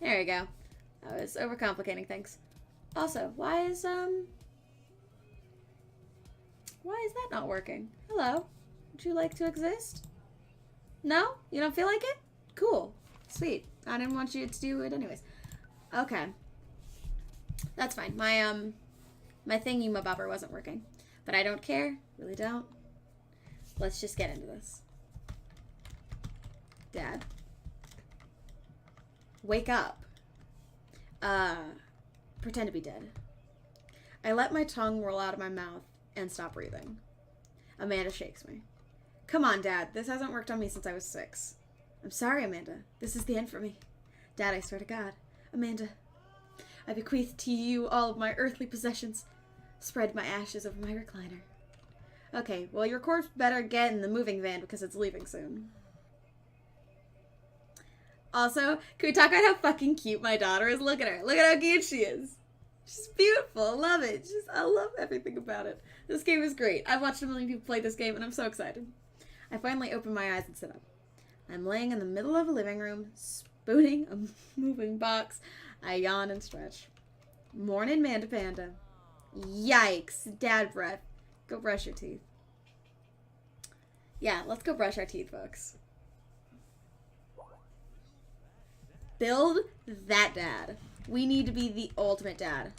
There we go. I was overcomplicating things. Also, why is that not working? Hello? Would you like to exist? No? You don't feel like it? Cool. Sweet. I didn't want you to do it anyways. Okay. That's fine. My thingy-mabobber wasn't working. But I don't care. Really don't. Let's just get into this. Dad. Wake up. Pretend to be dead. I let my tongue roll out of my mouth and stop breathing. Amanda shakes me. Come on, Dad. This hasn't worked on me since I was 6. I'm sorry, Amanda. This is the end for me. Dad, I swear to God. Amanda, I bequeath to you all of my earthly possessions. Spread my ashes over my recliner. Okay, well, your corpse better get in the moving van because it's leaving soon. Also, can we talk about how fucking cute my daughter is? Look at her. Look at how cute she is. She's beautiful. I love it. I love everything about it. This game is great. I've watched a million people play this game, and I'm so excited. I finally open my eyes and sit up. I'm laying in the middle of a living room, spooning a moving box. I yawn and stretch. Morning, Manda Panda. Yikes. Dad breath. Go brush your teeth. Yeah, let's go brush our teeth, folks. Build that dad. We need to be the ultimate dad.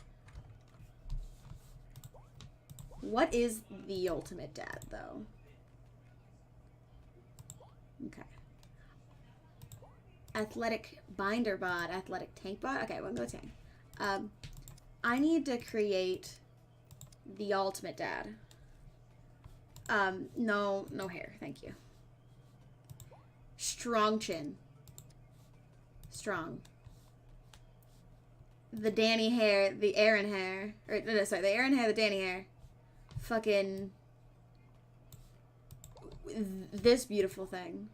What is the ultimate dad, though? Okay. Athletic binder bod. Athletic tank bod. Okay, we'll go tank. I need to create the ultimate dad. No hair. Thank you. Strong chin. Strong. The Danny hair, the Aaron hair. Or, no, sorry, the Aaron hair, the Danny hair. Fucking... this beautiful thing.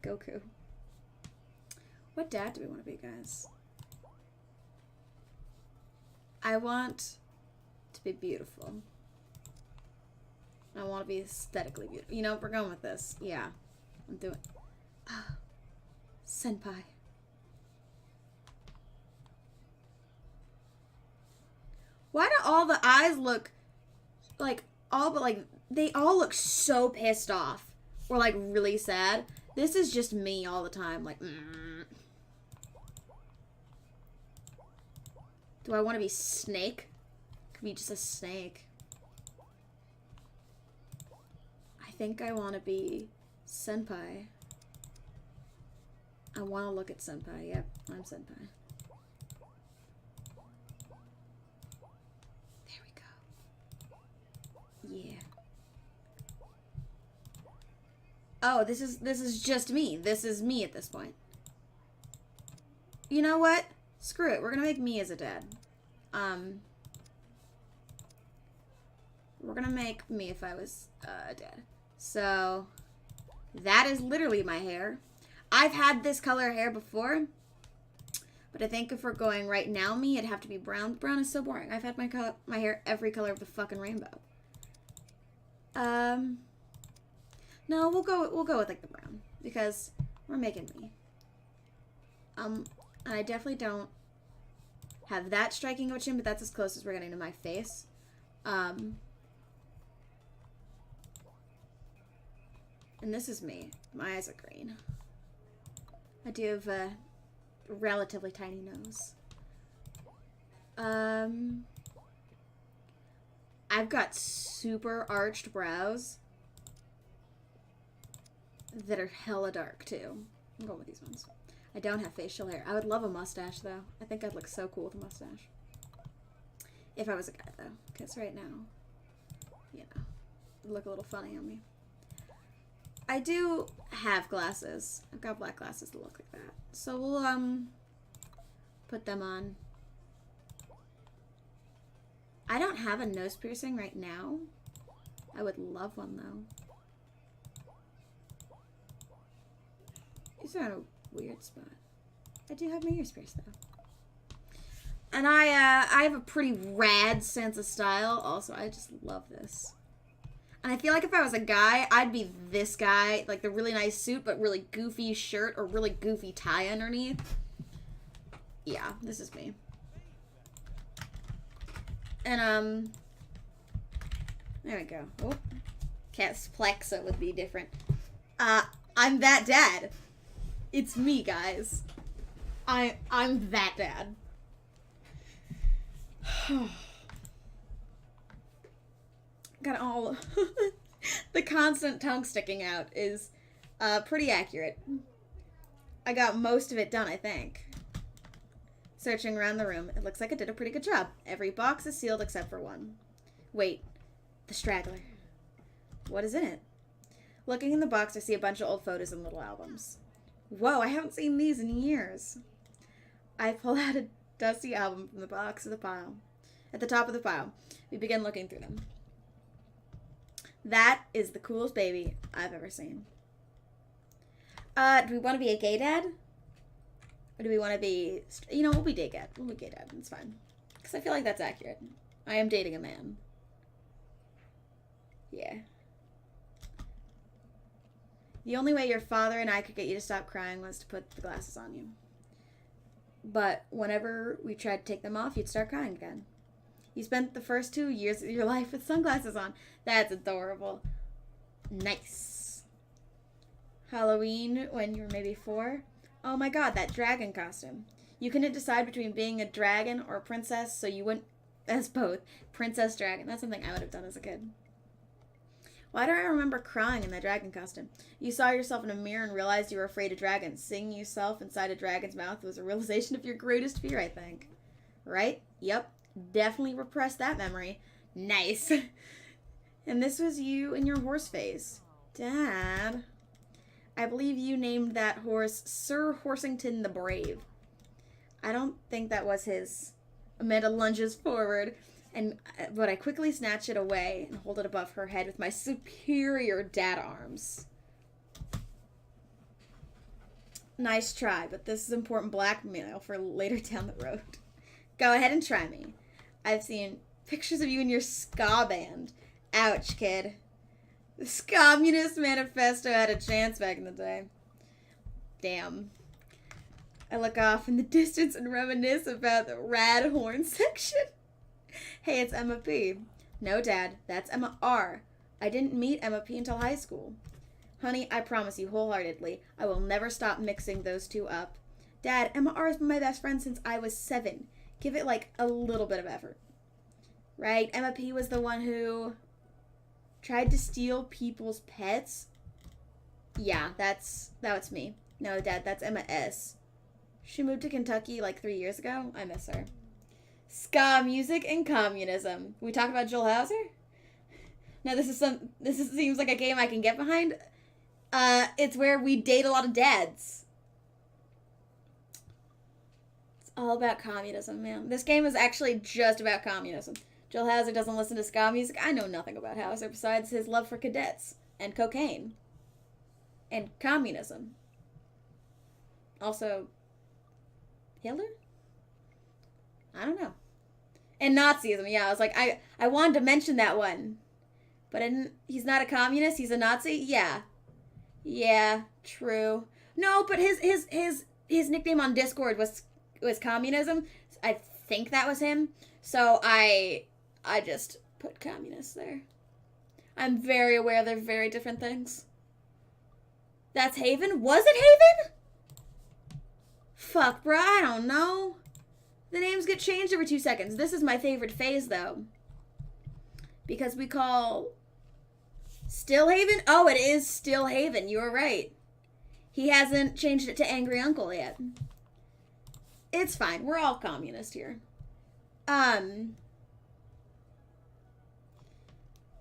Goku. What dad do we want to be, guys? I want to be beautiful. I want to be aesthetically beautiful. You know, we're going with this. Yeah. I'm doing... Senpai. Why do all the eyes look like they all look so pissed off or like really sad? This is just me all the time. Like, Do I want to be Snake? Could be just a snake. I think I want to be Senpai. I want to look at Senpai. Yep, I'm Senpai. There we go. Yeah. Oh, this is just me. This is me at this point. You know what? Screw it. We're gonna make me as a dad. We're gonna make me if I was a dad. So that is literally my hair. I've had this color hair before, but I think if we're going right now me, it'd have to be brown. Brown is so boring. I've had my hair every color of the fucking rainbow. No, we'll go with like the brown because we're making me. And I definitely don't have that striking of a chin, but that's as close as we're getting to my face. And this is me. My eyes are green. I do have a relatively tiny nose. I've got super arched brows that are hella dark too. I'm going with these ones. I don't have facial hair. I would love a mustache though. I think I'd look so cool with a mustache. If I was a guy though, because right now, you know, it'd look a little funny on me. I do have glasses. I've got black glasses that look like that. So we'll, put them on. I don't have a nose piercing right now. I would love one, though. These are in a weird spot. I do have my ears pierced, though. And I have a pretty rad sense of style. Also, I just love this. And I feel like if I was a guy, I'd be this guy, like the really nice suit, but really goofy shirt or really goofy tie underneath. Yeah, this is me. And, there we go. Oh, Cat's Plexa would be different. I'm that dad. It's me, guys. I'm that dad. Got all the constant tongue sticking out is pretty accurate. I got most of it done, I think. Searching around the room, it looks like I did a pretty good job. Every box is sealed except for one. Wait, the straggler. What is in it? Looking in the box, I see a bunch of old photos and little albums. Whoa, I haven't seen these in years. I pull out a dusty album from the box of the pile. At the top of the pile, we begin looking through them. That is the coolest baby I've ever seen. Do we want to be a gay dad? Or do we want to be... You know, we'll be gay dad. We'll be gay dad. It's fine. Because I feel like that's accurate. I am dating a man. Yeah. The only way your father and I could get you to stop crying was to put the glasses on you. But whenever we tried to take them off, you'd start crying again. You spent the first 2 years of your life with sunglasses on. That's adorable. Nice. Halloween when you were maybe 4. Oh my god, that dragon costume. You couldn't decide between being a dragon or a princess, so you went as both. Princess Dragon. That's something I would have done as a kid. Why do I remember crying in that dragon costume? You saw yourself in a mirror and realized you were afraid of dragons. Seeing yourself inside a dragon's mouth was a realization of your greatest fear, I think. Right? Yep. Definitely repressed that memory. Nice. And this was you in your horse phase. Dad, I believe you named that horse Sir Horsington the Brave. I don't think that was his. Amanda lunges forward, but I quickly snatch it away and hold it above her head with my superior dad arms. Nice try, but this is important blackmail for later down the road. Go ahead and try me. I've seen pictures of you in your ska band. Ouch, kid. The Communist Manifesto had a chance back in the day. Damn. I look off in the distance and reminisce about the rad horn section. Hey, it's Emma P. No, Dad, that's Emma R. I didn't meet Emma P until high school. Honey, I promise you wholeheartedly, I will never stop mixing those two up. Dad, Emma R has been my best friend since I was 7. Give it, like, a little bit of effort. Right? Emma P was the one who tried to steal people's pets. Yeah, that's me. No, Dad, that's Emma S. She moved to Kentucky, like, 3 years ago. I miss her. Ska music and communism. We talk about Joel Hauser? Now, this seems like a game I can get behind. It's where we date a lot of dads. It's all about communism, man. This game is actually just about communism. Joel Hauser doesn't listen to ska music. I know nothing about Hauser besides his love for cadets and cocaine and communism. Also, Hitler? I don't know. And Nazism, yeah. I was like, I wanted to mention that one. But he's not a communist, he's a Nazi? Yeah. Yeah, true. No, but his nickname on Discord was communism. I think that was him. So I just put communist there. I'm very aware they're very different things. That's Haven? Was it Haven? Fuck, bruh, I don't know. The names get changed every 2 seconds. This is my favorite phase, though. Because we call Stillhaven? Oh, it is Stillhaven. You were right. He hasn't changed it to Angry Uncle yet. It's fine. We're all communist here. Bruh,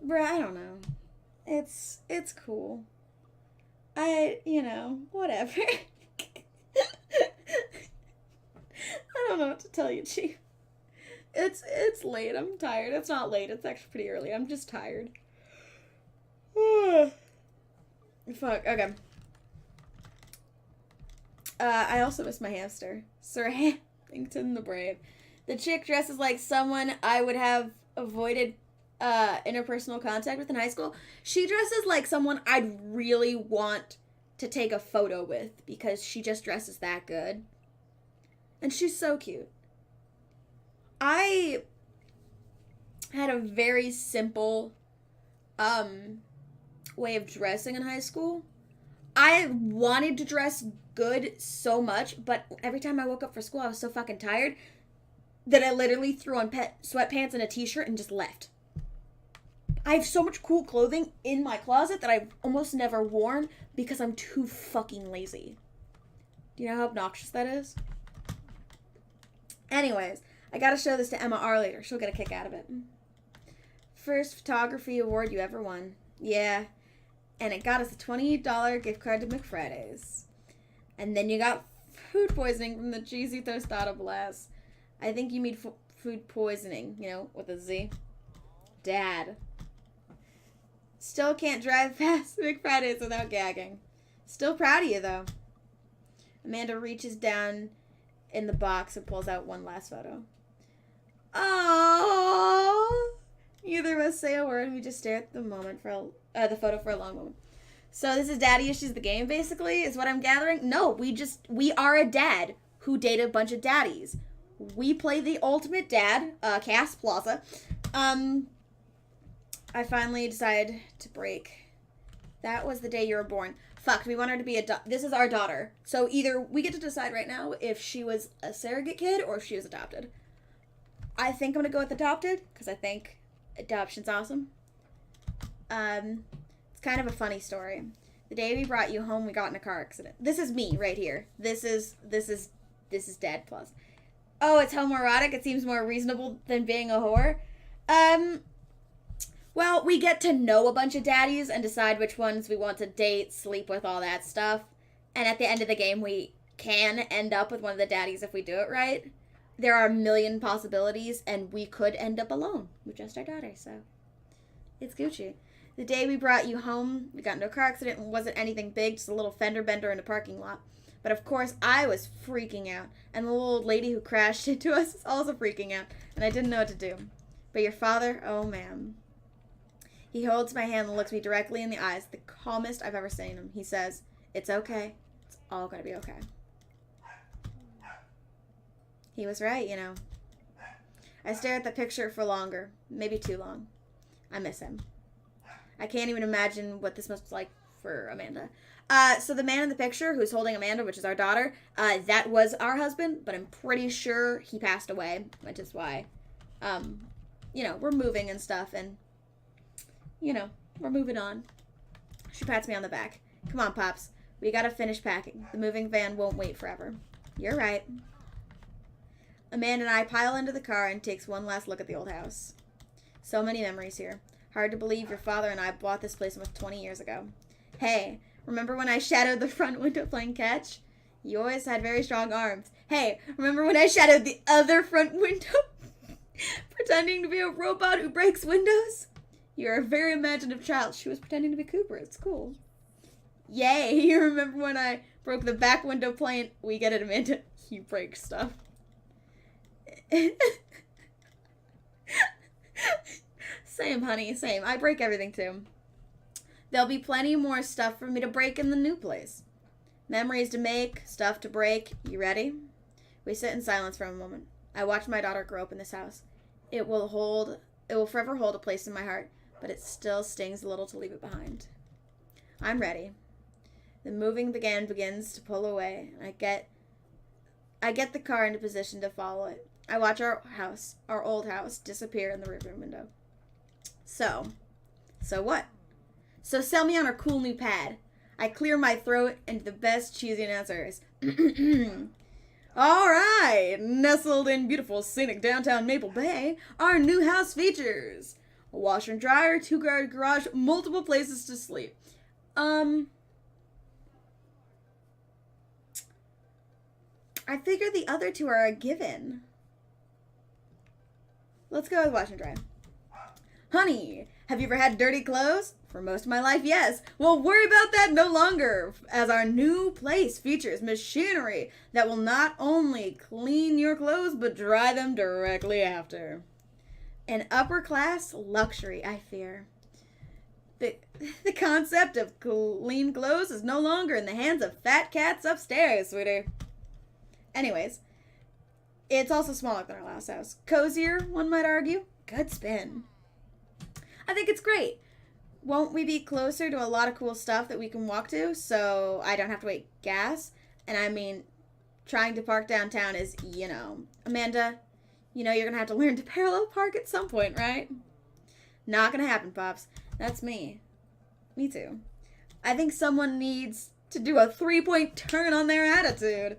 I don't know. It's cool. Whatever. I don't know what to tell you, Chief. It's late. I'm tired. It's not late. It's actually pretty early. I'm just tired. Fuck. Okay. I also miss my hamster. Sir Hampington the Brave. The chick dresses like someone I would have avoided interpersonal contact with in high school. She dresses like someone I'd really want to take a photo with because she just dresses that good. And she's so cute. I had a very simple way of dressing in high school. I wanted to dress good so much, but every time I woke up for school, I was so fucking tired that I literally threw on sweatpants and a t-shirt and just left. I have so much cool clothing in my closet that I've almost never worn because I'm too fucking lazy. Do you know how obnoxious that is? Anyways, I gotta show this to Emma R later. She'll get a kick out of it. First photography award you ever won. Yeah. And it got us a $20 gift card to McFriday's. And then you got food poisoning from the cheesy tostada blast. I think you mean food poisoning, you know, with a Z. Dad. Still can't drive past McFriday's without gagging. Still proud of you, though. Amanda reaches down in the box and pulls out one last photo. Oh, neither of us say a word. We just stare at the the photo for a long moment. So this is Daddy Issues the game, basically, is what I'm gathering. No, we are a dad who dated a bunch of daddies. We play the ultimate dad, Cass Plaza. I finally decided to break. That was the day you were born. Fuck, we want her to be this is our daughter. So either we get to decide right now if she was a surrogate kid or if she was adopted. I think I'm gonna go with adopted, because I think adoption's awesome. It's kind of a funny story. The day we brought you home, we got in a car accident. This is me right here. This is Dad Plus. Oh, it's homoerotic. It seems more reasonable than being a whore. Well, we get to know a bunch of daddies and decide which ones we want to date, sleep with, all that stuff. And at the end of the game, we can end up with one of the daddies if we do it right. There are a million possibilities, and we could end up alone with just our daughter, so it's Gucci. The day we brought you home, we got into a car accident and wasn't anything big, just a little fender bender in a parking lot. But of course, I was freaking out, and the little old lady who crashed into us was also freaking out, and I didn't know what to do. But your father, oh man. He holds my hand and looks me directly in the eyes, the calmest I've ever seen him. He says, "It's okay. It's all gonna be okay." He was right, you know. I stare at the picture for longer, maybe too long. I miss him. I can't even imagine what this must be like for Amanda. So the man in the picture who's holding Amanda, which is our daughter, that was our husband, but I'm pretty sure he passed away, which is why, you know, we're moving and stuff, and, you know, we're moving on. She pats me on the back. Come on, Pops. We gotta finish packing. The moving van won't wait forever. You're right. Amanda and I pile into the car and takes one last look at the old house. So many memories here. Hard to believe your father and I bought this place almost 20 years ago. Hey, remember when I shadowed the front window playing catch? You always had very strong arms. Hey, remember when I shadowed the other front window? Pretending to be a robot who breaks windows? You're a very imaginative child. She was pretending to be Cooper. It's cool. Yay, you remember when I broke the back window playing... We get it, Amanda. You break stuff. Same, honey, same. I break everything, too. There'll be plenty more stuff for me to break in the new place. Memories to make, stuff to break. You ready? We sit in silence for a moment. I watch my daughter grow up in this house. It will forever hold a place in my heart, but it still stings a little to leave it behind. I'm ready. The moving begins to pull away, and I get the car into position to follow it. I watch our old house, disappear in the rearview window. So what? So sell me on our cool new pad. I clear my throat and the best cheesy answers. All right, nestled in beautiful scenic downtown Maple Bay, our new house features a washer and dryer, 2-car garage, multiple places to sleep. I figure the other two are a given. Let's go with wash and dry. Honey, have you ever had dirty clothes? For most of my life, yes. Well, worry about that no longer, as our new place features machinery that will not only clean your clothes, but dry them directly after. An upper-class luxury, I fear. The concept of clean clothes is no longer in the hands of fat cats upstairs, sweetie. Anyways, it's also smaller than our last house. Cozier, one might argue. Good spin. I think it's great. Won't we be closer to a lot of cool stuff that we can walk to, so I don't have to wait gas? And I mean, trying to park downtown is, Amanda, you're going to have to learn to parallel park at some point, right? Not going to happen, Pops. That's me. Me too. I think someone needs to do a 3-point turn on their attitude.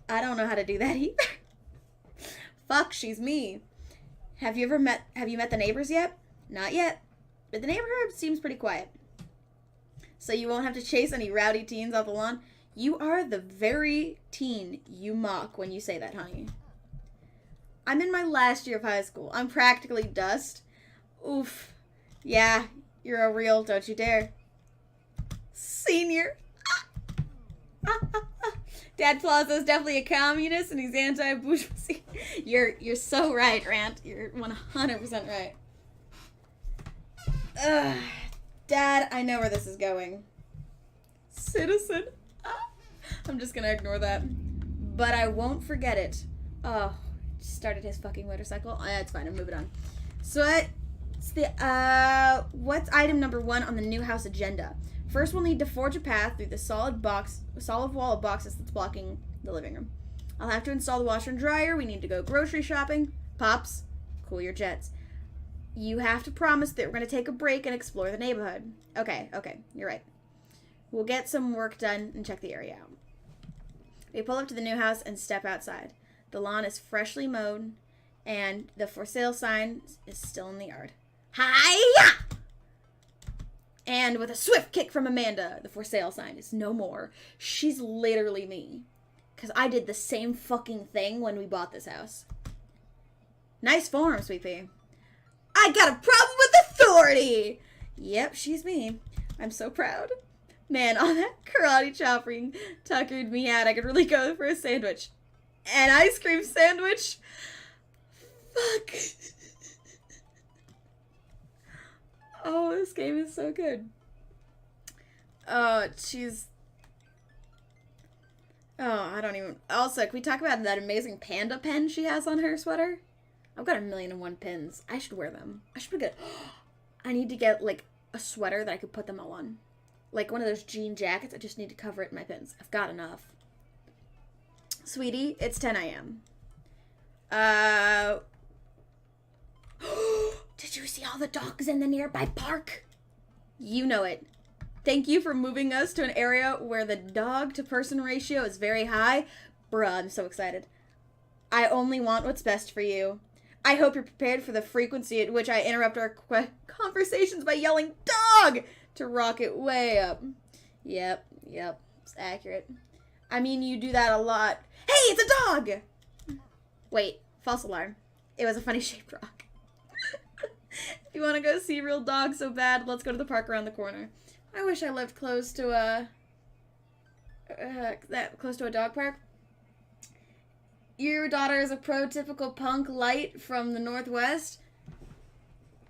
I don't know how to do that either. Fuck, she's me. Have you met the neighbors yet? Not yet. But the neighborhood seems pretty quiet. So you won't have to chase any rowdy teens off the lawn? You are the very teen you mock when you say that, honey. I'm in my last year of high school. I'm practically dust. Oof. Yeah, you're a real don't you dare. Senior. Dad Plaza is definitely a communist and he's anti-bourgeoisie. You're so right, Rant. You're 100% right. Dad, I know where this is going. Citizen. I'm just gonna ignore that. But I won't forget it. Oh, started his fucking motorcycle. It's fine, I'm moving on. So what's item number 1 on the new house agenda? First, we'll need to forge a path through the solid wall of boxes that's blocking the living room. I'll have to install the washer and dryer. We need to go grocery shopping. Pops, cool your jets. You have to promise that we're going to take a break and explore the neighborhood. Okay, you're right. We'll get some work done and check the area out. We pull up to the new house and step outside. The lawn is freshly mowed, and the for sale sign is still in the yard. Hi-ya! And with a swift kick from Amanda, the for sale sign is no more. She's literally me. Because I did the same fucking thing when we bought this house. Nice form, Sweet Pea. I got a problem with authority! Yep, she's me. I'm so proud. Man, all that karate chopping tuckered me out. I could really go for a sandwich. An ice cream sandwich? Fuck. Oh, this game is so good. Oh, I don't even... Also, can we talk about that amazing panda pen she has on her sweater? I've got 1,000,001 pins. I should wear them. I should get... I need to get, like, a sweater that I could put them all on. Like one of those jean jackets. I just need to cover it in my pins. I've got enough. Sweetie, it's 10 a.m. Did you see all the dogs in the nearby park? You know it. Thank you for moving us to an area where the dog-to-person ratio is very high. Bruh, I'm so excited. I only want what's best for you. I hope you're prepared for the frequency at which I interrupt our conversations by yelling, "Dog!" to rock it way up. Yep, it's accurate. I mean, you do that a lot. Hey, it's a dog! Wait, false alarm. It was a funny-shaped rock. If you want to go see real dogs so bad, let's go to the park around the corner. I wish I lived close to a dog park. Your daughter is a prototypical punk light from the Northwest.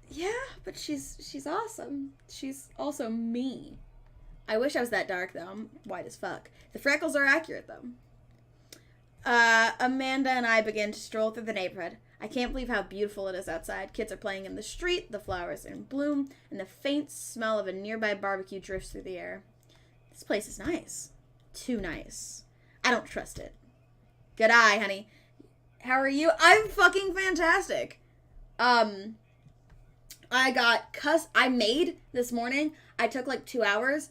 Yeah, but she's awesome. She's also me. I wish I was that dark, though. I'm white as fuck. The freckles are accurate, though. Amanda and I begin to stroll through the neighborhood. I can't believe how beautiful it is outside. Kids are playing in the street, the flowers are in bloom, and the faint smell of a nearby barbecue drifts through the air. This place is nice. Too nice. I don't trust it. Good eye, honey. How are you? I'm fucking fantastic. I made this morning, I took like 2 hours,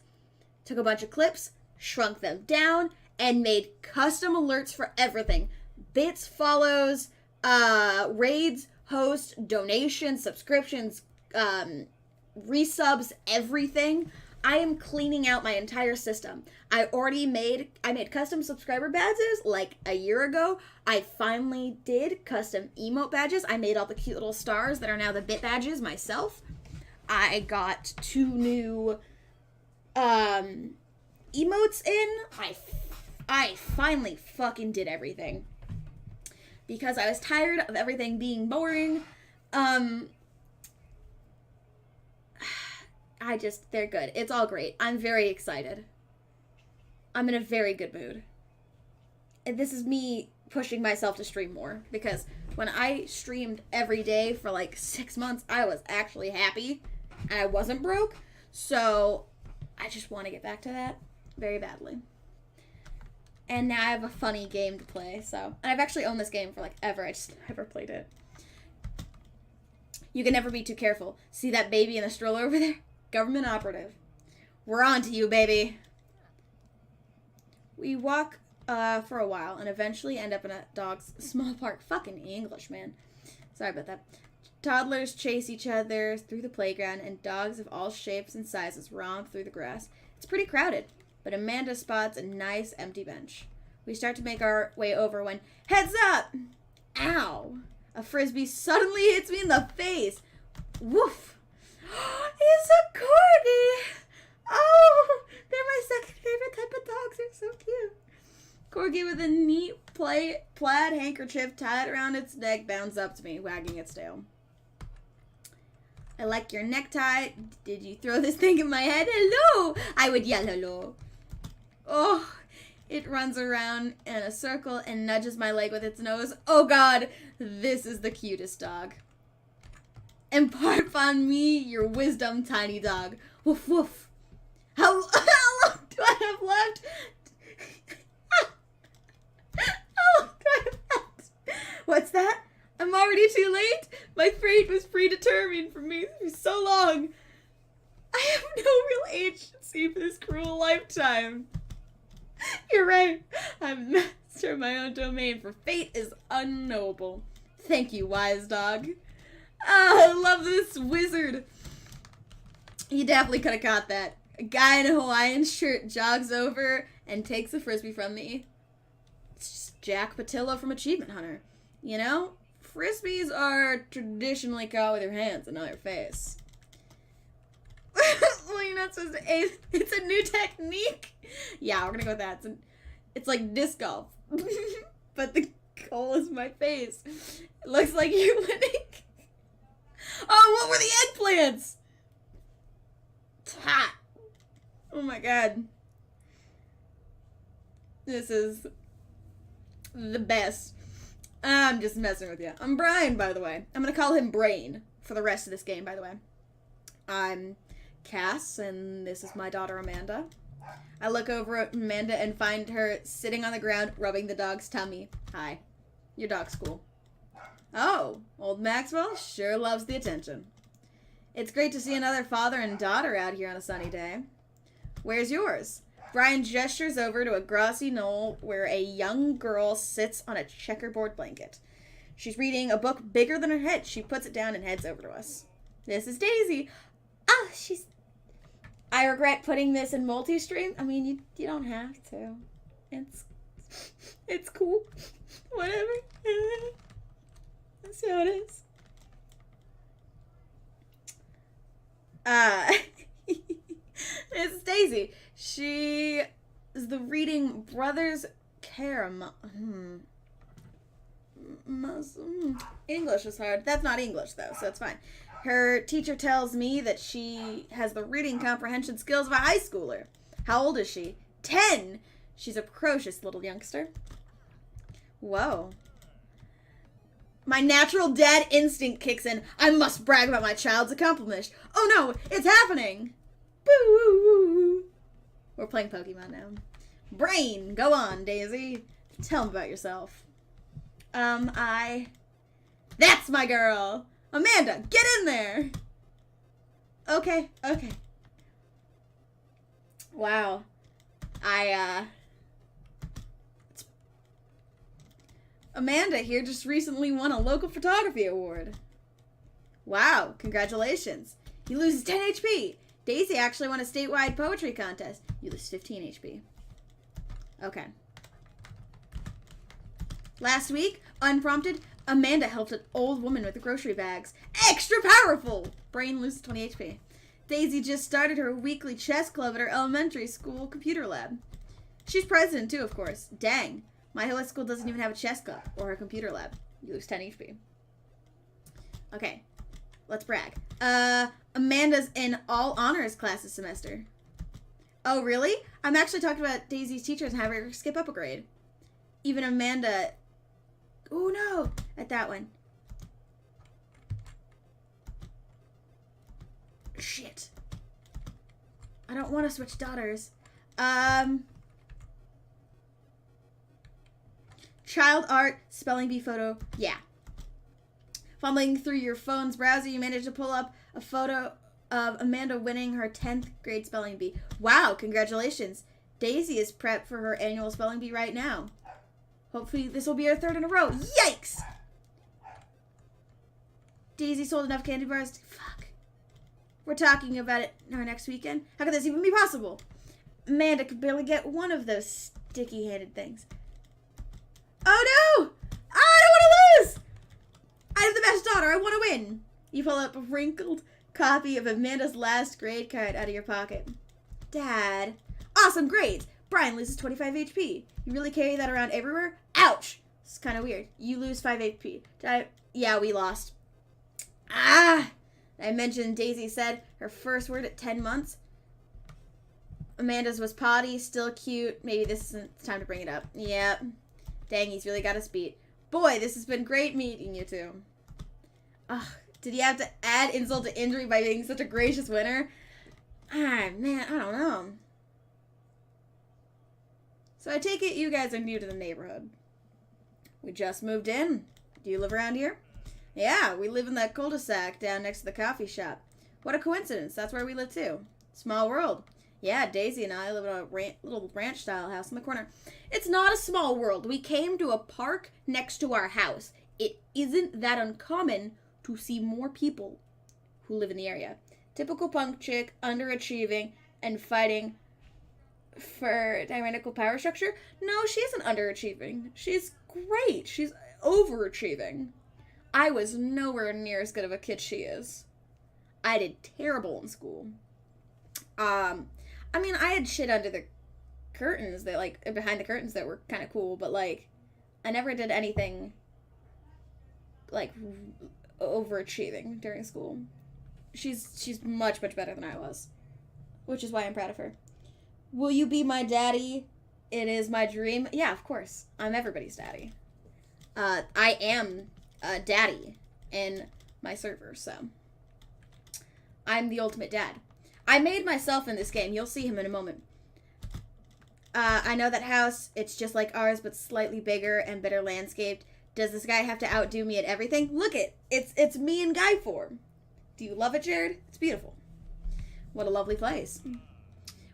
took a bunch of clips, shrunk them down, and made custom alerts for everything. Bits, follows, raids, hosts, donations, subscriptions, resubs, everything. I am cleaning out my entire system. I made custom subscriber badges like a year ago. I finally did custom emote badges. I made all the cute little stars that are now the bit badges myself. I got 2 new emotes in. I finally fucking did everything. Because I was tired of everything being boring. Um, they're good. It's all great. I'm very excited. I'm in a very good mood. And this is me pushing myself to stream more, because when I streamed every day for like 6 months, I was actually happy and I wasn't broke. So I just want to get back to that very badly. And now I have a funny game to play. So, and I've actually owned this game for like ever. I just never played it. You can never be too careful. See that baby in the stroller over there? Government operative. We're on to you, baby. We walk for a while and eventually end up in a dog's small park. Fucking English, man. Sorry about that. Toddlers chase each other through the playground, and dogs of all shapes and sizes romp through the grass. It's pretty crowded, but Amanda spots a nice empty bench. We start to make our way over when, heads up! Ow! A frisbee suddenly hits me in the face. Woof! It's a corgi! Oh! They're my second favorite type of dogs. They're so cute. Corgi with a neat plaid handkerchief tied around its neck bounds up to me, wagging its tail. I like your necktie. Did you throw this thing in my head? Hello! I would yell hello. Oh, it runs around in a circle and nudges my leg with its nose. Oh God, this is the cutest dog. Impart upon me your wisdom, tiny dog. Woof woof. How long do I have left? How long do I have left? What's that? I'm already too late? My fate was predetermined for me for so long. I have no real agency for this cruel lifetime. You're right. I'm master of my own domain, for fate is unknowable. Thank you, wise dog. Oh, I love this wizard. You definitely could have caught that. A guy in a Hawaiian shirt jogs over and takes a frisbee from me. It's just Jack Patillo from Achievement Hunter. You know, frisbees are traditionally caught with your hands and not your face. Well, you're not supposed to aim. It's a new technique. Yeah, we're gonna go with that. It's like disc golf. But the goal is my face. It looks like you're winning. Oh, what were the eggplants? It's hot. Oh my God. This is the best. I'm just messing with you. I'm Brian, by the way. I'm gonna call him Brain for the rest of this game, by the way. I'm Cass, and this is my daughter, Amanda. I look over at Amanda and find her sitting on the ground, rubbing the dog's tummy. Hi. Your dog's cool. Oh, old Maxwell sure loves the attention. It's great to see another father and daughter out here on a sunny day. Where's yours? Brian gestures over to a grassy knoll where a young girl sits on a checkerboard blanket. She's reading a book bigger than her head. She puts it down and heads over to us. This is Daisy. Ah, she's... I regret putting this in multi-stream. I mean, you don't have to. It's cool. Whatever. That's how it is. It's Daisy. She is the reading Brothers Karamazov. English is hard. That's not English, though, so it's fine. Her teacher tells me that she has the reading comprehension skills of a high schooler. How old is she? 10! She's a precocious little youngster. Whoa. My natural dad instinct kicks in. I must brag about my child's accomplishment. Oh no, it's happening! Boo! We're playing Pokemon now. Brain, go on, Daisy. Tell them about yourself. That's my girl! Amanda, get in there! Okay. Wow. Amanda here just recently won a local photography award. Wow, congratulations. You lose 10 HP. Daisy actually won a statewide poetry contest. You lose 15 HP. Okay. Last week, unprompted, Amanda helped an old woman with grocery bags. Extra powerful! Brain loses 20 HP. Daisy just started her weekly chess club at her elementary school computer lab. She's president too, of course. Dang. My high school doesn't even have a chess club or a computer lab. You lose 10 HP. Okay, let's brag. Amanda's in all honors class this semester. Oh, really? I'm actually talking about Daisy's teachers and having her skip up a grade. Even Amanda... Oh, no! At that one. Shit. I don't want to switch daughters. Child art, spelling bee photo. Yeah. Fumbling through your phone's browser, you managed to pull up a photo of Amanda winning her 10th grade spelling bee. Wow, congratulations. Daisy is prepped for her annual spelling bee right now. Hopefully this will be her 3rd in a row. Yikes! Daisy sold enough candy bars to... Fuck. We're talking about it our next weekend. How could this even be possible? Amanda could barely get one of those sticky-handed things. Oh no! I don't want to lose! I'm the best daughter. I want to win. You pull up a wrinkled copy of Amanda's last grade card out of your pocket. Dad. Awesome grades. Brian loses 25 HP. You really carry that around everywhere? Ouch! It's kind of weird. You lose 5 HP. Yeah, we lost. Ah! I mentioned Daisy said her first word at 10 months. Amanda's was potty, still cute. Maybe this isn't the time to bring it up. Yep. Dang, he's really got us beat. Boy, this has been great meeting you two. Ugh, did he have to add insult to injury by being such a gracious winner? Ah, man, I don't know. So I take it you guys are new to the neighborhood. We just moved in. Do you live around here? Yeah, we live in that cul-de-sac down next to the coffee shop. What a coincidence. That's where we live too. Small world. Yeah, Daisy and I live in a little ranch-style house in the corner. It's not a small world. We came to a park next to our house. It isn't that uncommon to see more people who live in the area. Typical punk chick, underachieving, and fighting for tyrannical power structure. No, she isn't underachieving. She's great. She's overachieving. I was nowhere near as good of a kid she is. I did terrible in school. I mean, I had shit under the curtains that, like, behind the curtains that were kind of cool, but, like, I never did anything, like, overachieving during school. She's much, much better than I was, which is why I'm proud of her. Will you be my daddy? It is my dream. Yeah, of course. I'm everybody's daddy. I am a daddy in my server, so I'm the ultimate dad. I made myself in this game. You'll see him in a moment. I know that house. It's just like ours, but slightly bigger and better landscaped. Does this guy have to outdo me at everything? Look it. It's me in guy form. Do you love it, Jared? It's beautiful. What a lovely place.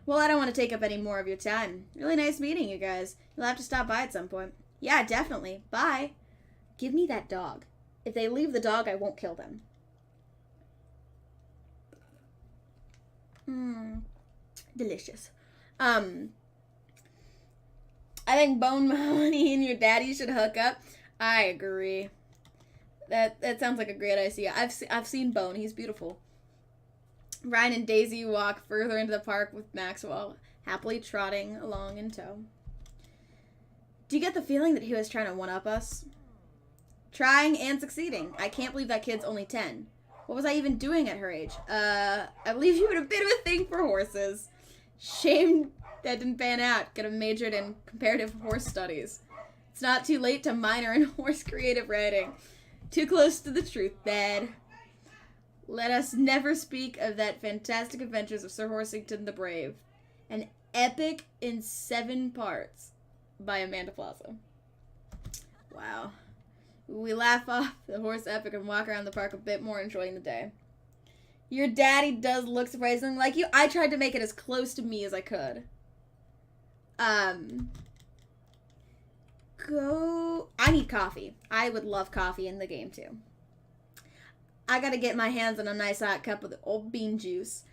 Well, I don't want to take up any more of your time. Really nice meeting you guys. You'll have to stop by at some point. Yeah, definitely. Bye. Give me that dog. If they leave the dog, I won't kill them. Delicious. I think Bone Mahoney and your daddy should hook up. I agree. That sounds like a great idea. I've seen Bone. He's beautiful. Ryan and Daisy walk further into the park with Maxwell, happily trotting along in tow. Do you get the feeling that he was trying to one-up us? Trying and succeeding. I can't believe that kid's only 10. What was I even doing at her age? I believe you had a bit of a thing for horses. Shame that didn't pan out. Could have majored in comparative horse studies. It's not too late to minor in horse creative writing. Too close to the truth, Dad. Let us never speak of that fantastic adventures of Sir Horsington the Brave. An epic in 7 parts by Amanda Plaza. Wow. We laugh off the horse epic and walk around the park a bit more, enjoying the day. Your daddy does look surprisingly like you. I tried to make it as close to me as I could. I need coffee. I would love coffee in the game too. I gotta get my hands on a nice hot cup of the old bean juice,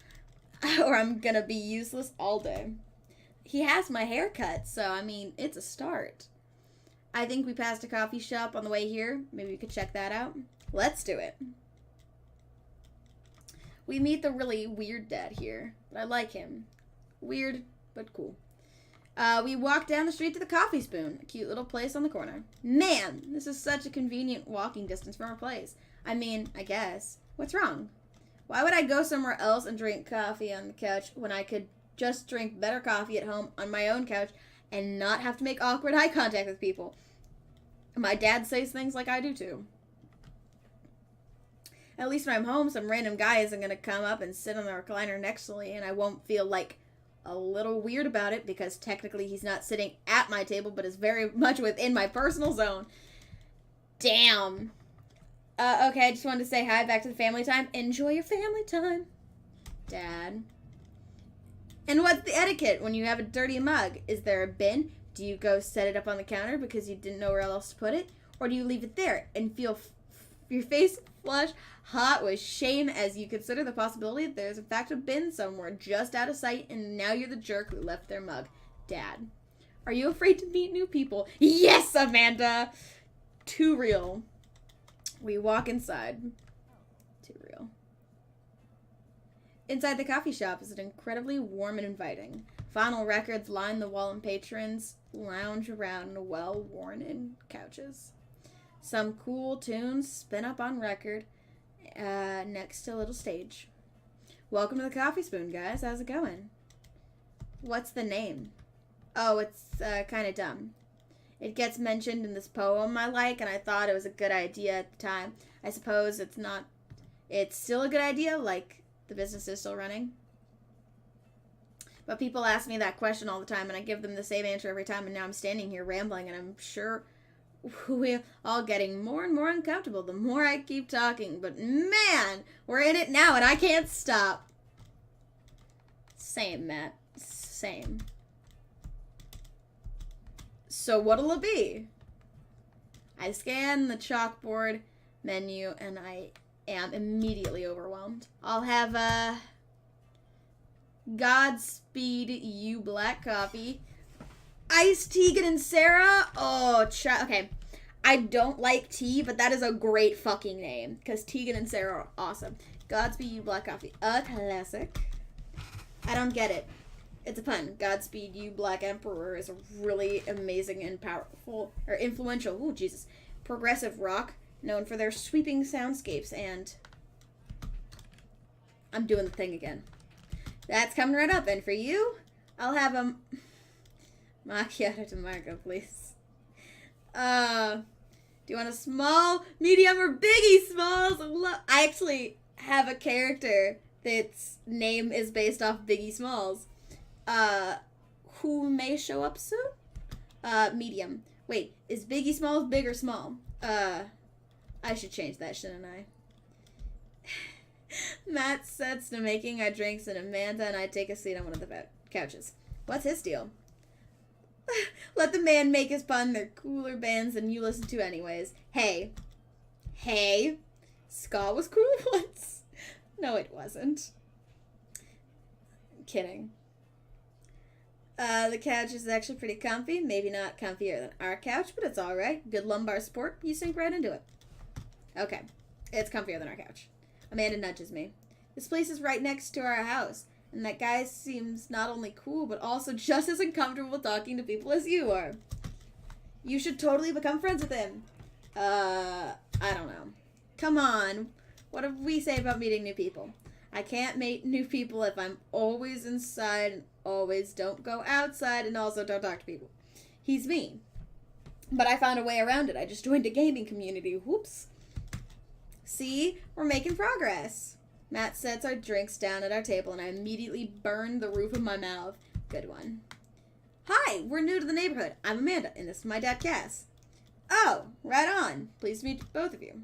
or I'm gonna be useless all day. He has my haircut, so I mean, it's a start. I think we passed a coffee shop on the way here. Maybe we could check that out. Let's do it. We meet the really weird dad here, but I like him. Weird, but cool. We walk down the street to the Coffee Spoon, a cute little place on the corner. Man, this is such a convenient walking distance from our place. I mean, I guess. What's wrong? Why would I go somewhere else and drink coffee on the couch when I could just drink better coffee at home on my own couch and not have to make awkward eye contact with people? My dad says things like I do too. At least when I'm home, some random guy isn't going to come up and sit on the recliner next to me, and I won't feel like a little weird about it because technically he's not sitting at my table but is very much within my personal zone. Damn. Okay, I just wanted to say hi back to the family time. Enjoy your family time, Dad. And what's the etiquette when you have a dirty mug? Is there a bin? Do you go set it up on the counter because you didn't know where else to put it? Or do you leave it there and feel your face flush hot with shame as you consider the possibility that there's in fact a bin somewhere just out of sight and now you're the jerk who left their mug? Dad. Are you afraid to meet new people? Yes, Amanda! Too real. We walk inside. Too real. Inside the coffee shop is incredibly warm and inviting. Vinyl records line the wall and patrons lounge around well-worn-in couches. Some cool tunes spin up on record next to a little stage. Welcome to the Coffee Spoon, guys. How's it going? What's the name? Oh, it's kind of dumb. It gets mentioned in this poem I like, and I thought it was a good idea at the time. I suppose it's not. It's still a good idea, like the business is still running. But people ask me that question all the time, and I give them the same answer every time, and now I'm standing here rambling, and I'm sure we're all getting more and more uncomfortable the more I keep talking. But man, we're in it now, and I can't stop. Same, Matt. Same. So what'll it be? I scan the chalkboard menu and I am immediately overwhelmed. I'll have Godspeed You Black Coffee. Iced Tegan and Sarah. Oh, okay. I don't like tea, but that is a great fucking name because Tegan and Sarah are awesome. Godspeed You Black Coffee. A classic. I don't get it. It's a pun. Godspeed You Black Emperor is a really amazing and powerful, or influential, ooh, Jesus, progressive rock known for their sweeping soundscapes, and I'm doing the thing again. That's coming right up, and for you, I'll have a macchiato de marco, please. Do you want a small, medium, or biggie smalls? I actually have a character that's name is based off Biggie Smalls. Who may show up soon? Medium. Wait, is Biggie Smalls big or small? I should change that, shouldn't I? Matt sets to making our drinks and Amanda and I take a seat on one of the couches. What's his deal? Let the man make his pun. They're cooler bands than you listen to anyways. Hey. Ska was cool once. No, it wasn't. I'm kidding. The couch is actually pretty comfy. Maybe not comfier than our couch, but it's alright. Good lumbar support. You sink right into it. Okay. It's comfier than our couch. Amanda nudges me. This place is right next to our house, and that guy seems not only cool, but also just as uncomfortable talking to people as you are. You should totally become friends with him. I don't know. Come on. What do we say about meeting new people? I can't meet new people if I'm always inside and always don't go outside and also don't talk to people. He's me. But I found a way around it. I just joined a gaming community. Whoops. See? We're making progress. Matt sets our drinks down at our table and I immediately burn the roof of my mouth. Good one. Hi, we're new to the neighborhood. I'm Amanda and this is my dad, Cass. Oh, right on. Pleased to meet both of you.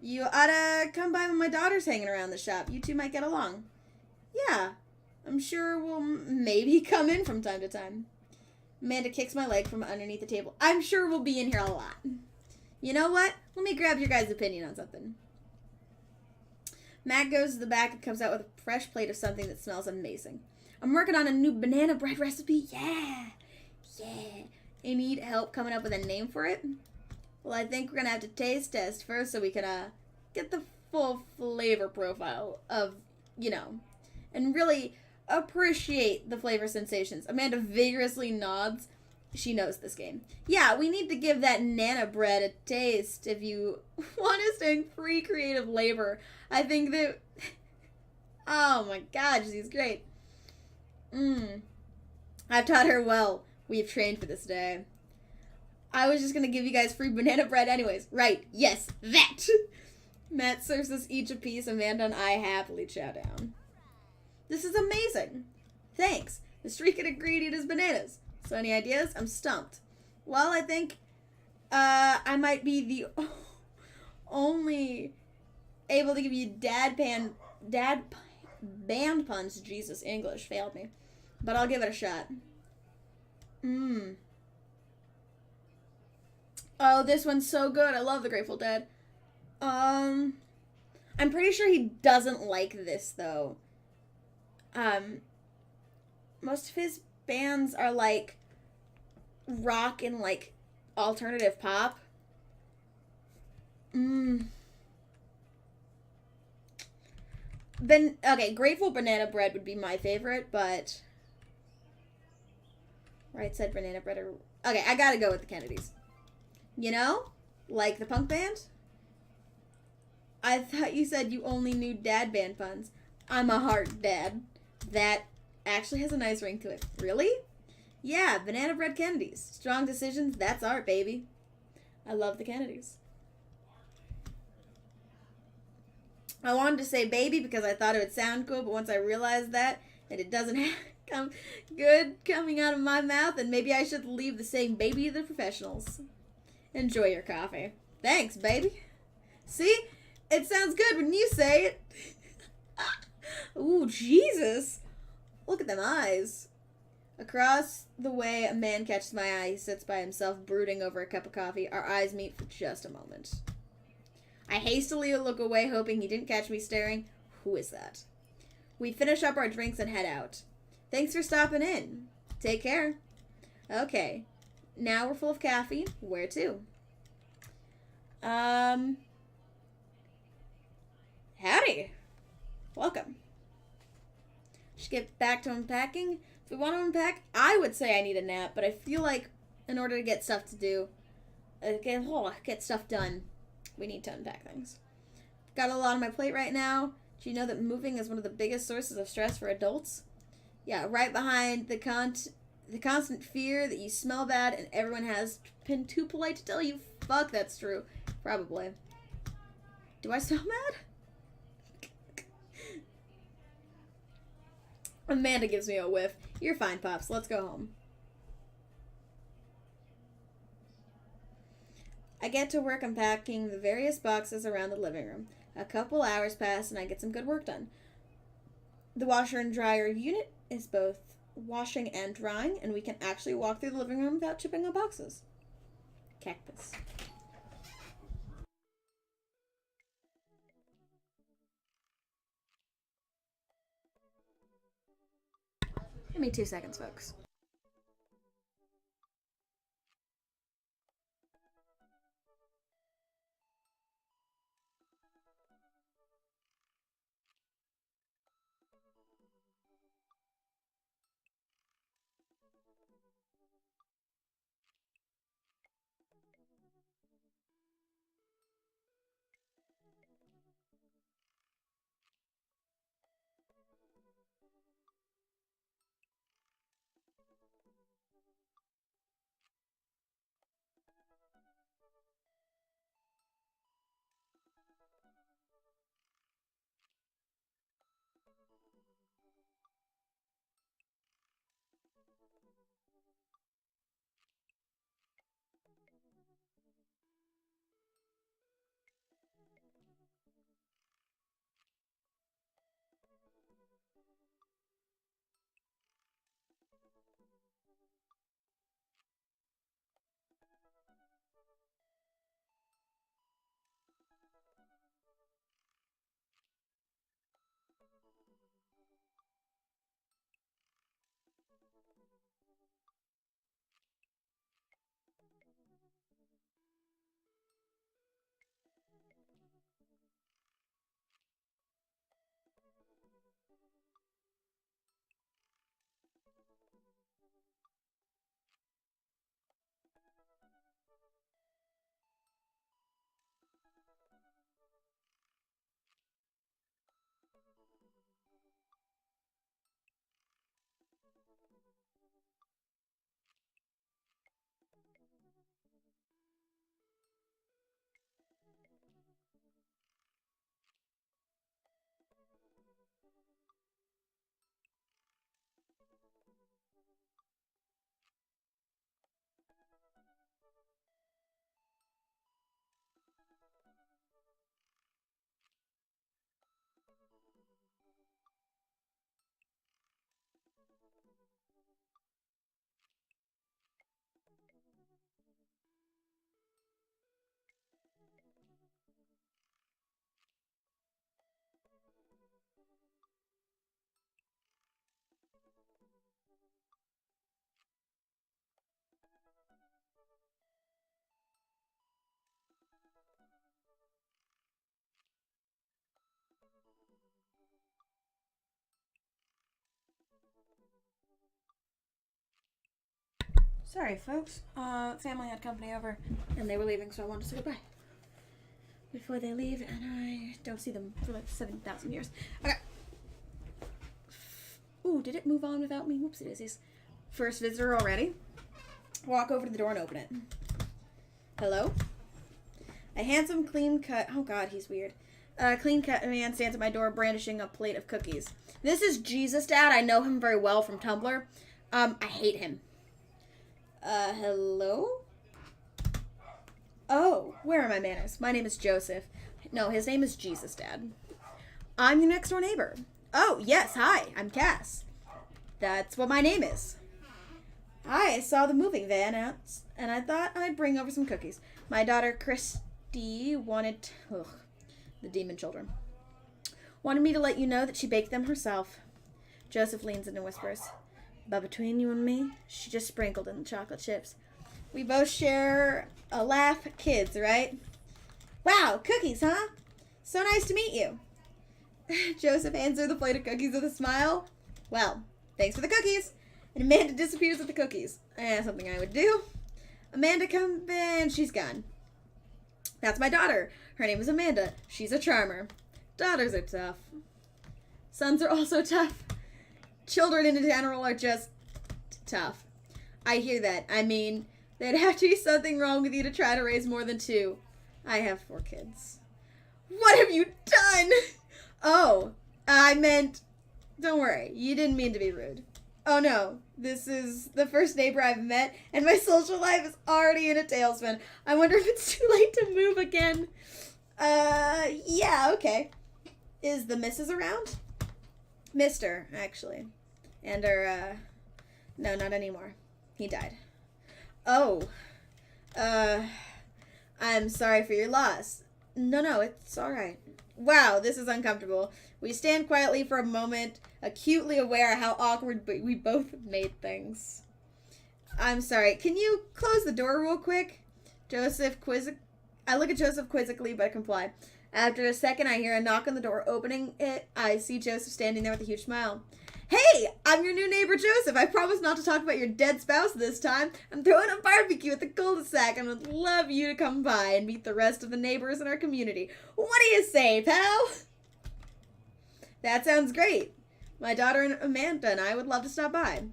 You oughta come by when my daughter's hanging around the shop. You two might get along. Yeah, I'm sure we'll maybe come in from time to time. Amanda kicks my leg from underneath the table. I'm sure we'll be in here a lot. You know what? Let me grab your guys' opinion on something. Matt goes to the back and comes out with a fresh plate of something that smells amazing. I'm working on a new banana bread recipe. Yeah. You need help coming up with a name for it? Well, I think we're going to have to taste test first so we can get the full flavor profile of, and really appreciate the flavor sensations. Amanda vigorously nods. She knows this game. Yeah, we need to give that Nana bread a taste if you want us doing free creative labor. I think that... Oh my god, she's great. I've taught her well. We've trained for this day. I was just gonna give you guys free banana bread anyways. Right, yes, that! Matt serves us each a piece. Amanda and I happily chow down. This is amazing. Thanks. The streak had agreed to eat his bananas. So any ideas? I'm stumped. Well, I think I might be the only able to give you dad band puns. Jesus, English failed me. But I'll give it a shot. Oh, this one's so good. I love the Grateful Dead. I'm pretty sure he doesn't like this though. Most of his bands are like rock and like alternative pop. Okay, Grateful Banana Bread would be my favorite, but Right said Banana Bread or... Okay, I gotta go with the Kennedys. You know? Like the punk band? I thought you said you only knew dad band puns. I'm a hard dad. That actually has a nice ring to it. Really? Yeah, Banana Bread Kennedys. Strong decisions, that's art, baby. I love the Kennedys. I wanted to say baby because I thought it would sound cool, but once I realized that it doesn't come good coming out of my mouth, and maybe I should leave the saying baby to the professionals. Enjoy your coffee. Thanks, baby. See? It sounds good when you say it. Ooh, Jesus. Look at them eyes. Across the way, a man catches my eye. He sits by himself, brooding over a cup of coffee. Our eyes meet for just a moment. I hastily look away, hoping he didn't catch me staring. Who is that? We finish up our drinks and head out. Thanks for stopping in. Take care. Okay. Now we're full of caffeine. Where to? Howdy. Welcome. Should get back to unpacking. If we want to unpack, I would say I need a nap, but I feel like in order to get stuff to do, get stuff done, we need to unpack things. Got a lot on my plate right now. Do you know that moving is one of the biggest sources of stress for adults? Yeah, right behind the constant fear that you smell bad and everyone has been too polite to tell you. Fuck, that's true. Probably. Do I smell mad? Amanda gives me a whiff. You're fine, Pops. Let's go home. I get to work unpacking the various boxes around the living room. A couple hours pass and I get some good work done. The washer and dryer unit is both washing and drying, and we can actually walk through the living room without chipping on boxes. Cactus. Give me 2 seconds, folks. Sorry, folks. Family had company over, and they were leaving, so I wanted to say goodbye before they leave, and I don't see them for like 7,000 years. Okay. Ooh, did it move on without me? Whoopsie daisies. First visitor already. Walk over to the door and open it. Hello? A handsome, clean-cut... Oh, God, he's weird. Clean-cut man stands at my door brandishing a plate of cookies. This is Jesus, Dad. I know him very well from Tumblr. I hate him. Hello? Oh, where are my manners? My name is Joseph. No, his name is Jesus, Dad. I'm your next-door neighbor. Oh, yes, hi. I'm Cass. That's what my name is. I saw the moving van out, and I thought I'd bring over some cookies. My daughter, Christy, wanted... Ugh, the demon children. Wanted me to let you know that she baked them herself. Joseph leans in and whispers, but between you and me, she just sprinkled in the chocolate chips. We both share a laugh. Kids, right? Wow, cookies, huh? So nice to meet you. Joseph hands her the plate of cookies with a smile. Well, thanks for the cookies. And Amanda disappears with the cookies. Something I would do. Amanda comes in. She's gone. That's my daughter. Her name is Amanda. She's a charmer. Daughters are tough. Sons are also tough. Children in general are just tough. I hear that. I mean, there'd have to be something wrong with you to try to raise more than 2. I have 4 kids. What have you done? Oh, I meant... Don't worry. You didn't mean to be rude. Oh no, this is the first neighbor I've met, and my social life is already in a tailspin. I wonder if it's too late to move again. Yeah, okay. Is the missus around? Mister, actually. And no, not anymore. He died. Oh. I'm sorry for your loss. No, it's alright. Wow, this is uncomfortable. We stand quietly for a moment, acutely aware how awkward we both made things. I'm sorry. Can you close the door real quick? I look at Joseph quizzically, but comply. After a second, I hear a knock on the door. Opening it, I see Joseph standing there with a huge smile. Hey, I'm your new neighbor, Joseph. I promise not to talk about your dead spouse this time. I'm throwing a barbecue at the cul-de-sac and would love you to come by and meet the rest of the neighbors in our community. What do you say, pal? That sounds great. My daughter and Amanda and I would love to stop by.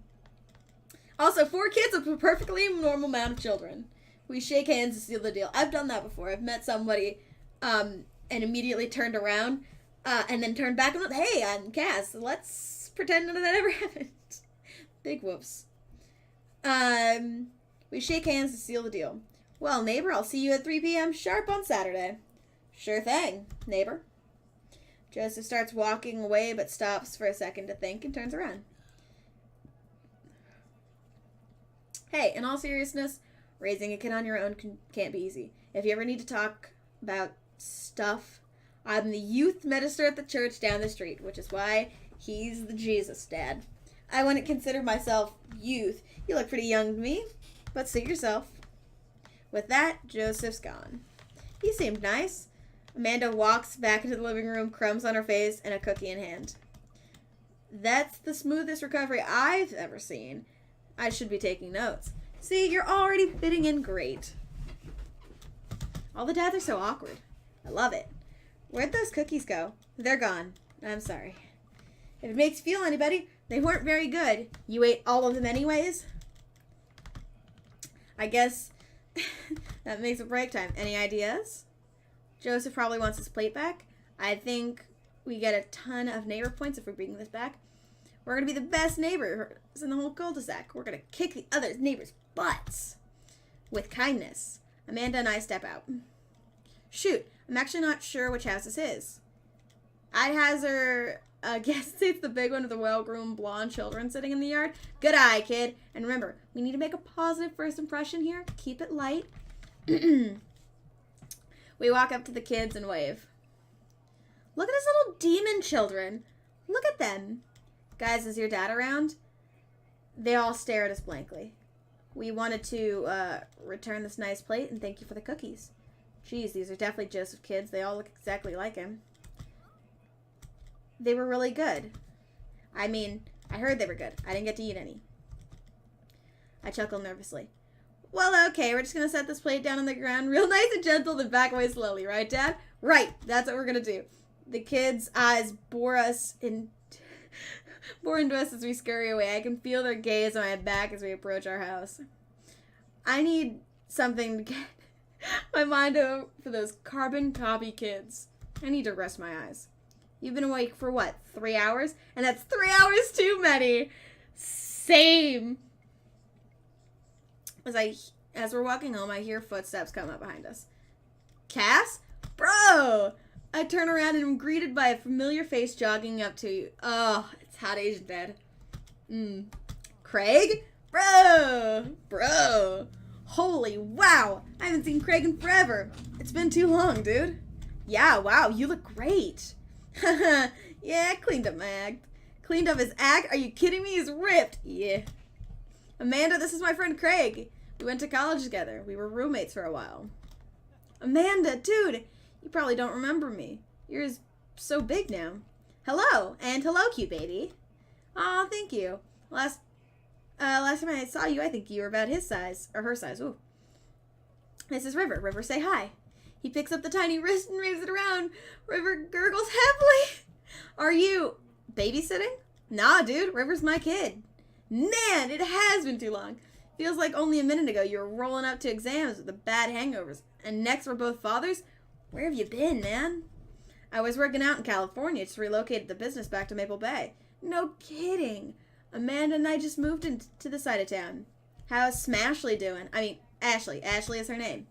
Also, 4 kids is a perfectly normal amount of children. We shake hands to seal the deal. I've done that before. I've met somebody and immediately turned around and then turned back and went, hey, I'm Cass. Let's pretend that ever happened. Big whoops. We shake hands to seal the deal. Well, neighbor, I'll see you at 3 p.m. sharp on Saturday. Sure thing, neighbor. Joseph starts walking away but stops for a second to think and turns around. Hey, in all seriousness, raising a kid on your own can't be easy. If you ever need to talk about stuff, I'm the youth minister at the church down the street, which is why he's the Jesus dad. I wouldn't consider myself youth. You look pretty young to me, but suit yourself. With that, Joseph's gone. He seemed nice. Amanda walks back into the living room, crumbs on her face, and a cookie in hand. That's the smoothest recovery I've ever seen. I should be taking notes. See, you're already fitting in great. All the dads are so awkward. I love it. Where'd those cookies go? They're gone. I'm sorry. If it makes you feel any better, they weren't very good. You ate all of them anyways? I guess that makes it break time. Any ideas? Joseph probably wants his plate back. I think we get a ton of neighbor points if we bring this back. We're going to be the best neighbors in the whole cul-de-sac. We're going to kick the other neighbors' butts with kindness. Amanda and I step out. Shoot, I'm actually not sure which house this is. I'd hazard guess it's the big one with the well-groomed blonde children sitting in the yard. Good eye, kid. And remember, we need to make a positive first impression here. Keep it light. We walk up to the kids and wave. Look at his little demon children. Look at them. Guys, is your dad around? They all stare at us blankly. We wanted to return this nice plate and thank you for the cookies. Geez, these are definitely Joseph kids. They all look exactly like him. They were really good. I mean, I heard they were good. I didn't get to eat any. I chuckle nervously. Well, okay, we're just gonna set this plate down on the ground real nice and gentle, then back away slowly, right, Dad? Right, that's what we're gonna do. The kids' eyes bore into us as we scurry away. I can feel their gaze on my back as we approach our house. I need something to get my mind over for those carbon copy kids. I need to rest my eyes. You've been awake for what, 3 hours? And that's 3 hours too many. Same. As we're walking home, I hear footsteps come up behind us. Cass? Bro! I turn around and am greeted by a familiar face jogging up to you. Oh, it's Hot Asian Dad. Craig? Bro. Holy wow. I haven't seen Craig in forever. It's been too long, dude. Yeah, wow, you look great. Yeah, cleaned up my act. Cleaned up his act? Are you kidding me? He's ripped. Yeah. Amanda, this is my friend Craig. We went to college together. We were roommates for a while. Amanda, dude, you probably don't remember me. You're so big now. Hello, and hello, cute baby. Aw, thank you. Last time I saw you, I think you were about his size, or her size. Ooh. This is River. River, say hi. He picks up the tiny wrist and waves it around. River gurgles happily. Are you babysitting? Nah, dude, River's my kid. Man, it has been too long. Feels like only a minute ago you were rolling up to exams with the bad hangovers. And next we're both fathers? Where have you been, man? I was working out in California, just relocated the business back to Maple Bay. No kidding. Amanda and I just moved into the side of town. How's Smashley doing? I mean, Ashley. Ashley is her name.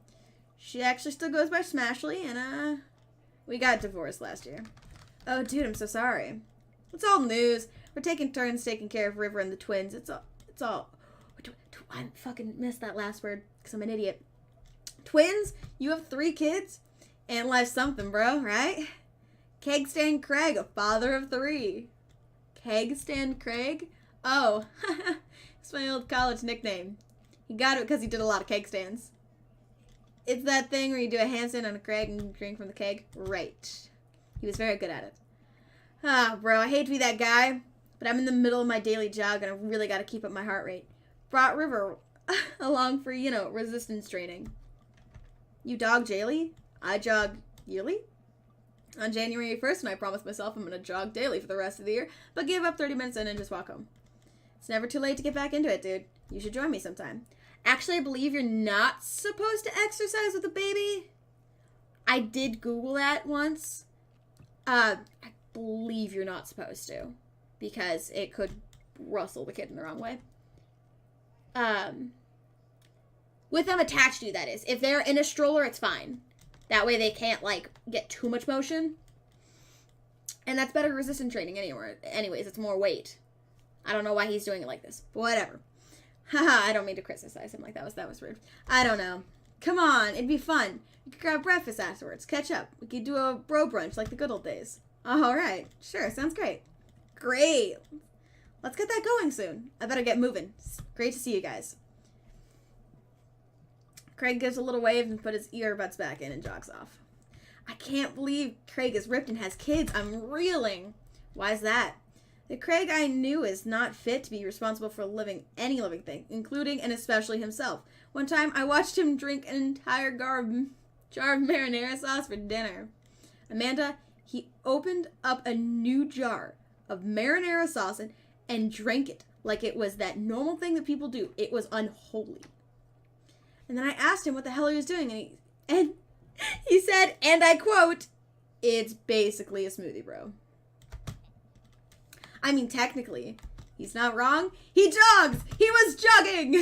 She actually still goes by Smashley, and, we got divorced last year. Oh, dude, I'm so sorry. It's all news. We're taking turns taking care of River and the twins. It's all... I fucking missed that last word because I'm an idiot. Twins? You have 3 kids? And life's something, bro, right? Kegstand Craig, a father of 3. Kegstand Craig? Oh, it's my old college nickname. He got it because he did a lot of keg stands. It's that thing where you do a handstand on a keg and drink from the keg. Right. He was very good at it. Ah, bro, I hate to be that guy, but I'm in the middle of my daily jog and I really got to keep up my heart rate. Brought River along for, resistance training. You jog daily? I jog yearly? On January 1st, and I promised myself I'm going to jog daily for the rest of the year, but gave up 30 minutes in and just walk home. It's never too late to get back into it, dude. You should join me sometime. Actually, I believe you're not supposed to exercise with a baby. I did Google that once. I believe you're not supposed to, because it could rustle the kid in the wrong way. With them attached to you, that is. If they're in a stroller, it's fine. That way they can't, get too much motion. And that's better resistance training anyways. It's more weight. I don't know why he's doing it like this, but whatever. Haha, I don't mean to criticize him like that was rude. I don't know. Come on, it'd be fun. We could grab breakfast afterwards, catch up. We could do a bro brunch like the good old days. Alright, sure, sounds great. Great. Let's get that going soon. I better get moving. It's great to see you guys. Craig gives a little wave and put his earbuds back in and jogs off. I can't believe Craig is ripped and has kids. I'm reeling. Why's that? The Craig I knew is not fit to be responsible for any living thing, including and especially himself. One time, I watched him drink an entire jar of marinara sauce for dinner. Amanda, he opened up a new jar of marinara sauce and drank it like it was that normal thing that people do. It was unholy. And then I asked him what the hell he was doing, and he said, and I quote, "It's basically a smoothie, bro." I mean, technically, he's not wrong. He jogs! He was jogging!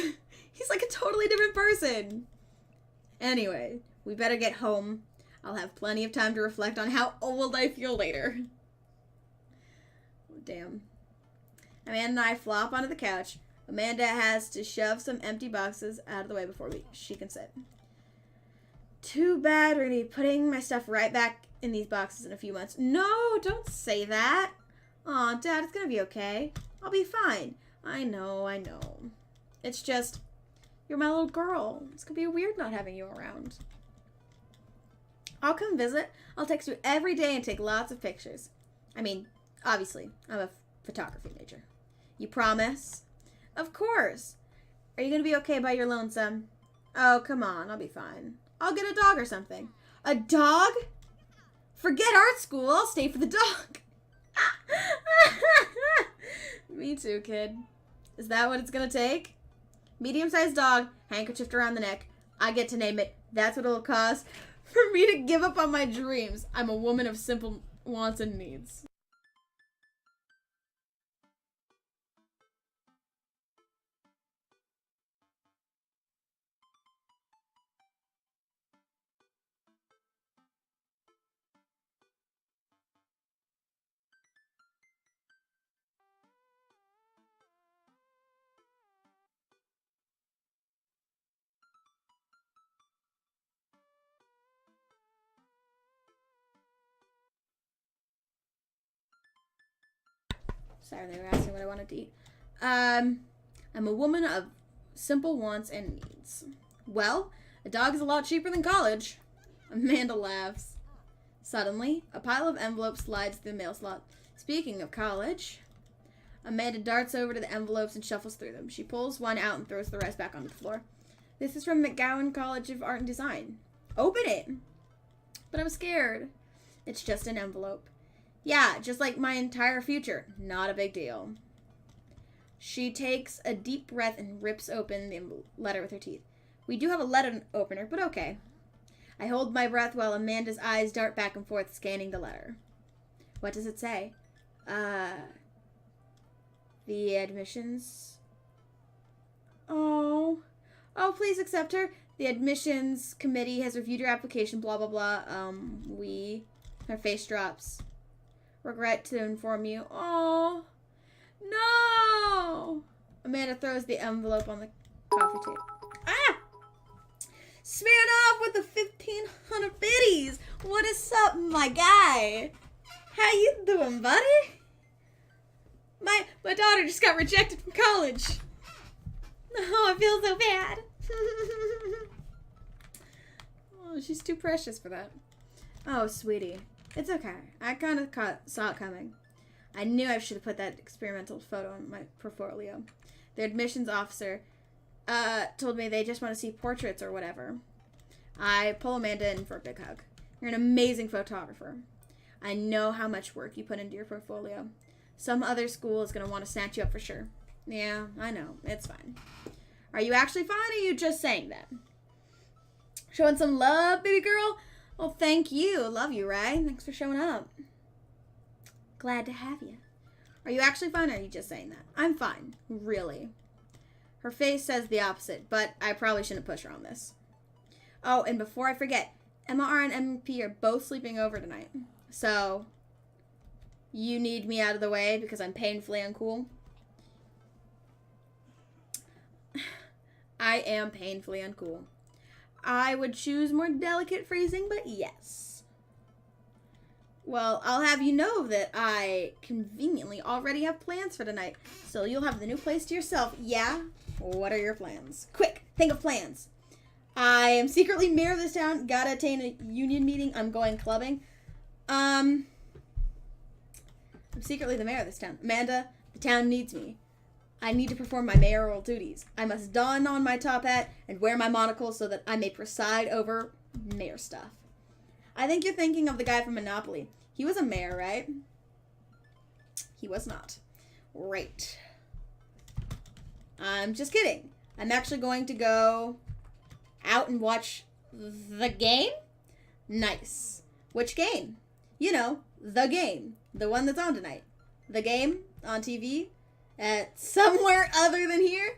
He's like a totally different person. Anyway, we better get home. I'll have plenty of time to reflect on how old I feel later. Damn. Amanda and I flop onto the couch. Amanda has to shove some empty boxes out of the way before she can sit. Too bad we're going to be putting my stuff right back in these boxes in a few months. No, don't say that. Aw, Dad, it's going to be okay. I'll be fine. I know. It's just, you're my little girl. It's going to be weird not having you around. I'll come visit. I'll text you every day and take lots of pictures. I mean, obviously, I'm a photography major. You promise? Of course. Are you gonna be okay by your lonesome? Oh, come on. I'll be fine. I'll get a dog or something. A dog? Forget art school. I'll stay for the dog. Me too, kid. Is that what it's gonna take? Medium-sized dog, handkerchief around the neck. I get to name it. That's what it'll cost for me to give up on my dreams. I'm a woman of simple wants and needs. Sorry, they were asking what I wanted to eat. I'm a woman of simple wants and needs. Well, a dog is a lot cheaper than college. Amanda laughs. Suddenly, a pile of envelopes slides through the mail slot. Speaking of college, Amanda darts over to the envelopes and shuffles through them. She pulls one out and throws the rest back onto the floor. This is from McGowan College of Art and Design. Open it! But I'm scared. It's just an envelope. Yeah, just like my entire future. Not a big deal. She takes a deep breath and rips open the letter with her teeth. We do have a letter opener, but okay. I hold my breath while Amanda's eyes dart back and forth, scanning the letter. What does it say? The admissions... Oh, please accept her. The admissions committee has reviewed your application, blah, blah, blah. Her face drops. Regret to inform you. Oh, no. Amanda throws the envelope on the coffee table. Ah! Smeared off with the 1,500 biddies. What is up, my guy? How you doing, buddy? My daughter just got rejected from college. Oh, I feel so bad. Oh, she's too precious for that. Oh, sweetie. It's okay. I kind of saw it coming. I knew I should have put that experimental photo in my portfolio. The admissions officer told me they just want to see portraits or whatever. I pull Amanda in for a big hug. You're an amazing photographer. I know how much work you put into your portfolio. Some other school is going to want to snatch you up for sure. Yeah, I know. It's fine. Are you actually fine, or are you just saying that? Showing some love, baby girl? Well, thank you. Love you, right? Thanks for showing up. Glad to have you. Are you actually fine, or are you just saying that? I'm fine. Really. Her face says the opposite, but I probably shouldn't push her on this. Oh, and before I forget, MR and MP are both sleeping over tonight. So, you need me out of the way because I'm painfully uncool? I am painfully uncool. I would choose more delicate phrasing, but yes. Well, I'll have you know that I conveniently already have plans for tonight, so you'll have the new place to yourself. Yeah? What are your plans? Quick, think of plans. I am secretly mayor of this town. Gotta attain a union meeting. I'm going clubbing. I'm secretly the mayor of this town. Amanda, the town needs me. I need to perform my mayoral duties. I must don on my top hat and wear my monocle so that I may preside over mayor stuff. I think you're thinking of the guy from Monopoly. He was a mayor, right? He was not. Right. I'm just kidding. I'm actually going to go out and watch the game? Nice. Which game? You know, the game. The one that's on tonight. The game on TV at somewhere other than here?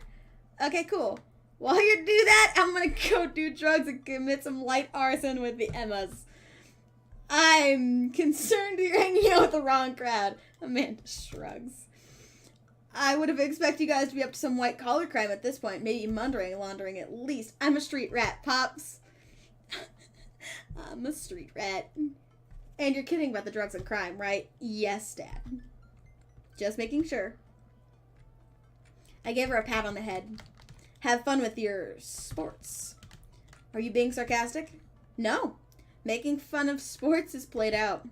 Okay, cool. While you do that, I'm gonna go do drugs and commit some light arson with the Emmas. I'm concerned you're hanging out with the wrong crowd. Amanda shrugs. I would have expected you guys to be up to some white collar crime at this point. Maybe money laundering at least. I'm a street rat, Pops. I'm a street rat. And you're kidding about the drugs and crime, right? Yes, Dad. Just making sure. I gave her a pat on the head. Have fun with your sports. Are you being sarcastic? No. Making fun of sports is played out.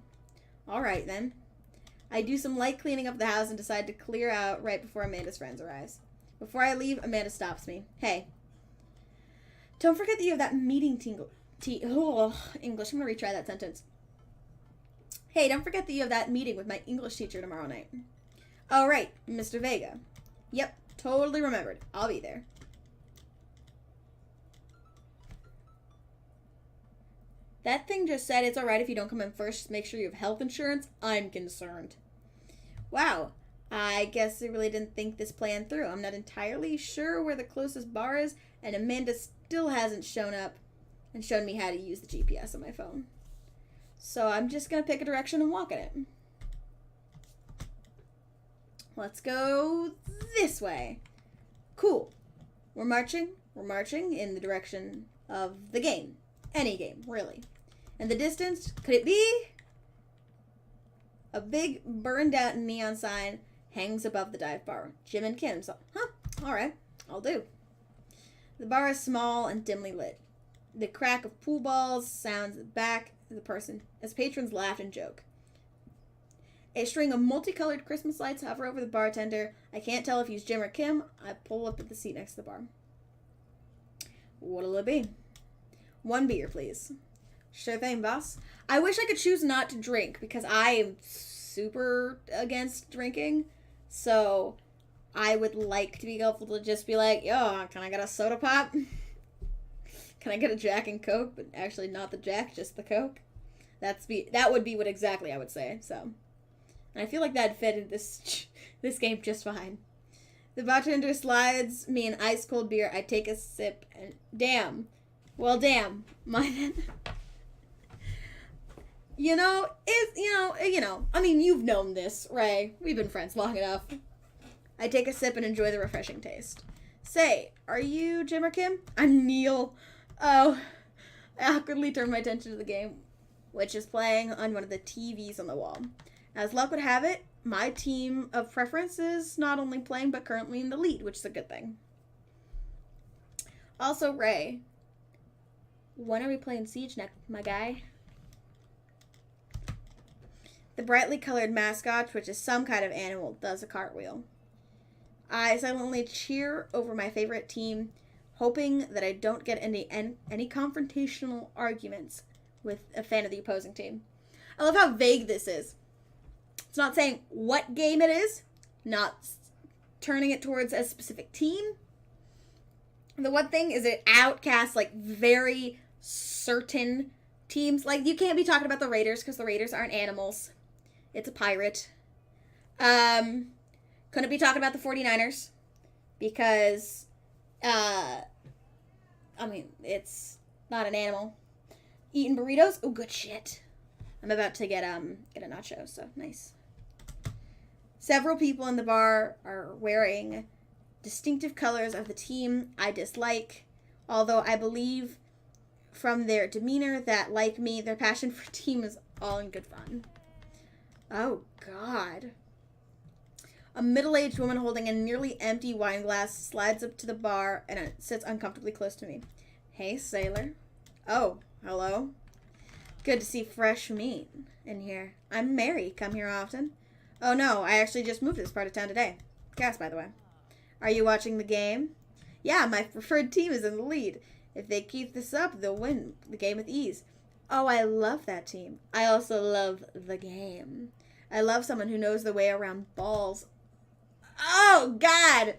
All right, then. I do some light cleaning up the house and decide to clear out right before Amanda's friends arrive. Before I leave, Amanda stops me. Hey, don't forget that you have that meeting English. I'm going to retry that sentence. Hey, don't forget that you have that meeting with my English teacher tomorrow night. Oh, right, Mr. Vega. Yep, totally remembered. I'll be there. That thing just said it's alright if you don't come in first. Just make sure you have health insurance. I'm concerned. Wow, I guess I really didn't think this plan through. I'm not entirely sure where the closest bar is, and Amanda still hasn't shown up and shown me how to use the GPS on my phone. So I'm just going to pick a direction and walk in it. Let's go this way. Cool. We're marching in the direction of the game. Any game, really. In the distance, could it be? A big burned out neon sign hangs above the dive bar. Jim and Kim's. Huh, alright, I'll do. The bar is small and dimly lit. The crack of pool balls sounds back as patrons laugh and joke. A string of multicolored Christmas lights hover over the bartender. I can't tell if he's Jim or Kim. I pull up at the seat next to the bar. What'll it be? 1 beer, please. Sure thing, boss. I wish I could choose not to drink because I am super against drinking. So I would like to be able to just be like, yo, can I get a soda pop? Can I get a Jack and Coke? But actually not the Jack, just the Coke. That would be what exactly I would say. So, and I feel like that'd fit in this game just fine. The bartender slides me an ice cold beer. I take a sip and damn. Well, damn. I mean, you've known this, Ray. We've been friends long enough. I take a sip and enjoy the refreshing taste. Say, are you Jim or Kim? I'm Neil. Oh, I awkwardly turn my attention to the game, which is playing on one of the TVs on the wall. As luck would have it, my team of preference is not only playing, but currently in the lead, which is a good thing. Also, Ray, when are we playing Siege next, my guy? The brightly colored mascot, which is some kind of animal, does a cartwheel. I silently cheer over my favorite team, hoping that I don't get any confrontational arguments with a fan of the opposing team. I love how vague this is. It's not saying what game it is, not turning it towards a specific team. The one thing is it outcasts like very certain teams. Like you can't be talking about the Raiders because the Raiders aren't animals. It's a pirate. Couldn't be talking about the 49ers because it's not an animal. Eating burritos? Oh, good shit. I'm about to get a nacho, so nice. Several people in the bar are wearing distinctive colors of the team I dislike, although I believe from their demeanor that, like me, their passion for team is all in good fun. Oh, God. A middle-aged woman holding a nearly empty wine glass slides up to the bar and sits uncomfortably close to me. Hey, sailor. Oh, hello. Good to see fresh meat in here. I'm Mary. Come here often? Oh, no, I actually just moved to this part of town today. Cass, by the way. Are you watching the game? Yeah, my preferred team is in the lead. If they keep this up, they'll win the game with ease. Oh, I love that team. I also love the game. I love someone who knows the way around balls. Oh, God!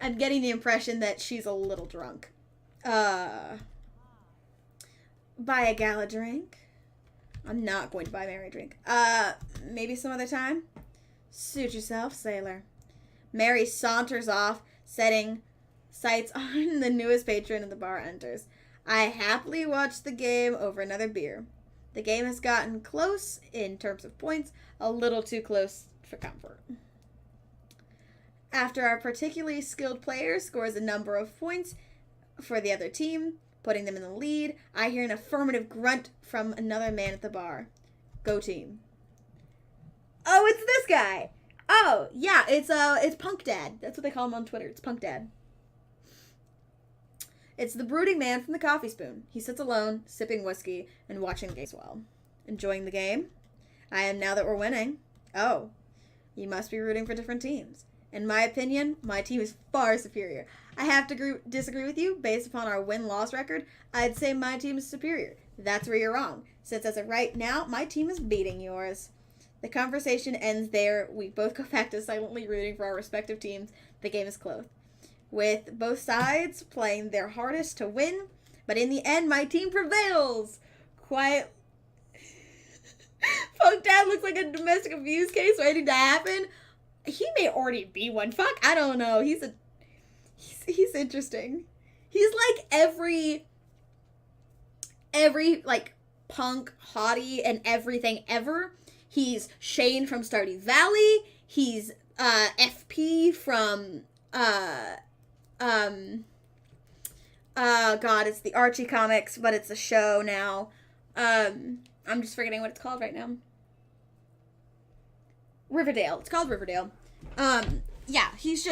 I'm getting the impression that she's a little drunk. Buy a gal a drink? I'm not going to buy Mary a drink. Maybe some other time? Suit yourself, sailor. Mary saunters off, setting sights on the newest patron, and the bar enters. I happily watch the game over another beer. The game has gotten close in terms of points, a little too close for comfort. After our particularly skilled player scores a number of points for the other team, putting them in the lead, I hear an affirmative grunt from another man at the bar. Go team. Oh, it's this guy. Oh, yeah, it's Punk Dad. That's what they call him on Twitter. It's Punk Dad. It's the brooding man from the Coffee Spoon. He sits alone, sipping whiskey, and watching the game as well. Enjoying the game? I am now that we're winning. Oh, you must be rooting for different teams. In my opinion, my team is far superior. I have to disagree with you. Based upon our win-loss record, I'd say my team is superior. That's where you're wrong. Since as of right now, my team is beating yours. The conversation ends there. We both go back to silently rooting for our respective teams. The game is close, with both sides playing their hardest to win, but in the end, my team prevails. Quiet. Punk Dad looks like a domestic abuse case waiting to happen. He may already be one. Fuck, I don't know. He's interesting. He's like every like punk hottie and everything ever. He's Shane from Stardew Valley. He's FP from God, it's the Archie comics, but it's a show now. I'm just forgetting what it's called right now. Riverdale. It's called Riverdale. Yeah, he's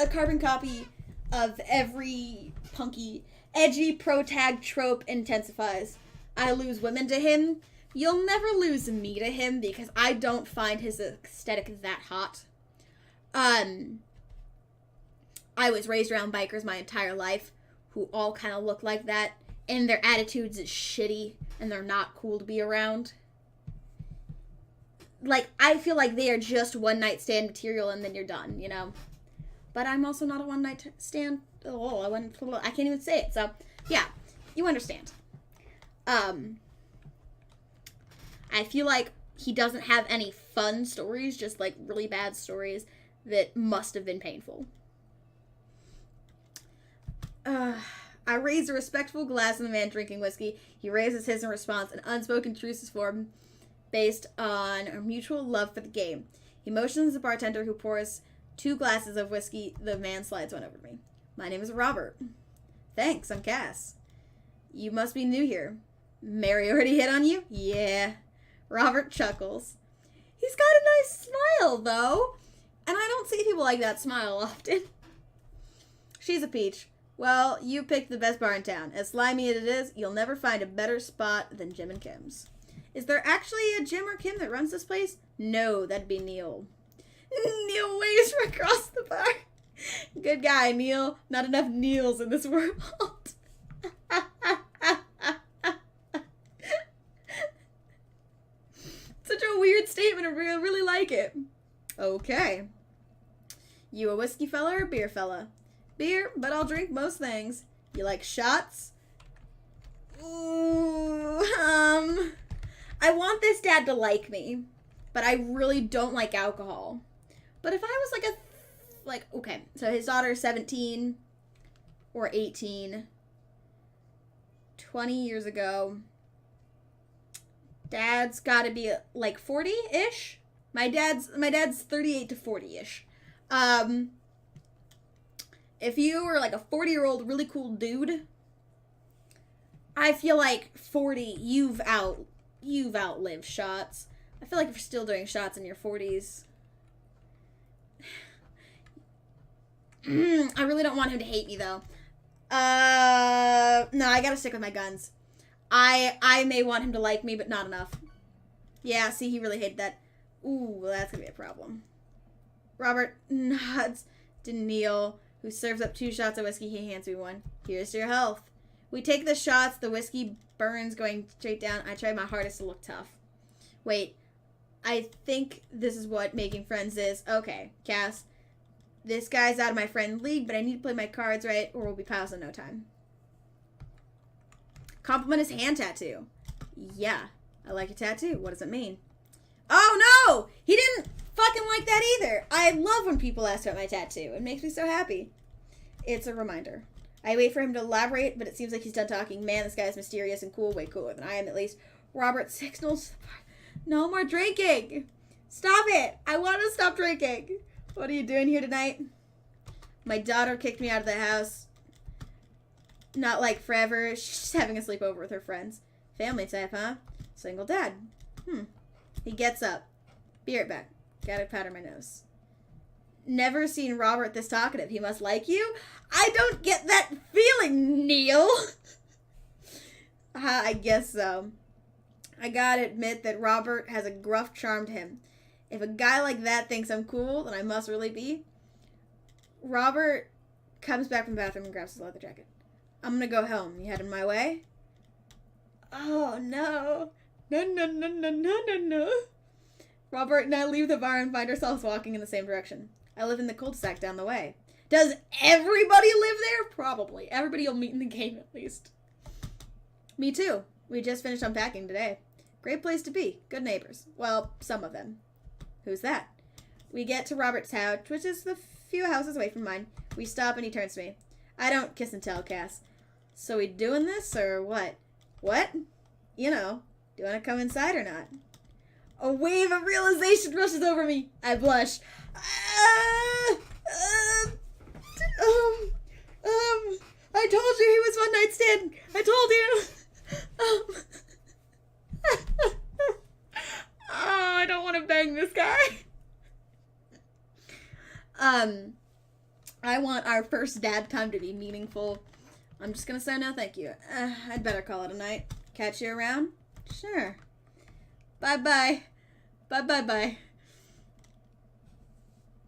a carbon copy of every punky, edgy pro-tag trope intensifies. I lose women to him. You'll never lose me to him because I don't find his aesthetic that hot. I was raised around bikers my entire life who all kind of look like that, and their attitudes is shitty, and they're not cool to be around. Like, I feel like they are just one-night stand material, and then you're done, you know? But I'm also not a one-night stand. Oh, I can't even say it, so, yeah, you understand. I feel like he doesn't have any fun stories, just, like, really bad stories that must have been painful. I raise a respectful glass in the man drinking whiskey. He raises his in response. An unspoken truce is formed based on a mutual love for the game. He motions the bartender who pours 2 glasses of whiskey. The man slides one over to me. My name is Robert. Thanks, I'm Cass. You must be new here. Mary already hit on you? Yeah. Robert chuckles. He's got a nice smile, though. And I don't see people like that smile often. She's a peach. Well, you picked the best bar in town. As slimy as it is, you'll never find a better spot than Jim and Kim's. Is there actually a Jim or Kim that runs this place? No, that'd be Neil. Neil waves from across the bar. Good guy, Neil. Not enough Neils in this world. Such a weird statement. I really like it. Okay. You a whiskey fella or beer fella? Beer, but I'll drink most things. You like shots? Ooh, I want this dad to like me, but I really don't like alcohol. But if I was okay, so his daughter's 17 or 18, 20 years ago. Dad's got to be like 40-ish. My dad's 38 to 40-ish. If you were like a 40-year-old really cool dude, I feel like 40, you've outlived shots. I feel like if you're still doing shots in your 40s, I really don't want him to hate me though. No, I gotta stick with my guns. I may want him to like me, but not enough. Yeah, see, he really hated that. Ooh, well, that's gonna be a problem. Robert nods to Neil, who serves up 2 shots of whiskey. He hands me one. Here's to your health. We take the shots. The whiskey burns going straight down. I try my hardest to look tough. Wait, I think this is what making friends is. Okay, Cass. This guy's out of my friend league, but I need to play my cards right or we'll be pals in no time. Compliment his hand tattoo. Yeah, I like your tattoo. What does it mean? Oh, no! He didn't fucking like that either. I love when people ask about my tattoo. It makes me so happy. It's a reminder. I wait for him to elaborate, but it seems like he's done talking. Man, this guy is mysterious and cool. Way cooler than I am, at least. Robert signals. No more drinking. Stop it. I want to stop drinking. What are you doing here tonight? My daughter kicked me out of the house. Not like forever. She's just having a sleepover with her friends. Family type, huh? Single dad. He gets up. Be right back. Gotta powder my nose. Never seen Robert this talkative. He must like you? I don't get that feeling, Neil. I guess so. I gotta admit that Robert has a gruff charm to him. If a guy like that thinks I'm cool, then I must really be. Robert comes back from the bathroom and grabs his leather jacket. I'm gonna go home. You heading my way? Oh, no. No. Robert and I leave the bar and find ourselves walking in the same direction. I live in the cul-de-sac down the way. Does everybody live there? Probably. Everybody will meet in the game at least. Me too. We just finished unpacking today. Great place to be. Good neighbors. Well, some of them. Who's that? We get to Robert's house, which is a few houses away from mine. We stop and he turns to me. I don't kiss and tell, Cass. So we doing this or what? What? You know, do you want to come inside or not? A wave of realization rushes over me. I blush. I told you he was one night stand. I told you. Oh, I don't want to bang this guy. I want our first dad time to be meaningful. I'm just gonna say no thank you. I'd better call it a night. Catch you around? Sure. Bye-bye. Bye.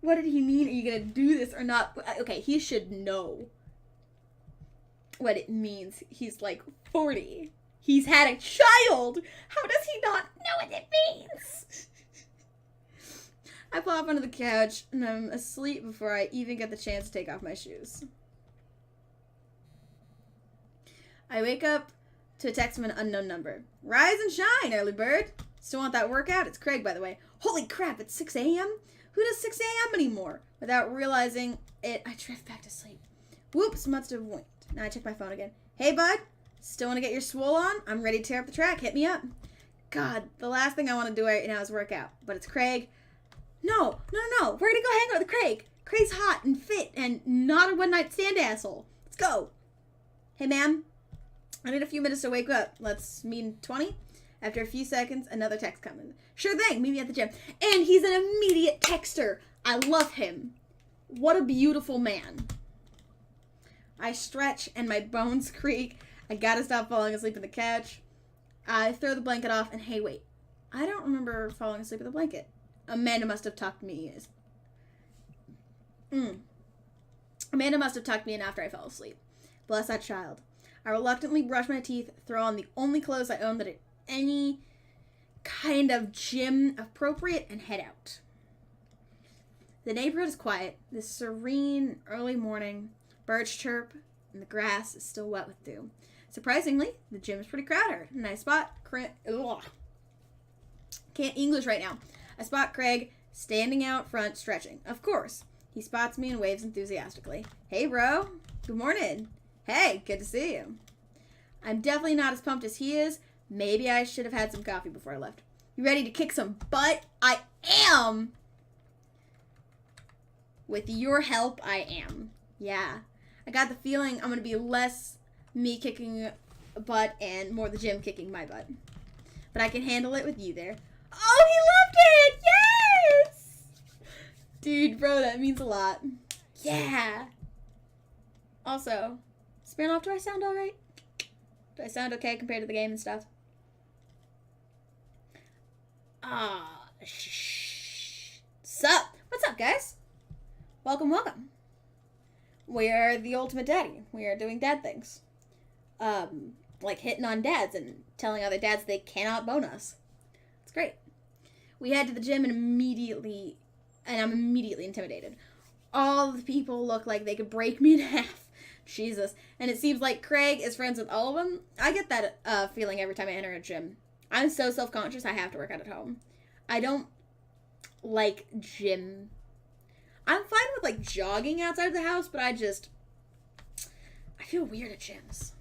What did he mean? Are you gonna do this or not? Okay, he should know what it means. He's like 40. He's had a child. How does he not know what it means? I plop onto the couch and I'm asleep before I even get the chance to take off my shoes. I wake up to a text from an unknown number. Rise and shine, early bird. Still want that workout? It's Craig, by the way. Holy crap, it's 6 a.m.? Who does 6 a.m. anymore? Without realizing it, I drift back to sleep. Whoops, must have winked. Now I check my phone again. Hey, bud. Still want to get your swole on? I'm ready to tear up the track. Hit me up. God, the last thing I want to do right now is work out. But it's Craig. No. We're going to go hang out with Craig. Craig's hot and fit and not a one-night stand asshole. Let's go. Hey, ma'am. I need a few minutes to wake up. Let's meet in 20. After a few seconds, another text comes. Sure thing, meet me at the gym. And he's an immediate texter. I love him. What a beautiful man. I stretch and my bones creak. I gotta stop falling asleep on the couch. I throw the blanket off and hey, wait. I don't remember falling asleep with a blanket. Amanda must have tucked me in. Amanda must have tucked me in after I fell asleep. Bless that child. I reluctantly brush my teeth, throw on the only clothes I own that are any kind of gym appropriate, and head out. The neighborhood is quiet. This serene early morning, birds chirp, and the grass is still wet with dew. Surprisingly, the gym is pretty crowded, and I spot can't English right now. I spot Craig standing out front stretching. Of course, he spots me and waves enthusiastically. Hey, bro. Good morning. Hey, good to see you. I'm definitely not as pumped as he is. Maybe I should have had some coffee before I left. You ready to kick some butt? I am. With your help, I am. Yeah. I got the feeling I'm going to be less me kicking butt and more the gym kicking my butt. But I can handle it with you there. Oh, he loved it! Yes! Dude, bro, that means a lot. Yeah. Also, Smirnoff, do I sound alright? Do I sound okay compared to the game and stuff? Sup? What's up, guys? Welcome. We are the ultimate daddy. We are doing dad things. Like hitting on dads and telling other dads they cannot bone us. It's great. We head to the gym and I'm immediately intimidated. All the people look like they could break me in half. Jesus. And it seems like Craig is friends with all of them. I get that feeling every time I enter a gym. I'm so self-conscious I have to work out at home. I don't like gym. I'm fine with like jogging outside of the house, but I feel weird at gyms.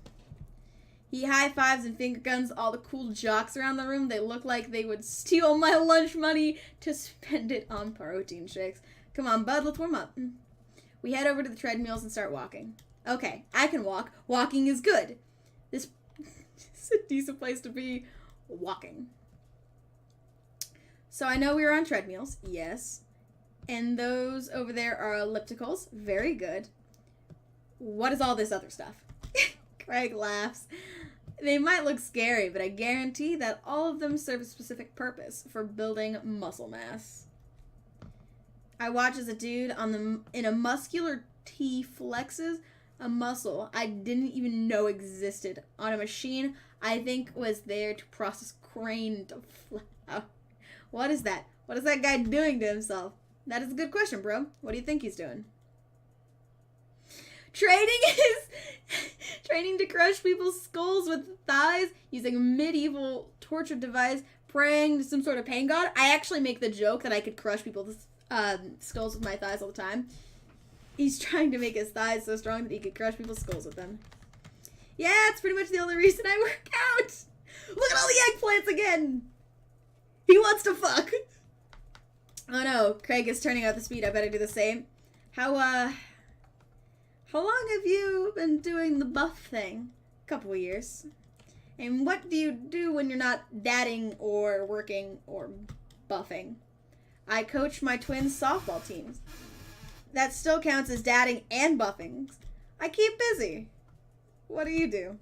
He high-fives and finger guns all the cool jocks around the room. They look like they would steal my lunch money to spend it on protein shakes. Come on, bud, let's warm up. We head over to the treadmills and start walking. Okay, I can walk. Walking is good. This is a decent place to be walking. So I know we are on treadmills. Yes. And those over there are ellipticals. Very good. What is all this other stuff? Craig laughs. They might look scary, but I guarantee that all of them serve a specific purpose for building muscle mass. I watch as a dude in a muscular tee flexes a muscle I didn't even know existed on a machine I think was there to process grain to flour. What is that? What is that guy doing to himself? That is a good question, bro. What do you think he's doing? Training to crush people's skulls with thighs using a medieval torture device, praying to some sort of pain god. I actually make the joke that I could crush people's skulls with my thighs all the time. He's trying to make his thighs so strong that he could crush people's skulls with them. Yeah, it's pretty much the only reason I work out. Look at all the eggplants again. He wants to fuck. Oh no, Craig is turning out the speed. I better do the same. How long have you been doing the buff thing? A couple of years. And what do you do when you're not dadding or working or buffing? I coach my twins' softball teams. That still counts as dadding and buffing. I keep busy. What do you do?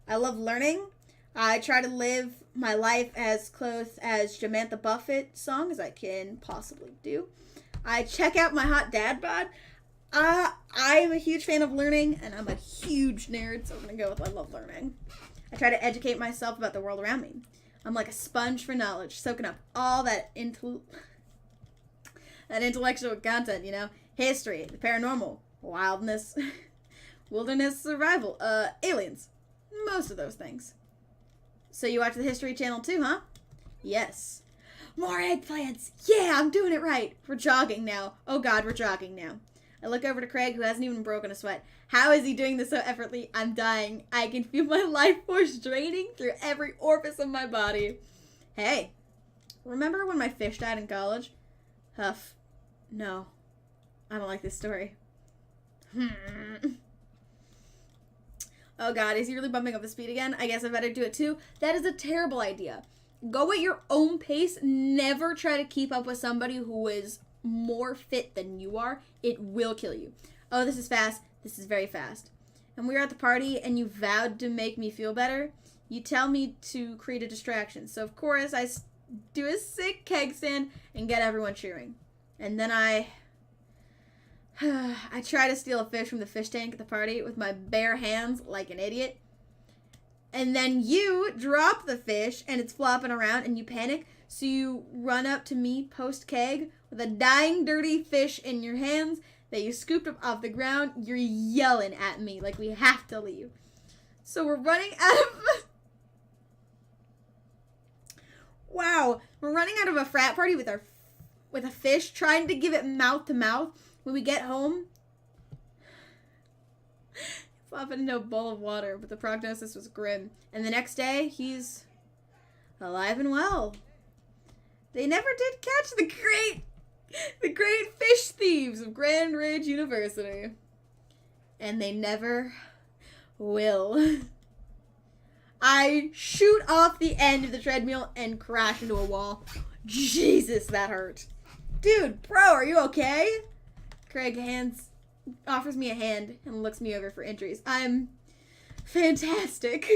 I love learning. I try to live my life as close as Jamantha Buffett song as I can possibly do. I check out my hot dad bod. I am a huge fan of learning, and I'm a huge nerd, so I'm going to go with I love learning. I try to educate myself about the world around me. I'm like a sponge for knowledge, soaking up all that intellectual content, you know? History, the paranormal, wildness, wilderness survival, aliens. Most of those things. So you watch the History Channel too, huh? Yes. More eggplants! Yeah, I'm doing it right. We're jogging now. Oh god, we're jogging now. I look over to Craig, who hasn't even broken a sweat. How is he doing this so effortlessly? I'm dying. I can feel my life force draining through every orifice of my body. Hey, remember when my fish died in college? Huff. No. I don't like this story. Oh god, is he really bumping up the speed again? I guess I better do it too. That is a terrible idea. Go at your own pace. Never try to keep up with somebody who is more fit than you are. It will kill you. Oh, this is fast. This is very fast. And we were at the party and you vowed to make me feel better. You tell me to create a distraction. So of course I do a sick keg stand and get everyone cheering. And then I try to steal a fish from the fish tank at the party with my bare hands like an idiot. And then you drop the fish and it's flopping around and you panic. So you run up to me post-keg with a dying dirty fish in your hands that you scooped up off the ground. You're yelling at me like we have to leave. So we're running out of... Wow. We're running out of a frat party with a fish, trying to give it mouth to mouth. When we get home, flopping into a bowl of water, but the prognosis was grim. And the next day, he's alive and well. They never did catch the great fish thieves of Grand Ridge University. And they never will. I shoot off the end of the treadmill and crash into a wall. Jesus, that hurt. Dude, bro, are you okay? Craig offers me a hand and looks me over for injuries. I'm fantastic.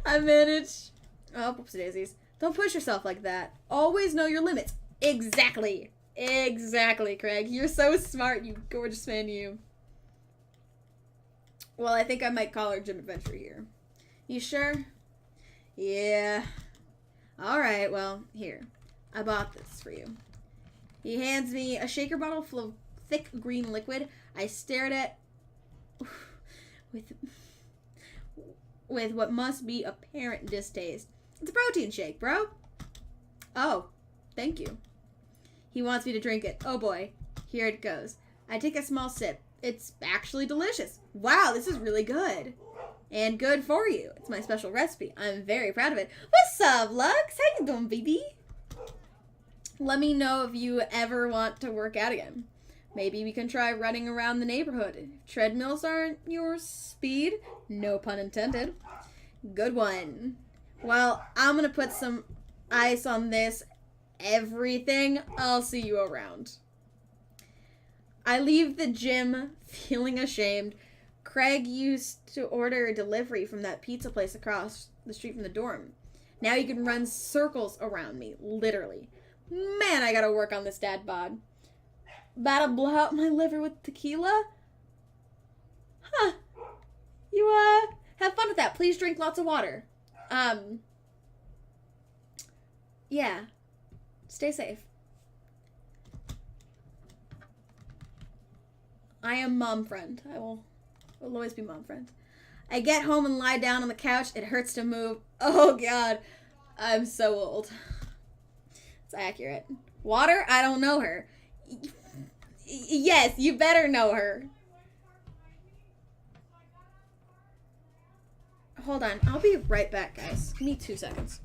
I managed. Oh, whoopsie daisies. Don't push yourself like that. Always know your limits. Exactly. Exactly, Craig. You're so smart, you gorgeous man, you. Well, I think I might call our gym adventure here. You sure? Yeah. Alright, well, here. I bought this for you. He hands me a shaker bottle full of thick green liquid. I stared at with what must be apparent distaste. It's a protein shake, bro. Oh, thank you. He wants me to drink it. Oh boy. Here it goes. I take a small sip. It's actually delicious. Wow, this is really good. And good for you. It's my special recipe. I'm very proud of it. What's up, Lux? How you doing, baby? Let me know if you ever want to work out again. Maybe we can try running around the neighborhood. If treadmills aren't your speed, no pun intended. Good one. Well, I'm gonna put some ice on this everything. I'll see you around. I leave the gym feeling ashamed. Craig used to order a delivery from that pizza place across the street from the dorm. Now you can run circles around me, literally. Man, I gotta work on this dad bod. About to blow out my liver with tequila? Huh. You, have fun with that. Please drink lots of water. Yeah. Stay safe. I am mom friend. I will always be mom friend. I get home and lie down on the couch. It hurts to move. Oh, God. I'm so old. It's accurate. Water? I don't know her. Yes, you better know her. Hold on. I'll be right back, guys. Give me 2 seconds.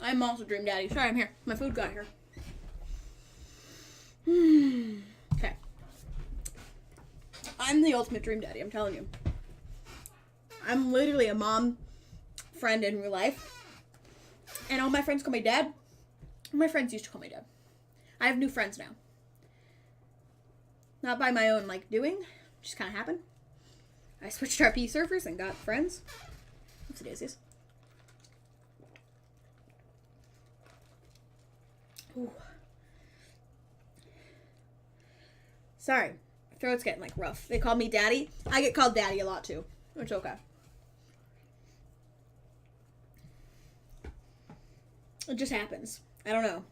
I'm also Dream Daddy. Sorry, I'm here. My food got here. Okay. I'm the ultimate Dream Daddy, I'm telling you. I'm literally a mom friend in real life. And all my friends call me dad. My friends used to call me dad. I have new friends now. Not by my own, doing. Just kind of happened. I switched RP servers and got friends. What's the daisies? Ooh. Sorry. Throat's getting, rough. They call me daddy. I get called daddy a lot, too. It's okay. It just happens. I don't know.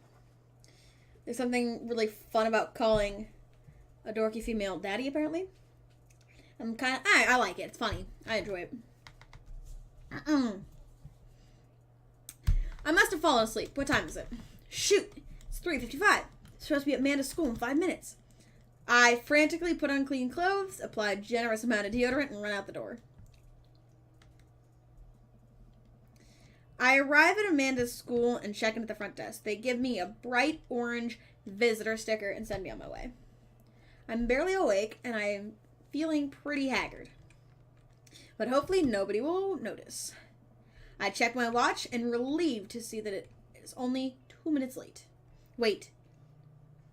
There's something really fun about calling a dorky female daddy, apparently. I'm kind of... I like it. It's funny. I enjoy it. I must have fallen asleep. What time is it? Shoot! It's 3:55. It's supposed to be at Amanda's school in 5 minutes. I frantically put on clean clothes, apply a generous amount of deodorant, and run out the door. I arrive at Amanda's school and check in at the front desk. They give me a bright orange visitor sticker and send me on my way. I'm barely awake, and I'm feeling pretty haggard. But hopefully nobody will notice. I check my watch and relieved to see that it is only 2 minutes late. Wait.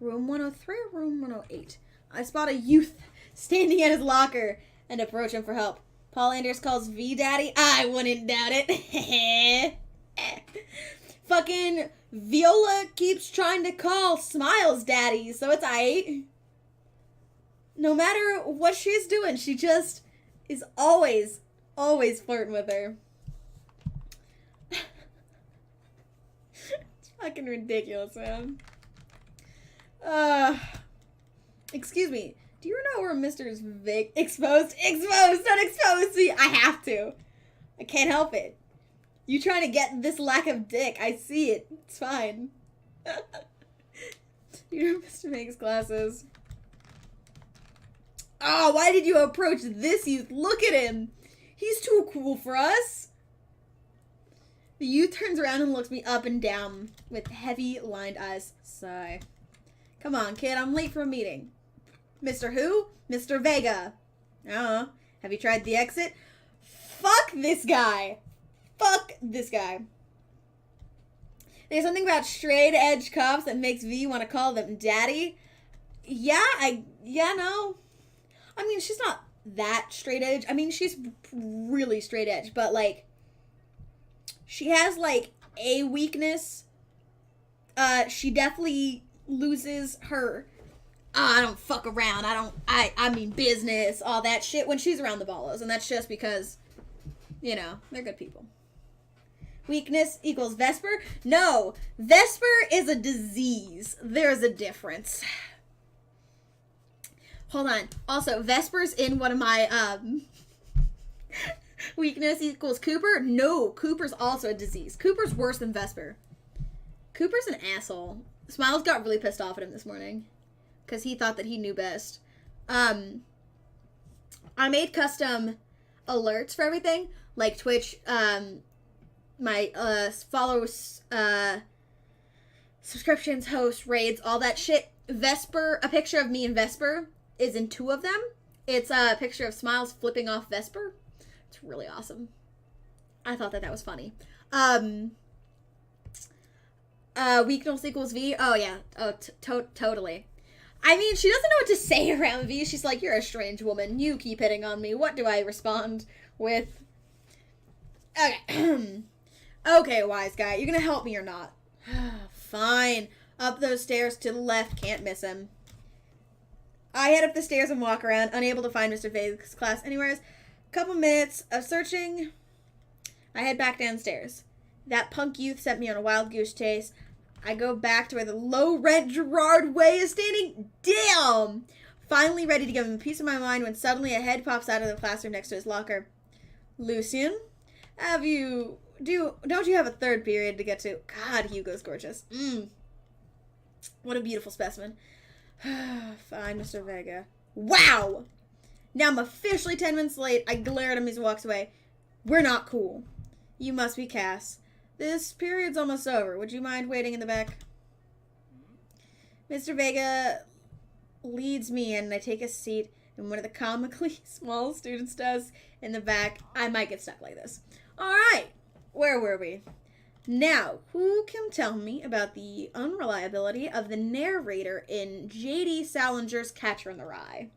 Room 103 or room 108? I spot a youth standing at his locker and approach him for help. Paul Anders calls V Daddy. I wouldn't doubt it. Fucking Viola keeps trying to call Smiles Daddy, so it's aight. No matter what she's doing, she just is always flirting with her. It's fucking ridiculous, man. Excuse me. Do you know where Mr.'s exposed? Don't expose me. I have to. I can't help it. You trying to get this lack of dick. I see it. It's fine. You know Mr. Meg's glasses. Oh, why did you approach this youth? Look at him. He's too cool for us. The youth turns around and looks me up and down with heavy lined eyes. Sigh. Come on, kid. I'm late for a meeting. Mr. Who? Mr. Vega. Have you tried the exit? Fuck this guy. Fuck this guy. There's something about straight edge cops that makes V want to call them daddy. Yeah, no. I mean, she's not that straight edge. I mean, she's really straight edge, but she has a weakness. She definitely loses her I don't fuck around. I mean business, all that shit when she's around the Ballos. And that's just because, you know, they're good people. Weakness equals Vesper? No, Vesper is a disease. There's a difference. Hold on. Also, Vesper's in one of my, weakness equals Cooper? No, Cooper's also a disease. Cooper's worse than Vesper. Cooper's an asshole. Smiles got really pissed off at him this morning because he thought that he knew best. I made custom alerts for everything, like Twitch, my followers, subscriptions, hosts, raids, all that shit. Vesper, a picture of me and Vesper is in 2 of them. It's a picture of Smiles flipping off Vesper. It's really awesome. I thought that was funny. Weakness equals V. Oh yeah. Oh, totally. I mean, she doesn't know what to say around V. She's like, you're a strange woman. You keep hitting on me. What do I respond with? Okay. Okay, wise guy. You gonna help me or not? Fine. Up those stairs to the left. Can't miss him. I head up the stairs and walk around, unable to find Mr. Vega's class anywhere. Couple minutes of searching. I head back downstairs. That punk youth sent me on a wild goose chase. I go back to where the low-rent Gerard Way is standing. Damn! Finally ready to give him a piece of my mind when suddenly a head pops out of the classroom next to his locker. Lucian? Don't you have a third period to get to? God, Hugo's gorgeous. What a beautiful specimen. Fine, Mr. Vega. Wow! Now I'm officially 10 minutes late. I glare at him as he walks away. We're not cool. You must be Cass. This period's almost over. Would you mind waiting in the back? Mr. Vega leads me in, and I take a seat in one of the comically small students' desks in the back. I might get stuck like this. All right. Where were we? Now, who can tell me about the unreliability of the narrator in J.D. Salinger's Catcher in the Rye?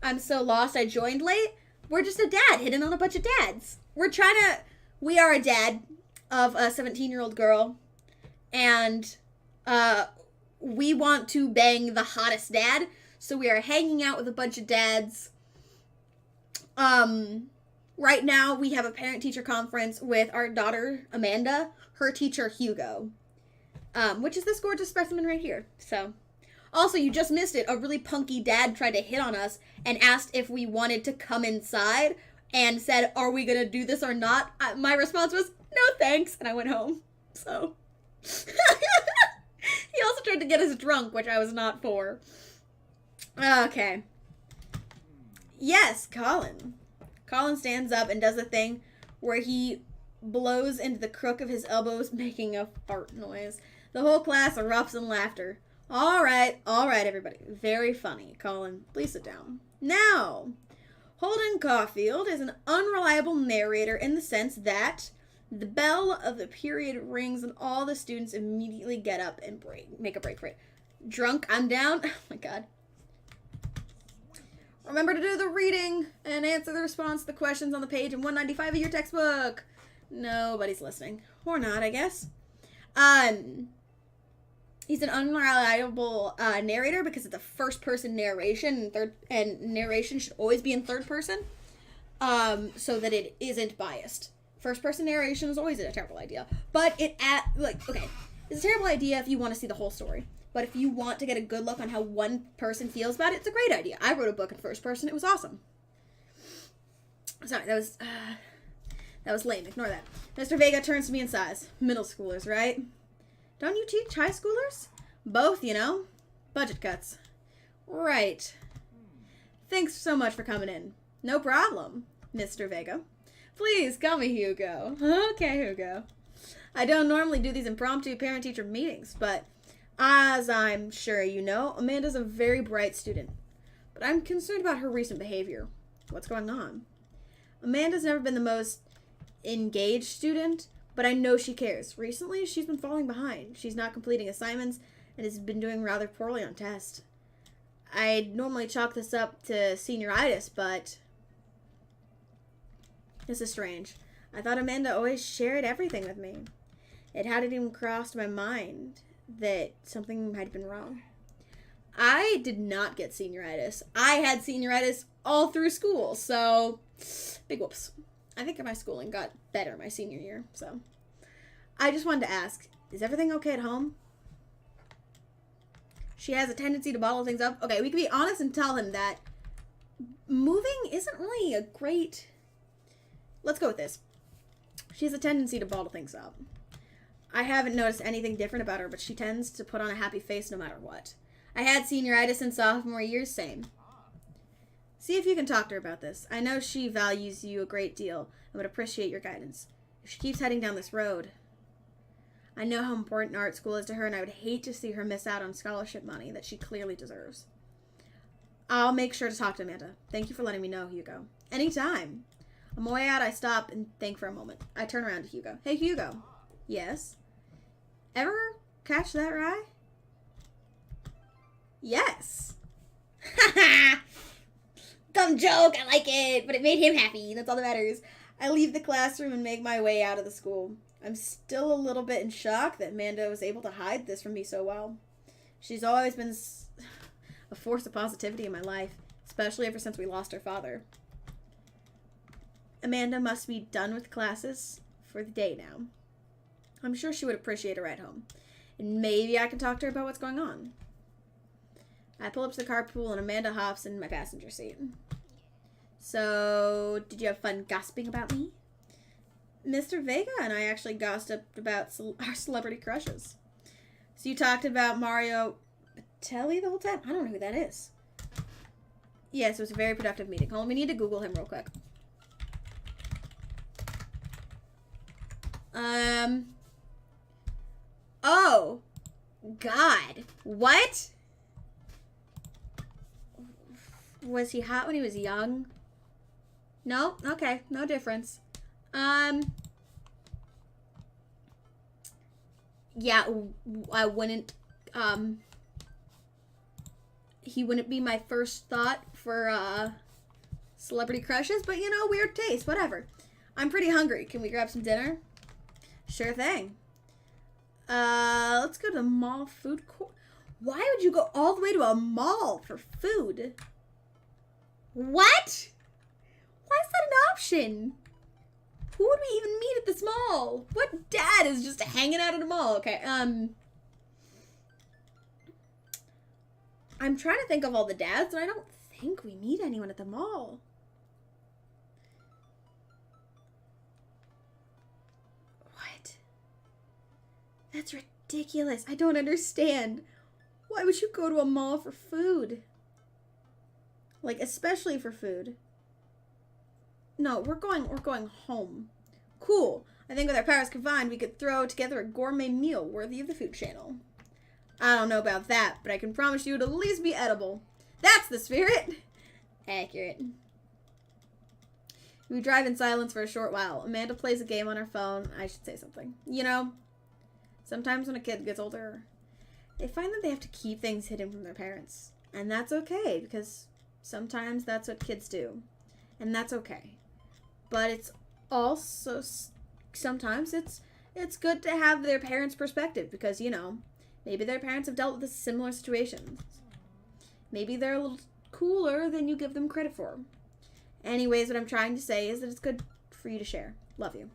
I'm so lost I joined late. We're just a dad hidden on a bunch of dads. We are a dad of a 17-year-old girl, and we want to bang the hottest dad, so we are hanging out with a bunch of dads. Right now, we have a parent-teacher conference with our daughter, Amanda, her teacher, Hugo, which is this gorgeous specimen right here. So, also, you just missed it. A really punky dad tried to hit on us and asked if we wanted to come inside and said, are we going to do this or not? My response was, no thanks, and I went home. So, he also tried to get us drunk, which I was not for. Okay. Yes, Colin. Colin stands up and does a thing where he blows into the crook of his elbows, making a fart noise. The whole class erupts in laughter. All right, everybody. Very funny. Colin, please sit down. Now, Holden Caulfield is an unreliable narrator in the sense that the bell of the period rings and all the students immediately get up and make a break for it. Drunk, I'm down. Oh my god. Remember to do the reading and answer the response to the questions on the page in 195 of your textbook. Nobody's listening. Or not, I guess. He's an unreliable narrator because it's a first-person narration, and narration should always be in third person, so that it isn't biased. First-person narration is always a terrible idea. But it's a terrible idea if you want to see the whole story. But if you want to get a good look on how one person feels about it, it's a great idea. I wrote a book in first person. It was awesome. Sorry, that was lame. Ignore that. Mr. Vega turns to me and sighs. Middle schoolers, right? Don't you teach high schoolers? Both, you know. Budget cuts. Right. Thanks so much for coming in. No problem, Mr. Vega. Please, call me Hugo. Okay, Hugo. I don't normally do these impromptu parent-teacher meetings, but as I'm sure you know, Amanda's a very bright student. But I'm concerned about her recent behavior. What's going on? Amanda's never been the most engaged student, but I know she cares. Recently, she's been falling behind. She's not completing assignments and has been doing rather poorly on tests. I'd normally chalk this up to senioritis, but this is strange. I thought Amanda always shared everything with me. It hadn't even crossed my mind that something might have been wrong. I did not get senioritis. I had senioritis all through school, so big whoops. I think my schooling got better my senior year, so. I just wanted to ask, is everything okay at home? She has a tendency to bottle things up. Okay, we can be honest and tell him that moving isn't really a great... Let's go with this. She has a tendency to bottle things up. I haven't noticed anything different about her, but she tends to put on a happy face no matter what. I had senioritis in sophomore year, same. See if you can talk to her about this. I know she values you a great deal and would appreciate your guidance. If she keeps heading down this road... I know how important art school is to her, and I would hate to see her miss out on scholarship money that she clearly deserves. I'll make sure to talk to Amanda. Thank you for letting me know, Hugo. Anytime. On my way out, I stop and think for a moment. I turn around to Hugo. Hey, Hugo. Yes? Ever catch that rye? Yes. Ha Dumb joke, I like it, but it made him happy. That's all that matters. I leave the classroom and make my way out of the school. I'm still a little bit in shock that Amanda was able to hide this from me so well. She's always been a force of positivity in my life, especially ever since we lost our father. Amanda must be done with classes for the day now. I'm sure she would appreciate a ride home, and maybe I can talk to her about what's going on. I pull up to the carpool and Amanda hops in my passenger seat. So, did you have fun gossiping about me? Mr. Vega and I actually gossiped about our celebrity crushes. So you talked about Mario Batali the whole time? I don't know who that is. Yes, it was a very productive meeting. Hold on, we need to Google him real quick. Oh. God. What? Was he hot when he was young? No? Okay, no difference. Yeah, I wouldn't, he wouldn't be my first thought for, celebrity crushes, but, you know, weird taste, whatever. I'm pretty hungry. Can we grab some dinner? Sure thing. Let's go to the mall food court. Why would you go all the way to a mall for food? What? Why is that an option? Who would we even meet at this mall? What dad is just hanging out at a mall? Okay, I'm trying to think of all the dads, and I don't think we meet anyone at the mall. What? That's ridiculous. I don't understand. Why would you go to a mall for food? Like, especially for food. No, we're going home. Cool. I think with our powers combined, we could throw together a gourmet meal worthy of the Food Channel. I don't know about that, but I can promise you it'll at least be edible. That's the spirit. Accurate. We drive in silence for a short while. Amanda plays a game on her phone. I should say something. You know, sometimes when a kid gets older, they find that they have to keep things hidden from their parents. And that's okay, because sometimes that's what kids do. And that's okay. But it's also, sometimes it's good to have their parents' perspective because, you know, maybe their parents have dealt with similar situations. Maybe they're a little cooler than you give them credit for. Anyways, what I'm trying to say is that it's good for you to share. Love you.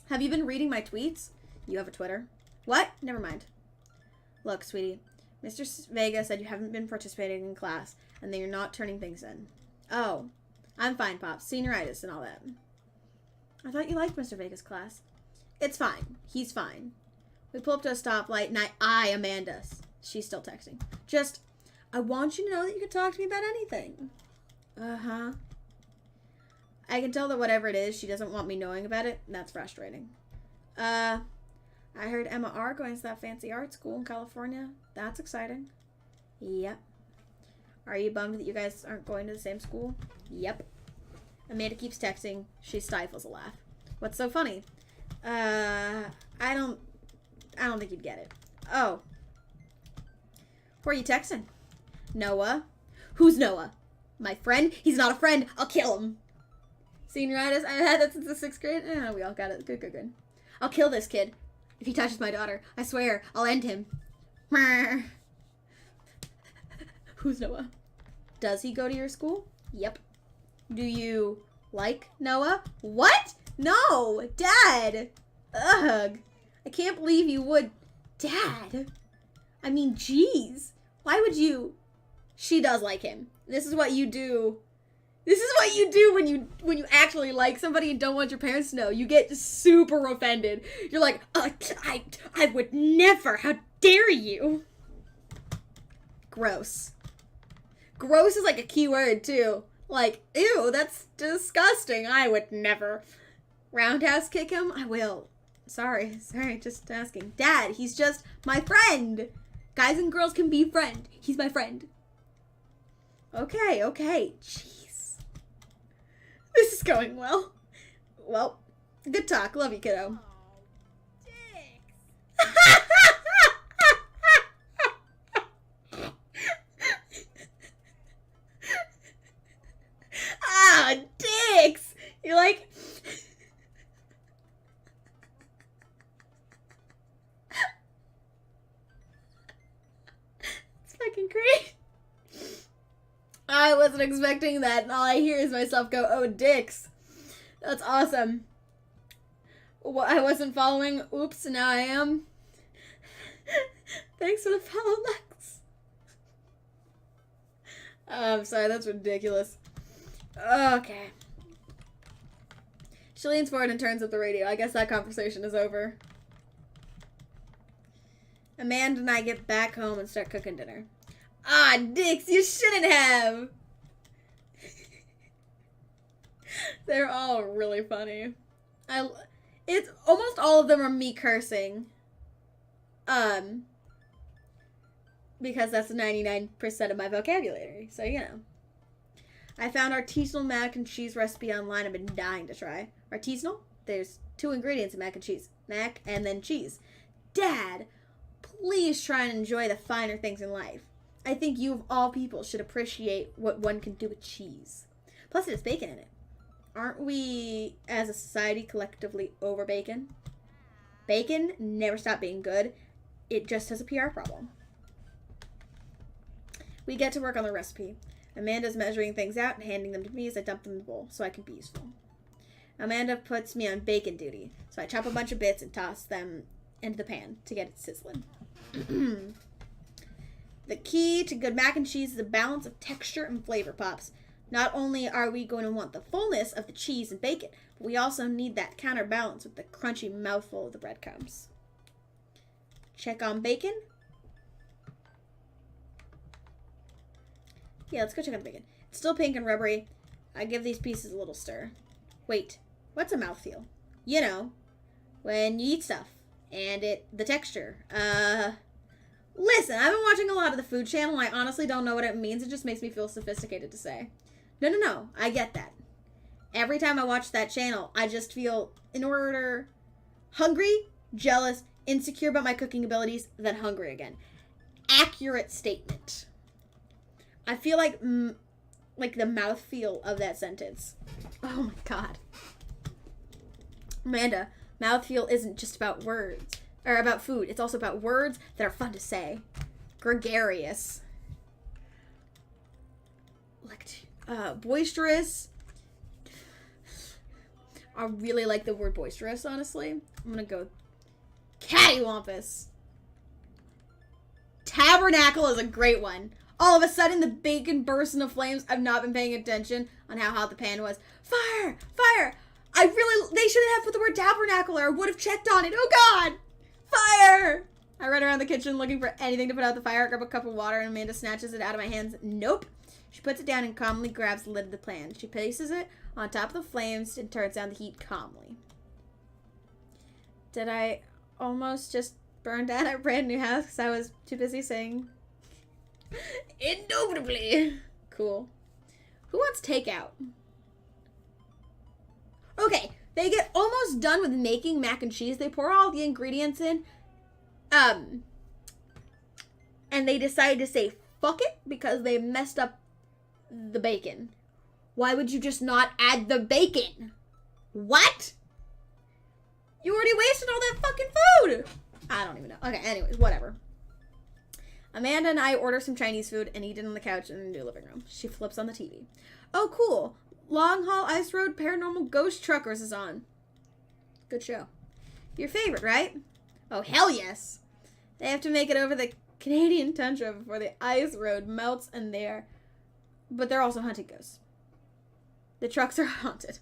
Have you been reading my tweets? You have a Twitter? What? Never mind. Look, sweetie, Mr. Vega said you haven't been participating in class and that you're not turning things in. Oh, I'm fine, Pops. Senioritis and all that. I thought you liked Mr. Vega's class. It's fine. He's fine. We pull up to a stoplight and Amanda. She's still texting. Just, I want you to know that you can talk to me about anything. Uh-huh. I can tell that whatever it is, she doesn't want me knowing about it. And that's frustrating. I heard Emma R. going to that fancy art school in California. That's exciting. Yep. Are you bummed that you guys aren't going to the same school? Yep. Amanda keeps texting. She stifles a laugh. What's so funny? I don't think you'd get it. Oh. Who are you texting? Noah. Who's Noah? My friend? He's not a friend. I'll kill him. Senioritis. I've had that since the 6th grade. We all got it. Good. I'll kill this kid. If he touches my daughter, I swear, I'll end him. Who's Noah? Does he go to your school? Yep. Do you like Noah? What? No! Dad! Ugh. I can't believe you would. Dad? I mean, jeez. Why would you? She does like him. This is what you do. This is what you do when you actually like somebody and don't want your parents to know. You get super offended. You're like, I would never. How dare you? Gross. Gross is like a key word too. Like, ew, that's disgusting. I would never. Roundhouse kick him? I will. Sorry, just asking. Dad, he's just my friend. Guys and girls can be friend. He's my friend. Okay. Jeez. This is going well. Well, good talk. Love you, kiddo. Ah, dicks! You're like... It's fucking great. I wasn't expecting that, and all I hear is myself go, oh, dicks. That's awesome. Well, I wasn't following. Oops, now I am. Thanks for the follow, Lex. I'm sorry, that's ridiculous. Okay. She leans forward and turns up the radio. I guess that conversation is over. Amanda and I get back home and start cooking dinner. Ah, dicks, you shouldn't have. They're all really funny. It's almost all of them are me cursing. Because that's 99% of my vocabulary. So, you know. I found artisanal mac and cheese recipe online. I've been dying to try. Artisanal? There's 2 ingredients in mac and cheese. Mac and then cheese. Dad, please try and enjoy the finer things in life. I think you of all people should appreciate what one can do with cheese. Plus it has bacon in it. Aren't we, as a society, collectively over bacon? Bacon never stopped being good. It just has a PR problem. We get to work on the recipe. Amanda's measuring things out and handing them to me as I dump them in the bowl so I can be useful. Amanda puts me on bacon duty, so I chop a bunch of bits and toss them into the pan to get it sizzling. The key to good mac and cheese is a balance of texture and flavor pops. Not only are we going to want the fullness of the cheese and bacon, but we also need that counterbalance with the crunchy mouthful of the breadcrumbs. Check on bacon. Yeah, let's go check on the bacon. It's still pink and rubbery. I give these pieces a little stir. Wait, what's a mouthfeel? You know, when you eat stuff and the texture. Listen, I've been watching a lot of the Food Channel. I honestly don't know what it means. It just makes me feel sophisticated to say. No. I get that. Every time I watch that channel, I just feel hungry, jealous, insecure about my cooking abilities, then hungry again. Accurate statement. I feel like the mouthfeel of that sentence. Oh my god. Amanda, mouthfeel isn't just about words. Or about food. It's also about words that are fun to say. Gregarious. Boisterous. I really like the word boisterous, honestly. I'm gonna go cattywampus. Tabernacle is a great one. All of a sudden, the bacon bursts into flames. I've not been paying attention on how hot the pan was. Fire! They shouldn't have put the word tabernacle, or I would have checked on it. Oh god! Fire! I run around the kitchen looking for anything to put out the fire. I grab a cup of water and Amanda snatches it out of my hands. Nope. She puts it down and calmly grabs the lid of the pan. She places it on top of the flames and turns down the heat calmly. Did I almost just burn down our brand new house because I was too busy saying indubitably? Cool. Who wants takeout? Okay. They get almost done with making mac and cheese. They pour all the ingredients in. And they decide to say, fuck it, because they messed up the bacon. Why would you just not add the bacon? What? You already wasted all that fucking food. I don't even know. Okay, anyways, whatever. Amanda and I order some Chinese food and eat it on the couch in the new living room. She flips on the TV. Oh, cool. Long Haul Ice Road Paranormal Ghost Truckers is on. Good show. Your favorite, right? Oh, hell yes. They have to make it over the Canadian tundra before the ice road melts and but they're also hunting ghosts. The trucks are haunted.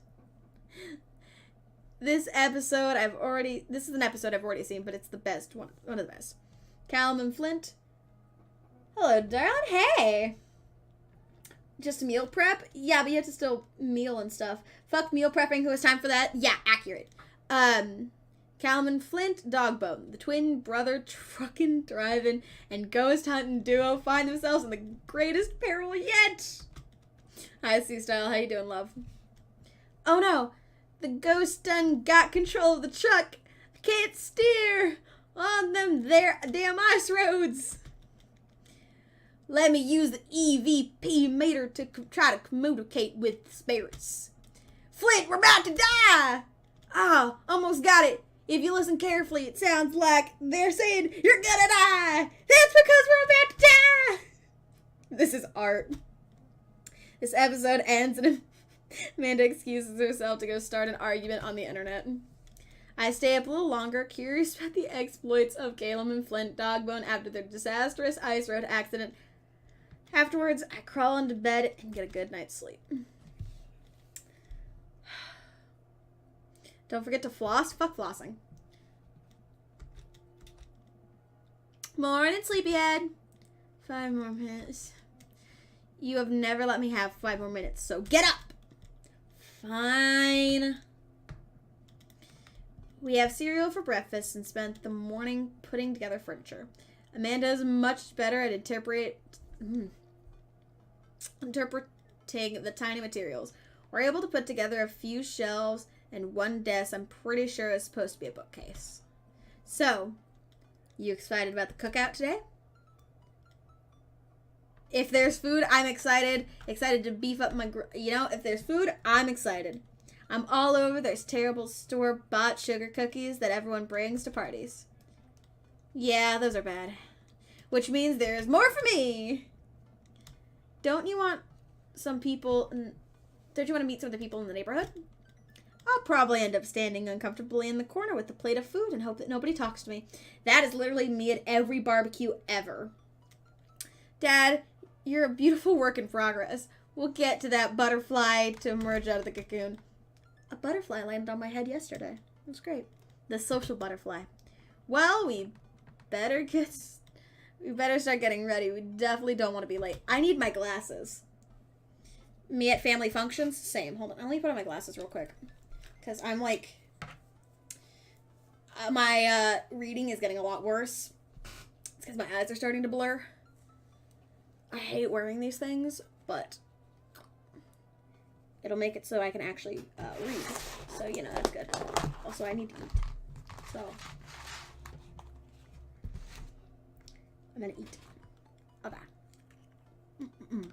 This is an episode I've already seen, but it's the best one of the best. Callum and Flint. Hello, darling. Hey. Just meal prep? Yeah, but you have to still meal and stuff. Fuck meal prepping. Who has time for that? Yeah, accurate. Callum and Flint, Dogbone, the twin brother trucking, driving, and ghost hunting duo find themselves in the greatest peril yet. Hi, C-Style. How you doing, love? Oh no, the ghost done got control of the truck. I can't steer on them there damn ice roads. Let me use the EVP meter to try to communicate with the spirits. Flint, we're about to die! Ah, almost got it. If you listen carefully, it sounds like they're saying, you're gonna die! That's because we're about to die! This is art. This episode ends and Amanda excuses herself to go start an argument on the internet. I stay up a little longer, curious about the exploits of Caleb and Flint Dogbone after their disastrous ice road accident. Afterwards, I crawl into bed and get a good night's sleep. Don't forget to floss. Fuck flossing. Morning, sleepyhead. 5 more minutes. You have never let me have 5 more minutes, so get up. Fine. We have cereal for breakfast and spent the morning putting together furniture. Amanda is much better at interpreting the tiny materials. We're able to put together a few shelves and one desk I'm pretty sure is supposed to be a bookcase. So, you excited about the cookout today? If there's food, I'm excited. Excited to beef up my... if there's food, I'm excited. I'm all over those terrible store-bought sugar cookies that everyone brings to parties. Yeah, those are bad. Which means there's more for me! Don't you want some people... Don't you want to meet some of the people in the neighborhood? I'll probably end up standing uncomfortably in the corner with a plate of food and hope that nobody talks to me. That is literally me at every barbecue ever. Dad, you're a beautiful work in progress. We'll get to that butterfly to emerge out of the cocoon. A butterfly landed on my head yesterday. It was great. The social butterfly. Well, we better start getting ready. We definitely don't want to be late. I need my glasses. Me at family functions? Same. Hold on. Let me put on my glasses real quick. Because I'm like... my reading is getting a lot worse. It's because my eyes are starting to blur. I hate wearing these things, but it'll make it so I can actually read. So, that's good. Also, I need to eat. So, I'm gonna eat. Okay. Mm-mm.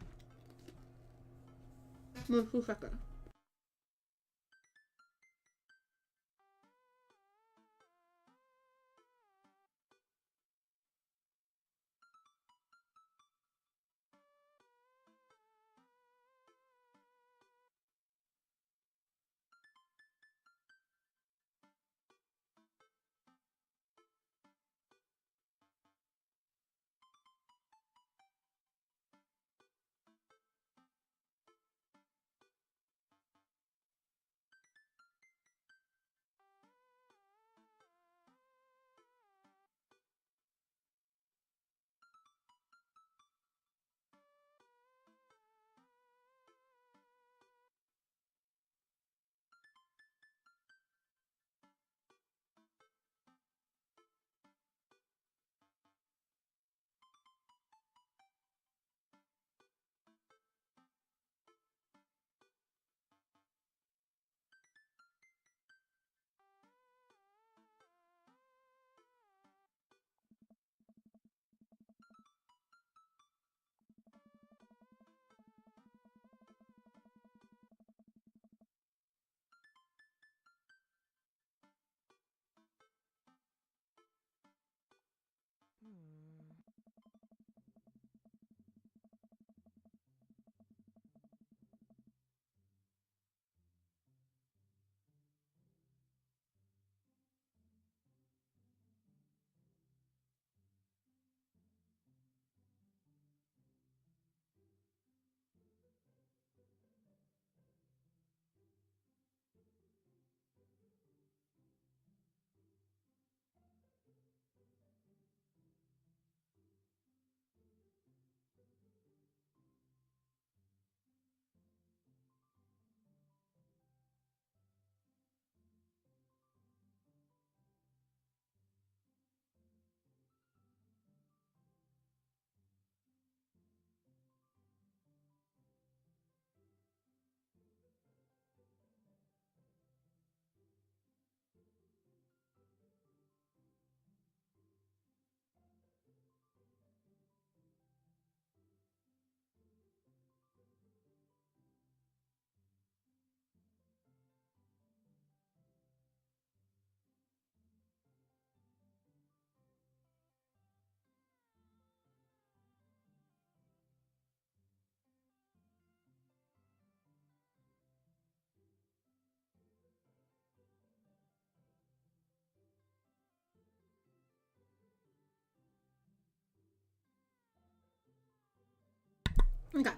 Okay.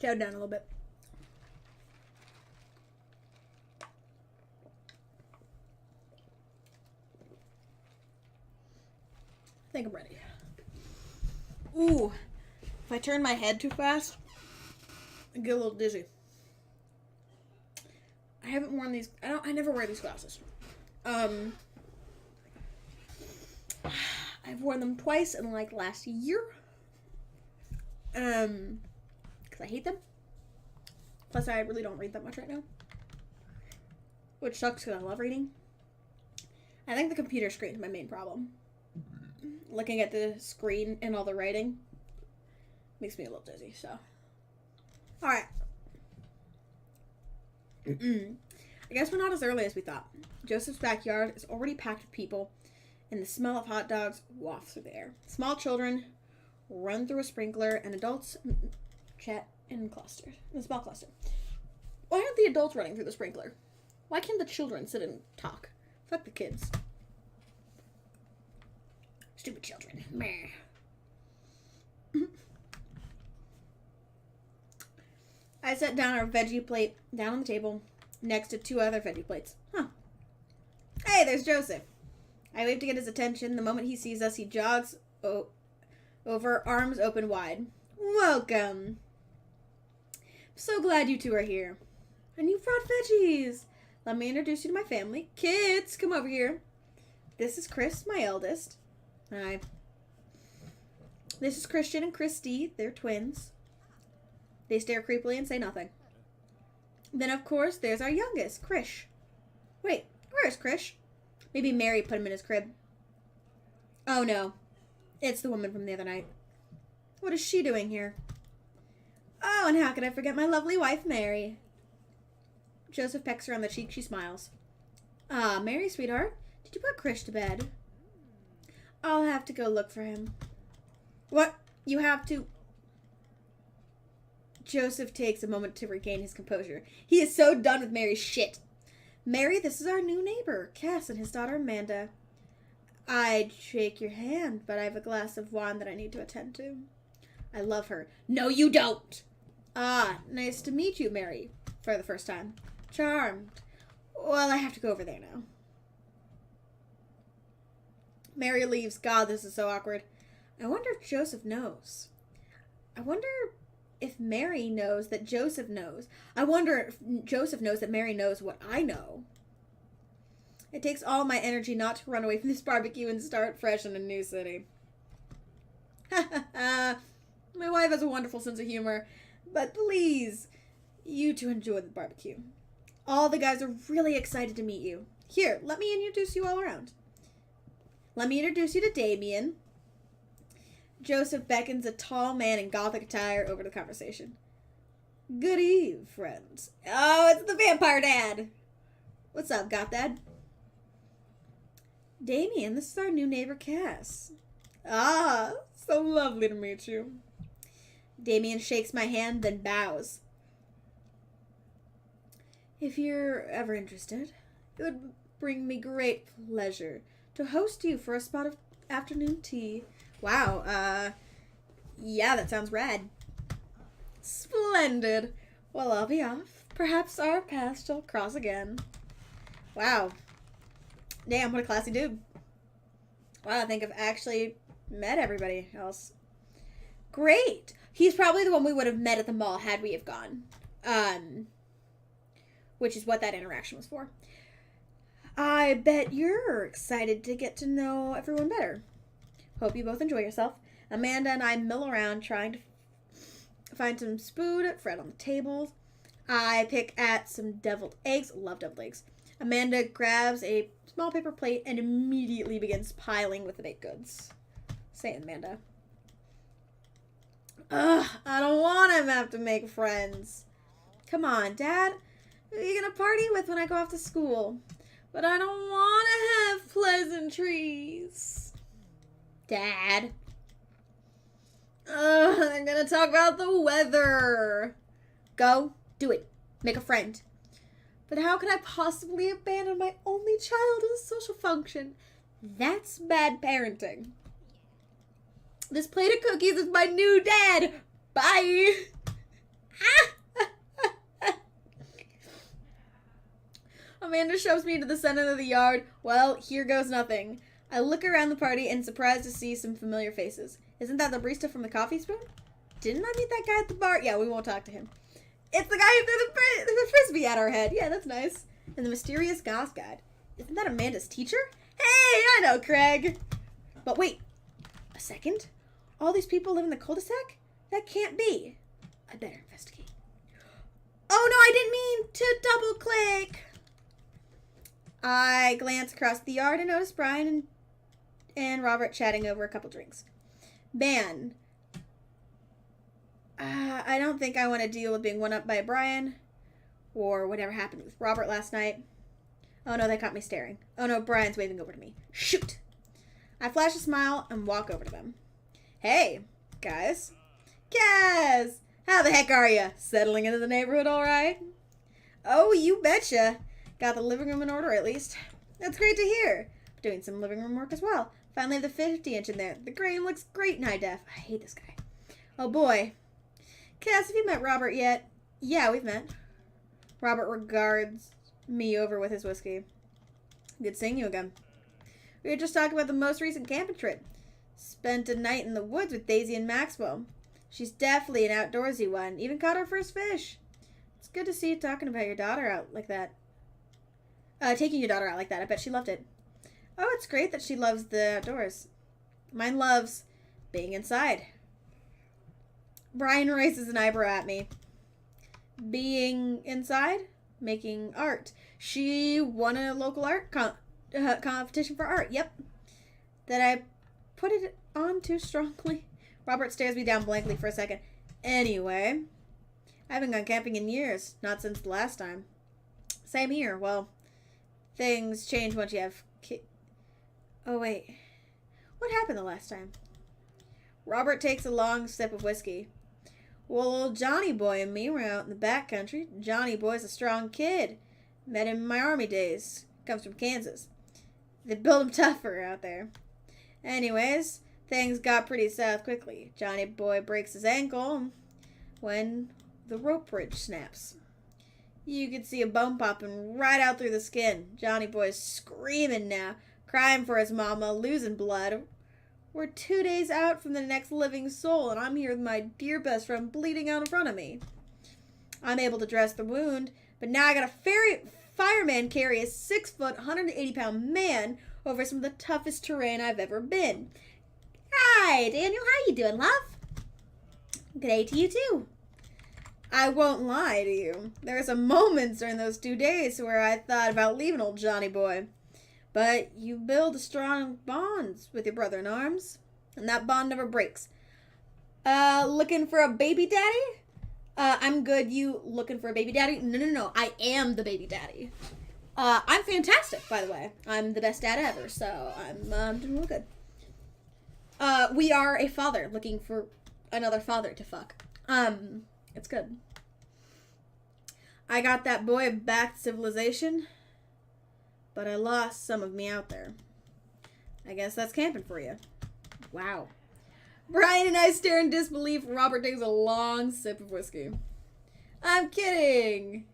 Chow down a little bit. I think I'm ready. Ooh. If I turn my head too fast, I get a little dizzy. I haven't worn these. I never wear these glasses. I've worn them twice in like last year. Because I hate them. Plus, I really don't read that much right now. Which sucks because I love reading. I think the computer screen is my main problem. Looking at the screen and all the writing makes me a little dizzy, so. Alright. I guess we're not as early as we thought. Joseph's backyard is already packed with people, and the smell of hot dogs wafts through the air. Small children run through a sprinkler, and adults chat in a small cluster. Why aren't the adults running through the sprinkler? Why can't the children sit and talk? Fuck the kids. Stupid children. Meh. I set down our veggie plate down on the table next to two other veggie plates. Huh. Hey, there's Joseph. I wave to get his attention. The moment he sees us, he jogs over, arms open wide. Welcome. So glad you two are here. And you brought veggies. Let me introduce you to my family. Kids, come over here. This is Chris, my eldest. Hi. This is Christian and Christy. They're twins. They stare creepily and say nothing. Then, of course, there's our youngest, Krish. Wait, where's Krish? Maybe Mary put him in his crib. Oh, no. It's the woman from the other night. What is she doing here? Oh, and how could I forget my lovely wife, Mary? Joseph pecks her on the cheek. She smiles. Ah, Mary, sweetheart. Did you put Krish to bed? I'll have to go look for him. What? You have to... Joseph takes a moment to regain his composure. He is so done with Mary's shit. Mary, this is our new neighbor, Cass, and his daughter, Amanda. I'd shake your hand, but I have a glass of wine that I need to attend to. I love her. No, you don't! Ah, nice to meet you, Mary, for the first time. Charmed. Well, I have to go over there now. Mary leaves. God, this is so awkward. I wonder if Joseph knows. I wonder if Mary knows that Joseph knows. I wonder if Joseph knows that Mary knows what I know. It takes all my energy not to run away from this barbecue and start fresh in a new city. Ha ha ha. My wife has a wonderful sense of humor. But please, you two enjoy the barbecue. All the guys are really excited to meet you. Here, let me introduce you all around. Let me introduce you to Damien. Joseph beckons a tall man in gothic attire over the conversation. Good eve, friends. Oh, it's the vampire dad. What's up, Goth Dad? Damien, this is our new neighbor, Cass. Ah, so lovely to meet you. Damien shakes my hand, then bows. If you're ever interested, it would bring me great pleasure to host you for a spot of afternoon tea. Wow, yeah, that sounds rad. Splendid. Well, I'll be off. Perhaps our paths shall cross again. Wow. Damn, what a classy dude. Wow, I think I've actually met everybody else. Great. He's probably the one we would have met at the mall had we have gone. Which is what that interaction was for. I bet you're excited to get to know everyone better. Hope you both enjoy yourself. Amanda and I mill around trying to find some food, Fred on the tables. I pick at some deviled eggs. Love deviled eggs. Amanda grabs a small paper plate and immediately begins piling with the baked goods. Say it, Amanda. Ugh, I don't want to have to make friends. Come on, Dad. Who are you going to party with when I go off to school? But I don't want to have pleasantries. Dad. I'm going to talk about the weather. Go. Do it. Make a friend. But how could I possibly abandon my only child at a social function? That's bad parenting. This plate of cookies is my new dad. Bye. Amanda shoves me to the center of the yard. Well, here goes nothing. I look around the party and surprised to see some familiar faces. Isn't that the barista from the Coffee Spoon? Didn't I meet that guy at the bar? Yeah, we won't talk to him. It's the guy who threw the frisbee at our head. Yeah, that's nice. And the mysterious Goth Guide. Isn't that Amanda's teacher? Hey, I know Craig. But wait, a second? All these people live in the cul-de-sac? That can't be. I better investigate. Oh no, I didn't mean to double click. I glance across the yard and notice Brian and Robert chatting over a couple drinks. Man, I don't think I want to deal with being one-up by Brian or whatever happened with Robert last night. Oh no, they caught me staring. Oh no, Brian's waving over to me. Shoot! I flash a smile and walk over to them. Hey, guys. Kaz! How the heck are you? Settling into the neighborhood all right? Oh, you betcha. Got the living room in order, at least. That's great to hear. Doing some living room work as well. Finally have the 50-inch in there. The grain looks great in high def. I hate this guy. Oh, boy. Cass, have you met Robert yet? Yeah, we've met. Robert regards me over with his whiskey. Good seeing you again. We were just talking about the most recent camping trip. Spent a night in the woods with Daisy and Maxwell. She's definitely an outdoorsy one. Even caught her first fish. It's good to see you talking about your daughter out like that. Taking your daughter out like that. I bet she loved it. Oh, it's great that she loves the outdoors. Mine loves being inside. Brian raises an eyebrow at me. Being inside? Making art. She won a local art competition for art. Yep. Did I put it on too strongly? Robert stares me down blankly for a second. Anyway, I haven't gone camping in years. Not since the last time. Same here. Well, things change once you have Oh, wait. What happened the last time? Robert takes a long sip of whiskey. Well, old Johnny Boy and me were out in the back country. Johnny Boy's a strong kid. Met him in my army days. Comes from Kansas. They built him tougher out there. Anyways, things got pretty south quickly. Johnny Boy breaks his ankle when the rope bridge snaps. You could see a bone popping right out through the skin. Johnny Boy's screaming now, crying for his mama, losing blood. We're 2 days out from the next living soul, and I'm here with my dear best friend bleeding out in front of me. I'm able to dress the wound, but now I got a fireman carry a 6-foot, 180-pound man over some of the toughest terrain I've ever been. Hi, Daniel. How you doing, love? Good day to you, too. I won't lie to you. There were some moments during those 2 days where I thought about leaving old Johnny Boy. But you build strong bonds with your brother in arms, and that bond never breaks. Looking for a baby daddy? I'm good. You looking for a baby daddy? No. I am the baby daddy. I'm fantastic, by the way. I'm the best dad ever, so I'm doing real good. We are a father looking for another father to fuck. It's good. I got that boy back to civilization, but I lost some of me out there. I guess that's camping for you. Wow. Brian and I stare in disbelief. Robert takes a long sip of whiskey. I'm kidding.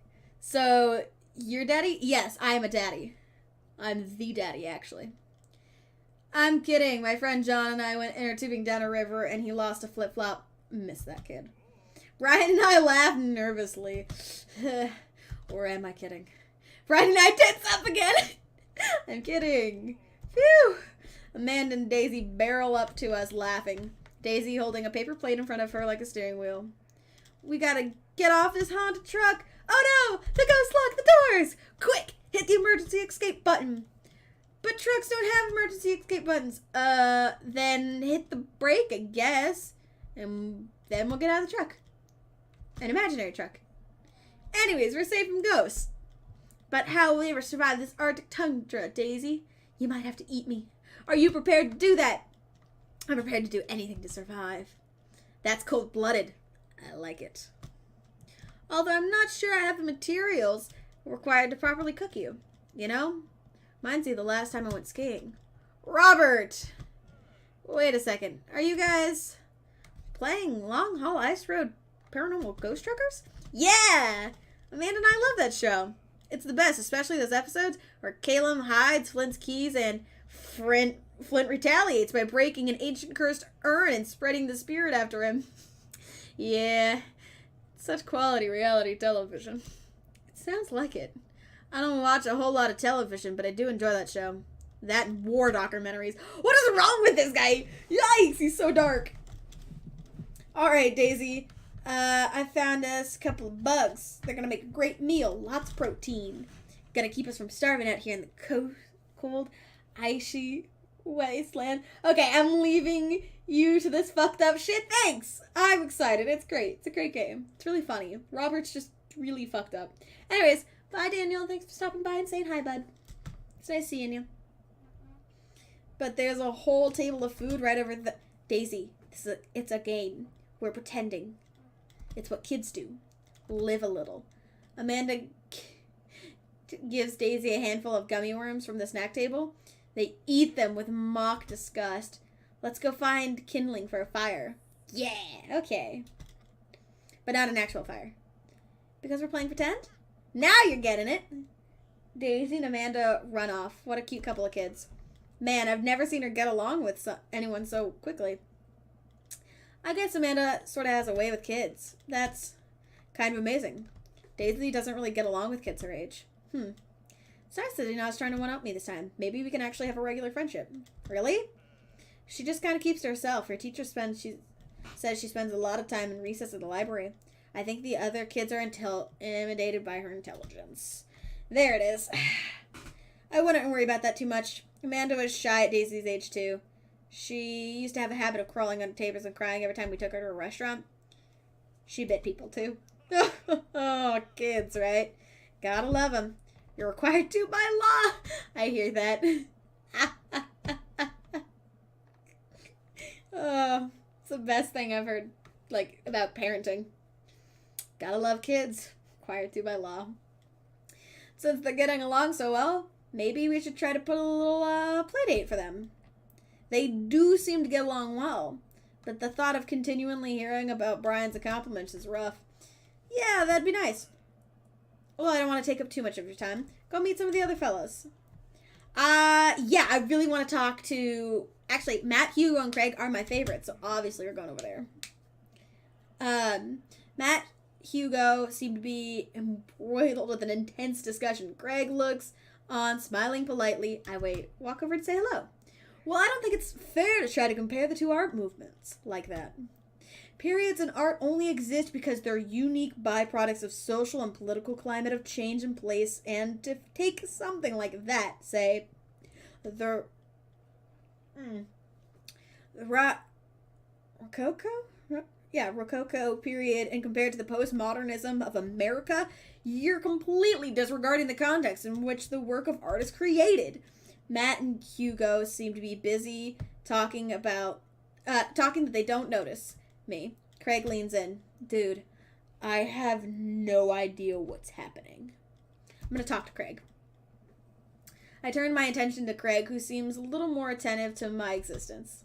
So, you're daddy? Yes, I am a daddy. I'm the daddy, actually. I'm kidding. My friend John and I went inner tubing down a river and he lost a flip-flop. Miss that kid. Brian and I laughed nervously. Or am I kidding? Brian and I tense up again. I'm kidding. Phew. Amanda and Daisy barrel up to us laughing. Daisy holding a paper plate in front of her like a steering wheel. We gotta get off this haunted truck. Oh no! The ghost locked the doors! Quick! Hit the emergency escape button. But trucks don't have emergency escape buttons. Then hit the brake, I guess. And then we'll get out of the truck. An imaginary truck. Anyways, we're safe from ghosts. But how will we ever survive this Arctic tundra, Daisy? You might have to eat me. Are you prepared to do that? I'm prepared to do anything to survive. That's cold-blooded. I like it. Although I'm not sure I have the materials required to properly cook you. You know? Reminds me of the last time I went skiing. Robert! Wait a second. Are you guys playing Long Haul Ice Road Paranormal Ghost Truckers? Yeah! Amanda and I love that show. It's the best, especially those episodes where Caleb hides Flint's keys and Flint retaliates by breaking an ancient cursed urn and spreading the spirit after him. Yeah, such quality reality television. It sounds like it. I don't watch a whole lot of television, but I do enjoy that show. That and war documentaries. What is wrong with this guy? Yikes, he's so dark. Alright, Daisy. I found us a couple of bugs. They're gonna make a great meal. Lots of protein. Gonna keep us from starving out here in the cold, icy wasteland. Okay, I'm leaving you to this fucked up shit. Thanks! I'm excited. It's great. It's a great game. It's really funny. Robert's just really fucked up. Anyways, bye, Daniel. Thanks for stopping by and saying hi, bud. It's nice seeing you. But there's a whole table of food right over the... Daisy, it's a game. We're pretending. It's what kids do. Live a little. Amanda gives Daisy a handful of gummy worms from the snack table. They eat them with mock disgust. Let's go find kindling for a fire. Yeah, okay. But not an actual fire. Because we're playing pretend? Now you're getting it. Daisy and Amanda run off. What a cute couple of kids. Man, I've never seen her get along with anyone so quickly. I guess Amanda sort of has a way with kids. That's kind of amazing. Daisy doesn't really get along with kids her age. Sorry, City was trying to one-up me this time. Maybe we can actually have a regular friendship. Really? She just kind of keeps to herself. Her teacher says she spends a lot of time in recess at the library. I think the other kids are intimidated by her intelligence. There it is. I wouldn't worry about that too much. Amanda was shy at Daisy's age, too. She used to have a habit of crawling under tables and crying every time we took her to a restaurant. She bit people, too. Oh, kids, right? Gotta love them. You're required to by law. I hear that. Oh, it's the best thing I've heard, like, about parenting. Gotta love kids. Required to by law. Since they're getting along so well, maybe we should try to put a little play date for them. They do seem to get along well, but the thought of continually hearing about Brian's accomplishments is rough. Yeah, that'd be nice. Well, I don't want to take up too much of your time. Go meet some of the other fellows. Yeah, I really want to talk to... Actually, Matt, Hugo, and Craig are my favorites, so obviously we're going over there. Matt, Hugo seem to be embroiled with an intense discussion. Craig looks on, smiling politely. I wait. Walk over and say hello. Well, I don't think it's fair to try to compare the two art movements like that. Periods in art only exist because they're unique byproducts of social and political climate of change in place, and to take something like that, say, the Rococo? Yeah, Rococo period, and compared to the postmodernism of America, you're completely disregarding the context in which the work of art is created. Matt and Hugo seem to be busy talking that they don't notice me. Craig leans in. Dude, I have no idea what's happening. I'm going to talk to Craig. I turn my attention to Craig, who seems a little more attentive to my existence.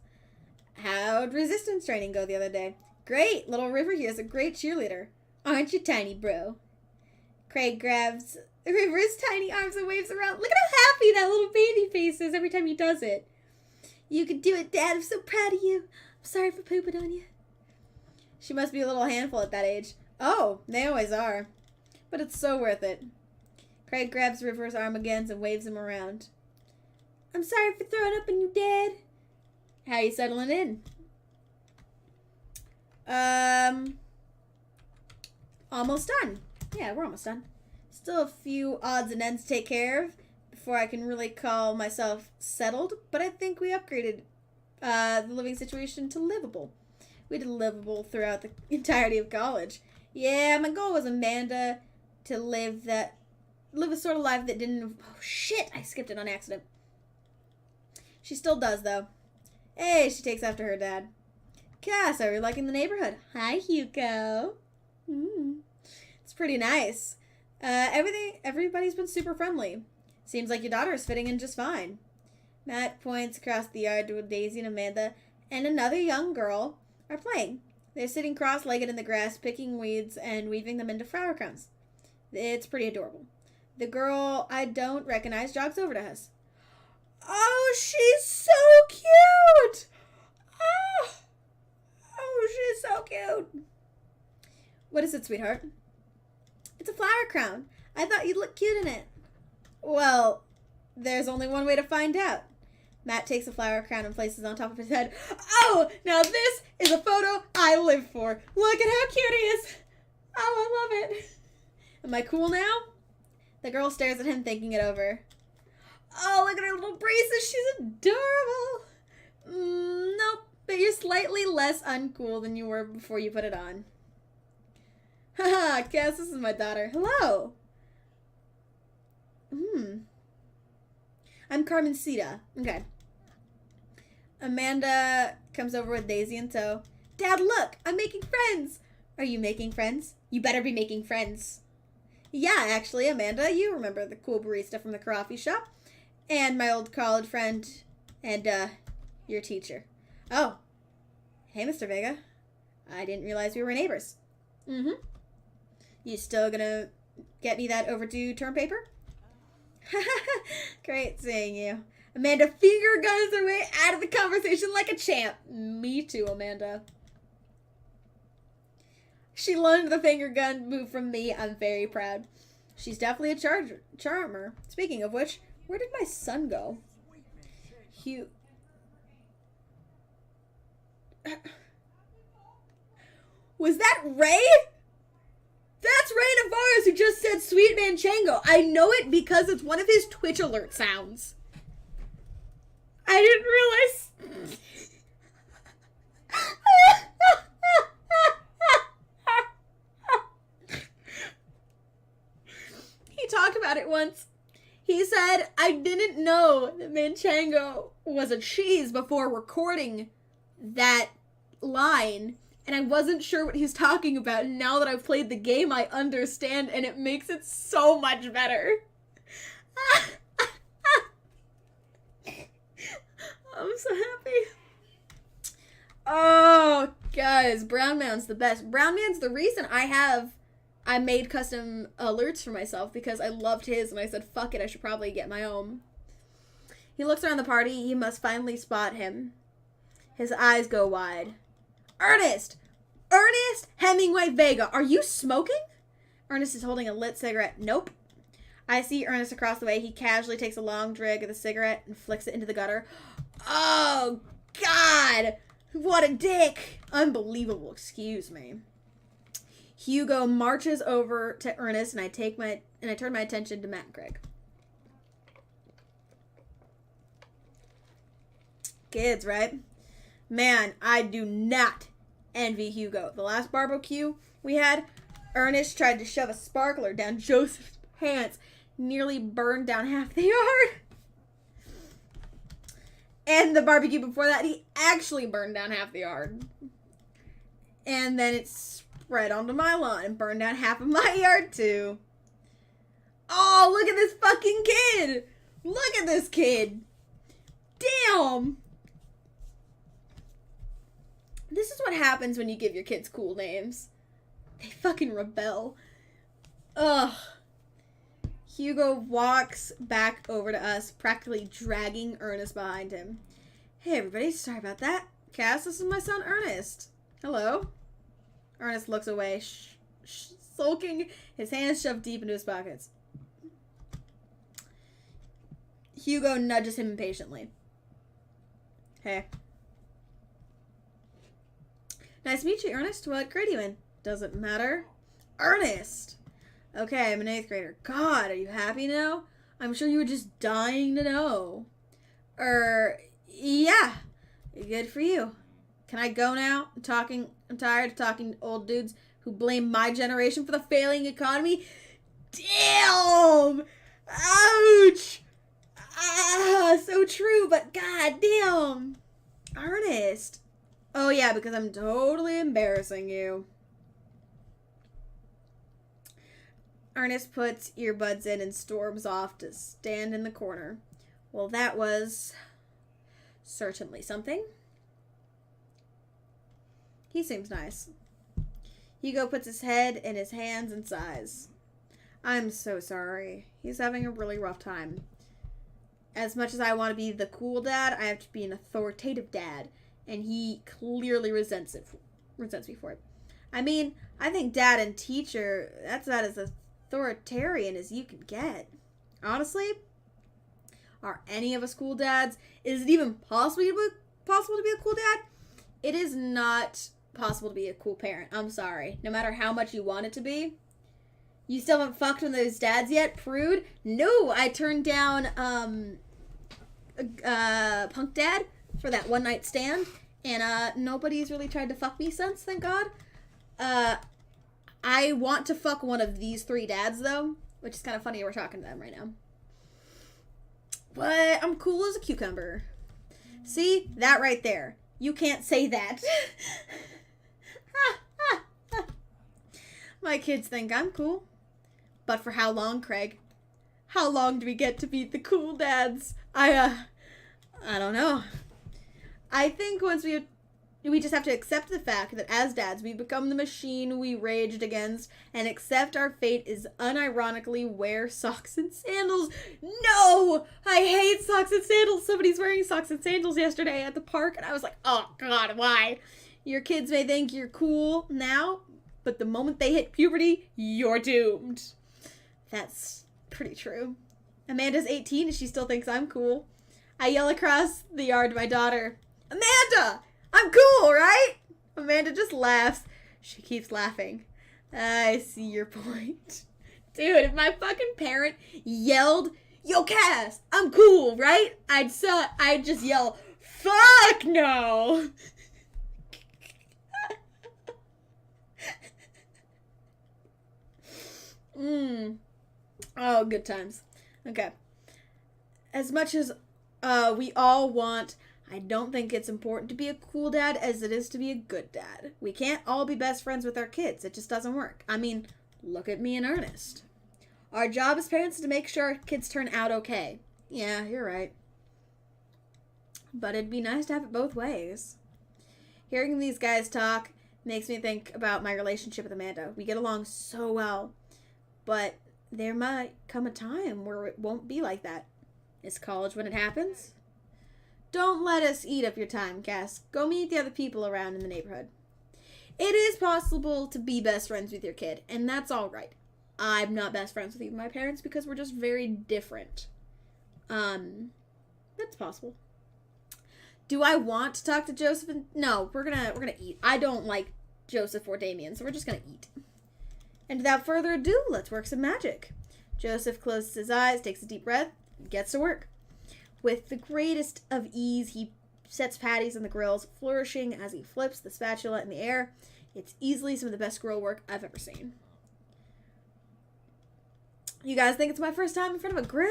How'd resistance training go the other day? Great! Little River here's a great cheerleader. Aren't you, tiny bro? Craig grabs River's tiny arms and waves around. Look at how happy that little baby face is every time he does it. You can do it, Dad. I'm so proud of you. I'm sorry for pooping on you. She must be a little handful at that age. Oh, they always are. But it's so worth it. Craig grabs River's arm again and waves him around. I'm sorry for throwing up on you, Dad. How you settling in? Almost done. Yeah, we're almost done. Still a few odds and ends to take care of before I can really call myself settled, but I think we upgraded the living situation to livable. We did livable throughout the entirety of college. Yeah, my goal was Amanda to live a sort of life that didn't... Oh, shit! I skipped it on accident. She still does, though. Hey, she takes after her dad. Cass, are you liking the neighborhood? Hi, Hugo. It's pretty nice. Everybody's been super friendly. Seems like your daughter is fitting in just fine. Matt points across the yard to Daisy and Amanda. and another young girl are playing. They're sitting cross-legged in the grass, picking weeds and weaving them into flower crowns. It's pretty adorable. The girl I don't recognize jogs over to us. Oh, she's so cute! Oh, she's so cute. What is it, sweetheart? It's a flower crown. I thought you'd look cute in it. Well, there's only one way to find out. Matt takes a flower crown and places it on top of his head. Oh, now this is a photo I live for. Look at how cute he is. Oh, I love it. Am I cool now? The girl stares at him, thinking it over. Oh, look at her little braces. She's adorable. Nope, but you're slightly less uncool than you were before you put it on. Haha, Cass, this is my daughter. Hello. I'm Carmencita. Okay. Amanda comes over with Daisy in tow. Dad, look! I'm making friends! Are you making friends? You better be making friends. Yeah, actually, Amanda, you remember the cool barista from the coffee shop. And my old college friend. And, your teacher. Oh. Hey, Mr. Vega. I didn't realize we were neighbors. You still gonna get me that overdue term paper? Great seeing you. Amanda finger guns her way out of the conversation like a champ. Me too, Amanda. She learned the finger gun move from me. I'm very proud. She's definitely a charmer. Speaking of which, where did my son go? Hugh. Was that Ray? That's Ray Navarez who just said Sweet Manchango. I know it because it's one of his Twitch alert sounds. I didn't realize. He talked about it once. He said, I didn't know that Manchango was a cheese before recording that line. And I wasn't sure what he's talking about. And now that I've played the game, I understand. And it makes it so much better. I'm so happy. Oh, guys. Brown Man's the best. Brown Man's the reason I made custom alerts for myself. Because I loved his. And I said, fuck it, I should probably get my own. He looks around the party. He must finally spot him. His eyes go wide. Ernest! Ernest Hemingway Vega, are you smoking? Ernest is holding a lit cigarette. Nope. I see Ernest across the way. He casually takes a long drag of the cigarette and flicks it into the gutter. Oh, God! What a dick! Unbelievable, excuse me. Hugo marches over to Ernest and I turn my attention to Matt and Craig. Kids, right? Man, I do not envy Hugo. The last barbecue we had, Ernest tried to shove a sparkler down Joseph's pants, nearly burned down half the yard. And the barbecue before that, he actually burned down half the yard. And then it spread onto my lawn and burned down half of my yard too. Oh, look at this fucking kid! Look at this kid! Damn! This is what happens when you give your kids cool names. They fucking rebel. Ugh. Hugo walks back over to us, practically dragging Ernest behind him. Hey everybody, sorry about that. Cass, this is my son Ernest. Hello. Ernest looks away, sulking, his hands shoved deep into his pockets. Hugo nudges him impatiently. Hey. Nice to meet you, Ernest. What grade are you in? Doesn't matter. Ernest! Okay, I'm an 8th grader. God, are you happy now? I'm sure you were just dying to know. Yeah. Good for you. Can I go now? I'm tired of talking to old dudes who blame my generation for the failing economy. Damn! Ouch! Ah, so true, but goddamn. Ernest. Oh, yeah, because I'm totally embarrassing you. Ernest puts earbuds in and storms off to stand in the corner. Well, that was certainly something. He seems nice. Hugo puts his head in his hands and sighs. I'm so sorry. He's having a really rough time. As much as I want to be the cool dad, I have to be an authoritative dad, and he clearly resents me for it. I mean, I think dad and teacher, that's about as authoritarian as you can get. Honestly, are any of us cool dads? Is it even possible to be a cool dad? It is not possible to be a cool parent. I'm sorry. No matter how much you want it to be. You still haven't fucked one of those dads yet, prude? No, I turned down Punk Dad for that one night stand, and nobody's really tried to fuck me since, thank God. I want to fuck one of these 3 dads, though, which is kind of funny we're talking to them right now. But I'm cool as a cucumber. See? That right there. You can't say that. My kids think I'm cool. But for how long, Craig? How long do we get to be the cool dads? I don't know. I think once we just have to accept the fact that as dads, we become the machine we raged against and accept our fate is unironically wear socks and sandals. No! I hate socks and sandals. Somebody's wearing socks and sandals yesterday at the park, and I was like, oh, God, why? Your kids may think you're cool now, but the moment they hit puberty, you're doomed. That's pretty true. Amanda's 18 and she still thinks I'm cool. I yell across the yard to my daughter, Amanda! I'm cool, right? Amanda just laughs. She keeps laughing. I see your point. Dude, if my fucking parent yelled, yo, Cass, I'm cool, right? I'd just yell, fuck no! Oh, good times. Okay. As much as we all want, I don't think it's important to be a cool dad as it is to be a good dad. We can't all be best friends with our kids. It just doesn't work. I mean, look at me and Ernest. Our job as parents is to make sure our kids turn out okay. Yeah, you're right. But it'd be nice to have it both ways. Hearing these guys talk makes me think about my relationship with Amanda. We get along so well. But there might come a time where it won't be like that. Is college when it happens? Don't let us eat up your time, Cass. Go meet the other people around in the neighborhood. It is possible to be best friends with your kid, and that's all right. I'm not best friends with even my parents because we're just very different. That's possible. Do I want to talk to Joseph? No, we're gonna eat. I don't like Joseph or Damien, so we're just gonna eat. And without further ado, let's work some magic. Joseph closes his eyes, takes a deep breath, and gets to work. With the greatest of ease, he sets patties on the grills, flourishing as he flips the spatula in the air. It's easily some of the best grill work I've ever seen. You guys think it's my first time in front of a grill?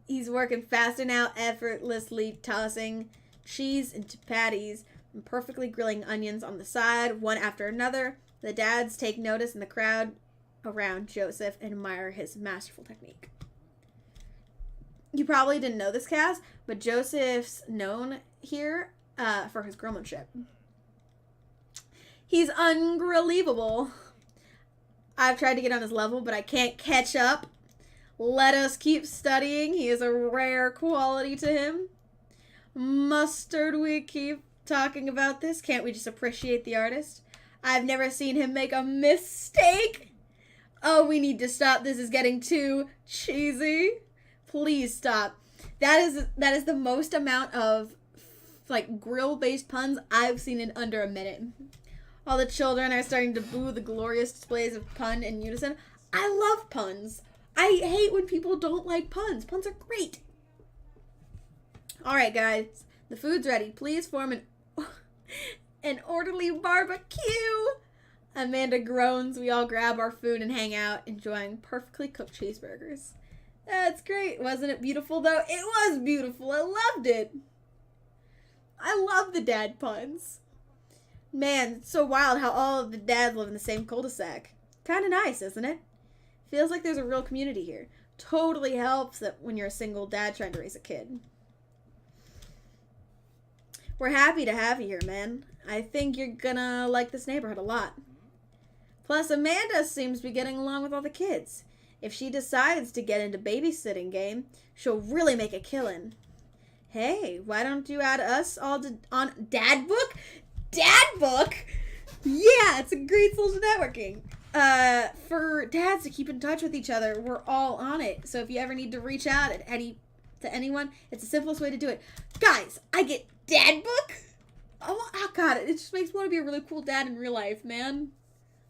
He's working faster now, effortlessly tossing cheese into patties and perfectly grilling onions on the side, one after another. The dads take notice and the crowd around Joseph and admire his masterful technique. You probably didn't know this, Cass, but Joseph's known here for his grillmanship. He's ungrillable. I've tried to get on his level, but I can't catch up. Let us keep studying. He is a rare quality to him. Mustard, we keep talking about this. Can't we just appreciate the artist? I've never seen him make a mistake. Oh, we need to stop. This is getting too cheesy. Please stop. That is the most amount of like grill-based puns I've seen in under a minute. All the children are starting to boo the glorious displays of pun in unison. I love puns. I hate when people don't like puns. Puns are great. All right, guys. The food's ready. Please form an orderly barbecue. Amanda groans. We all grab our food and hang out, enjoying perfectly cooked cheeseburgers. That's great. Wasn't it beautiful, though? It was beautiful. I loved it. I love the dad puns. Man, it's so wild how all of the dads live in the same cul-de-sac. Kind of nice, isn't it? Feels like there's a real community here. Totally helps that when you're a single dad trying to raise a kid. We're happy to have you here, man. I think you're gonna like this neighborhood a lot. Plus, Amanda seems to be getting along with all the kids. If she decides to get into babysitting game, she'll really make a killing. Hey, why don't you add us all on Dad Book? Dad Book? Yeah, it's a great social networking. For dads to keep in touch with each other, we're all on it. So if you ever need to reach out to anyone, it's the simplest way to do it. Guys, I get Dad Book? Oh God, it just makes me want to be a really cool dad in real life, man.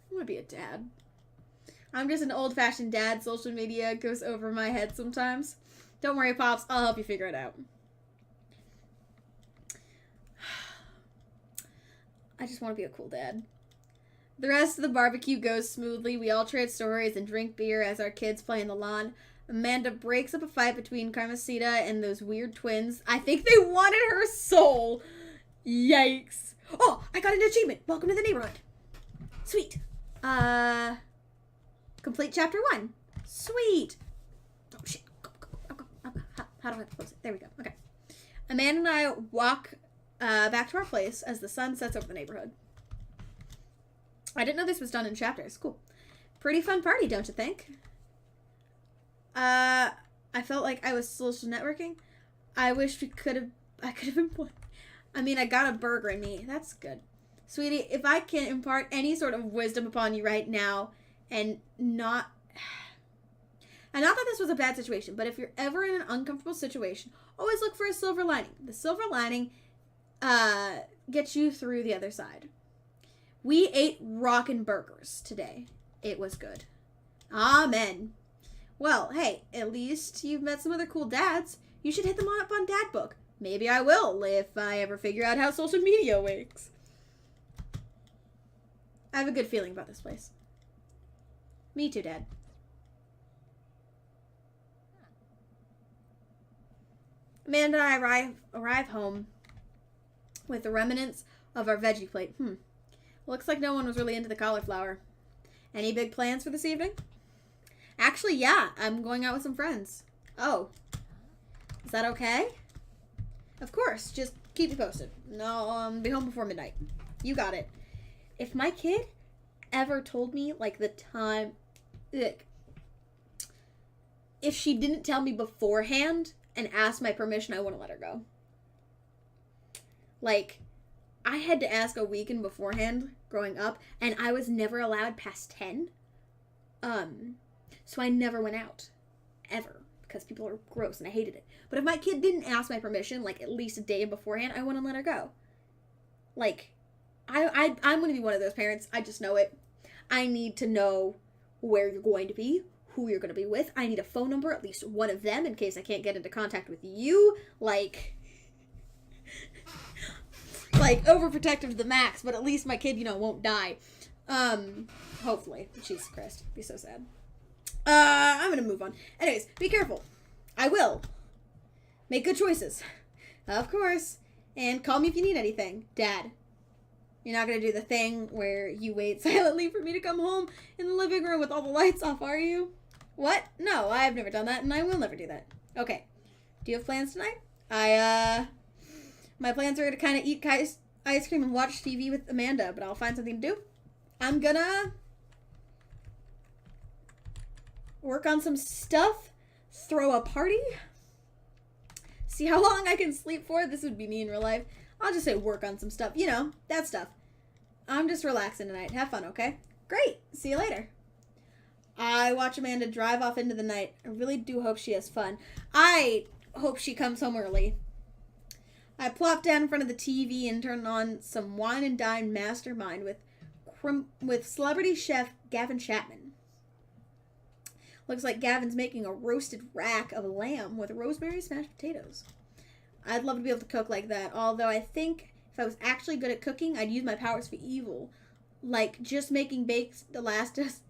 I want to be a dad. I'm just an old-fashioned dad. Social media goes over my head sometimes. Don't worry, Pops. I'll help you figure it out. I just want to be a cool dad. The rest of the barbecue goes smoothly. We all trade stories and drink beer as our kids play in the lawn. Amanda breaks up a fight between Carmencita and those weird twins. I think they wanted her soul. Yikes. Oh, I got an achievement. Welcome to the neighborhood. Sweet. Complete chapter 1. Sweet. Oh, shit. Go. How do I close it? There we go. Okay. Amanda and I walk back to our place as the sun sets over the neighborhood. I didn't know this was done in chapters. Cool. Pretty fun party, don't you think? I felt like I was social networking. I wish I could have been playing. I mean, I got a burger in me. That's good. Sweetie, if I can impart any sort of wisdom upon you right now, and not that this was a bad situation, but if you're ever in an uncomfortable situation, always look for a silver lining. The silver lining gets you through the other side. We ate rockin' burgers today. It was good. Amen. Well, hey, at least you've met some other cool dads. You should hit them up on Dad Book. Maybe I will if I ever figure out how social media works. I have a good feeling about this place. Me too, Dad. Amanda and I arrive home with the remnants of our veggie plate. Looks like no one was really into the cauliflower. Any big plans for this evening? Actually, yeah. I'm going out with some friends. Oh. Is that okay? Of course. Just keep me posted. No, be home before midnight. You got it. If my kid ever told me, like, the time... Like, if she didn't tell me beforehand and ask my permission, I wouldn't let her go. Like... I had to ask a weekend beforehand growing up, and I was never allowed past 10. So I never went out. Ever. Because people are gross, and I hated it. But if my kid didn't ask my permission, like, at least a day beforehand, I wouldn't let her go. Like, I'm going to be one of those parents. I just know it. I need to know where you're going to be, who you're going to be with. I need a phone number, at least one of them, in case I can't get into contact with you. Like, overprotective to the max, but at least my kid, won't die. Hopefully. Jesus Christ. It'd be so sad. I'm gonna move on. Anyways, be careful. I will. Make good choices. Of course. And call me if you need anything. Dad. You're not gonna do the thing where you wait silently for me to come home in the living room with all the lights off, are you? What? No, I've never done that, and I will never do that. Okay. Do you have plans tonight? My plans are to kind of eat ice cream and watch TV with Amanda, but I'll find something to do. I'm gonna work on some stuff, throw a party, see how long I can sleep for. This would be me in real life. I'll just say work on some stuff. That stuff. I'm just relaxing tonight. Have fun, okay? Great. See you later. I watch Amanda drive off into the night. I really do hope she has fun. I hope she comes home early. I plop down in front of the TV and turn on some Wine and Dine Mastermind with celebrity chef Gavin Chapman. Looks like Gavin's making a roasted rack of lamb with rosemary smashed potatoes. I'd love to be able to cook like that, although I think if I was actually good at cooking, I'd use my powers for evil. Like just making bakes to last us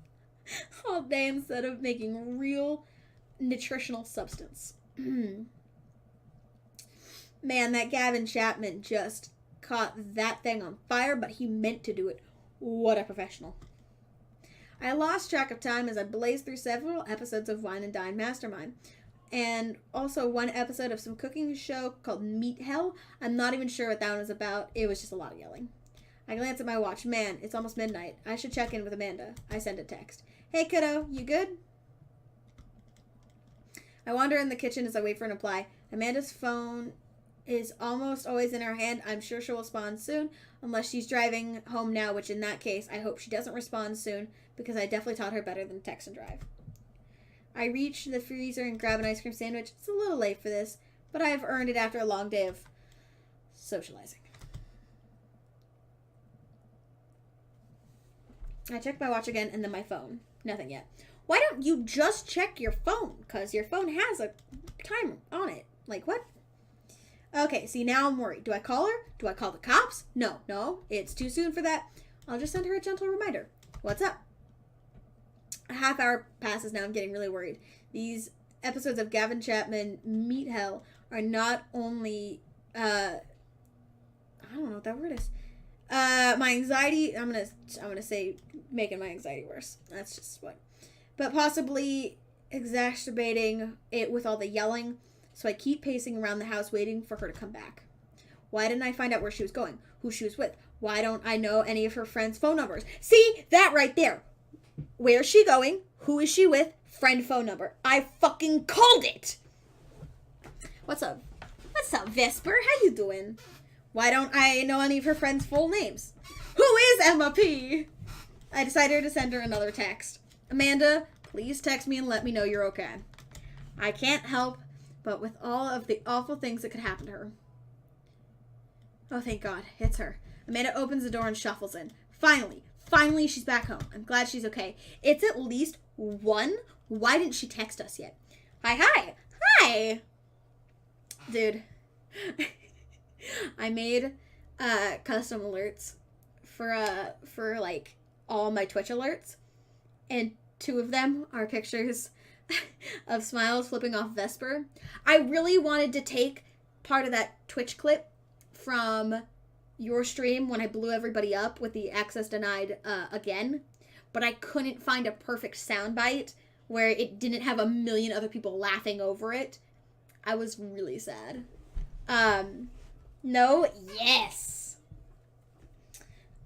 all day instead of making real nutritional substance. Man, that Gavin Chapman just caught that thing on fire, but he meant to do it. What a professional. I lost track of time as I blazed through several episodes of Wine and Dine Mastermind. And also one episode of some cooking show called Meat Hell. I'm not even sure what that one is about. It was just a lot of yelling. I glance at my watch. Man, it's almost midnight. I should check in with Amanda. I send a text. Hey, kiddo, you good? I wander in the kitchen as I wait for an reply. Amanda's phone is almost always in her hand. I'm sure she'll respond soon, unless she's driving home now, which in that case, I hope she doesn't respond soon, because I definitely taught her better than text and drive. I reach the freezer and grab an ice cream sandwich. It's a little late for this, but I have earned it after a long day of socializing. I check my watch again and then my phone. Nothing yet. Why don't you just check your phone? Because your phone has a timer on it. Like, what? Okay, see, now I'm worried. Do I call her? Do I call the cops? No, it's too soon for that. I'll just send her a gentle reminder. What's up? A half hour passes now. I'm getting really worried. These episodes of Gavin Chapman Meet Hell are not only, I don't know what that word is. My anxiety, I'm gonna say making my anxiety worse. That's just what. But possibly exacerbating it with all the yelling. So I keep pacing around the house waiting for her to come back. Why didn't I find out where she was going? Who she was with? Why don't I know any of her friends' phone numbers? See? That right there. Where's she going? Who is she with? Friend phone number. I fucking called it! What's up? What's up, Vesper? How you doing? Why don't I know any of her friends' full names? Who is Emma P? I decided to send her another text. Amanda, please text me and let me know you're okay. I can't help but with all of the awful things that could happen to her. Oh, thank God. It's her. Amanda opens the door and shuffles in. Finally, she's back home. I'm glad she's okay. It's at least 1. Why didn't she text us yet? Hi. Dude. I made custom alerts for like all my Twitch alerts, and 2 of them are pictures of Smiles flipping off Vesper. I really wanted to take part of that Twitch clip from your stream when I blew everybody up with the access denied again, but I couldn't find a perfect soundbite where it didn't have a million other people laughing over it. I was really sad. No, yes.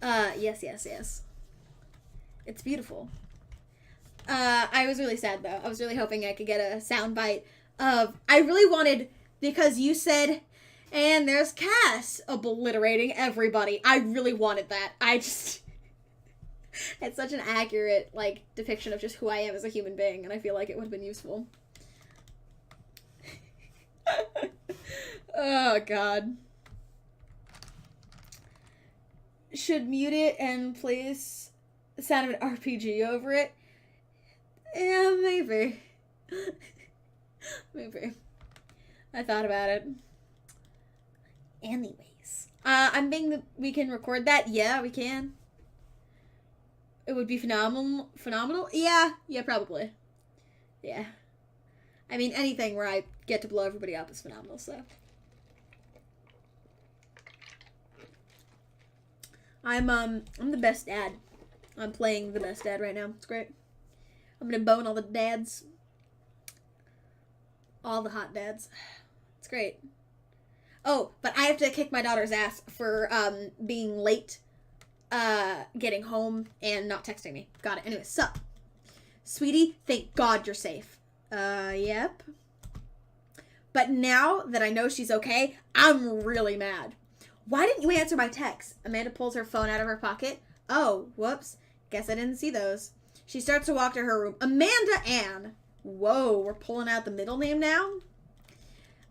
Yes. It's beautiful. I was really sad, though. I was really hoping I could get a soundbite of... I really wanted... Because you said, and there's Cass obliterating everybody. I really wanted that. I just... It's such an accurate, like, depiction of just who I am as a human being, and I feel like it would have been useful. Oh, God. Should mute it and place the sound of an RPG over it? Yeah, maybe. Maybe. I thought about it. Anyways. We can record that? Yeah, we can. It would be phenomenal? Yeah, probably. Yeah. I mean, anything where I get to blow everybody up is phenomenal, so. I'm the best dad. I'm playing the best dad right now. It's great. I'm gonna bone all the dads. All the hot dads. It's great. Oh, but I have to kick my daughter's ass for being late getting home and not texting me. Got it. Anyway, so. Sweetie, thank God you're safe. Yep. But now that I know she's okay, I'm really mad. Why didn't you answer my text? Amanda pulls her phone out of her pocket. Oh, whoops. Guess I didn't see those. She starts to walk to her room. Amanda Ann. Whoa, we're pulling out the middle name now?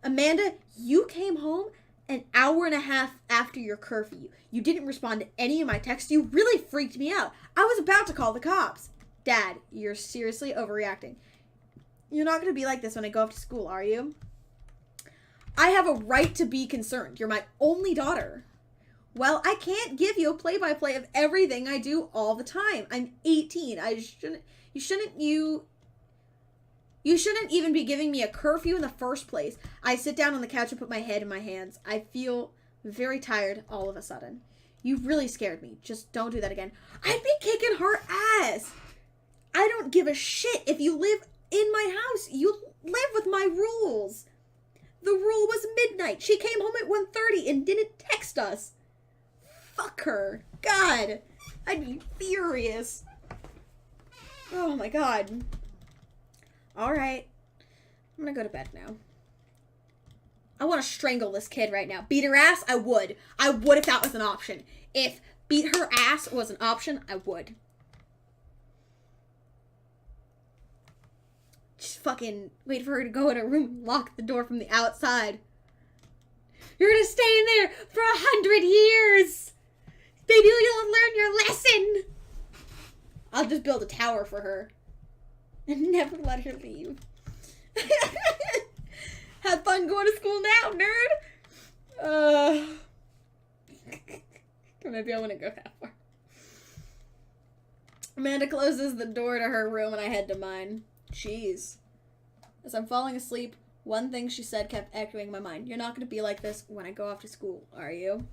Amanda, you came home an hour and a half after your curfew. You didn't respond to any of my texts. You really freaked me out. I was about to call the cops. Dad, you're seriously overreacting. You're not going to be like this when I go off to school, are you? I have a right to be concerned. You're my only daughter. Well, I can't give you a play-by-play of everything I do all the time. I'm 18. You shouldn't even be giving me a curfew in the first place. I sit down on the couch and put my head in my hands. I feel very tired all of a sudden. You really scared me. Just don't do that again. I'd be kicking her ass. I don't give a shit if you live in my house. You live with my rules. The rule was midnight. She came home at 1:30 and didn't text us. Fuck her. God. I'd be furious. Oh my God. Alright. I'm gonna go to bed now. I want to strangle this kid right now. Beat her ass? I would. I would if that was an option. If beat her ass was an option, I would. Just fucking wait for her to go in her room and lock the door from the outside. You're gonna stay in there for 100 years! Baby, you'll learn your lesson! I'll just build a tower for her. And never let her leave. Have fun going to school now, nerd! Maybe I wouldn't go that far. Amanda closes the door to her room and I head to mine. Jeez. As I'm falling asleep, one thing she said kept echoing in my mind. You're not going to be like this when I go off to school, are you?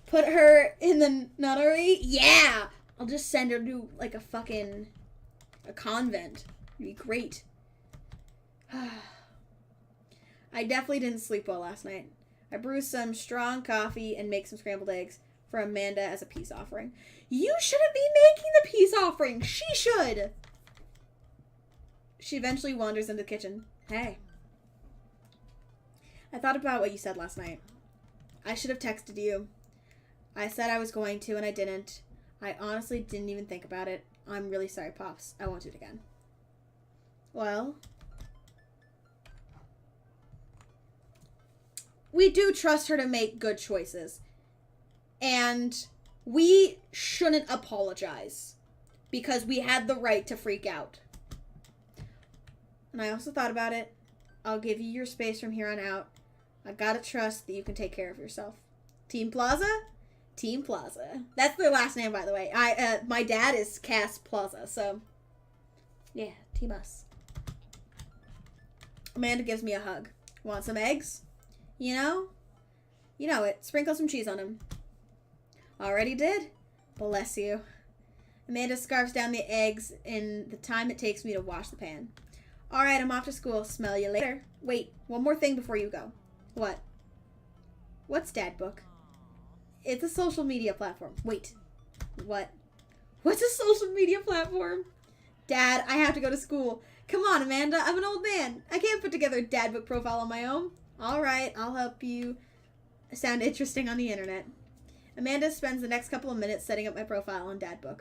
Put her in the nunnery? Yeah! I'll just send her to, like, a convent. It'd be great. I definitely didn't sleep well last night. I brewed some strong coffee and make some scrambled eggs for Amanda as a peace offering. You shouldn't be making the peace offering. She should. She eventually wanders into the kitchen. Hey. I thought about what you said last night. I should have texted you. I said I was going to and I didn't. I honestly didn't even think about it. I'm really sorry, Pops. I won't do it again. Well, we do trust her to make good choices. And we shouldn't apologize because we had the right to freak out. And I also thought about it. I'll give you your space from here on out. I gotta trust that you can take care of yourself. Team Plaza? Team Plaza. That's their last name, by the way. My dad is Cass Plaza, so yeah, team us. Amanda gives me a hug. Want some eggs? You know? You know it. Sprinkle some cheese on them. Already did? Bless you. Amanda scarfs down the eggs in the time it takes me to wash the pan. Alright, I'm off to school. Smell you later. Wait, one more thing before you go. What? What's Dadbook? It's a social media platform. Wait. What? What's a social media platform? Dad, I have to go to school. Come on, Amanda. I'm an old man. I can't put together a Dadbook profile on my own. Alright, I'll help you sound interesting on the internet. Amanda spends the next couple of minutes setting up my profile on Dadbook,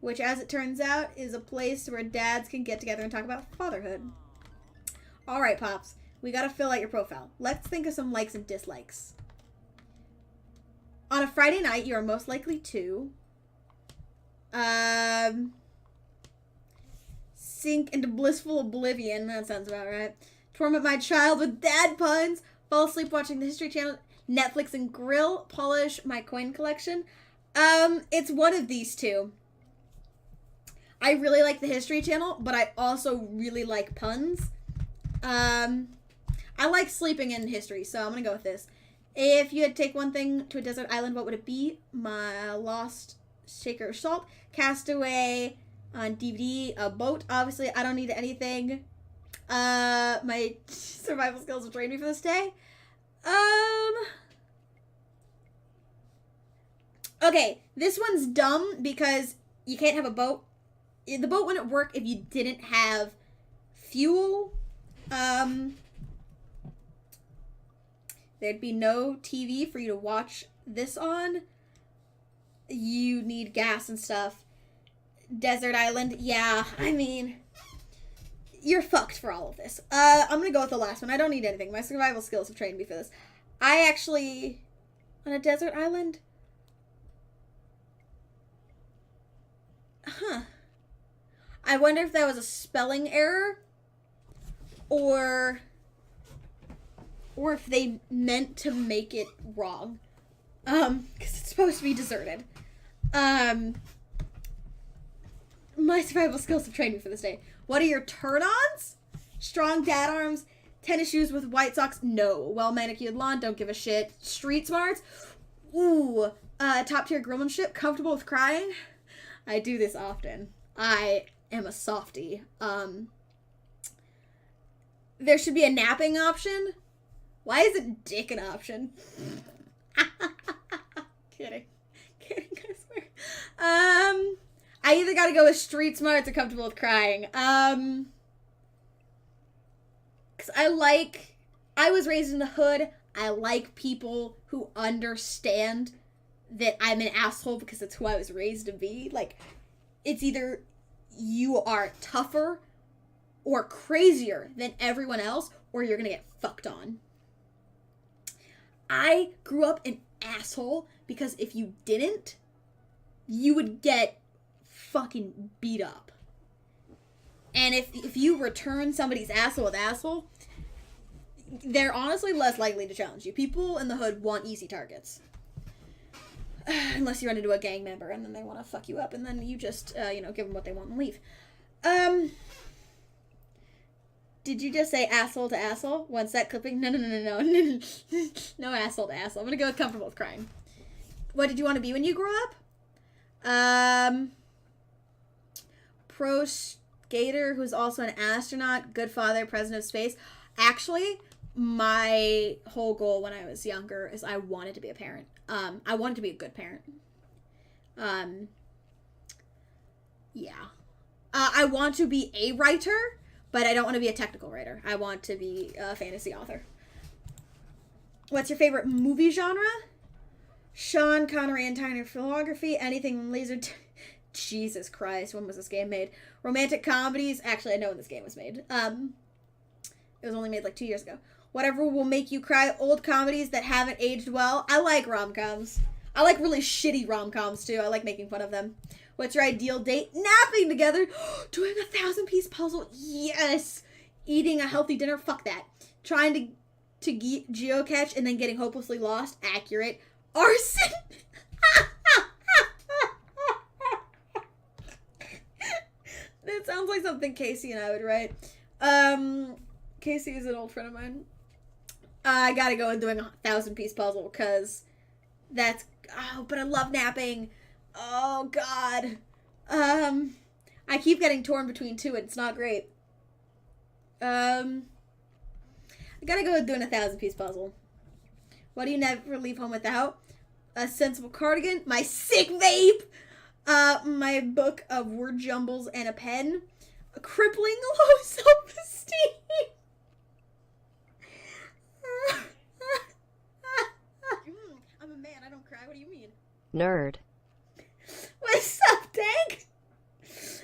which, as it turns out, is a place where dads can get together and talk about fatherhood. Alright, Pops. We gotta fill out your profile. Let's think of some likes and dislikes. On a Friday night, you are most likely to sink into blissful oblivion. That sounds about right. Torment my child with dad puns. Fall asleep watching the History Channel. Netflix and grill. Polish my coin collection. It's one of these two. I really like the History Channel, but I also really like puns. I like sleeping in history, so I'm gonna go with this. If you had to take one thing to a desert island, what would it be? My Lost Shaker of Salt, Castaway on DVD, a boat. Obviously, I don't need anything. My survival skills will train me for this day. Okay, this one's dumb because you can't have a boat. The boat wouldn't work if you didn't have fuel. There'd be no TV for you to watch this on. You need gas and stuff. Desert island, yeah, I mean, you're fucked for all of this. I'm gonna go with the last one. I don't need anything. My survival skills have trained me for this. I actually, on a desert island? Huh. I wonder if that was a spelling error, or if they meant to make it wrong. Because it's supposed to be deserted. My survival skills have trained me for this day. What are your turn-ons? Strong dad arms, tennis shoes with white socks, no. Well-manicured lawn, don't give a shit. Street smarts, ooh. Top-tier grillmanship, comfortable with crying. I do this often. I am a softie. There should be a napping option. Why isn't dick an option? Kidding, guys. I either gotta go with street smarts or comfortable with crying. Because I was raised in the hood. I like people who understand that I'm an asshole because it's who I was raised to be. Like, it's either you are tougher or crazier than everyone else, or you're gonna get fucked on. I grew up an asshole because if you didn't, you would get fucking beat up. And if you return somebody's asshole with asshole, they're honestly less likely to challenge you. People in the hood want easy targets. Unless you run into a gang member and then they want to fuck you up, and then you just, give them what they want and leave. Did you just say asshole to asshole? One set clipping? No. No asshole to asshole. I'm gonna go with comfortable with crying. What did you want to be when you grew up? Pro skater who's also an astronaut, good father, president of space. Actually, my whole goal when I was younger is I wanted to be a parent. I wanted to be a good parent. Yeah. I want to be a writer, but I don't want to be a technical writer. I want to be a fantasy author. What's your favorite movie genre? Sean Connery and Tyner filmography, anything laser... Jesus Christ, when was this game made? Romantic comedies. Actually, I know when this game was made. It was only made like 2 years ago. Whatever will make you cry. Old comedies that haven't aged well. I like rom-coms. I like really shitty rom-coms too. I like making fun of them. What's your ideal date? Napping together. Doing a 1,000-piece puzzle. Yes. Eating a healthy dinner. Fuck that. Trying to geocache and then getting hopelessly lost. Accurate. Arson. That sounds like something Casey and I would write. Casey is an old friend of mine. I gotta go and doing a 1,000-piece puzzle because that's... Oh, but I love napping. Oh, God. I keep getting torn between two and it's not great. I gotta go with doing a 1,000-piece puzzle. What do you never leave home without? A sensible cardigan, my sick vape, my book of word jumbles and a pen, a crippling low self-esteem. I'm a man, I don't cry. What do you mean? Nerd. What's up, Dank?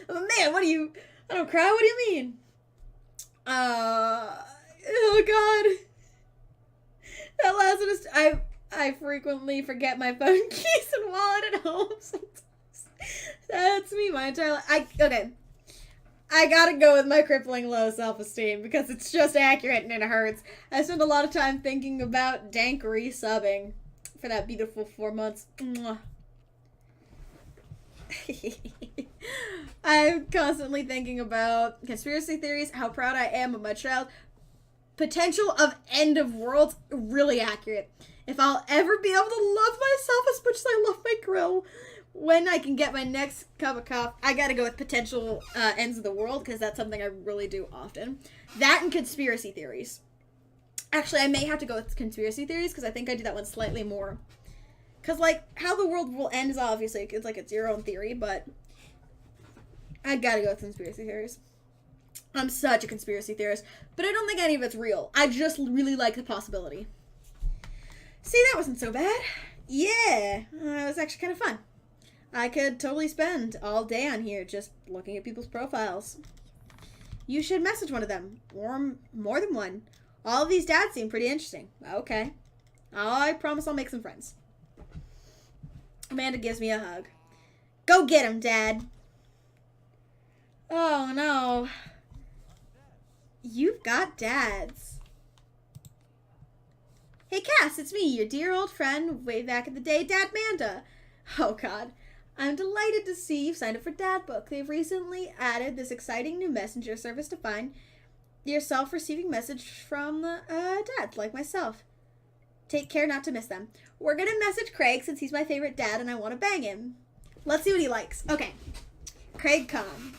I'm a man, I don't cry. What do you mean? Oh God. That last one is, I frequently forget my phone keys and wallet at home sometimes. That's me my entire life. Okay. I gotta go with my crippling low self-esteem because it's just accurate and it hurts. I spend a lot of time thinking about Dank resubbing for that beautiful 4 months. Mwah. I'm constantly thinking about conspiracy theories, how proud I am of my child. Potential of end of world, really accurate. If I'll ever be able to love myself as much as I love my grill. When I can get my next cup of coffee, I gotta go with potential ends of the world because that's something I really do often. That and conspiracy theories. Actually, I may have to go with conspiracy theories because I think I do that one slightly more. Because, like, how the world will end is obviously, it's your own theory, but I gotta go with conspiracy theories. I'm such a conspiracy theorist, but I don't think any of it's real. I just really like the possibility. See, that wasn't so bad. Yeah, it was actually kind of fun. I could totally spend all day on here just looking at people's profiles. You should message one of them, or more than one. All of these dads seem pretty interesting. Okay. I promise I'll make some friends. Amanda gives me a hug. Go get him, Dad. Oh, no. You've got dads. Hey, Cass, it's me, your dear old friend, way back in the day, Dad Manda. Oh, God. I'm delighted to see you've signed up for Dad Book. They've recently added this exciting new messenger service to find yourself receiving message from dads like myself. Take care not to miss them. We're going to message Craig since he's my favorite dad and I want to bang him. Let's see what he likes. Okay. Craig Kahn.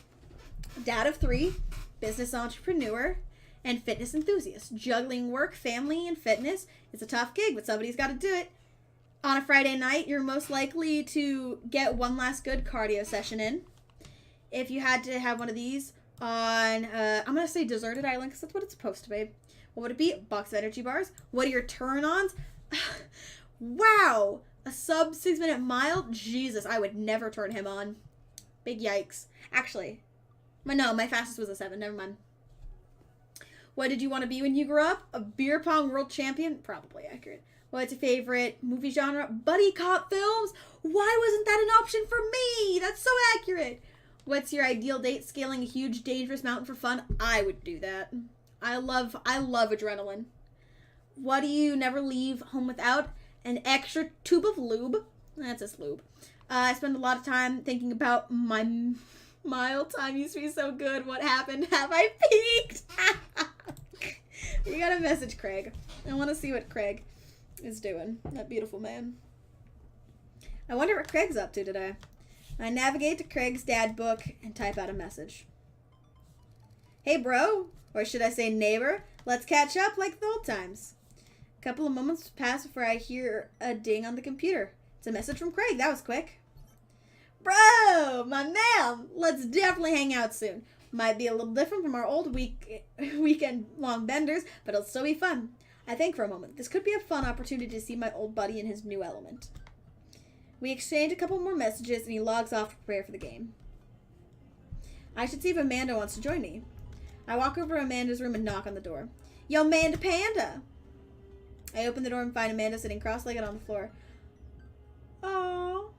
Dad of 3, business entrepreneur, and fitness enthusiast. Juggling work, family, and fitness. It's a tough gig, but somebody's got to do it. On a Friday night, you're most likely to get one last good cardio session in. if you had to have one of these on, I'm going to say deserted island because that's what it's supposed to be. What would it be? Box of energy bars. What are your turn-ons? Wow. A sub 6-minute mile? Jesus, I would never turn him on. Big yikes. Actually, my fastest was a 7. Never mind. What did you want to be when you grew up? A beer pong world champion? Probably accurate. What's your favorite movie genre? Buddy cop films? Why wasn't that an option for me? That's so accurate. What's your ideal date? Scaling a huge, dangerous mountain for fun? I would do that. I love adrenaline. What do you never leave home without? An extra tube of lube. That's just lube. I spend a lot of time thinking about my mile time used to be so good. What happened? Have I peaked? You gotta message Craig. I want to see what Craig is doing. That beautiful man. I wonder what Craig's up to today. I navigate to Craig's dad book and type out a message. Hey, bro. Or should I say neighbor? Let's catch up like the old times. A couple of moments pass before I hear a ding on the computer. It's a message from Craig. That was quick. Bro, my man. Let's definitely hang out soon. Might be a little different from our old weekend long benders, but it'll still be fun. I think for a moment, this could be a fun opportunity to see my old buddy in his new element. We exchange a couple more messages, and he logs off to prepare for the game. I should see if Amanda wants to join me. I walk over to Amanda's room and knock on the door. Yo, Amanda Panda! I open the door and find Amanda sitting cross-legged on the floor. Oh,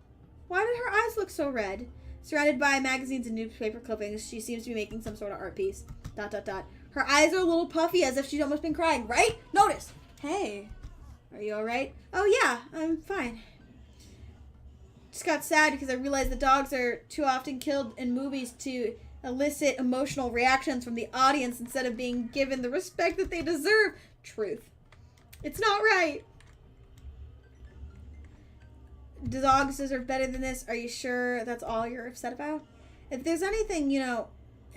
why did her eyes look so red? Surrounded by magazines and newspaper clippings, she seems to be making some sort of art piece. ... Her eyes are a little puffy, as if she's almost been crying, right? Notice! Hey, are you alright? Oh yeah, I'm fine. Just got sad because I realized the dogs are too often killed in movies to elicit emotional reactions from the audience instead of being given the respect that they deserve. Truth. It's not right. The dogs deserve better than this. Are you sure that's all you're upset about? If there's anything,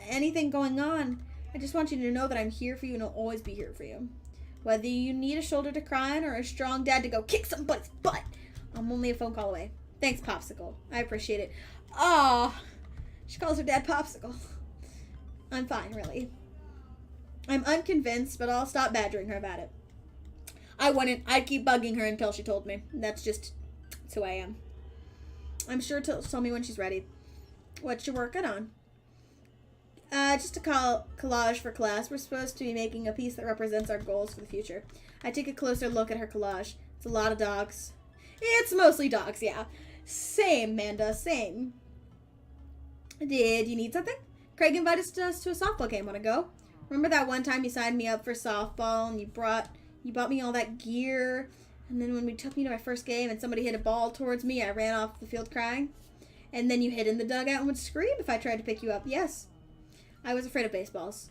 anything going on, I just want you to know that I'm here for you and I'll always be here for you. Whether you need a shoulder to cry on or a strong dad to go kick somebody's butt, I'm only a phone call away. Thanks, Popsicle. I appreciate it. Oh, she calls her dad Popsicle. I'm fine, really. I'm unconvinced, but I'll stop badgering her about it. I wouldn't. I'd keep bugging her until she told me. That's who I am. I'm sure to tell me when she's ready. What you working on? Just a collage for class. We're supposed to be making a piece that represents our goals for the future. I take a closer look at her collage. It's a lot of dogs. It's mostly dogs, yeah. Same, Manda, same. Did you need something? Craig invited us to a softball game. Want to go? Remember that one time you signed me up for softball and you bought me all that gear, and then when we took me to my first game and somebody hit a ball towards me, I ran off the field crying? And then you hid in the dugout and would scream if I tried to pick you up. Yes. I was afraid of baseballs.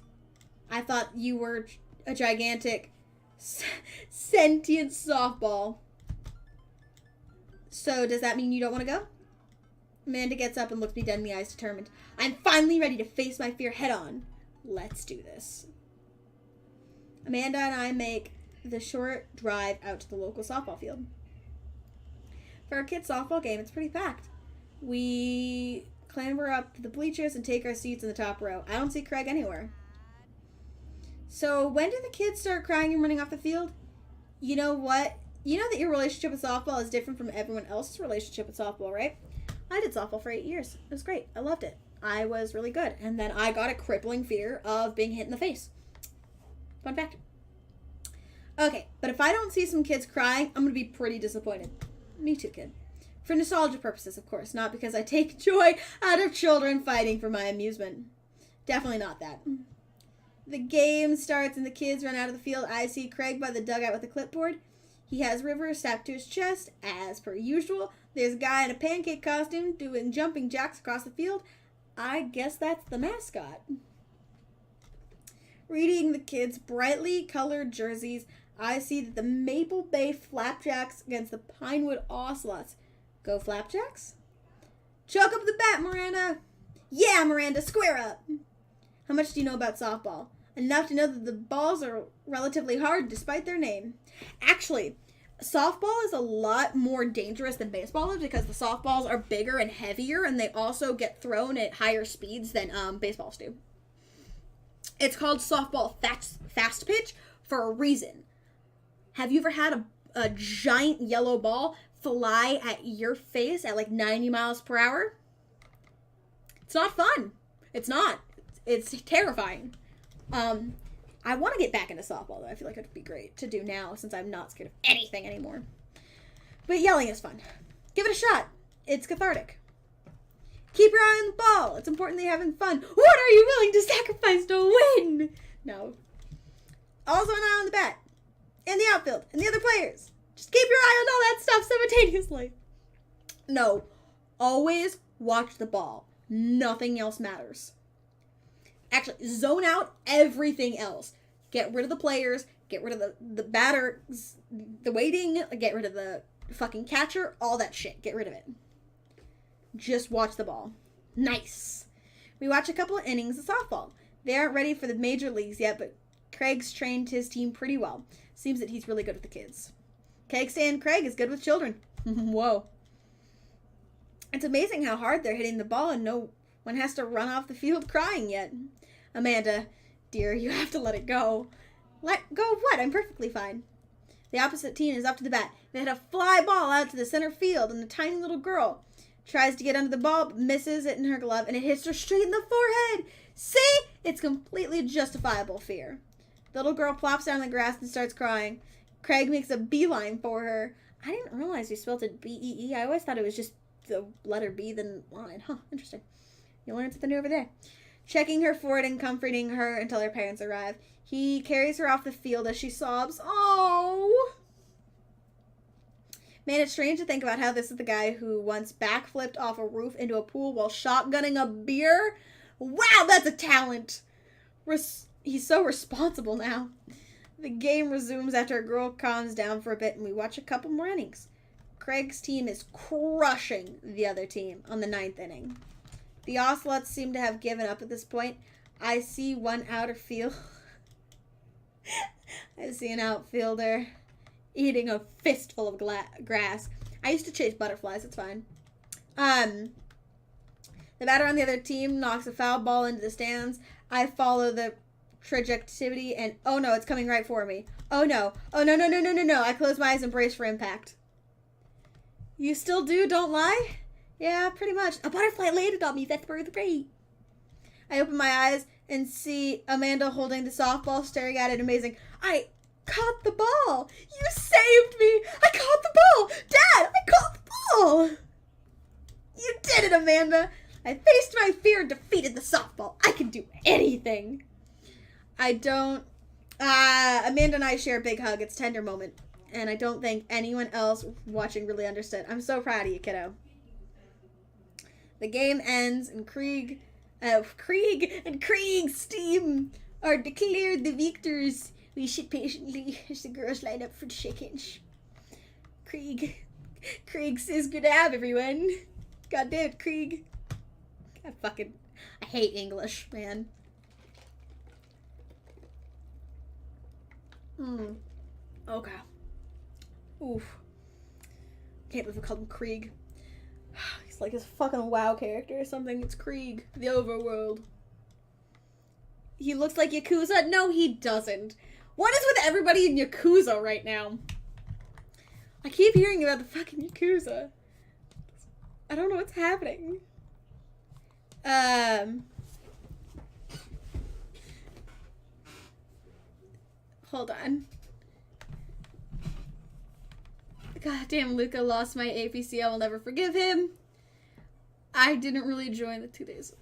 I thought you were a gigantic, sentient softball. So does that mean you don't want to go? Amanda gets up and looks me dead in the eyes, determined. I'm finally ready to face my fear head on. Let's do this. Amanda and I make the short drive out to the local softball field. For our kids' softball game, it's pretty packed. We clamber up to the bleachers and take our seats in the top row. I don't see Craig anywhere. So when do the kids start crying and running off the field? You know what? You know that your relationship with softball is different from everyone else's relationship with softball, right? I did softball for 8 years. It was great. I loved it. I was really good. And then I got a crippling fear of being hit in the face. Fun fact. Okay, but if I don't see some kids crying, I'm going to be pretty disappointed. Me too, kid. For nostalgia purposes, of course, not because I take joy out of children fighting for my amusement. Definitely not that. The game starts and the kids run out of the field. I see Craig by the dugout with a clipboard. He has River strapped to his chest, as per usual. There's a guy in a pancake costume doing jumping jacks across the field. I guess that's the mascot. Reading the kids' brightly colored jerseys, I see that the Maple Bay Flapjacks against the Pinewood Ocelots. Go Flapjacks? Choke up the bat, Miranda! Yeah, Miranda, square up! How much do you know about softball? Enough to know that the balls are relatively hard despite their name. Actually, softball is a lot more dangerous than baseball is because the softballs are bigger and heavier, and they also get thrown at higher speeds than baseballs do. It's called softball fast pitch for a reason. Have you ever had a giant yellow ball fly at your face at like 90 miles per hour? It's not fun. It's not. It's terrifying. I want to get back into softball, though. I feel like it would be great to do now since I'm not scared of anything anymore. But yelling is fun. Give it a shot. It's cathartic. Keep your eye on the ball. It's important that you're having fun. What are you willing to sacrifice to win? No. Also an eye on the bat. And the outfield. And the other players. Just keep your eye on all that stuff simultaneously. No. Always watch the ball. Nothing else matters. Actually, zone out everything else. Get rid of the players. Get rid of the batters. The waiting. Get rid of the fucking catcher. All that shit. Get rid of it. Just watch the ball. Nice. We watch a couple of innings of softball. They aren't ready for the major leagues yet, but Craig's trained his team pretty well. Seems that he's really good with the kids. Keg Stand Craig is good with children. Whoa. It's amazing how hard they're hitting the ball and no one has to run off the field crying yet. Amanda, dear, you have to let it go. Let go of what? I'm perfectly fine. The opposite team is up to the bat. They had a fly ball out to the center field, and the tiny little girl tries to get under the ball, but misses it in her glove, and it hits her straight in the forehead. See? It's completely justifiable fear. The little girl plops down on the grass and starts crying. Craig makes a beeline for her. I didn't realize you spelled it B-E-E. I always thought it was just the letter B, then line. Huh, interesting. You learned something new over there. Checking her forward and comforting her until her parents arrive. He carries her off the field as she sobs. Oh! Man, it's strange to think about how this is the guy who once backflipped off a roof into a pool while shotgunning a beer. Wow, that's a talent! He's so responsible now. The game resumes after a girl calms down for a bit and we watch a couple more innings. Craig's team is crushing the other team on the 9th inning. The Ocelots seem to have given up at this point. I see one outfielder. I see an outfielder eating a fistful of grass. I used to chase butterflies. It's fine. The batter on the other team knocks a foul ball into the stands. I follow the trajectory and oh no, it's coming right for me. Oh no. Oh no, no, no, no, no, no. I close my eyes and brace for impact. You still do, don't lie? Yeah, pretty much. A butterfly landed on me. That's great. I open my eyes and see Amanda holding the softball, staring at it, amazing. I caught the ball. You saved me. I caught the ball. Dad, I caught the ball. You did it, Amanda. I faced my fear and defeated the softball. I can do anything. Amanda and I share a big hug. It's a tender moment. And I don't think anyone else watching really understood. I'm so proud of you, kiddo. The game ends and Krieg and Krieg's team are declared the victors. We sit patiently as the girls line up for the shake-hands. Krieg says good to have everyone. God damn it, Krieg. I hate English, man. Okay. Oof. Can't believe we called him Krieg. He's like his fucking WoW character or something. It's Krieg, the overworld. He looks like Yakuza? No, he doesn't. What is with everybody in Yakuza right now? I keep hearing about the fucking Yakuza. I don't know what's happening. Hold on. Goddamn, Luca lost my APC. I will never forgive him. I didn't really join the 2 days.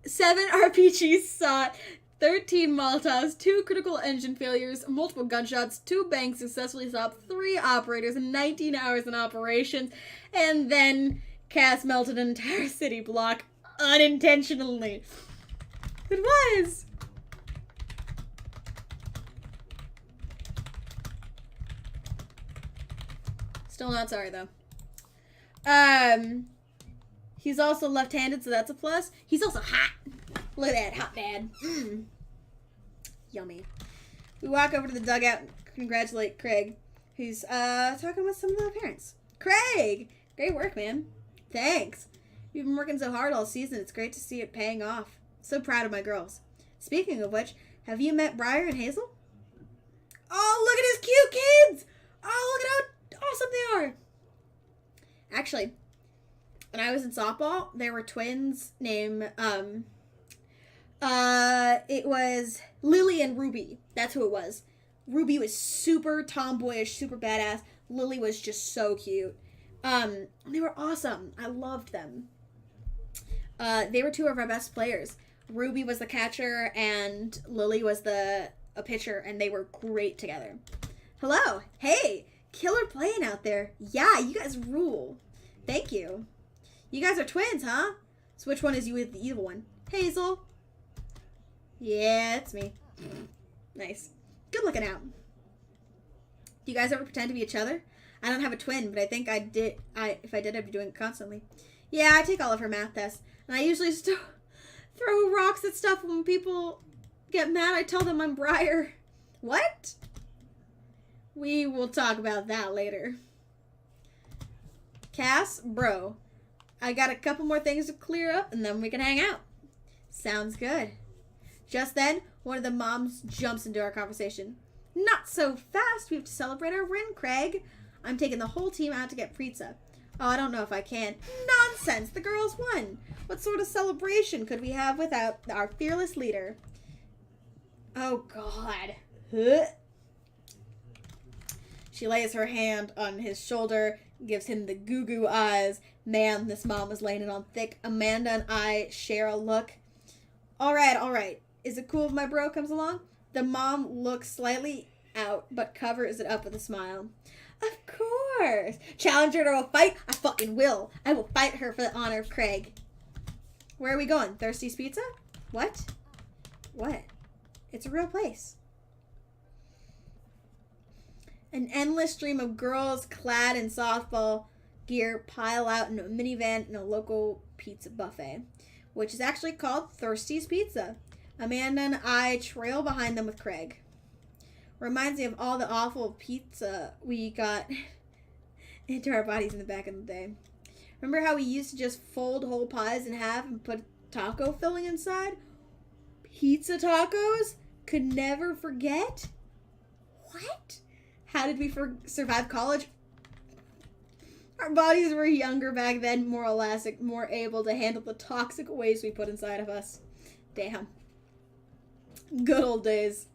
7 RPGs sought, 13 Molotovs, 2 critical engine failures, multiple gunshots, 2 banks successfully stopped, 3 operators, 19 hours in operations, and then Cass melted an entire city block unintentionally. It was. Still not sorry, though. He's also left-handed, so that's a plus. He's also hot. Look at that, hot dad. Yummy. We walk over to the dugout and congratulate Craig. who's talking with some of the parents. Craig! Great work, man. Thanks. You've been working so hard all season. It's great to see it paying off. So proud of my girls. Speaking of which, have you met Briar and Hazel? Oh, look at his cute kids! Oh, look at how awesome they are! Actually, when I was in softball, there were twins named, it was Lily and Ruby. That's who it was. Ruby was super tomboyish, super badass. Lily was just so cute. They were awesome. I loved them. They were two of our best players. Ruby was the catcher and Lily was a pitcher, and they were great together. Hello. Hey, killer playing out there. Yeah, you guys rule. Thank you. You guys are twins, huh? So which one is you with the evil one? Hazel. Yeah, it's me. Nice. Good looking out. Do you guys ever pretend to be each other? I don't have a twin, but I think I did. If I did, I'd be doing it constantly. Yeah, I take all of her math tests, and I usually throw rocks at stuff when people get mad. I tell them I'm Briar. What? We will talk about that later. Cass, bro, I got a couple more things to clear up, and then we can hang out. Sounds good. Just then, one of the moms jumps into our conversation. Not so fast. We have to celebrate our win, Craig. I'm taking the whole team out to get pizza. Oh, I don't know if I can. Nonsense. The girls won. What sort of celebration could we have without our fearless leader? Oh, God. Huh. She lays her hand on his shoulder, gives him the goo-goo eyes. Man, this mom is laying it on thick. Amanda and I share a look. All right. Is it cool if my bro comes along? The mom looks slightly out, but covers it up with a smile. Of course. Challenge her to a fight? I fucking will. I will fight her for the honor of Craig. Where are we going? Thirsty's Pizza? What? It's a real place. An endless stream of girls clad in softball gear pile out in a minivan in a local pizza buffet, which is actually called Thirsty's Pizza. Amanda and I trail behind them with Craig. Reminds me of all the awful pizza we got into our bodies in the back of the day. Remember how we used to just fold whole pies in half and put taco filling inside? Pizza tacos? Could never forget? What? How did we survive college? Our bodies were younger back then, more elastic, more able to handle the toxic waste we put inside of us. Damn. Good old days.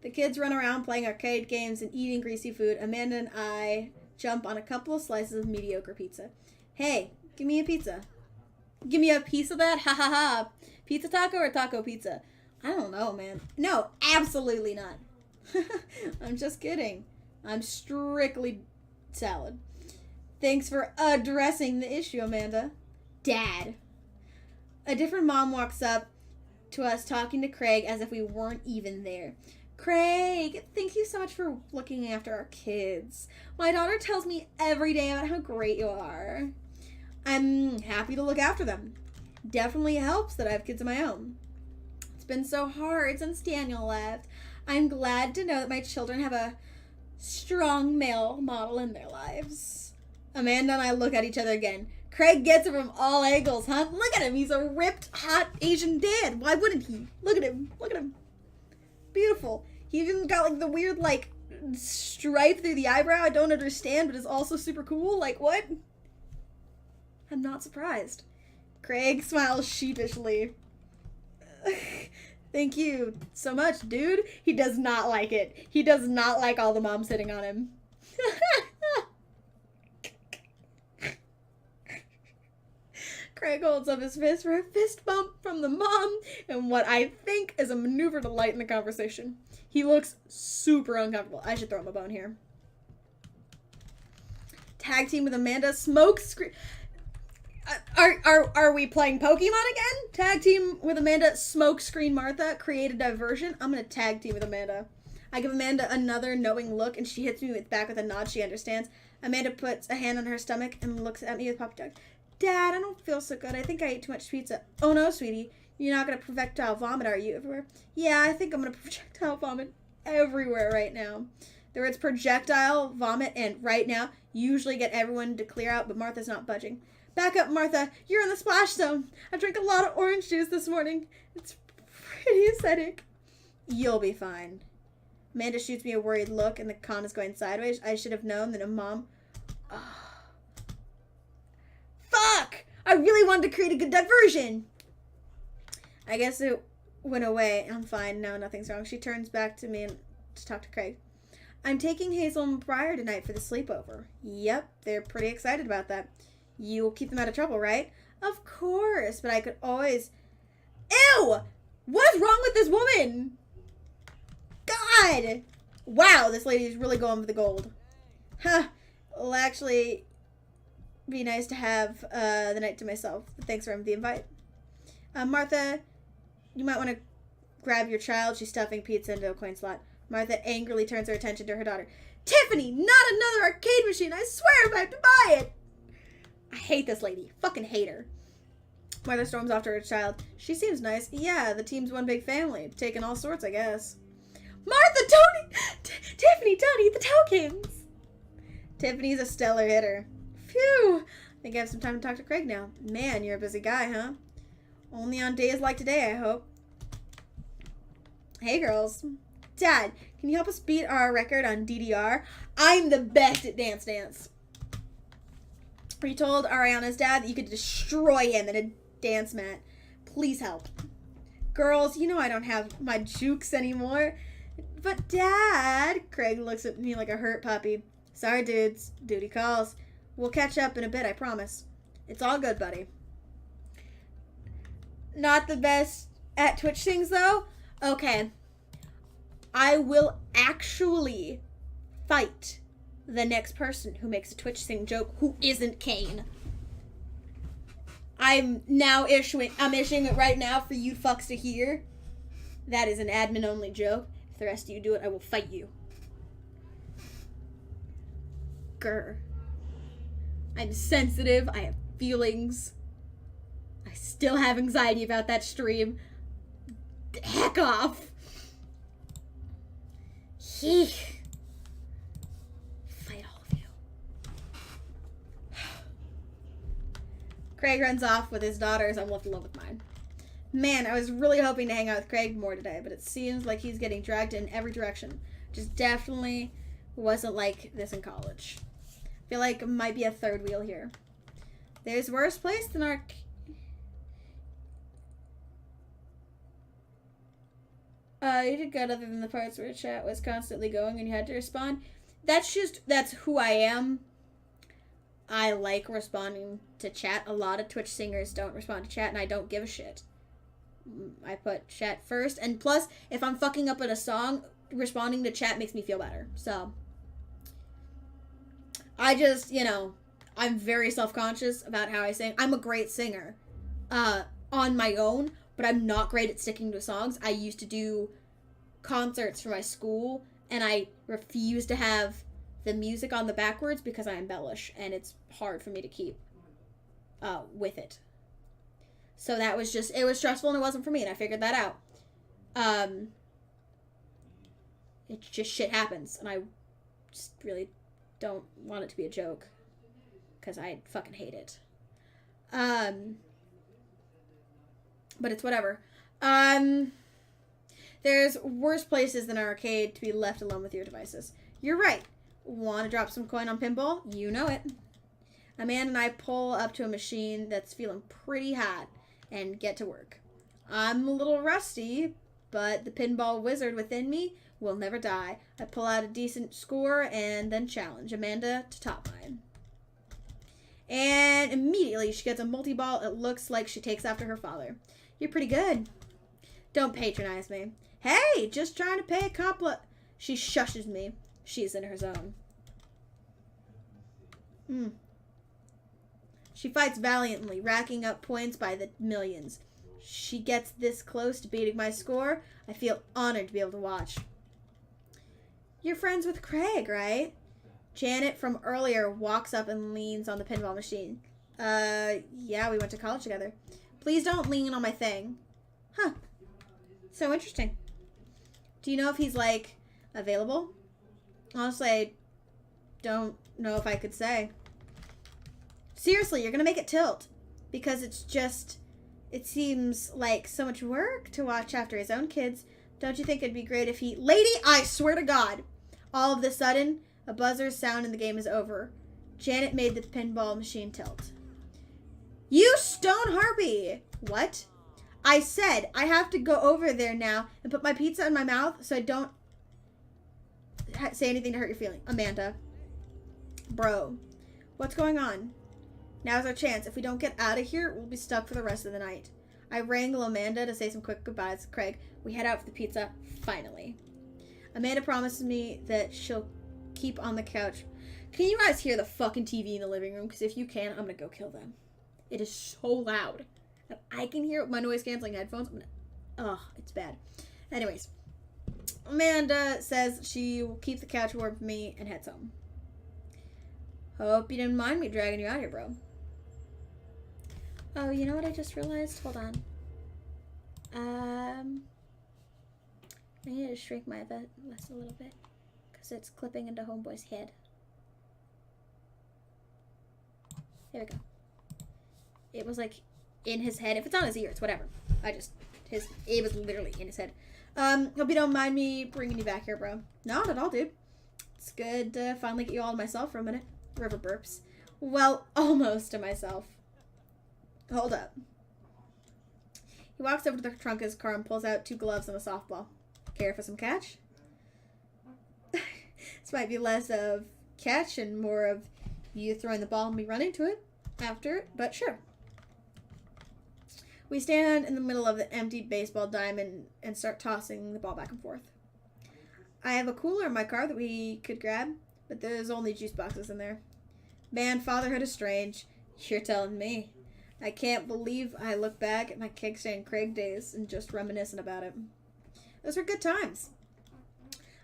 The kids run around playing arcade games and eating greasy food. Amanda and I jump on a couple of slices of mediocre pizza. Hey, give me a pizza. Give me a piece of that? Ha ha ha. Pizza taco or taco pizza? I don't know, man. No, absolutely not. I'm just kidding. I'm strictly salad. Thanks for addressing the issue, Amanda. Dad. A different mom walks up to us talking to Craig as if we weren't even there. Craig, thank you so much for looking after our kids. My daughter tells me every day about how great you are. I'm happy to look after them. Definitely helps that I have kids of my own. It's been so hard since Daniel left. I'm glad to know that my children have a strong male model in their lives. Amanda and I look at each other again. Craig gets it from all angles, huh? Look at him. He's a ripped, hot Asian dad. Why wouldn't he? Look at him. Look at him. Beautiful. He even got like the weird like stripe through the eyebrow. I don't understand, but it's also super cool. Like what? I'm not surprised. Craig smiles sheepishly. Thank you so much, dude. He does not like it. He does not like all the moms sitting on him. Craig holds up his fist for a fist bump from the mom and what I think is a maneuver to lighten the conversation. He looks super uncomfortable. I should throw him a bone here. Tag team with Amanda. Smoke screen. Are we playing Pokemon again? Tag team with Amanda. Smoke screen Martha. Create a diversion. I'm gonna tag team with Amanda. I give Amanda another knowing look and she hits me back with a nod. She understands. Amanda puts a hand on her stomach and looks at me with puppy dog. Dad, I don't feel so good. I think I ate too much pizza. Oh no, sweetie. You're not going to projectile vomit, are you, everywhere? Yeah, I think I'm going to projectile vomit everywhere right now. The words projectile, vomit, and right now usually get everyone to clear out, but Martha's not budging. Back up, Martha. You're in the splash zone. I drank a lot of orange juice this morning. It's pretty acidic. You'll be fine. Amanda shoots me a worried look, and the con is going sideways. I should have known that a mom... Oh. Fuck! I really wanted to create a good diversion. I guess it went away. I'm fine. No, nothing's wrong. She turns back to me and to talk to Craig. I'm taking Hazel and Briar tonight for the sleepover. Yep, they're pretty excited about that. You'll keep them out of trouble, right? Of course, but I could always... Ew! What is wrong with this woman? God! Wow, this lady is really going for the gold. Huh. It'll actually be nice to have the night to myself. Thanks for the invite. Martha, you might want to grab your child. She's stuffing pizza into a coin slot. Martha angrily turns her attention to her daughter. Tiffany, not another arcade machine. I swear I have to buy it. I hate this lady. Fucking hate her. Martha storms off to her child. She seems nice. Yeah, the team's one big family. Taking all sorts, I guess. Martha, Tony! Tiffany, Tony, the tokens! Tiffany's a stellar hitter. Phew. I think I have some time to talk to Craig now. Man, you're a busy guy, huh? Only on days like today, I hope. Hey, girls. Dad, can you help us beat our record on DDR? I'm the best at Dance Dance. You told Ariana's dad that you could destroy him in a dance mat. Please help. Girls, you know I don't have my jukes anymore. But Dad, Craig looks at me like a hurt puppy. Sorry, dudes. Duty calls. We'll catch up in a bit, I promise. It's all good, buddy. Not the best at Twitch things, though? Okay. I will actually fight the next person who makes a Twitch sing joke who isn't Kane. I'm issuing it right now for you fucks to hear. That is an admin only joke. If the rest of you do it, I will fight you. Grr. I'm sensitive. I have feelings. I still have anxiety about that stream. Heck off. Fight all of you. Craig runs off with his daughters. I'm left alone with mine. Man, I was really hoping to hang out with Craig more today, but it seems like he's getting dragged in every direction. Just definitely wasn't like this in college. I feel like it might be a third wheel here. There's worse place than our... You did good other than the parts where chat was constantly going and you had to respond. That's who I am. I like responding to chat. A lot of Twitch singers don't respond to chat and I don't give a shit. I put chat first. And plus, if I'm fucking up in a song, responding to chat makes me feel better. So, I just, I'm very self-conscious about how I sing. I'm a great singer on my own, but I'm not great at sticking to songs. I used to do concerts for my school, and I refuse to have the music on the backwards because I embellish, and it's hard for me to keep with it. So that was it was stressful, and it wasn't for me, and I figured that out. It just shit happens, and I just really don't want it to be a joke because I fucking hate it. But it's whatever. There's worse places than an arcade to be left alone with your devices. You're right. Want to drop some coin on pinball? You know it. Amanda and I pull up to a machine that's feeling pretty hot and get to work. I'm a little rusty, but the pinball wizard within me will never die. I pull out a decent score and then challenge Amanda to top mine. And immediately she gets a multi-ball. It looks like she takes after her father. You're pretty good. Don't patronize me. Hey, just trying to pay a compliment. She shushes me. She's in her zone. She fights valiantly, racking up points by the millions. She gets this close to beating my score. I feel honored to be able to watch. You're friends with Craig, right? Janet from earlier walks up and leans on the pinball machine. Yeah, we went to college together. Please don't lean on my thing. Huh. So interesting. Do you know if he's, available? Honestly, I don't know if I could say. Seriously, you're gonna make it tilt. Because it seems like so much work to watch after his own kids. Don't you think it'd be great if he... Lady, I swear to God. All of a sudden, a buzzer sound and the game is over. Janet made the pinball machine tilt. You stone harpy! What? I said I have to go over there now and put my pizza in my mouth so I don't say anything to hurt your feeling. Amanda. Bro. What's going on? Now's our chance. If we don't get out of here, we'll be stuck for the rest of the night. I wrangle Amanda to say some quick goodbyes to Craig. We head out for the pizza, finally. Amanda promises me that she'll keep on the couch. Can you guys hear the fucking TV in the living room? Because if you can, I'm going to go kill them. It is so loud. If I can hear it with my noise-canceling headphones, it's bad. Anyways, Amanda says she will keep the couch warm for me and heads home. Hope you didn't mind me dragging you out here, bro. Oh, you know what I just realized? Hold on. I need to shrink my vest a little bit because it's clipping into Homeboy's head. There we go. It was like in his head. If it's on his ear, it's whatever. It was literally in his head. Hope you don't mind me bringing you back here, bro. Not at all, dude. It's good to finally get you all to myself for a minute. River burps. Well, almost to myself. Hold up. He walks over to the trunk of his car and pulls out 2 gloves and a softball. Care for some catch? This might be less of catch and more of you throwing the ball and me running to it after it, but sure. We stand in the middle of the empty baseball diamond and start tossing the ball back and forth. I have a cooler in my car that we could grab, but there's only juice boxes in there. Man, fatherhood is strange. You're telling me. I can't believe I look back at my kickstand Craig days and just reminiscing about it. Those were good times.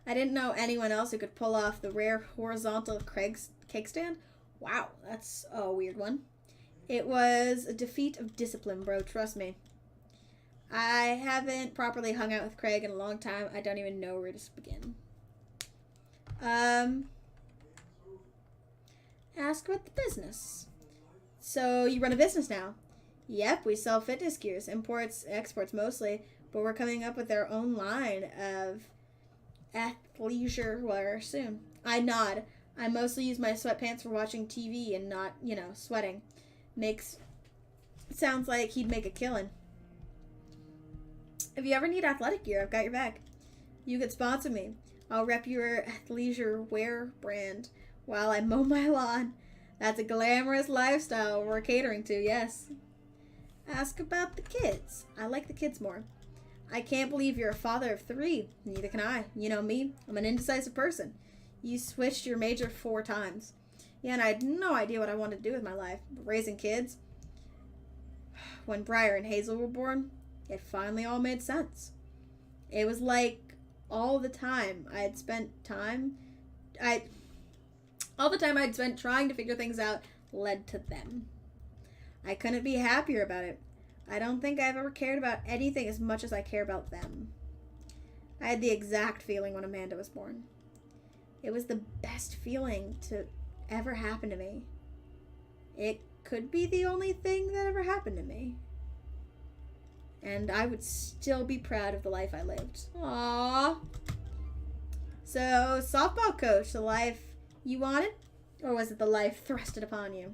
I didn't know anyone else who could pull off the rare horizontal Craig's kickstand. Wow, that's a weird one. It was a defeat of discipline, bro, trust me. I haven't properly hung out with Craig in a long time. I don't even know where to begin. Ask about the business. So, you run a business now? Yep, we sell fitness gears, imports, exports mostly, but we're coming up with our own line of athleisure wear soon. I nod. I mostly use my sweatpants for watching TV and not, sweating. Sounds like he'd make a killing. If you ever need athletic gear, I've got your back. You could sponsor me. I'll rep your athleisure wear brand while I mow my lawn. That's a glamorous lifestyle we're catering to, yes. Ask about the kids. I like the kids more. I can't believe you're a father of 3. Neither can I. You know me. I'm an indecisive person. You switched your major 4 times. Yeah, and I had no idea what I wanted to do with my life. But raising kids. When Briar and Hazel were born, it finally all made sense. It was like all the time I'd spent trying to figure things out led to them. I couldn't be happier about it. I don't think I've ever cared about anything as much as I care about them. I had the exact feeling when Amanda was born. It was the best feeling to ever happen to me. It could be the only thing that ever happened to me. And I would still be proud of the life I lived. Aww. So, softball coach, the life you wanted? Or was it the life thrusted upon you?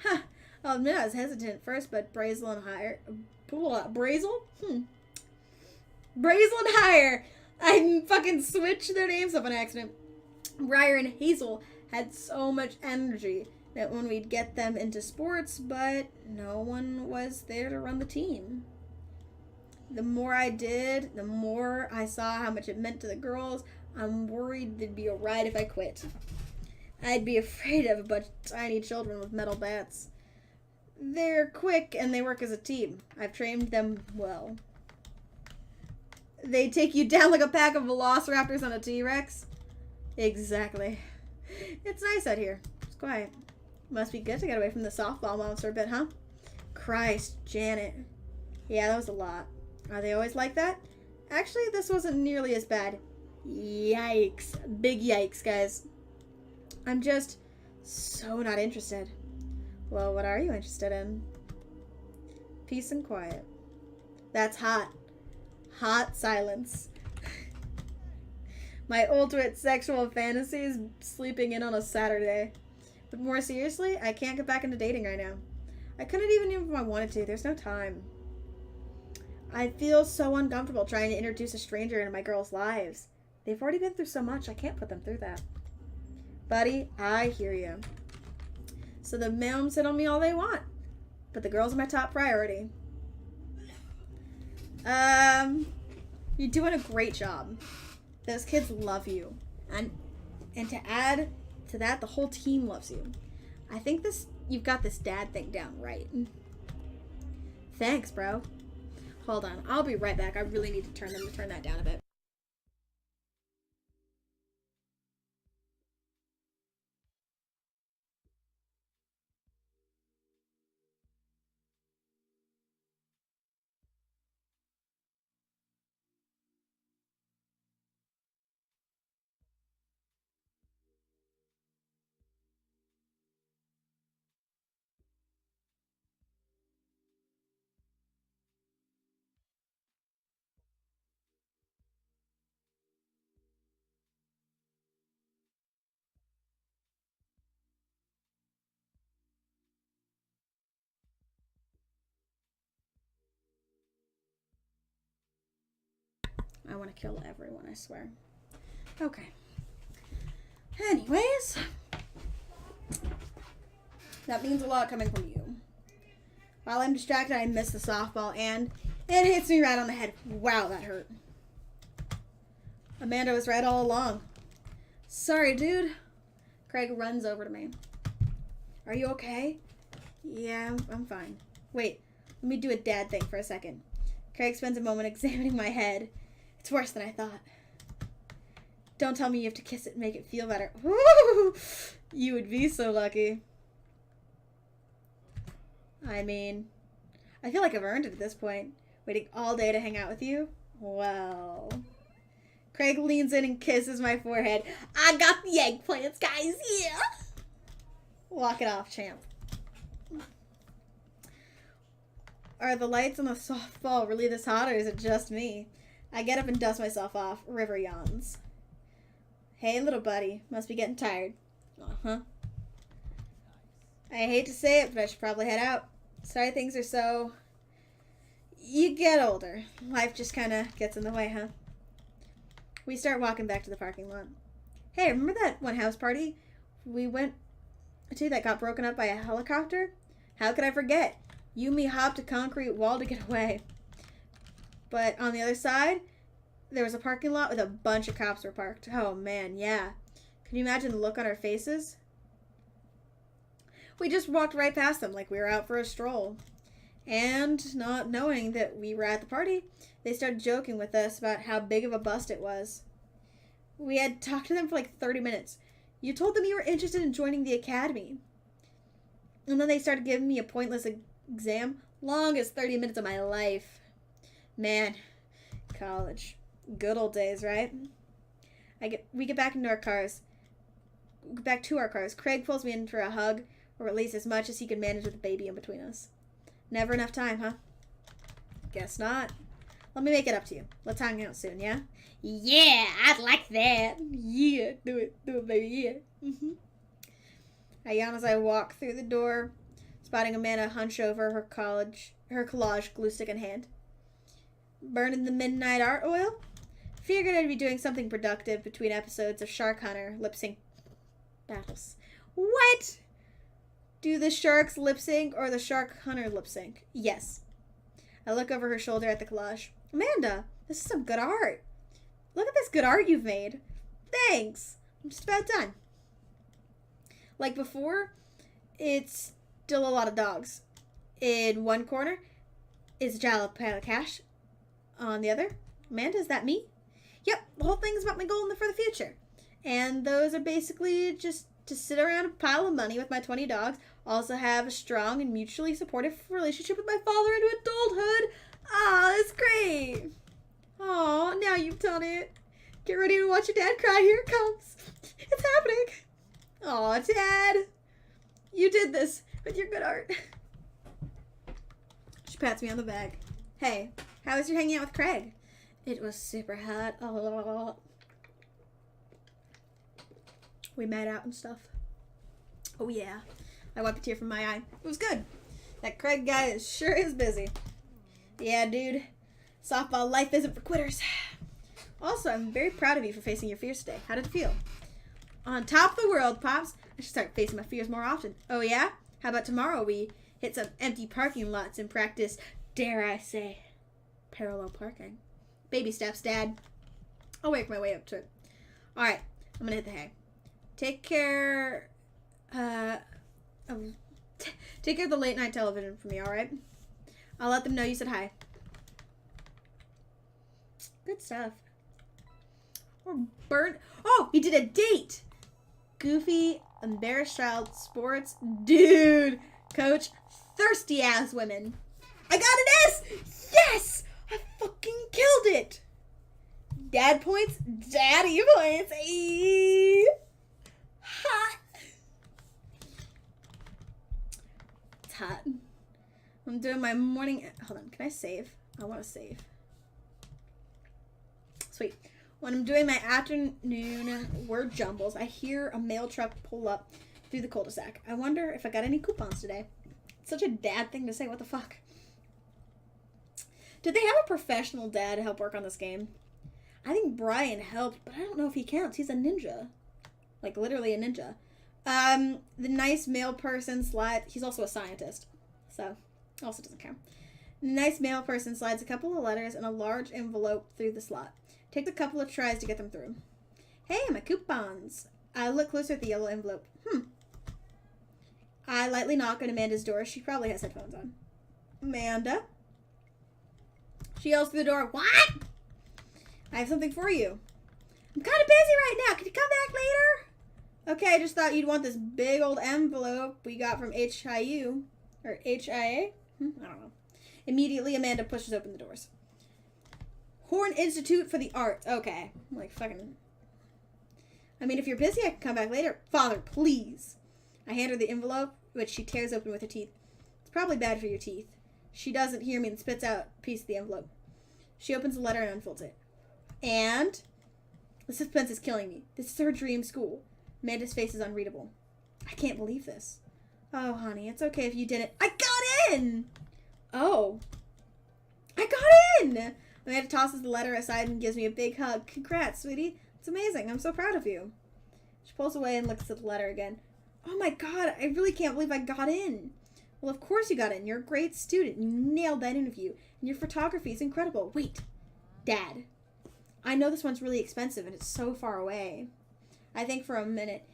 Huh. I'll admit I was hesitant at first, but Brazel and Hire... Brazel? Brazel and Hire! I fucking switched their names up on accident. Briar and Hazel had so much energy that when we'd get them into sports, but no one was there to run the team. The more I did, the more I saw how much it meant to the girls. I'm worried they'd be alright if I quit. I'd be afraid of a bunch of tiny children with metal bats. They're quick and they work as a team. I've trained them well. They take you down like a pack of velociraptors on a T-Rex? Exactly. It's nice out here. It's quiet. Must be good to get away from the softball monster a bit, huh? Christ, Janet. Yeah, that was a lot. Are they always like that? Actually, this wasn't nearly as bad. Yikes. Big yikes, guys. I'm just so not interested. Well, what are you interested in? Peace and quiet. That's hot. Hot silence. My ultimate sexual fantasy is sleeping in on a Saturday. But more seriously, I can't get back into dating right now. I couldn't even if I wanted to. There's no time. I feel so uncomfortable trying to introduce a stranger into my girls' lives. They've already been through so much, I can't put them through that. Buddy, I hear you. So the men sit on me all they want. But the girls are my top priority. You're doing a great job. Those kids love you. And to add to that, the whole team loves you. I think you've got this dad thing down right. Thanks, bro. Hold on. I'll be right back. I really need to turn that down a bit. I want to kill everyone, I swear. Okay. Anyways. That means a lot coming from you. While I'm distracted, I miss the softball and it hits me right on the head. Wow, that hurt. Amanda was right all along. Sorry, dude. Craig runs over to me. Are you okay? Yeah, I'm fine. Wait, let me do a dad thing for a second. Craig spends a moment examining my head. It's worse than I thought. Don't tell me you have to kiss it and make it feel better. Woo! You would be so lucky. I mean, I feel like I've earned it at this point. Waiting all day to hang out with you? Well. Craig leans in and kisses my forehead. I got the eggplants, guys. Yeah. Walk it off, champ. Are the lights on the softball really this hot, or is it just me? I get up and dust myself off. River yawns. Hey, little buddy. Must be getting tired. Uh-huh. I hate to say it, but I should probably head out. Sorry things are so... You get older. Life just kind of gets in the way, huh? We start walking back to the parking lot. Hey, remember that one house party we went to that got broken up by a helicopter? How could I forget? You and me hopped a concrete wall to get away. But on the other side, there was a parking lot with a bunch of cops were parked. Oh, man, yeah. Can you imagine the look on our faces? We just walked right past them like we were out for a stroll. And not knowing that we were at the party, they started joking with us about how big of a bust it was. We had talked to them for like 30 minutes. You told them you were interested in joining the academy. And then they started giving me a pointless exam. Longest 30 minutes of my life. Man, college. Good old days, right? We get back into our cars. Back to our cars. Craig pulls me in for a hug, or at least as much as he could manage with the baby in between us. Never enough time, huh? Guess not. Let me make it up to you. Let's hang out soon, yeah? Yeah, I'd like that. Yeah, do it, baby, yeah. I yawn as I walk through the door, spotting Amanda hunch over her collage glue stick in hand. Burning the midnight art oil? Figured I'd be doing something productive between episodes of Shark Hunter lip sync battles. What? Do the sharks lip sync or the Shark Hunter lip sync? Yes. I look over her shoulder at the collage. Amanda, this is some good art. Look at this good art you've made. Thanks. I'm just about done. Like before, it's still a lot of dogs. In one corner is a pile of cash. On the other, Amanda, is that me? Yep, the whole thing's about my goal for the future. And those are basically just to sit around and pile of money with my 20 dogs, also have a strong and mutually supportive relationship with my father into adulthood. Ah, that's great. Aw, now you've done it. Get ready to watch your dad cry. Here it comes. It's happening. Aw, Dad. You did this with your good art. She pats me on the back. Hey, how was your hanging out with Craig? It was super hot. Oh. We made out and stuff. Oh yeah. I wiped a tear from my eye. It was good. That Craig guy sure is busy. Yeah, dude. Softball life isn't for quitters. Also, I'm very proud of you for facing your fears today. How did it feel? On top of the world, Pops. I should start facing my fears more often. Oh yeah? How about tomorrow we hit some empty parking lots and practice, dare I say, parallel parking? Baby steps, Dad. I'll work my way up to it. Alright, I'm gonna hit the hay. Take care of the late night television for me, alright? I'll let them know you said hi. Good stuff. Or burnt. Oh, he did a date. Goofy, embarrassed child, sports, dude, coach, thirsty ass women. I got an S! Yes! I fucking killed it! Dad points, daddy points. Eee. Hot. It's hot. I'm doing my morning. Hold on, can I save? I want to save. Sweet. When I'm doing my afternoon word jumbles, I hear a mail truck pull up through the cul-de-sac. I wonder if I got any coupons today. It's such a dad thing to say. What the fuck? Did they have a professional dad to help work on this game? I think Brian helped, but I don't know if he counts. He's a ninja. Like, literally a ninja. The nice male person slides... He's also a scientist, so also doesn't count. Nice male person slides a couple of letters and a large envelope through the slot. Takes a couple of tries to get them through. Hey, my coupons. I look closer at the yellow envelope. I lightly knock on Amanda's door. She probably has headphones on. Amanda? She yells through the door, what? I have something for you. I'm kind of busy right now. Can you come back later? Okay, I just thought you'd want this big old envelope we got from HIU. Or HIA? I don't know. Immediately, Amanda pushes open the doors. Horn Institute for the Arts. Okay. I'm like, fucking... I mean, if you're busy, I can come back later. Father, please. I hand her the envelope, which she tears open with her teeth. It's probably bad for your teeth. She doesn't hear me and spits out a piece of the envelope. She opens the letter and unfolds it. And... The suspense is killing me. This is her dream school. Amanda's face is unreadable. I can't believe this. Oh, honey, it's okay if you didn't. I got in! Oh. I got in! Amanda tosses the letter aside and gives me a big hug. Congrats, sweetie. It's amazing. I'm so proud of you. She pulls away and looks at the letter again. Oh my god, I really can't believe I got in. Well, of course you got in. You're a great student. You nailed that interview. And your photography is incredible. Wait. Dad. I know this one's really expensive and it's so far away. I think for a minute,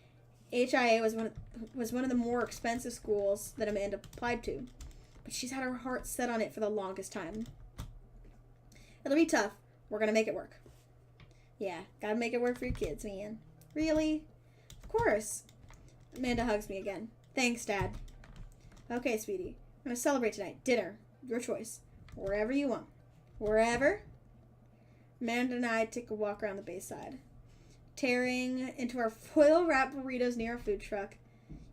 HIA was one of the more expensive schools that Amanda applied to. But she's had her heart set on it for the longest time. It'll be tough. We're gonna make it work. Yeah, gotta make it work for your kids, man. Really? Of course. Amanda hugs me again. Thanks, Dad. Okay, sweetie. We're gonna celebrate tonight. Dinner. Your choice. Wherever you want. Wherever. Amanda and I take a walk around the Bayside, tearing into our foil-wrapped burritos near a food truck.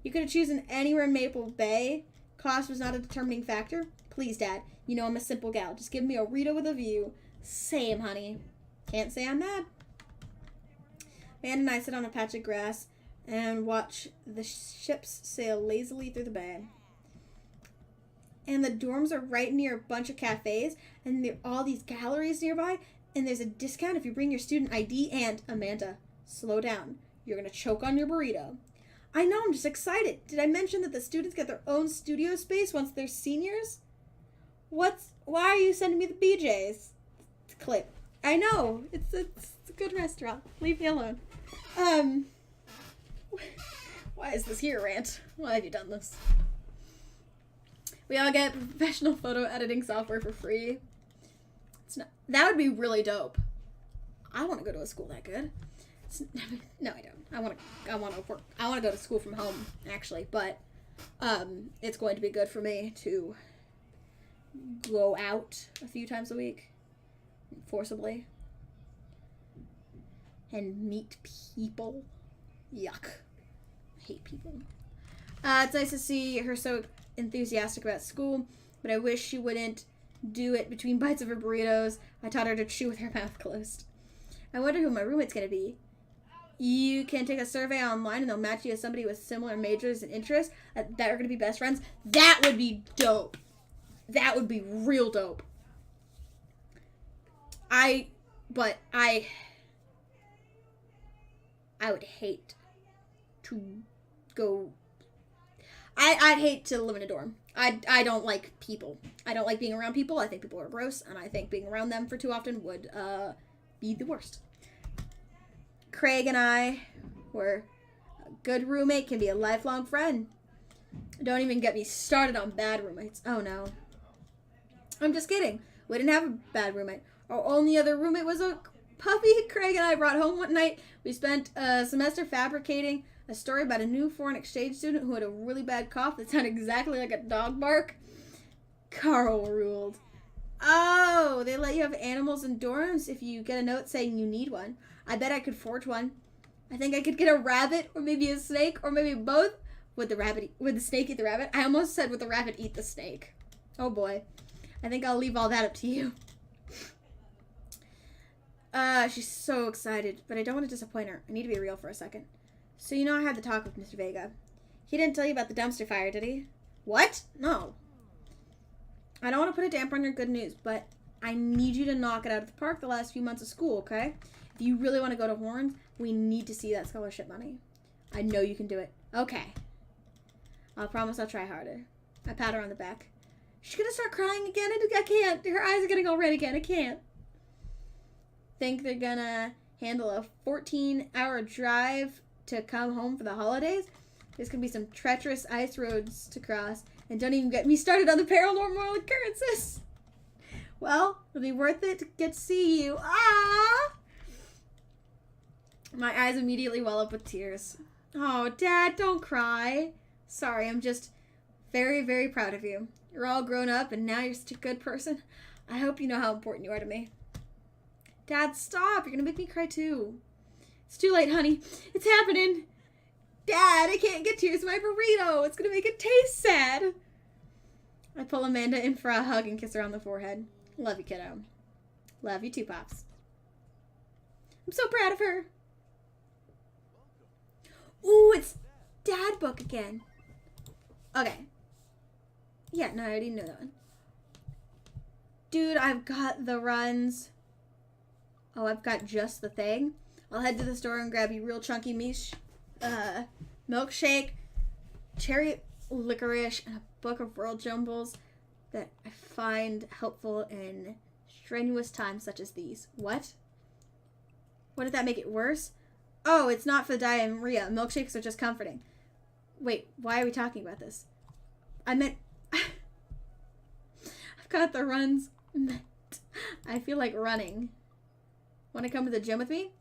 You could have chosen anywhere in Maple Bay. Cost was not a determining factor. Please, Dad. You know I'm a simple gal. Just give me a burrito with a view. Same, honey. Can't say I'm mad. Amanda and I sit on a patch of grass and watch the ships sail lazily through the bay. And the dorms are right near a bunch of cafes, and there are all these galleries nearby, and there's a discount if you bring your student ID. And, Amanda, slow down. You're going to choke on your burrito. I know, I'm just excited. Did I mention that the students get their own studio space once they're seniors? Why are you sending me the BJ's? Clip. I know. It's a good restaurant. Leave me alone. Why is this here, rant? Why have you done this? We all get professional photo editing software for free. That would be really dope. I want to go to a school that good. No, I don't. I want to work. I want to go to school from home, actually. But it's going to be good for me to go out a few times a week, forcibly. and meet people. Yuck. I hate people. It's nice to see her so enthusiastic about school, but I wish she wouldn't do it between bites of her burritos. I taught her to chew with her mouth closed. I wonder who my roommate's gonna be. You can take a survey online and they'll match you with somebody with similar majors and interests that are gonna be best friends. That would be dope. That would be real dope. I would hate to go. I'd hate to live in a dorm. I don't like people. I don't like being around people. I think people are gross, and I think being around them for too often would be the worst. Craig and I were a good roommate can be a lifelong friend. Don't even get me started on bad roommates. Oh no. I'm just kidding. We didn't have a bad roommate. Our only other roommate was a puppy Craig and I brought home one night. We spent a semester fabricating a story about a new foreign exchange student who had a really bad cough that sounded exactly like a dog bark. Carl ruled. Oh, they let you have animals in dorms if you get a note saying you need one. I bet I could forge one. I think I could get a rabbit or maybe a snake or maybe both. Would the snake eat the rabbit? I almost said would the rabbit eat the snake. Oh boy. I think I'll leave all that up to you. She's so excited, but I don't want to disappoint her. I need to be real for a second. So you know I had the talk with Mr. Vega. He didn't tell you about the dumpster fire, did he? What? No. I don't want to put a damper on your good news, but I need you to knock it out of the park the last few months of school, okay? If you really want to go to Horns, we need to see that scholarship money. I know you can do it. Okay. I'll promise I'll try harder. I pat her on the back. She's gonna start crying again. I can't. Her eyes are getting all red again. I can't. Think they're gonna handle a 14-hour drive to come home for the holidays? There's gonna be some treacherous ice roads to cross. And don't even get me started on the paranormal occurrences. Well, it'll be worth it to get to see you. Ah! My eyes immediately well up with tears. Oh, Dad, don't cry. Sorry, I'm just very, very proud of you. You're all grown up, and now you're such a good person. I hope you know how important you are to me. Dad, stop. You're going to make me cry, too. It's too late, honey. It's happening. Dad, I can't get tears in my burrito. It's going to make it taste sad. I pull Amanda in for a hug and kiss her on the forehead. Love you, kiddo. Love you too, Pops. I'm so proud of her. Ooh, it's Dad book again. Okay. Yeah, no, I already know that one. Dude, I've got the runs. Oh, I've got just the thing. I'll head to the store and grab you real chunky milkshake, cherry licorice, and a book of world jumbles that I find helpful in strenuous times such as these. What? What did that make it worse? Oh, it's not for diarrhea. Milkshakes are just comforting. Wait, why are we talking about this? I meant... I've got the runs. I feel like running. Want to come to the gym with me?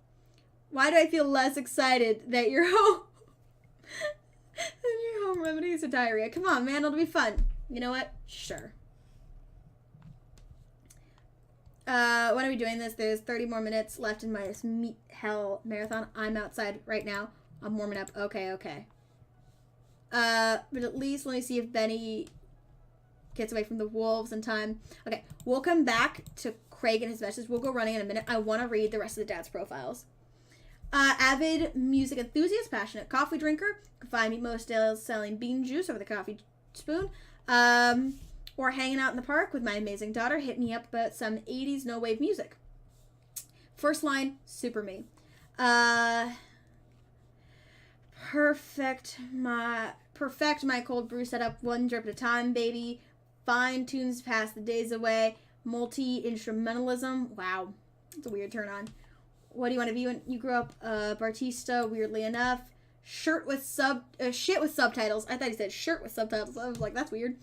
Why do I feel less excited that you're home? Your home remedies are diarrhea. Come on, man. It'll be fun. You know what? Sure. When are we doing this? There's 30 more minutes left in my Meat Hell marathon. I'm outside right now. I'm warming up. Okay. But at least let me see if Benny gets away from the wolves in time. Okay, we'll come back to Craig and his message. We'll go running in a minute. I want to read the rest of the dad's profiles. Avid music enthusiast, passionate coffee drinker. You can find me most days selling bean juice over the coffee spoon. Or hanging out in the park with my amazing daughter. Hit me up about some 80s no-wave music. First line, super me. Perfect my cold brew setup, one drip at a time, baby. Fine tunes pass the days away. Multi-instrumentalism. Wow. It's a weird turn on. What do you want to be when you grow up? Bartista, weirdly enough. Shit with subtitles. I thought he said shirt with subtitles. I was like, that's weird.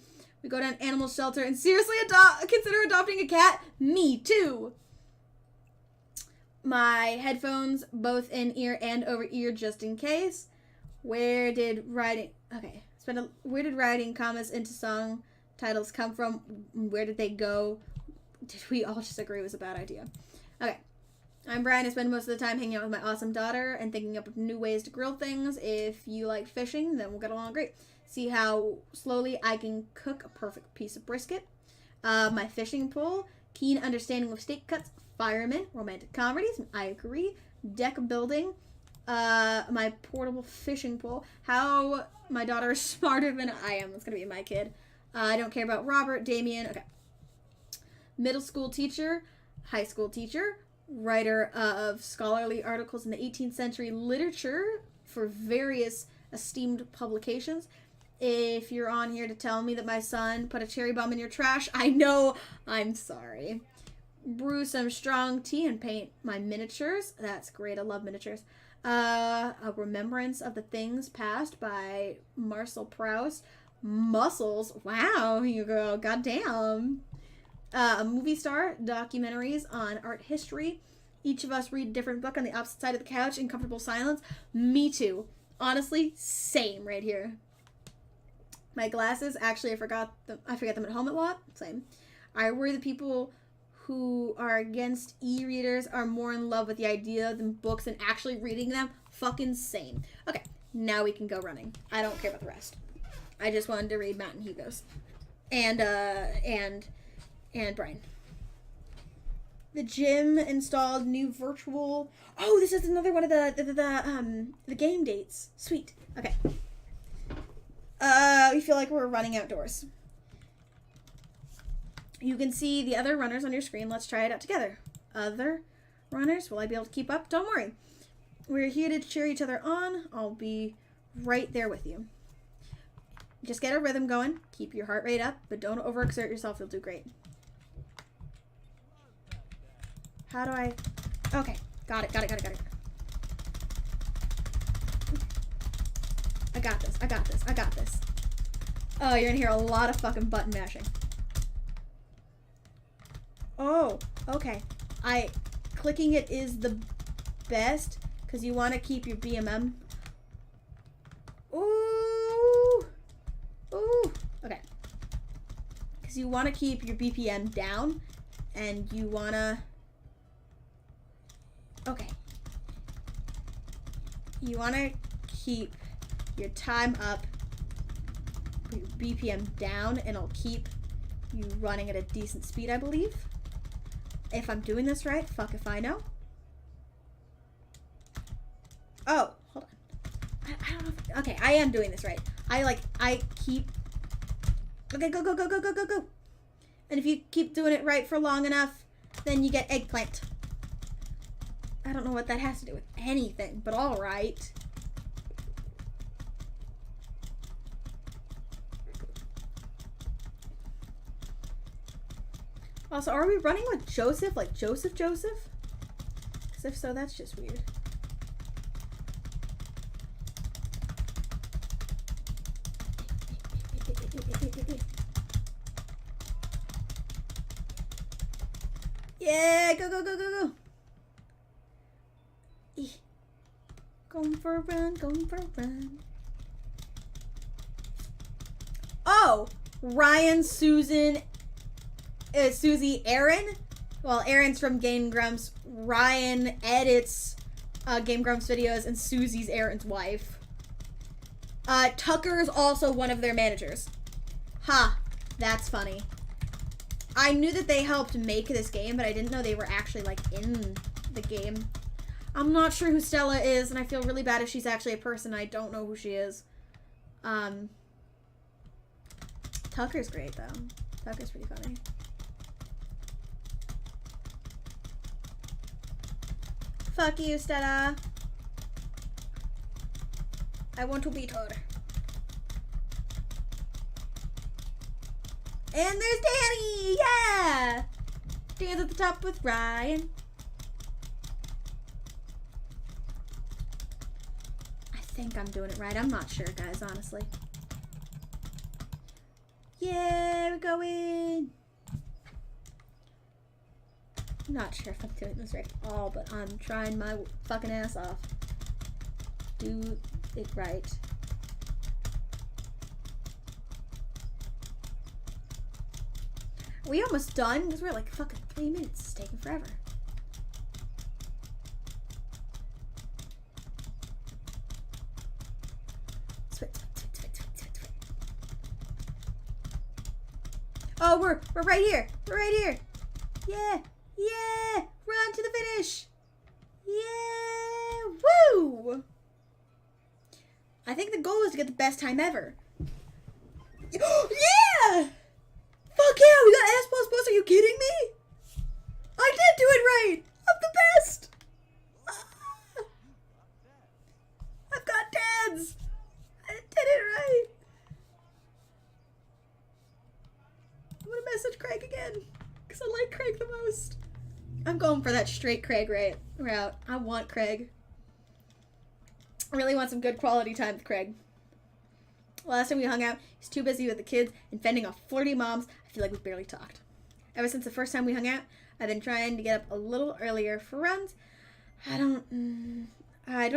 We go to an animal shelter and seriously consider adopting a cat? Me too. My headphones, both in ear and over ear, just in case. Where did writing commas into song titles come from? Where did they go? Did we all just agree it was a bad idea? Okay. I'm Brian. I spend most of the time hanging out with my awesome daughter and thinking up new ways to grill things. If you like fishing, then we'll get along great. See how slowly I can cook a perfect piece of brisket. My fishing pole, keen understanding of steak cuts, firemen, romantic comedies, I agree. Deck building, my portable fishing pole. How my daughter is smarter than I am. That's going to be my kid. I don't care about Robert, Damien. Okay. Middle school teacher, high school teacher, writer of scholarly articles in the 18th century literature for various esteemed publications. If you're on here to tell me that my son put a cherry bomb in your trash, I know I'm sorry. Brew some strong tea and paint my miniatures. That's great. I love miniatures. A remembrance of the things past by Marcel Proust. Muscles. Wow, you go. Goddamn. A movie star, documentaries on art history. Each of us read a different book on the opposite side of the couch in comfortable silence. Me too. Honestly, same right here. My glasses, actually, I forget them at home a lot. Same. I worry that people who are against e-readers are more in love with the idea than books and actually reading them. Fucking same. Okay, now we can go running. I don't care about the rest. I just wanted to read Matt and Hugo's. And Brian. The gym installed new virtual. Oh, this is another one of the game dates. Sweet. Okay. We feel like we're running outdoors. You can see the other runners on your screen. Let's try it out together. Other runners, will I be able to keep up? Don't worry. We're here to cheer each other on. I'll be right there with you. Just get a rhythm going. Keep your heart rate up, but don't overexert yourself. You'll do great. How do I... Okay. Got it. I got this. Oh, you're gonna hear a lot of fucking button mashing. Oh, okay. Clicking it is the best because you want to keep your BMM. Ooh. Okay. Because you want to keep your BPM down and you want to... Okay. You want to keep your time up, put your BPM down, and it'll keep you running at a decent speed, I believe. If I'm doing this right, fuck if I know. Oh, hold on. I don't know if, okay, I am doing this right. I keep... Okay, go. And if you keep doing it right for long enough, then you get eggplant. I don't know what that has to do with anything, but all right. Also, are we running with Joseph? Like Joseph? Because if so, that's just weird. Yeah, go. Going for a run. Oh, Ryan, Susan, Susie, Aaron. Well, Aaron's from Game Grumps. Ryan edits Game Grumps videos, and Susie's Aaron's wife. Tucker's also one of their managers. Ha, that's funny. I knew that they helped make this game, but I didn't know they were actually, like, in the game. I'm not sure who Stella is, and I feel really bad if she's actually a person. I don't know who she is. Tucker's great, though. Tucker's pretty funny. Fuck you, Stella. I want to beat her. And there's Danny! Yeah! Dance at the top with Ryan. I think I'm doing it right. I'm not sure, guys, honestly. Yeah, we're going. I'm not sure if I'm doing this right at all, but I'm trying my fucking ass off. Do it right. Are we almost done? Because we're like fucking 3 minutes. It's taking forever. Oh, we're right here. We're right here. Yeah. Yeah. Run to the finish. Yeah. Woo. I think the goal is to get the best time ever. Yeah. Fuck yeah, we got S++. Are you kidding me? I did do it right. I'm the best. I've got dads. I did it right. I'm gonna message Craig again because I like Craig the most. I'm going for that straight Craig route. I want Craig. I really want some good quality time with Craig. Last time we hung out, he's too busy with the kids and fending off flirty moms. I feel like we barely talked. Ever since the first time we hung out, I've been trying to get up a little earlier for runs. I don't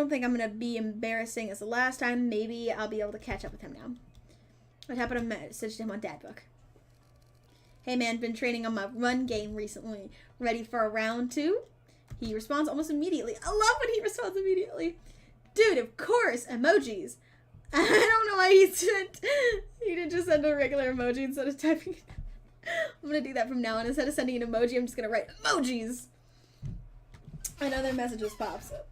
think I'm going to be embarrassing as the last time. Maybe I'll be able to catch up with him now. What happened to message him on Dadbook? Hey man, been training on my run game recently. Ready for a round 2? He responds almost immediately. I love when he responds immediately. Dude, of course, emojis. I don't know why he didn't just send a regular emoji instead of typing it. I'm going to do that from now on. Instead of sending an emoji, I'm just going to write emojis. Another messages pops up.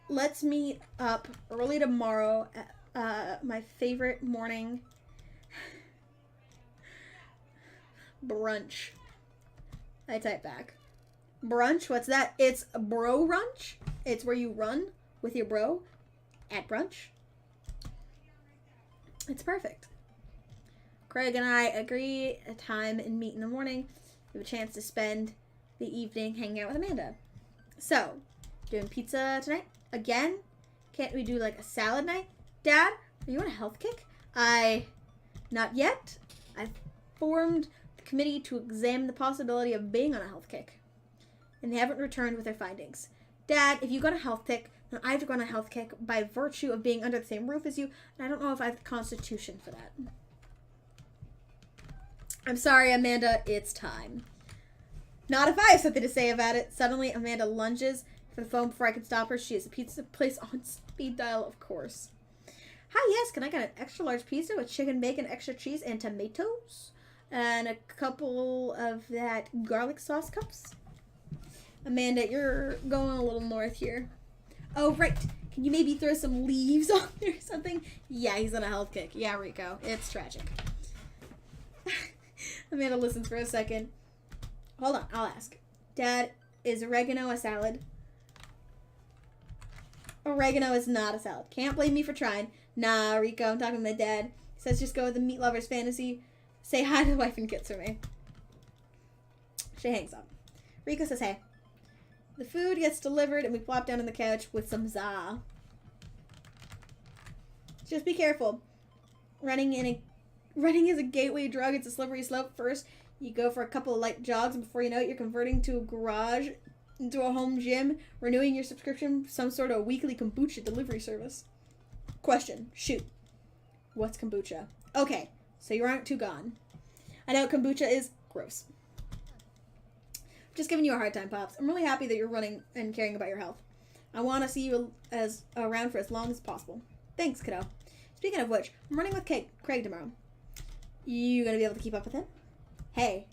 Let's meet up early tomorrow at my favorite morning brunch. I type back. Brunch? What's that? It's bro brunch. It's where you run with your bro at brunch. It's perfect. Craig and I agree a time and meet in the morning. We have a chance to spend the evening hanging out with Amanda. So, doing pizza tonight? Again? Can't we do like a salad night? Dad, are you on a health kick? Not yet. I've formed the committee to examine the possibility of being on a health kick. And they haven't returned with their findings. Dad, if you got a health kick, then I have to go on a health kick by virtue of being under the same roof as you, and I don't know if I have the constitution for that. I'm sorry, Amanda, it's time. Not if I have something to say about it. Suddenly, Amanda lunges for the phone before I can stop her. She has a pizza place on speed dial, of course. Hi, yes, can I get an extra large pizza with chicken, bacon, extra cheese, and tomatoes? And a couple of that garlic sauce cups? Amanda, you're going a little north here. Oh, right. Can you maybe throw some leaves on there or something? Yeah, he's on a health kick. Yeah, Rico. It's tragic. Amanda listens for a second. Hold on, I'll ask. Dad, is oregano a salad? Oregano is not a salad. Can't blame me for trying. Nah, Rico, I'm talking to my dad. He says just go with the meat lover's fantasy. Say hi to the wife and kids for me. She hangs up. Rico says hey. The food gets delivered and we plop down on the couch with some za. Just be careful. Running is a gateway drug. It's a slippery slope. First, you go for a couple of light jogs, and before you know it, you're converting to a garage into a home gym, renewing your subscription for some sort of weekly kombucha delivery service. Question. Shoot. What's kombucha? Okay, so you aren't too gone. I know kombucha is gross. Just giving you a hard time, Pops. I'm really happy that you're running and caring about your health. I want to see you around for as long as possible. Thanks, kiddo. Speaking of which, I'm running with Craig tomorrow. You gonna be able to keep up with him? Hey,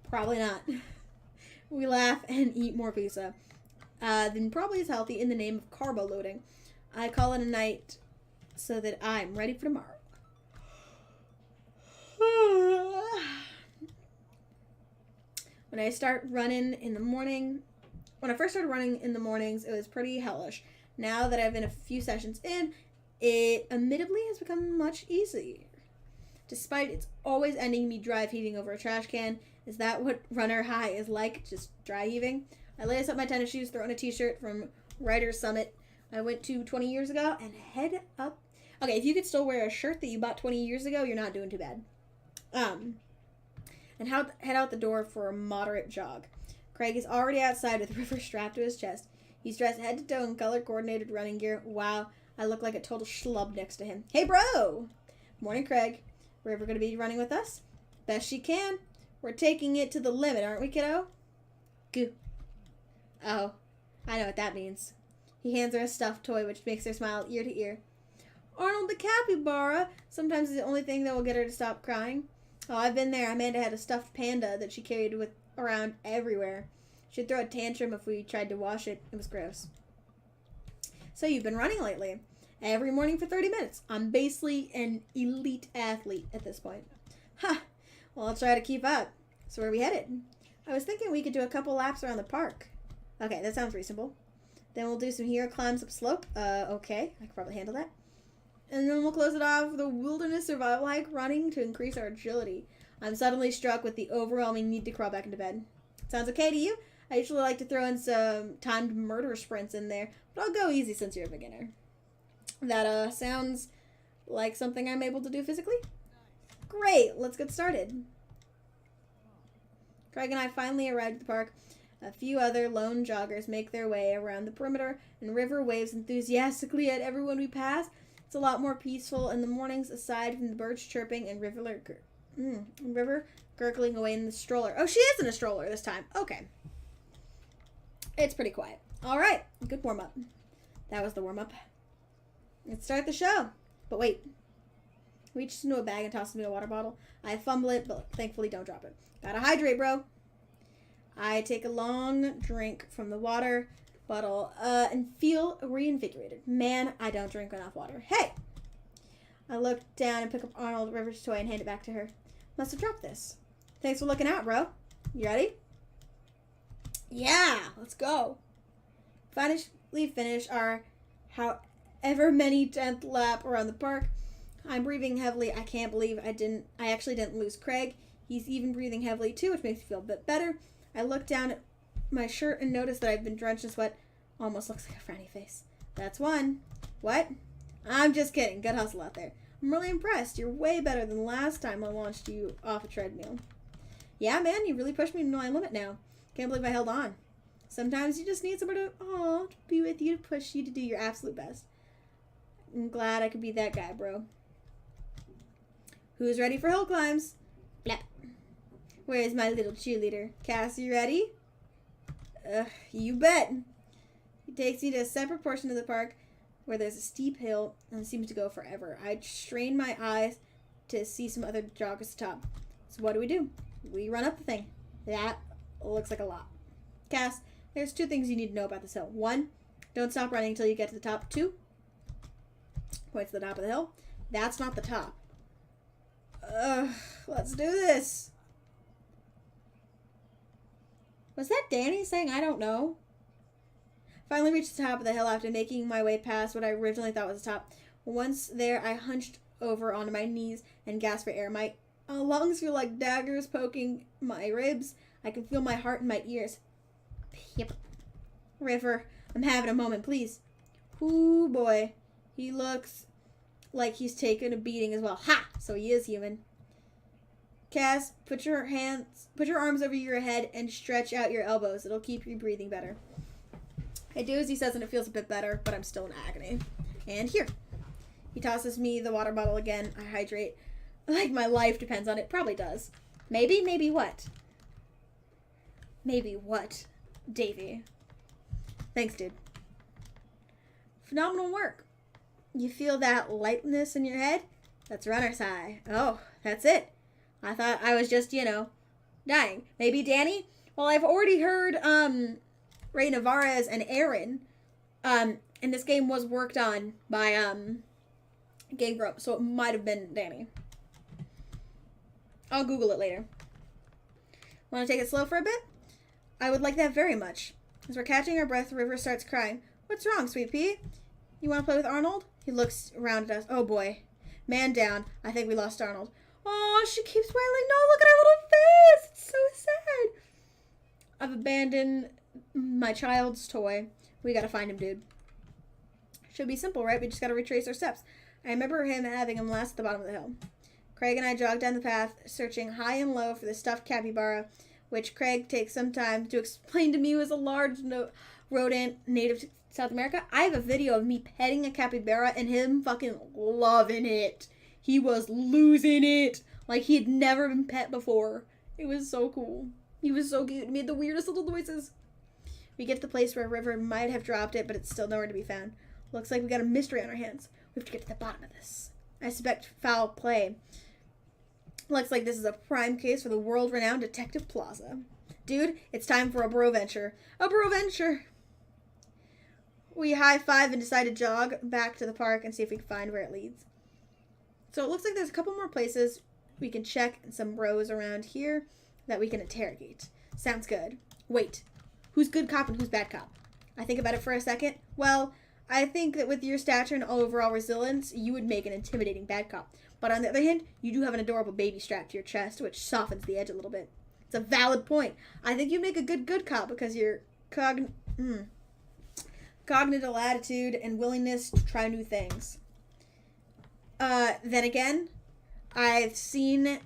probably not. We laugh and eat more pizza. Then probably is healthy in the name of carbo loading. I call it a night so that I'm ready for tomorrow. When I first started running in the mornings, it was pretty hellish. Now that I've been a few sessions in, it admittedly has become much easier. Despite it's always ending me dry heaving over a trash can. Is that what runner high is like? Just dry heaving? I lace up my tennis shoes, throw on a t-shirt from Rider Summit I went to 20 years ago, and head up. Okay, if you could still wear a shirt that you bought 20 years ago, you're not doing too bad. And head out the door for a moderate jog. Craig is already outside with River strapped to his chest. He's dressed head to toe in color-coordinated running gear. Wow, I look like a total schlub next to him. Hey, bro! Morning, Craig. River gonna be running with us? Best she can. We're taking it to the limit, aren't we, kiddo? Goo. Oh, I know what that means. He hands her a stuffed toy, which makes her smile ear to ear. Arnold the capybara. Sometimes it's the only thing that will get her to stop crying. Oh, I've been there. Amanda had a stuffed panda that she carried with around everywhere. She'd throw a tantrum if we tried to wash it. It was gross. So you've been running lately. Every morning for 30 minutes. I'm basically an elite athlete at this point. Huh. Well, I'll try to keep up. So where are we headed? I was thinking we could do a couple laps around the park. Okay, that sounds reasonable. Then we'll do some hero climbs up slope. Okay. I can probably handle that. And then we'll close it off with a wilderness survival hike running to increase our agility. I'm suddenly struck with the overwhelming need to crawl back into bed. Sounds okay to you? I usually like to throw in some timed murder sprints in there, but I'll go easy since you're a beginner. That sounds like something I'm able to do physically? Great, let's get started. Craig and I finally arrived at the park. A few other lone joggers make their way around the perimeter, and River waves enthusiastically at everyone we pass. It's a lot more peaceful in the mornings, aside from the birds chirping and River gurgling away in the stroller. Oh, she is in a stroller this time. Okay. It's pretty quiet. All right, good warm-up. That was the warm-up. Let's start the show. But wait. Reaches into a bag and tosses me a water bottle. I fumble it, but thankfully don't drop it. Gotta hydrate, bro. I take a long drink from the water bottle and feel reinvigorated. Man, I don't drink enough water. Hey! I look down and pick up Arnold River's toy and hand it back to her. Must have dropped this. Thanks for looking out, bro. You ready? Yeah, let's go. Finally finish our however many 10th lap around the park. I'm breathing heavily. I can't believe I actually didn't lose Craig. He's even breathing heavily too, which makes me feel a bit better. I look down at my shirt and notice that I've been drenched in sweat. Almost looks like a frowny face. That's one. What? I'm just kidding. Good hustle out there. I'm really impressed. You're way better than last time I launched you off a treadmill. Yeah, man, you really pushed me to my limit now. Can't believe I held on. Sometimes you just need someone to be with you, to push you to do your absolute best. I'm glad I could be that guy, bro. Who's ready for hill climbs? Blap. Where's my little cheerleader? Cass, you ready? You bet. He takes me to a separate portion of the park where there's a steep hill and it seems to go forever. I strain my eyes to see some other joggers top. So what do? We run up the thing. That looks like a lot. Cass, there's 2 things you need to know about this hill. 1, don't stop running until you get to the top. 2, points to the top of the hill. That's not the top. Let's do this. Was that Danny saying I don't know? Finally reached the top of the hill after making my way past what I originally thought was the top. Once there, I hunched over onto my knees and gasped for air. My lungs feel like daggers poking my ribs. I can feel my heart in my ears. Yep. River, I'm having a moment, please. Ooh, boy. He looks like he's taken a beating as well. Ha! So he is human. Cass, put your arms over your head and stretch out your elbows. It'll keep your breathing better. I do as he says and it feels a bit better, but I'm still in agony. And here. He tosses me the water bottle again. I hydrate. Like my life depends on it. Probably does. Maybe what? Maybe what, Davey? Thanks, dude. Phenomenal work. You feel that lightness in your head? That's runner's high. Oh, that's it. I thought I was just, dying. Maybe Danny? Well, I've already heard, Ray Navarez and Aaron, and this game was worked on by, Game Grump, so it might have been Danny. I'll Google it later. Want to take it slow for a bit? I would like that very much. As we're catching our breath, River starts crying. What's wrong, sweet pea? You want to play with Arnold? He looks around at us. Oh, boy. Man down. I think we lost Arnold. Oh, she keeps wailing. No, look at her little face. It's so sad. I've abandoned my child's toy. We gotta find him, dude. Should be simple, right? We just gotta retrace our steps. I remember having him last at the bottom of the hill. Craig and I jogged down the path, searching high and low for the stuffed capybara, which Craig takes some time to explain to me was a large rodent native to South America. I have a video of me petting a capybara and him fucking loving it. He was losing it. Like he had never been pet before. It was so cool. He was so cute. He made the weirdest little noises. We get to the place where River might have dropped it, but it's still nowhere to be found. Looks like we got a mystery on our hands. We have to get to the bottom of this. I suspect foul play. Looks like this is a prime case for the world-renowned Detective Plaza. Dude, it's time for a bro venture. A bro venture! We high-five and decide to jog back to the park and see if we can find where it leads. So it looks like there's a couple more places we can check and some bros around here that we can interrogate. Sounds good. Wait, who's good cop and who's bad cop? I think about it for a second. Well, I think that with your stature and overall resilience, you would make an intimidating bad cop. But on the other hand, you do have an adorable baby strapped to your chest, which softens the edge a little bit. It's a valid point. I think you make a good cop because your cognitive attitude and willingness to try new things. Then again, I've seen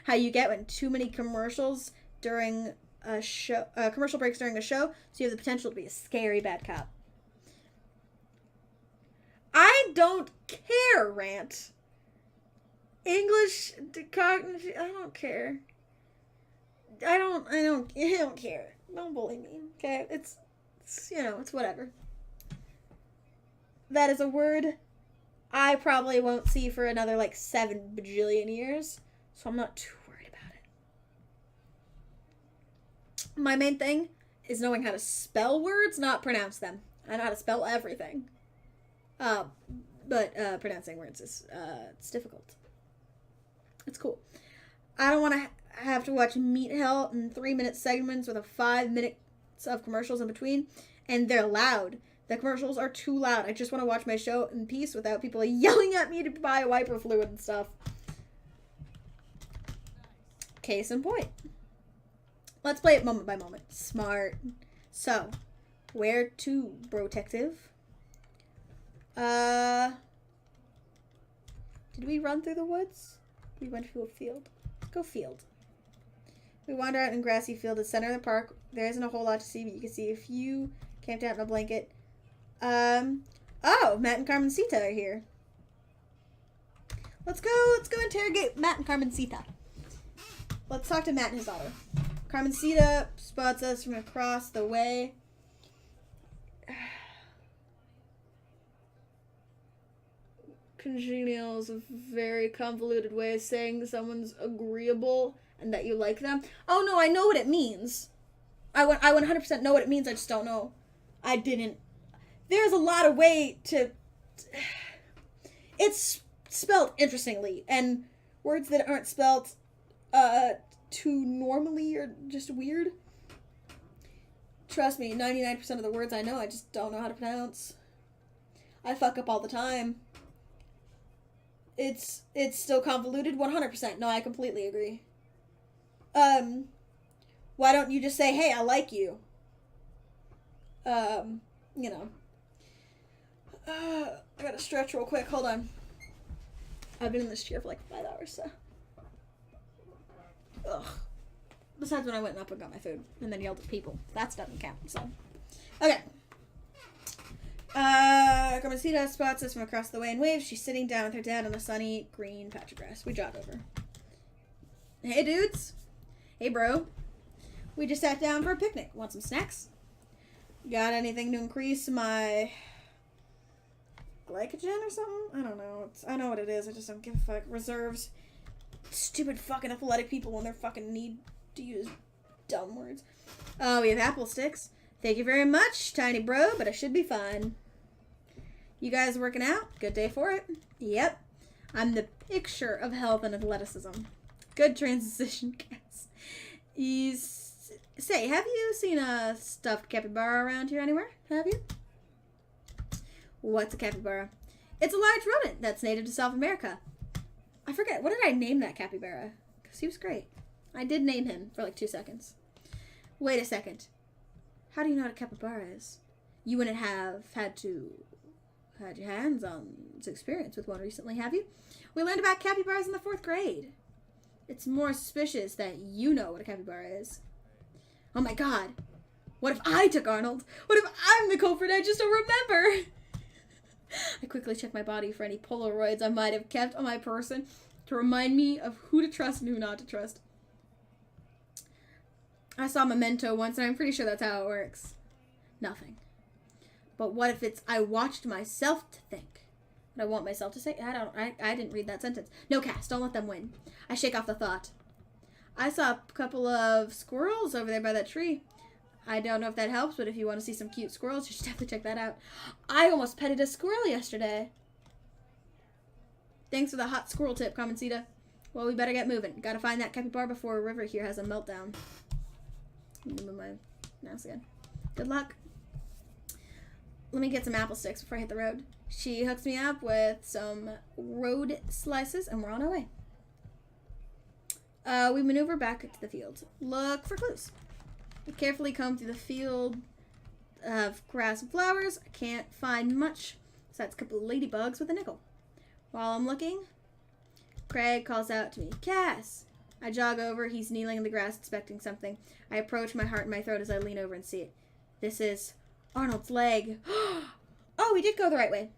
how you get when too many commercials during a show, commercial breaks during a show, so you have the potential to be a scary bad cop. I don't care, Rant. English, cognitive, I don't care. I don't care. Don't bully me, okay? It's it's whatever. That is a word I probably won't see for another, 7 bajillion years, so I'm not too worried about it. My main thing is knowing how to spell words, not pronounce them. I know how to spell everything. But pronouncing words is, it's difficult. It's cool. I don't want to have to watch Meat Hell in 3-minute segments with a 5 minutes of commercials in between, and they're loud. The commercials are too loud. I just want to watch my show in peace without people yelling at me to buy wiper fluid and stuff. Case in point. Let's play it moment by moment. Smart. So, where to, Brotective? Did we run through the woods? We went to a field. Let's go field. We wander out in grassy field at the center of the park. There isn't a whole lot to see, but you can see a few camped out in a blanket. Oh, Matt and Carmencita are here. Let's go interrogate Matt and Carmencita. Let's talk to Matt and his daughter. Carmencita spots us from across the way. Congenial is a very convoluted way of saying someone's agreeable and that you like them. Oh no, I know what it means. I 100% know what it means, I just don't know. I didn't. There's a lot of way to... It's spelled interestingly, and words that aren't spelled too normally are just weird. Trust me, 99% of the words I know, I just don't know how to pronounce. I fuck up all the time. It's still convoluted, 100%. No, I completely agree. Why don't you just say, hey, I like you? I gotta stretch real quick. Hold on. I've been in this chair for 5 hours, so. Ugh. Besides when I went up and got my food and then yelled at people. That doesn't count, so. Okay. Carmencita spots us from across the way and waves. She's sitting down with her dad on a sunny green patch of grass. We jog over. Hey, dudes. Hey, bro. We just sat down for a picnic. Want some snacks? Got anything to increase my glycogen or something? I don't know. I know what it is. I just don't give a fuck. Reserves. Stupid fucking athletic people when they're fucking need to use dumb words. Oh, we have apple sticks. Thank you very much, tiny bro, but I should be fine. You guys working out? Good day for it. Yep. I'm the picture of health and athleticism. Good transition, guys. Say, have you seen a stuffed capybara around here anywhere? Have you? What's a capybara? It's a large rodent that's native to South America. I forget. What did I name that capybara? Because he was great. I did name him for 2 seconds. Wait a second. How do you know what a capybara is? You wouldn't have had your hands-on experience with one recently, have you? We learned about capybaras in the 4th grade. It's more suspicious that you know what a capybara is. Oh my god. What if I took Arnold? What if I'm the culprit? I just don't remember. I quickly check my body for any Polaroids I might have kept on my person to remind me of who to trust and who not to trust. I saw Memento once, and I'm pretty sure that's how it works. Nothing. But what if it's I watched myself to think? what I want myself to say. I didn't read that sentence. No, Cass, don't let them win. I shake off the thought. I saw a couple of squirrels over there by that tree. I don't know if that helps, but if you want to see some cute squirrels, you should definitely check that out. I almost petted a squirrel yesterday. Thanks for the hot squirrel tip, Kamencita. Well, we better get moving. Gotta find that capybara before River here has a meltdown. I'm gonna move my mouse again. Good luck. Let me get some apple sticks before I hit the road. She hooks me up with some road slices, and we're on our way. We maneuver back to the field. Look for clues. I carefully comb through the field of grass and flowers. I can't find much besides a couple of ladybugs with a nickel. While I'm looking, Craig calls out to me, Cass! I jog over. He's kneeling in the grass expecting something. I approach, my heart in my throat as I lean over and see it. This is Arnold's leg. Oh, we did go the right way.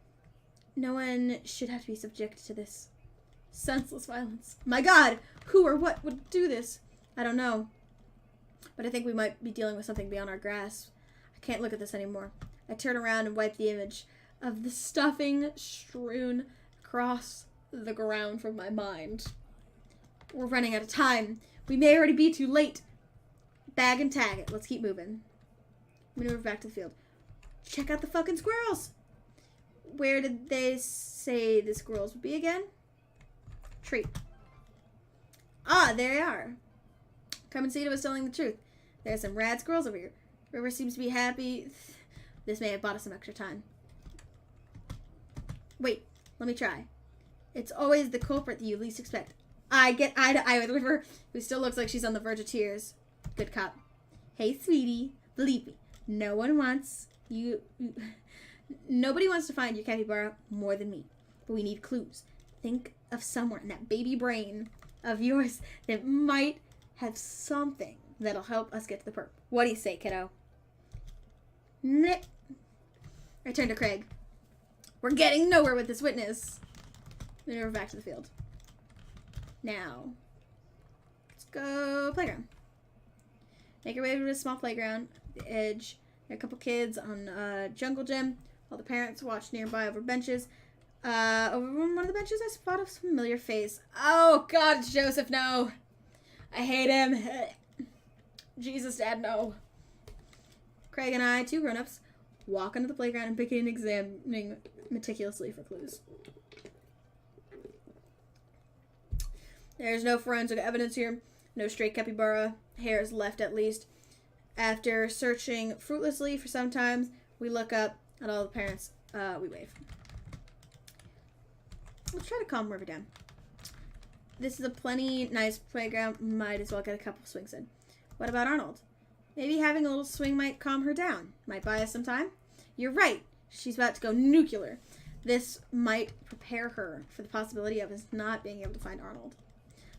No one should have to be subject to this senseless violence. My God, who or what would do this? I don't know. But I think we might be dealing with something beyond our grasp. I can't look at this anymore. I turn around and wipe the image of the stuffing strewn across the ground from my mind. We're running out of time. We may already be too late. Bag and tag it. Let's keep moving. Maneuver back to the field. Check out the fucking squirrels. Where did they say the squirrels would be again? Tree. Ah, there they are. Kamencita was telling the truth. There's some rad squirrels over here. River seems to be happy. This may have bought us some extra time. Wait, let me try. It's always the culprit that you least expect. I get eye to eye with River, who still looks like she's on the verge of tears. Good cop. Hey, sweetie. Believe me, no one wants you. Nobody wants to find your capybara more than me. But we need clues. Think of somewhere in that baby brain of yours that might have something that'll help us get to the perp. What do you say, kiddo? Nip. I turn to Craig. We're getting nowhere with this witness. Then we're back to the field. Now, let's go playground. Make our way to a small playground. At the edge, there are a couple kids on jungle gym. While the parents watch nearby over benches. Over one of the benches, I spot a familiar face. Oh, God, it's Joseph. No. I hate him. Jesus, Dad, no. Craig and I, two grown-ups, walk into the playground and begin examining meticulously for clues. There's no forensic evidence here. No stray capybara hairs left, at least. After searching fruitlessly for some time, we look up at all the parents. We wave. Let's try to calm River down. This is a plenty nice playground. Might as well get a couple swings in. What about Arnold? Maybe having a little swing might calm her down. Might buy us some time. You're right. She's about to go nuclear. This might prepare her for the possibility of us not being able to find Arnold.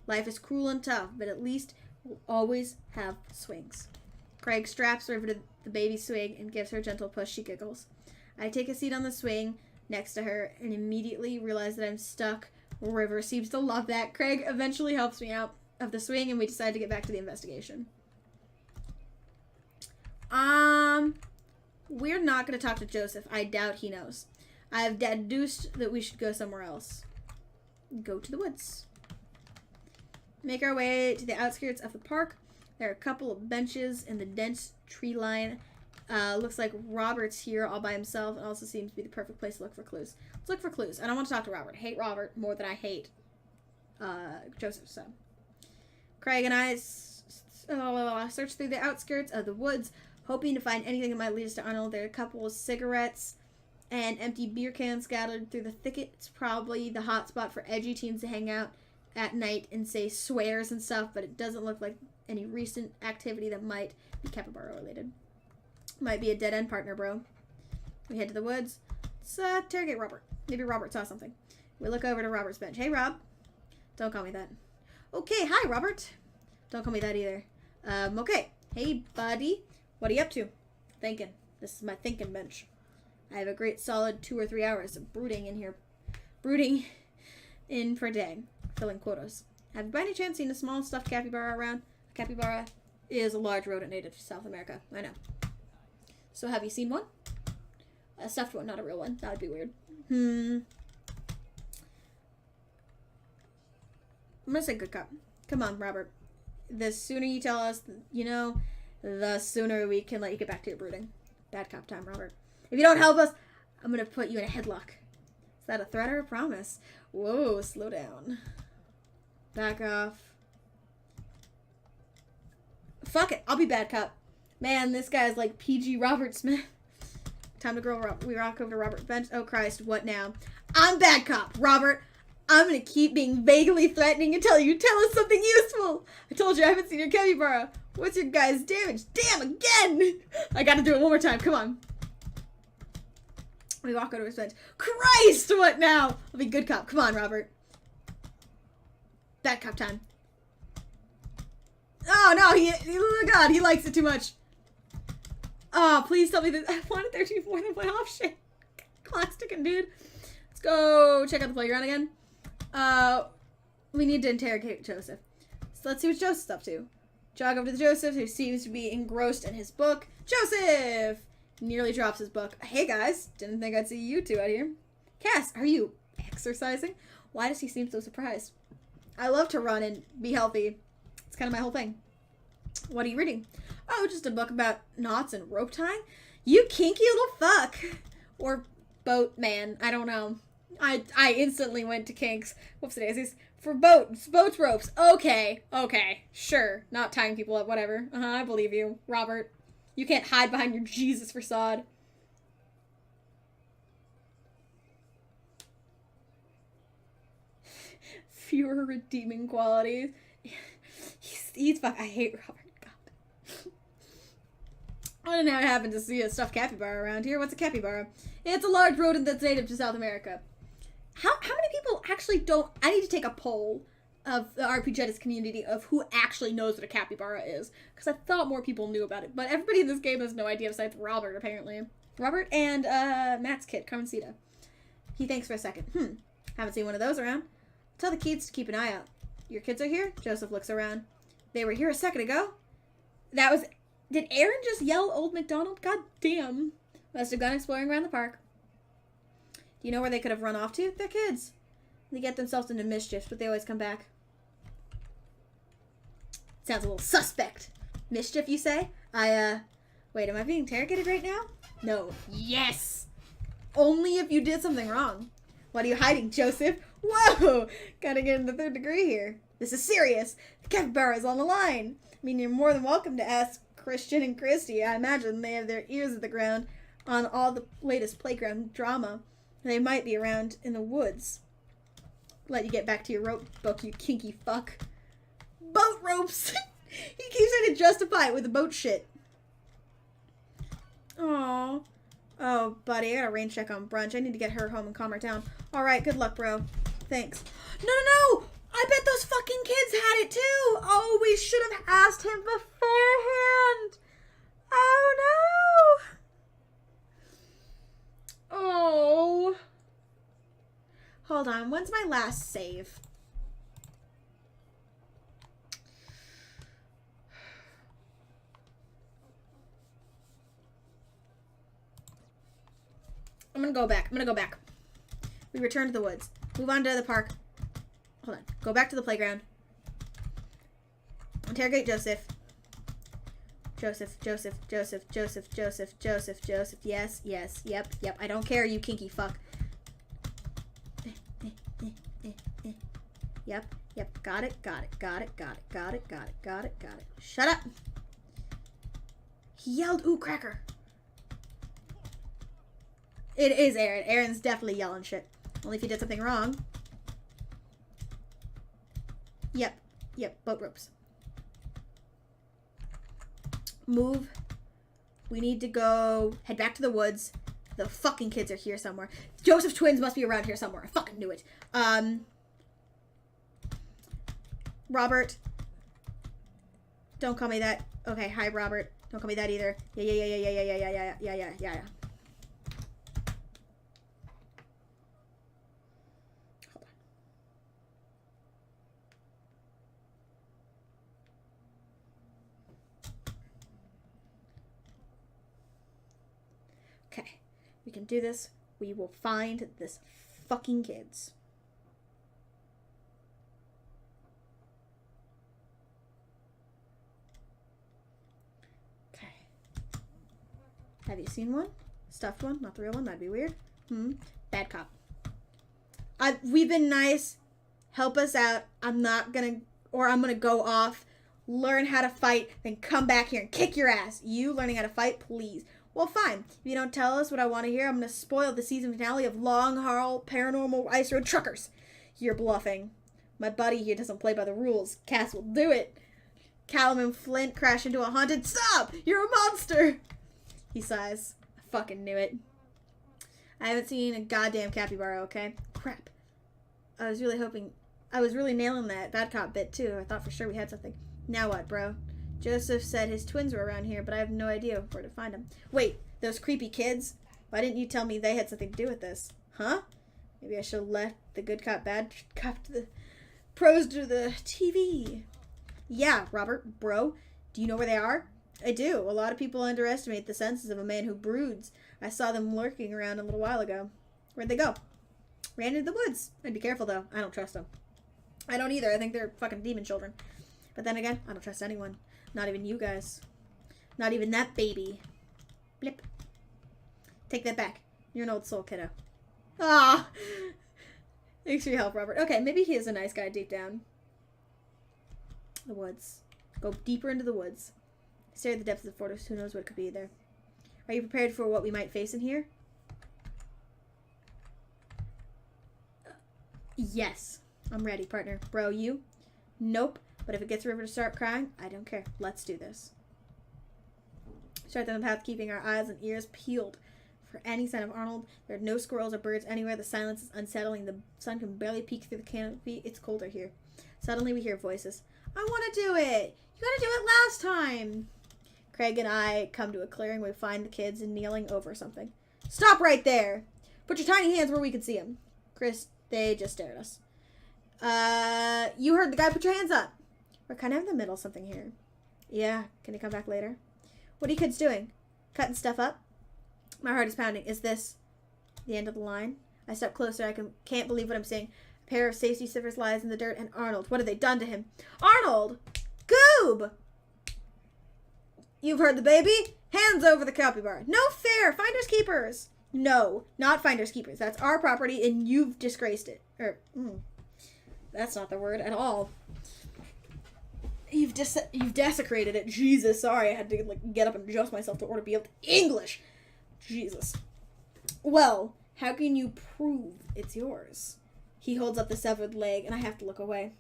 Life is cruel and tough, but at least we'll always have swings. Craig straps River to the baby swing and gives her a gentle push. She giggles. I take a seat on the swing next to her and immediately realize that I'm stuck. River seems to love that. Craig eventually helps me out of the swing and we decide to get back to the investigation. We're not going to talk to Joseph. I doubt he knows. I have deduced that we should go somewhere else. Go to the woods. Make our way to the outskirts of the park. There are a couple of benches in the dense tree line. Looks like Robert's here all by himself. It also seems to be the perfect place to look for clues. Let's look for clues. I don't want to talk to Robert. I hate Robert more than I hate Joseph. So Craig and I search through the outskirts of the woods, hoping to find anything that might lead us to Arnold. There are a couple of cigarettes and empty beer cans scattered through the thicket. It's probably the hot spot for edgy teens to hang out at night and say swears and stuff, but it doesn't look like any recent activity that might be capybara related. Might be a dead-end partner, bro. We head to the woods. Let's interrogate Robert. Maybe Robert saw something. We look over to Robert's bench. Hey, Rob. Don't call me that. Okay, hi, Robert. Don't call me that either. Okay. Hey, buddy. What are you up to? Thinking. This is my thinking bench. I have a great solid 2 or 3 hours of brooding in per day, filling quotas. Have you by any chance seen a small stuffed capybara around? A capybara is a large rodent native to South America. I know. So have you seen one? A stuffed one, not a real one. That would be weird. I'm gonna say good cop. Come on, Robert. The sooner you tell us, the sooner we can let you get back to your brooding. Bad cop time, Robert. If you don't help us, I'm gonna put you in a headlock. Is that a threat or a promise? Whoa, slow down. Back off. Fuck it, I'll be bad cop. Man, this guy's like PG Robert Smith. Time to grow up. We rock over to Robert Bench. Oh Christ, what now? I'm bad cop, Robert. I'm gonna keep being vaguely threatening until you tell us something useful. I told you I haven't seen your capybara. What's your guy's damage? Damn, again! I gotta do it one more time, come on. We walk over to his bench. Christ, what now? I'll be good cop. Come on, Robert. Bad cop time. Oh no, oh god, he likes it too much. Oh, please tell me that I wanted there to be more than one option. Clock sticking, dude. Let's go check out the playground again. We need to interrogate Joseph. So let's see what Joseph's up to. Jog over to Joseph, who seems to be engrossed in his book. Joseph! Nearly drops his book. Hey guys, didn't think I'd see you two out here. Cass, are you exercising? Why does he seem so surprised? I love to run and be healthy. It's kind of my whole thing. What are you reading? Oh, just a book about knots and rope tying. You kinky little fuck. Or boat man. I don't know. I instantly went to kinks. Whoops daisies. For boats, ropes. Okay, sure. Not tying people up, whatever. I believe you, Robert. You can't hide behind your Jesus facade. Fewer redeeming qualities. He's fuck. I hate Robert. God. I don't know how it happened to see a stuffed capybara around here. What's a capybara? It's a large rodent that's native to South America. How many people actually don't... I need to take a poll of the RPGeddis community of who actually knows what a capybara is. Because I thought more people knew about it. But everybody in this game has no idea besides Robert, apparently. Robert and Matt's kid, Carmencita. He thinks for a second. Haven't seen one of those around. Tell the kids to keep an eye out. Your kids are here? Joseph looks around. They were here a second ago. That was... Did Aaron just yell Old MacDonald? God damn. Must have gone exploring around the park. Do you know where they could have run off to? They're kids. They get themselves into mischief, but they always come back. Sounds a little suspect. Mischief, you say? Wait, am I being interrogated right now? No. Yes! Only if you did something wrong. What are you hiding, Joseph? Whoa! Gotta get in the third degree here. This is serious. The capybara is on the line. I mean, you're more than welcome to ask Christian and Christy. I imagine they have their ears to the ground on all the latest playground drama. They might be around in the woods. Let you get back to your rope book, you kinky fuck. Boat ropes! He keeps trying to justify it with the boat shit. Aww. Oh, buddy, I got a rain check on Brunch. I need to get her home and calm her down. Alright, good luck, bro. Thanks. No! I bet those fucking kids had it too! Oh, we should have asked him beforehand! Oh, no! Oh. Hold on, when's my last save? I'm gonna go back. We return to the woods. Move on to the park. Hold on. Go back to the playground. Interrogate Joseph. Joseph. Yes. Yep. I don't care, you kinky fuck. Yep. Got it. Shut up. He yelled, ooh, cracker. It is Aaron. Aaron's definitely yelling shit. Only if he did something wrong. Yep. Boat ropes. Move. We need to go head back to the woods. The fucking kids are here somewhere. Joseph's twins must be around here somewhere. I fucking knew it. Robert. Don't call me that. Okay, hi, Robert. Don't call me that either. Yeah. Okay, we can do this. We will find this fucking kids. Have you seen one? Stuffed one? Not the real one? That'd be weird. Bad cop. We've been nice. Help us out. I'm gonna go off, learn how to fight, then come back here and kick your ass. You learning how to fight, please. Well, fine. If you don't tell us what I want to hear, I'm gonna spoil the season finale of Long Haul Paranormal Ice Road Truckers. You're bluffing. My buddy here doesn't play by the rules. Cass will do it. Callum and Flint crash into a haunted... Stop! You're a monster! He sighs. I fucking knew it. I haven't seen a goddamn capybara, okay? Crap. I was really nailing that bad cop bit, too. I thought for sure we had something. Now what, bro? Joseph said his twins were around here, but I have no idea where to find them. Wait, those creepy kids? Why didn't you tell me they had something to do with this? Huh? Maybe I should have let the good cop, bad cop to the pros to the TV. Yeah, Robert, bro. Do you know where they are? I do. A lot of people underestimate the senses of a man who broods. I saw them lurking around a little while ago. Where'd they go? Ran into the woods. I'd be careful, though. I don't trust them. I don't either. I think they're fucking demon children. But then again, I don't trust anyone. Not even you guys. Not even that baby. Blip. Take that back. You're an old soul, kiddo. Ah! Thanks for your help, Robert. Okay, maybe he is a nice guy deep down. The woods. Go deeper into the woods. Stare at the depths of the forest. Who knows what could be there. Are you prepared for what we might face in here? Yes. I'm ready, partner. Bro, you? Nope. But if it gets River to start crying, I don't care. Let's do this. Start down the path, keeping our eyes and ears peeled for any sign of Arnold. There are no squirrels or birds anywhere. The silence is unsettling. The sun can barely peek through the canopy. It's colder here. Suddenly we hear voices. I want to do it! You gotta do it last time! Craig and I come to a clearing. We find the kids kneeling over something. Stop right there! Put your tiny hands where we can see them. Chris, they just stare at us. You heard the guy. Put your hands up. We're kind of in the middle of something here. Yeah, can you come back later? What are you kids doing? Cutting stuff up? My heart is pounding. Is this the end of the line? I step closer. I can't believe what I'm seeing. A pair of safety scissors lies in the dirt, and Arnold. What have they done to him? Arnold! Goob! You've heard the baby? Hands over the capybara. No fair! Finders keepers! No, not finders keepers. That's our property, and you've disgraced it. That's not the word at all. You've desecrated it. Jesus, sorry. I had to get up and adjust myself to order be able to English. Jesus. Well, how can you prove it's yours? He holds up the severed leg, and I have to look away.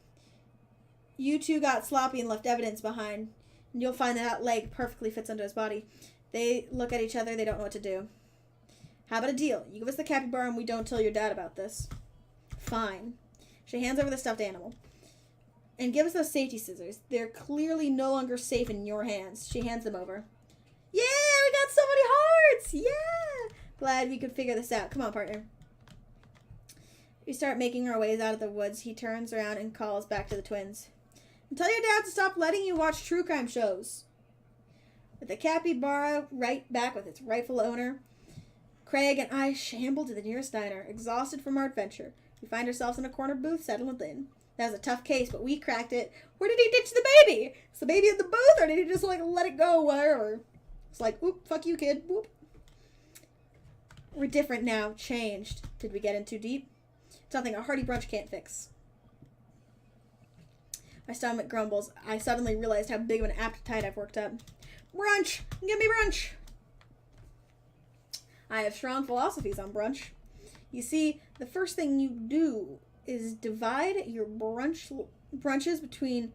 You two got sloppy and left evidence behind. And you'll find that leg perfectly fits under his body. They look at each other. They don't know what to do. How about a deal? You give us the capybara and we don't tell your dad about this. Fine. She hands over the stuffed animal. And give us those safety scissors. They're clearly no longer safe in your hands. She hands them over. Yeah, we got so many hearts! Yeah! Glad we could figure this out. Come on, partner. We start making our ways out of the woods. He turns around and calls back to the twins. And tell your dad to stop letting you watch true crime shows. With the capybara right back with its rightful owner, Craig and I shamble to the nearest diner, exhausted from our adventure. We find ourselves in a corner booth, settled in. That was a tough case, but we cracked it. Where did he ditch the baby? Is the baby in the booth, or did he just, let it go, wherever? It's like, whoop, fuck you, kid, whoop. We're different now, changed. Did we get in too deep? Something a hearty brunch can't fix. My stomach grumbles. I suddenly realized how big of an appetite I've worked up. Brunch! Give me brunch! I have strong philosophies on brunch. You see, the first thing you do is divide your brunches between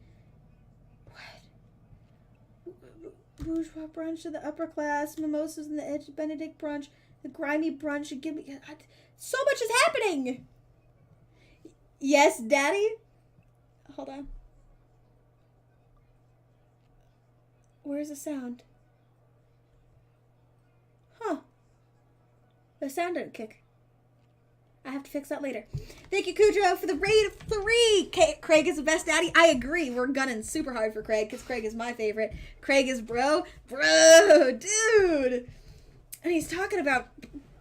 bourgeois brunch to the upper class, mimosas and the edge, Benedict brunch, the grimy brunch. You give me so much is happening. Yes, Daddy. Hold on. Where's the sound? Huh. The sound didn't kick. I have to fix that later. Thank you, Kudrow, for the raid of 3. Craig is the best daddy. I agree. We're gunning super hard for Craig because Craig is my favorite. Craig is bro. Bro, dude. And he's talking about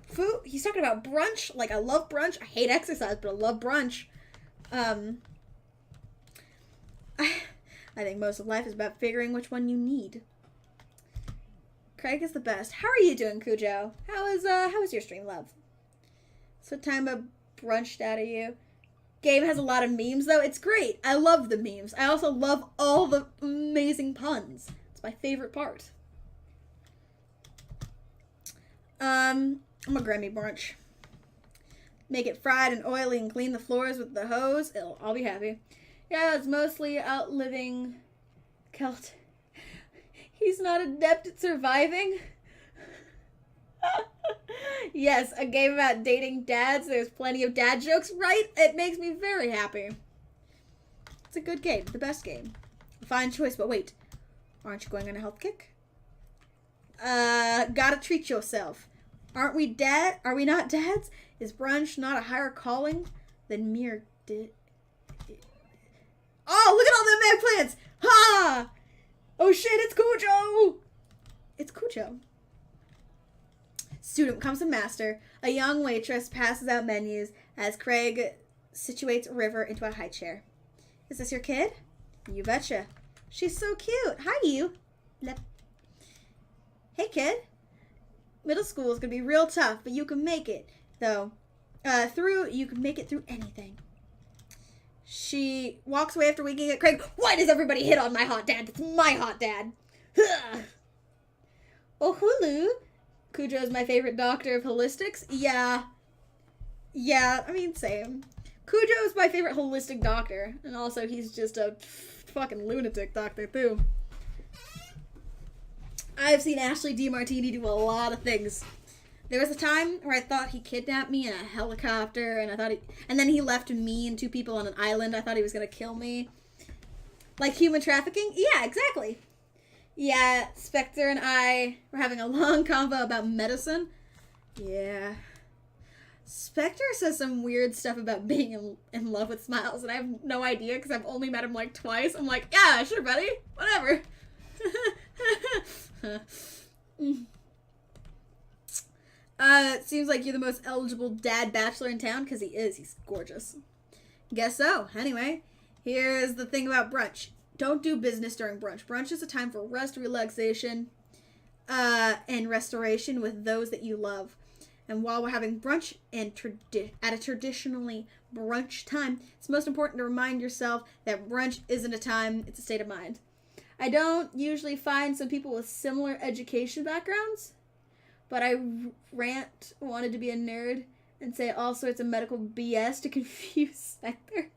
food. He's talking about brunch. I love brunch. I hate exercise, but I love brunch. I think most of life is about figuring which one you need. Craig is the best. How are you doing, Cujo? How was your stream, love? So time of brunched out of you. Game has a lot of memes though. It's great. I love the memes. I also love all the amazing puns. It's my favorite part. I'm gonna grab me brunch. Make it fried and oily and clean the floors with the hose. I'll be happy. Yeah, it's mostly outliving Celt. He's not adept at surviving. Yes, a game about dating dads. There's plenty of dad jokes, right? It makes me very happy. It's a good game. The best game. A fine choice, but wait. Aren't you going on a health kick? Gotta treat yourself. Are we not dads? Is brunch not a higher calling than mere Oh, look at all the mag plants! Ha! Oh shit, it's Cujo! It's Cujo. Student becomes a master. A young waitress passes out menus as Craig situates River into a high chair. Is this your kid? You betcha. She's so cute. Hi, you. Hey, kid. Middle school is going to be real tough, but you can make it, though. You can make it through anything. She walks away after winking at Craig. Why does everybody hit on my hot dad? That's my hot dad. Oh, Hulu. Cujo is my favorite doctor of holistics. Yeah, I mean, same. Cujo is my favorite holistic doctor. And also, he's just a fucking lunatic doctor, too. I've seen Ashley DeMartini do a lot of things. There was a time where I thought he kidnapped me in a helicopter, and then he left me and two people on an island. I thought he was gonna kill me. Like human trafficking? Yeah, exactly. Yeah, Spectre and I were having a long convo about medicine. Yeah. Spectre says some weird stuff about being in love with Smiles, and I have no idea because I've only met him like twice. I'm like, yeah, sure, buddy. Whatever. It seems like you're the most eligible dad bachelor in town, because he is. He's gorgeous. Guess so. Anyway, here's the thing about brunch. Don't do business during brunch. Brunch is a time for rest, relaxation, and restoration with those that you love. And while we're having brunch and at a traditionally brunch time, it's most important to remind yourself that brunch isn't a time, it's a state of mind. I don't usually find some people with similar education backgrounds, but I wanted to be a nerd and say all sorts of medical BS to confuse Spectre.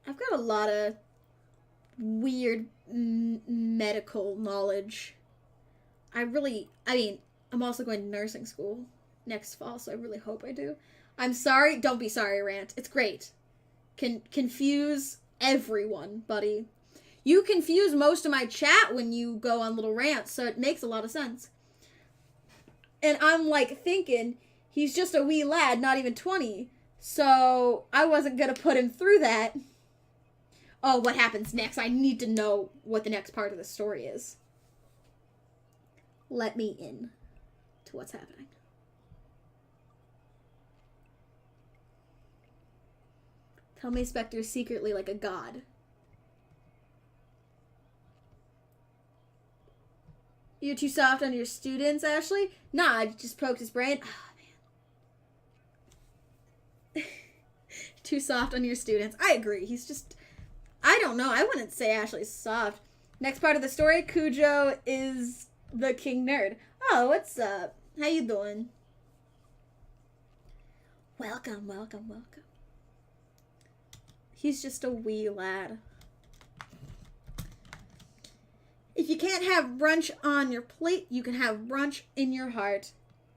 I've got a lot of weird medical knowledge. I'm also going to nursing school next fall, so I really hope I do. I'm sorry. Don't be sorry, Rant. It's great. Can confuse everyone, buddy. You confuse most of my chat when you go on little rants, so it makes a lot of sense. And I'm like thinking, he's just a wee lad, not even 20, so I wasn't going to put him through that. Oh, what happens next? I need to know what the next part of the story is. Let me in to what's happening. Tell me Spectre's secretly like a god. You're too soft on your students, Ashley? Nah, I just poked his brain. Oh, man. Too soft on your students. I agree. He's just... I don't know. I wouldn't say Ashley's soft. Next part of the story, Cujo is the king nerd. Oh, what's up? How you doing? Welcome. He's just a wee lad. If you can't have brunch on your plate, you can have brunch in your heart.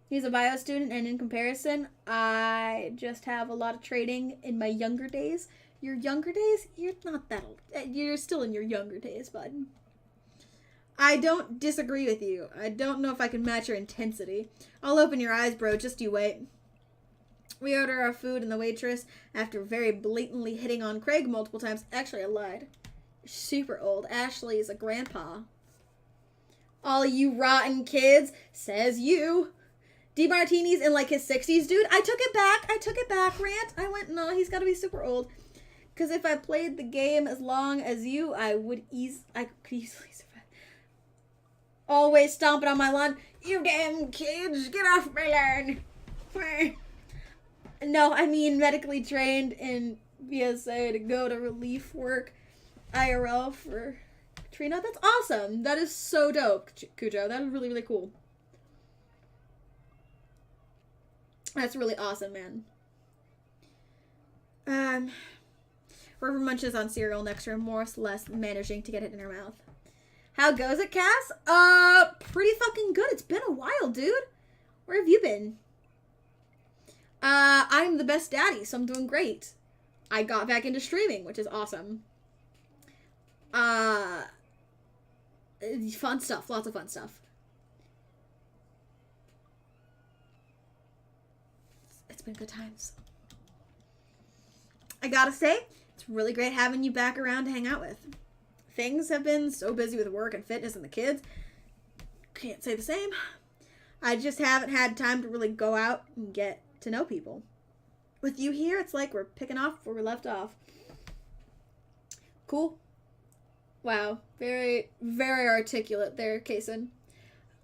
He's a bio student, and in comparison, I just have a lot of trading in my younger days. Your younger days? You're not that old. You're still in your younger days, bud. I don't disagree with you. I don't know if I can match your intensity. I'll open your eyes, bro. Just you wait. We order our food, and the waitress, after very blatantly hitting on Craig multiple times, actually I lied. Super old. Ashley is a grandpa. All you rotten kids, says you. DeMartini's in like his 60s, dude. I took it back, Rant. I went, no, he's got to be super old. Because if I played the game as long as you, I could easily survive. Always stomping on my lawn. You damn kids, get off my lawn. No, I mean medically trained in BSA to go to relief work IRL for Katrina. That's awesome. That is so dope, Cujo. That is really, really cool. That's really awesome, man. River munches on cereal next to her, more or less managing to get it in her mouth. How goes it, Cass? Pretty fucking good. It's been a while, dude. Where have you been? I'm the best daddy, so I'm doing great. I got back into streaming, which is awesome. Fun stuff. Lots of fun stuff. It's been good times. I gotta say, it's really great having you back around to hang out with. Things have been so busy with work and fitness and the kids. Can't say the same. I just haven't had time to really go out and get to know people. With you here, it's like we're picking off where we left off. Cool. Wow. Very, very articulate there, Kason.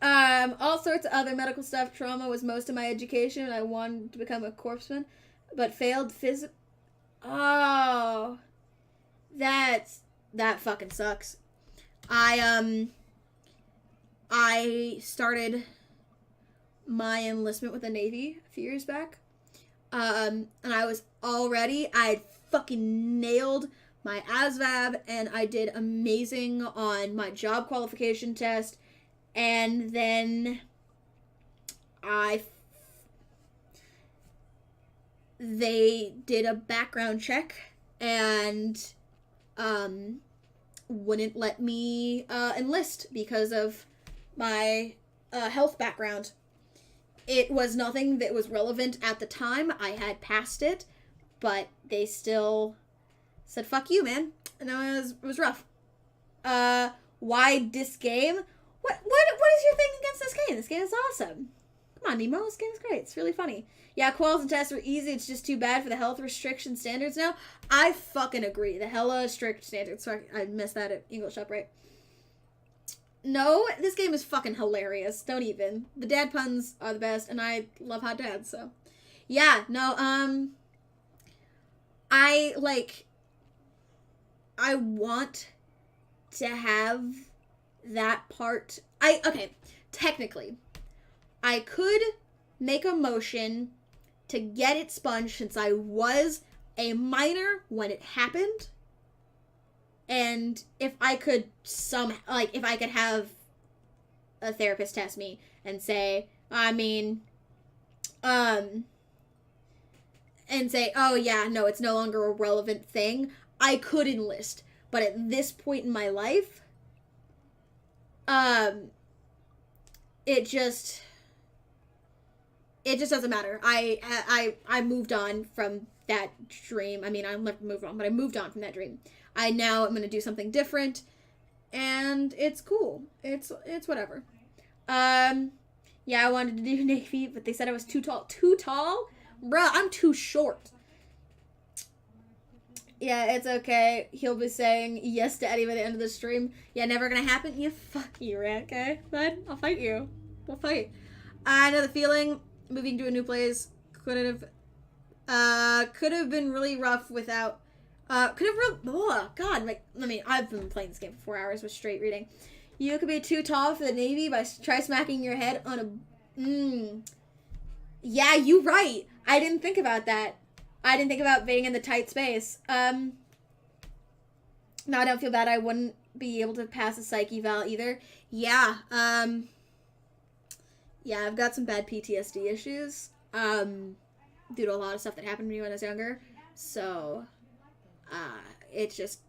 All sorts of other medical stuff. Trauma was most of my education. I wanted to become a corpsman, but failed Oh. That fucking sucks. I started my enlistment with the Navy a few years back. And I'd fucking nailed my ASVAB, and I did amazing on my job qualification test, and then they did a background check, and wouldn't let me enlist because of my health background. It was nothing that was relevant at the time. I had passed it, but they still said, fuck you, man. And it was rough. Why this game? What is your thing against this game? This game is awesome. Come on, Nemo. This game is great. It's really funny. Yeah, quals and tests are easy. It's just too bad for the health restriction standards now. I fucking agree. The hella strict standards. Sorry, I missed that at English Up, right? No, this game is fucking hilarious. Don't even. The dad puns are the best, and I love hot dads, so. Yeah, no, I want to have that part. Okay, technically, I could make a motion to get it sponged since I was a minor when it happened. And if I could if I could have a therapist test me and say, and say, oh yeah, no, it's no longer a relevant thing, I could enlist. But at this point in my life, it just doesn't matter. I moved on from that dream. I mean, I never moved on, but I moved on from that dream. I now am going to do something different, and it's cool. It's whatever. Yeah, I wanted to do Navy, but they said I was too tall. Too tall? Bruh, I'm too short. Yeah, it's okay. He'll be saying yes to Eddie by the end of the stream. Yeah, never gonna happen? Yeah, fuck you, Rat, okay? Fine, I'll fight you. We'll fight. I know the feeling. Moving to a new place could have been really rough without... I've been playing this game for 4 hours with straight reading. You could be too tall for the Navy by try smacking your head on a... Yeah, you right. I didn't think about that. I didn't think about being in the tight space. No, I don't feel bad. I wouldn't be able to pass a psych eval either. Yeah, yeah, I've got some bad PTSD issues, due to a lot of stuff that happened to me when I was younger. So, it just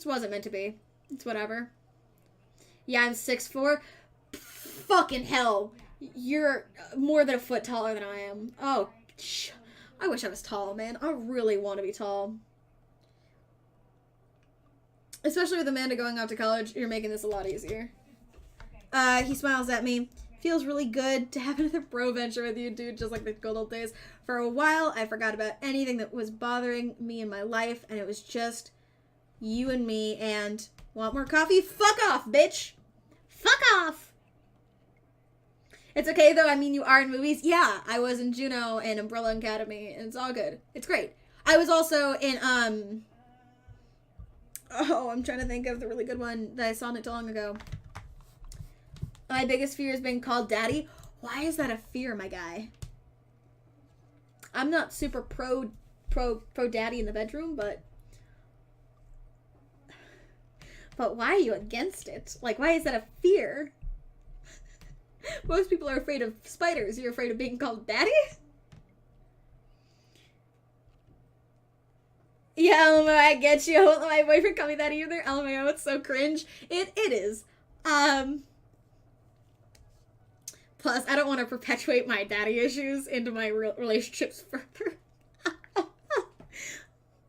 wasn't meant to be. It's whatever. Yeah, I'm 6'4". Fucking hell. You're more than a foot taller than I am. Oh, I wish I was tall, man. I really want to be tall. Especially with Amanda going off to college, you're making this a lot easier. He smiles at me. Feels really good to have another bro venture with you, dude, just like the good old days. For a while, I forgot about anything that was bothering me in my life, and it was just you and me, and want more coffee? Fuck off, bitch! Fuck off! It's okay, though. I mean, you are in movies. Yeah, I was in Juno and Umbrella Academy, and it's all good. It's great. I was also in, oh, I'm trying to think of the really good one that I saw not too long ago. My biggest fear is being called daddy. Why is that a fear, my guy? I'm not super pro daddy in the bedroom, but why are you against it? Like, why is that a fear? Most people are afraid of spiders. You're afraid of being called daddy? Yeah, LMAO, I get you. I won't let my boyfriend call me that either. LMAO, it's so cringe. It is. Plus, I don't want to perpetuate my daddy issues into my relationships further.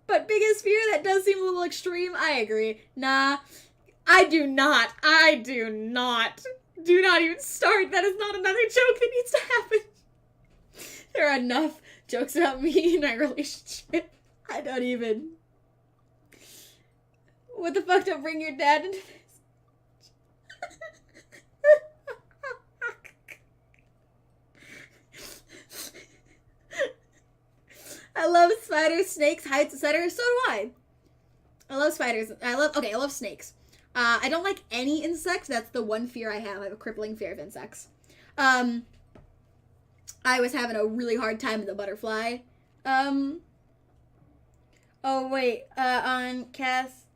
But biggest fear, that does seem a little extreme. I agree. Nah, I do not. Do not even start. That is not another joke that needs to happen. There are enough jokes about me in my relationship. I don't even. What the fuck? Don't bring your dad into this. I love spiders, snakes, heights, etc. So do I. I love spiders. I love snakes. I don't like any insects. That's the one fear I have. I have a crippling fear of insects. I was having a really hard time with the butterfly. Oh wait, on Cass,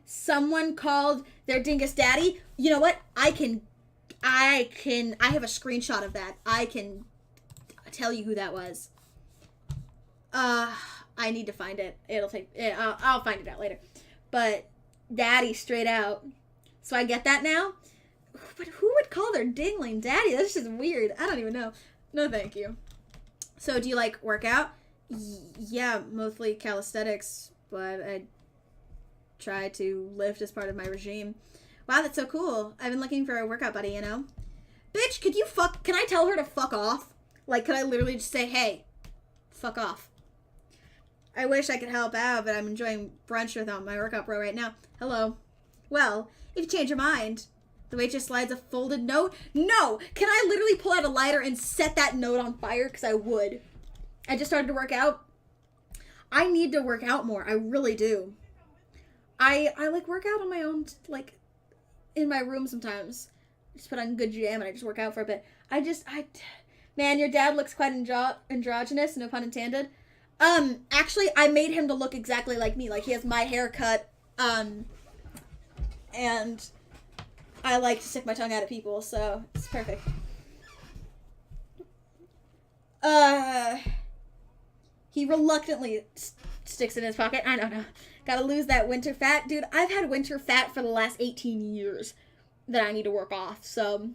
someone called their dingus daddy. You know what? I have a screenshot of that. I can tell you who that was. I need to find it. I'll find it out later. But daddy straight out. So I get that now? But who would call their dingling daddy? That's just weird. I don't even know. No, thank you. So do you like workout? Yeah, mostly calisthenics, but I try to lift as part of my regime. Wow, that's so cool. I've been looking for a workout buddy, you know? Bitch, can I tell her to fuck off? Like, could I literally just say, hey, fuck off? I wish I could help out, but I'm enjoying brunch with my workout bro right now. Hello. Well, if you change your mind, the waitress slides a folded note. No! Can I literally pull out a lighter and set that note on fire? Because I would. I just started to work out. I need to work out more. I really do. I like work out on my own, like, in my room sometimes. I just put on good jam and I just work out for a bit. Man, your dad looks quite androgynous, no pun intended. Actually, I made him to look exactly like me. Like, he has my haircut, and I like to stick my tongue out at people, so it's perfect. He reluctantly sticks it in his pocket. I don't know. Gotta lose that winter fat. Dude, I've had winter fat for the last 18 years that I need to work off, so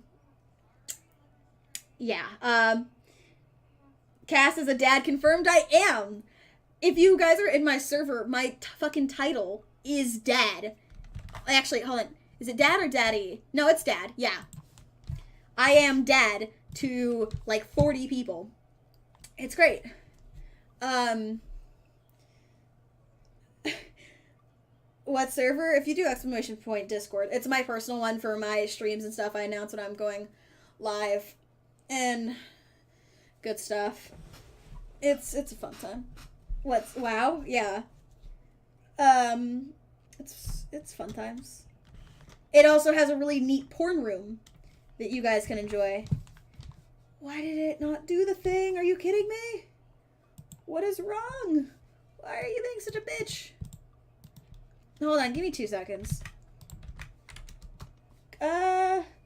yeah. Cass is a dad confirmed. I am. If you guys are in my server, my fucking title is dad. Actually, hold on. Is it dad or daddy? No, it's dad. Yeah. I am dad to like 40 people. It's great. What server? If you do exclamation point Discord, it's my personal one for my streams and stuff. I announce when I'm going live and good stuff. It's a fun time. WoW? Yeah. It's fun times. It also has a really neat porn room that you guys can enjoy. Why did it not do the thing? Are you kidding me? What is wrong? Why are you being such a bitch? Hold on, give me 2 seconds.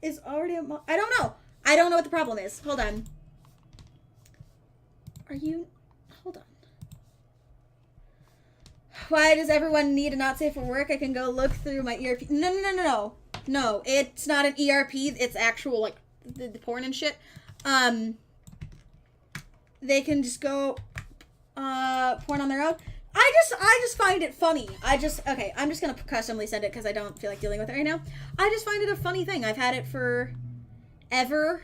Is already a I don't know. I don't know what the problem is. Hold on. Hold on. Why does everyone need a not safe for work? I can go look through my ERP. No. No, it's not an ERP. It's actual, like, the porn and shit. They can just go, porn on their own. I just find it funny. Okay, I'm just gonna customly send it because I don't feel like dealing with it right now. I just find it a funny thing. I've had it for ever.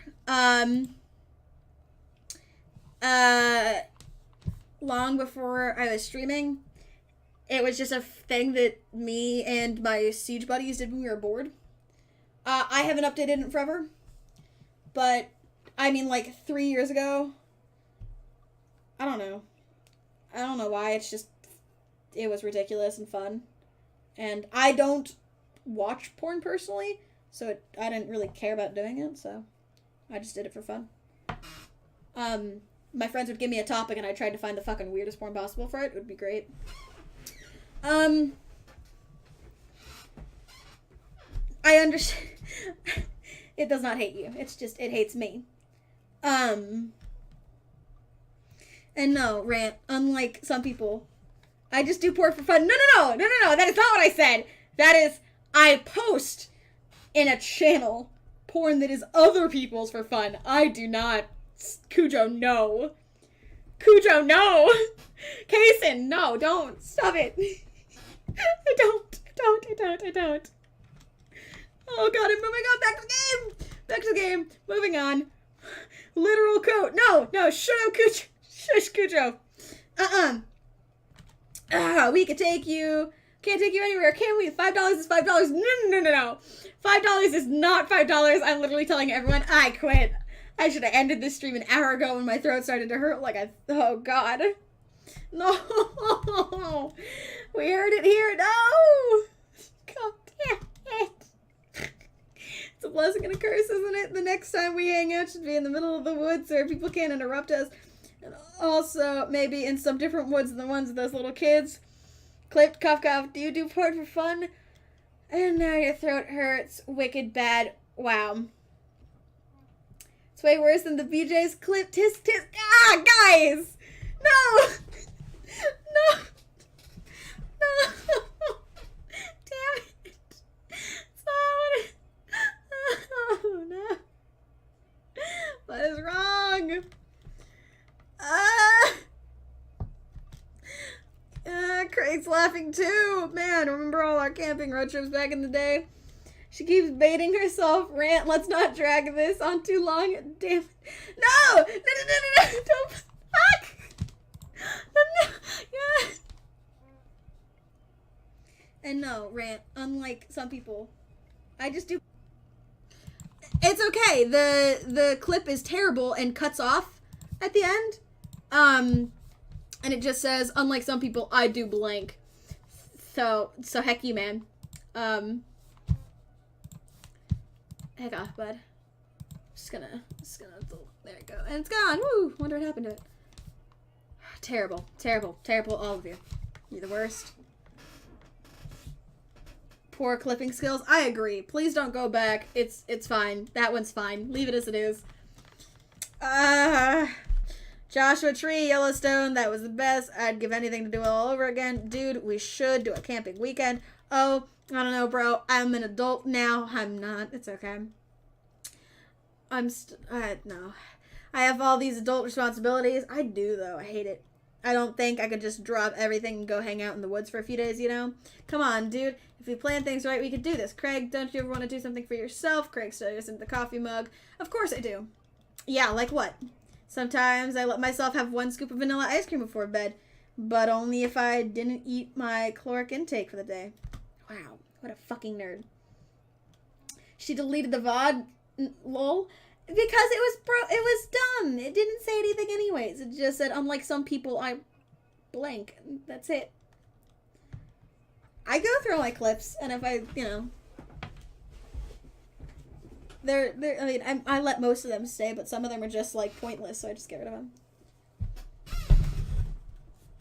Long before I was streaming. It was just a thing that me and my Siege buddies did when we were bored. I haven't updated it forever. But, I mean, like, 3 years ago. I don't know. I don't know why. It's just, it was ridiculous and fun. And I don't watch porn personally, so I didn't really care about doing it, so I just did it for fun. My friends would give me a topic and I tried to find the fucking weirdest porn possible for it. It would be great. I understand. It does not hate you. It's just, it hates me. And no, Rant, unlike some people, I just do porn for fun. No, that is not what I said. That is, I post in a channel porn that is other people's for fun. I do not. Cujo, no. Cujo, no. Kaysen, no, don't. Stop it. I don't. Oh god, I'm moving on. Back to the game. Moving on. Literal code. No, shut up, Cujo. Shush, Cujo. We can take you. Can't take you anywhere, can we? $5 is $5. No. $5 is not $5. I'm literally telling everyone I quit. I should have ended this stream an hour ago when my throat started to hurt oh god. No. We heard it here. No. God damn it. It's a blessing and a curse, isn't it? The next time we hang out should be in the middle of the woods where people can't interrupt us. And also, maybe in some different woods than the ones with those little kids. Clipped, cough, cough. Do you do porn for fun? And now your throat hurts. Wicked bad. Wow. It's way worse than the BJ's clip. Tisk, tisk. Ah, guys! No! No! Damn it. Stop. Oh, no. What is wrong? Craig's laughing too. Man, remember all our camping road trips back in the day? She keeps baiting herself. Rant, let's not drag this on too long. Damn it. No! Don't. Fuck! No. Yeah. And no, Rant, unlike some people, I just do. It's okay. The clip is terrible and cuts off at the end. And it just says, unlike some people, I do blank. So heck you, man. Heck off, bud. Just gonna, there we go. And it's gone. Woo! Wonder what happened to it. Terrible, all of you. You're the worst. Poor clipping skills. I agree. Please don't go back. It's fine. That one's fine. Leave it as it is. Joshua Tree, Yellowstone, that was the best. I'd give anything to do it all over again. Dude, we should do a camping weekend. Oh, I don't know, bro. I'm an adult now. I'm not. It's okay. No. I have all these adult responsibilities. I do, though. I hate it. I don't think I could just drop everything and go hang out in the woods for a few days, you know? Come on, dude. If we plan things right, we could do this. Craig, don't you ever want to do something for yourself? Craig studies into the coffee mug. Of course I do. Yeah, like what? Sometimes I let myself have 1 scoop of vanilla ice cream before bed, but only if I didn't eat my caloric intake for the day. Wow, what a fucking nerd. She deleted the VOD, lol, because it was dumb. It didn't say anything anyways. It just said, unlike some people, I blank. That's it. I go through all my clips, and if I, you know, I mean, I let most of them stay, but some of them are just, like, pointless, so I just get rid of them.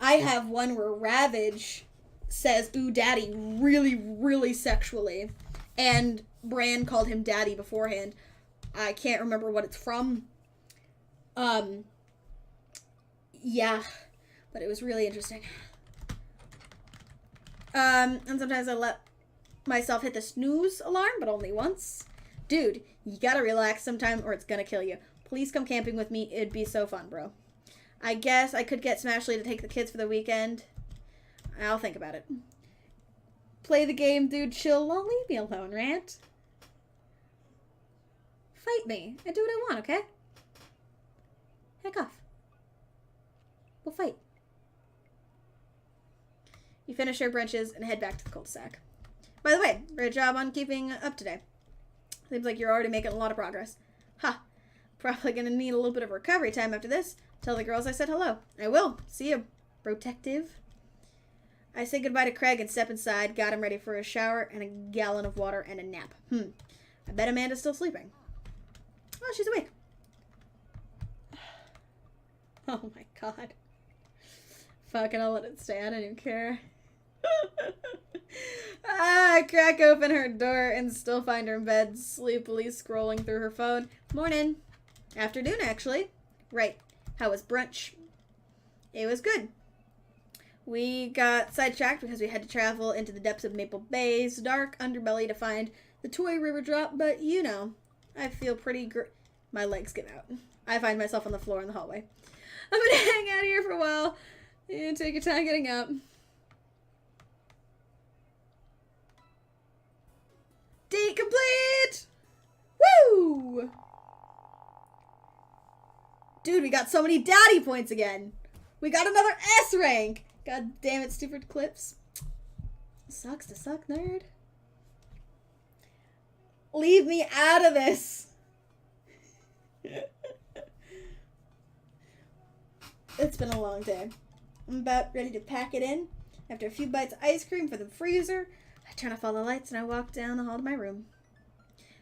I have one where Ravage says, ooh, daddy, really, really sexually, and Bran called him daddy beforehand. I can't remember what it's from. Yeah, but it was really interesting. And sometimes I let myself hit the snooze alarm, but only once. Dude, you gotta relax sometime or it's gonna kill you. Please come camping with me. It'd be so fun, bro. I guess I could get Smashly to take the kids for the weekend. I'll think about it. Play the game, dude. Chill. Well, leave me alone, Rant. fight me. I do what I want, okay? Heck off. We'll fight. You finish your brunches and head back to the cul-de-sac. By the way, great job on keeping up today. Seems like you're already making a lot of progress. Ha! Probably gonna need a little bit of recovery time after this. Tell the girls I said hello. I will. See you, protective. I say goodbye to Craig and step inside, got him ready for a shower and a gallon of water and a nap. I bet Amanda's still sleeping. Oh, she's awake. Oh my god. Fucking, I'll let it stay. I don't even care. I crack open her door and still find her in bed, sleepily scrolling through her phone. Morning. Afternoon, actually. Right. How was brunch? It was good. We got sidetracked because we had to travel into the depths of Maple Bay's dark underbelly to find the toy river drop, but you know, I feel pretty my legs give out. I find myself on the floor in the hallway. I'm gonna hang out here for a while and take your time getting up. Date complete! Woo! Dude, we got so many daddy points again. We got another S rank. God damn it, stupid clips. Sucks to suck, nerd. Leave me out of this. It's been a long day. I'm about ready to pack it in. After a few bites of ice cream for the freezer, I turn off all the lights and I walk down the hall to my room.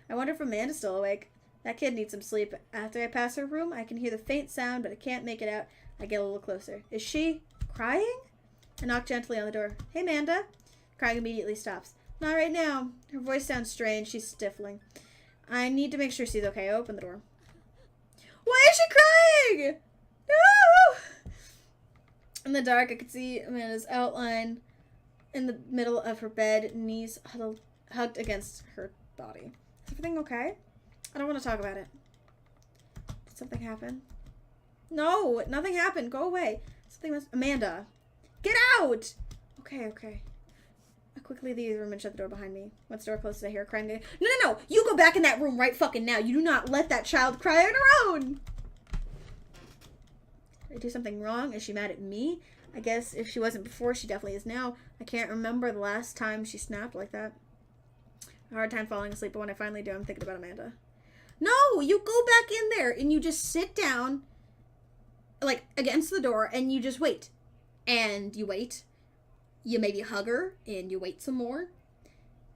I wonder if Amanda's still awake. That kid needs some sleep. After I pass her room, I can hear the faint sound, but I can't make it out. I get a little closer. Is she crying? I knock gently on the door. Hey, Amanda. Crying immediately stops. Not right now. Her voice sounds strange. She's stifling. I need to make sure she's okay. I open the door. Why is she crying? No! In the dark, I could see Amanda's outline in the middle of her bed, knees hugged against her body. Is everything okay? I don't want to talk about it. Did something happen? No, nothing happened. Go away. Something was... Amanda. Get out! Okay. I quickly leave the room and shut the door behind me. Once the door closes, I hear her crying again. No! You go back in that room right fucking now. You do not let that child cry on her own! Did I do something wrong? Is she mad at me? I guess if she wasn't before, she definitely is now. I can't remember the last time she snapped like that. A hard time falling asleep, but when I finally do, I'm thinking about Amanda. No! You go back in there and you just sit down, like, against the door, and you just wait. And you wait. You maybe hug her, and you wait some more.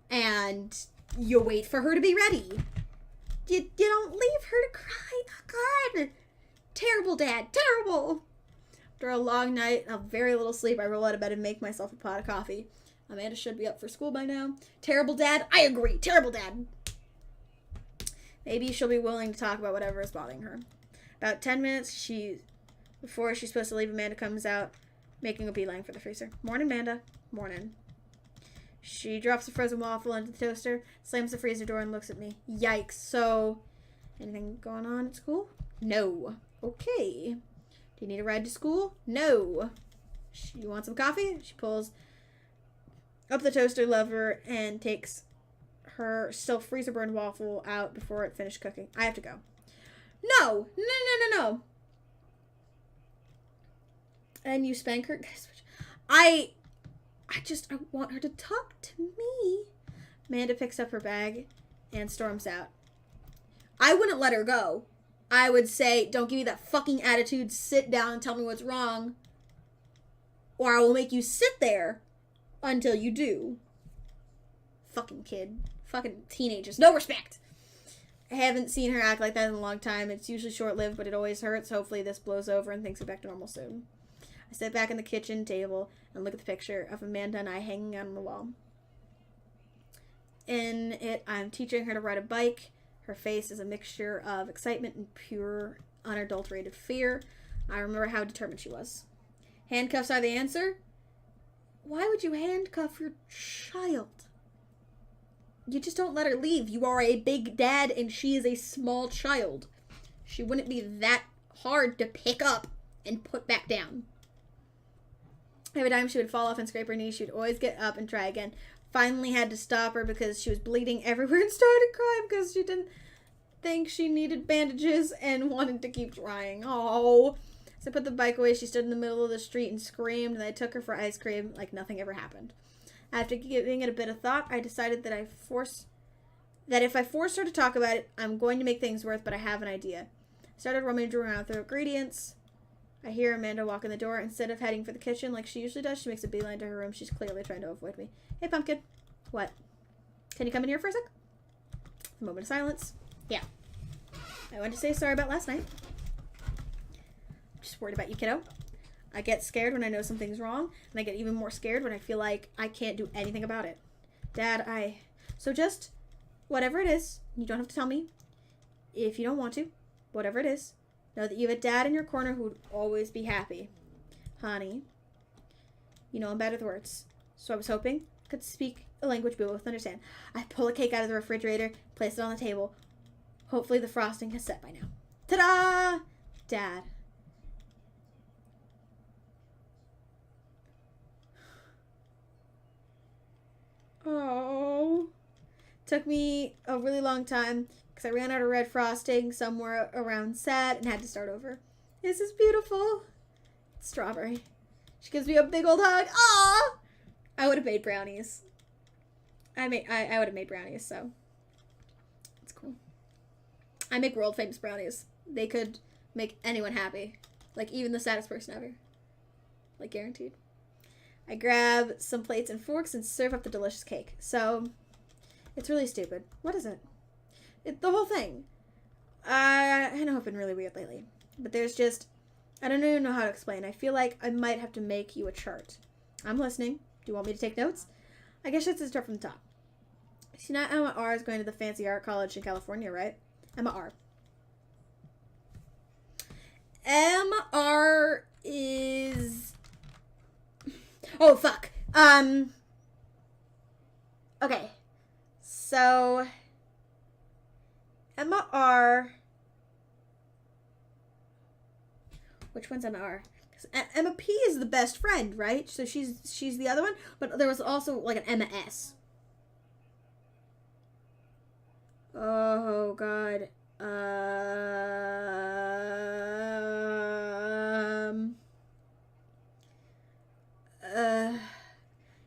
And you wait for her to be ready. You don't leave her to cry. Oh, God. Terrible, Dad. Terrible. After a long night of very little sleep, I roll out of bed and make myself a pot of coffee. Amanda should be up for school by now. Terrible, Dad. I agree. Terrible, Dad. Maybe she'll be willing to talk about whatever is bothering her. About 10 minutes before she's supposed to leave, Amanda comes out, making a beeline for the freezer. Morning, Amanda. Morning. She drops a frozen waffle into the toaster, slams the freezer door, and looks at me. Yikes. So, anything going on at school? No. Okay. Do you need a ride to school? No. You want some coffee? She pulls up the toaster lever and takes her still freezer burned waffle out before it finished cooking. I have to go. No. And you spank her. I want her to talk to me. Amanda picks up her bag and storms out. I wouldn't let her go. I would say, don't give me that fucking attitude. Sit down and tell me what's wrong. Or I will make you sit there until you do. Fucking kid. Fucking teenagers. No respect. I haven't seen her act like that in a long time. It's usually short-lived, but it always hurts. Hopefully this blows over and things get back to normal soon. I sit back in the kitchen table and look at the picture of Amanda and I hanging out on the wall. In it, I'm teaching her to ride a bike. Her face is a mixture of excitement and pure, unadulterated fear. I remember how determined she was. Handcuffs are the answer? Why would you handcuff your child? You just don't let her leave. You are a big dad and she is a small child. She wouldn't be that hard to pick up and put back down. Every time she would fall off and scrape her knee, she would always get up and try again. Finally had to stop her because she was bleeding everywhere and started crying because she didn't think she needed bandages and wanted to keep trying. Oh. So I put the bike away. She stood in the middle of the street and screamed, and I took her for ice cream like nothing ever happened. After giving it a bit of thought, I decided that if I force her to talk about it, I'm going to make things worse, but I have an idea. I started rummaging around with her ingredients. I hear Amanda walk in the door. Instead of heading for the kitchen like she usually does, she makes a beeline to her room. She's clearly trying to avoid me. Hey, Pumpkin. What? Can you come in here for a sec? A moment of silence. Yeah. I wanted to say sorry about last night. Just worried about you, kiddo. I get scared when I know something's wrong, and I get even more scared when I feel like I can't do anything about it. Dad, So just, whatever it is, you don't have to tell me. If you don't want to, whatever it is, know that you have a dad in your corner who would always be happy. Honey, you know I'm bad with words, so I was hoping I could speak a language we both understand. I pull a cake out of the refrigerator, place it on the table. Hopefully the frosting has set by now. Ta-da! Dad. Oh. Took me a really long time because I ran out of red frosting somewhere around set and had to start over. This is beautiful. Strawberry. She gives me a big old hug. Aww! I would have made brownies. I would have made brownies, so it's cool. I make world famous brownies. They could make anyone happy. Like even the saddest person ever. Like guaranteed. I grab some plates and forks and serve up the delicious cake. So, it's really stupid. What is it? The whole thing. I know I've been really weird lately. But there's just, I don't even know how to explain. I feel like I might have to make you a chart. I'm listening. Do you want me to take notes? I guess it's a start from the top. See, now Emma R is going to the fancy art college in California, right? Emma R. Emma R is... Oh, fuck. Okay. So, Emma R. Which one's Emma R? Emma P is the best friend, right? So she's the other one, but there was also like an Emma S. Oh God.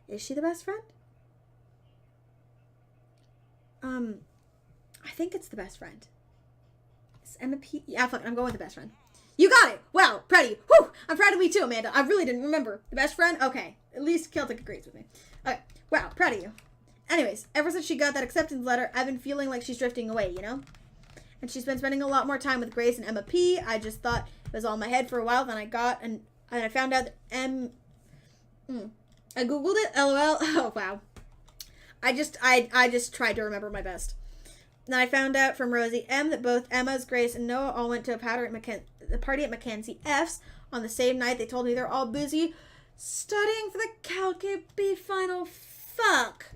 Is she the best friend? I think it's the best friend. It's Emma P. Yeah, fuck it, I'm going with the best friend. You got it! Wow, pretty. Whew! I'm proud of me too, Amanda. I really didn't remember. The best friend? Okay. At least Celtic agrees with me. Okay. Wow, proud of you. Anyways, ever since she got that acceptance letter, I've been feeling like she's drifting away, you know? And she's been spending a lot more time with Grace and Emma P. I just thought it was all in my head for a while, then I found out that I googled it, LOL. Oh, wow. I just tried to remember my best. Then I found out from Rosie M that both Emma's, Grace, and Noah all went to a party at Mackenzie F's on the same night. They told me they're all busy studying for the Calc B final. Fuck.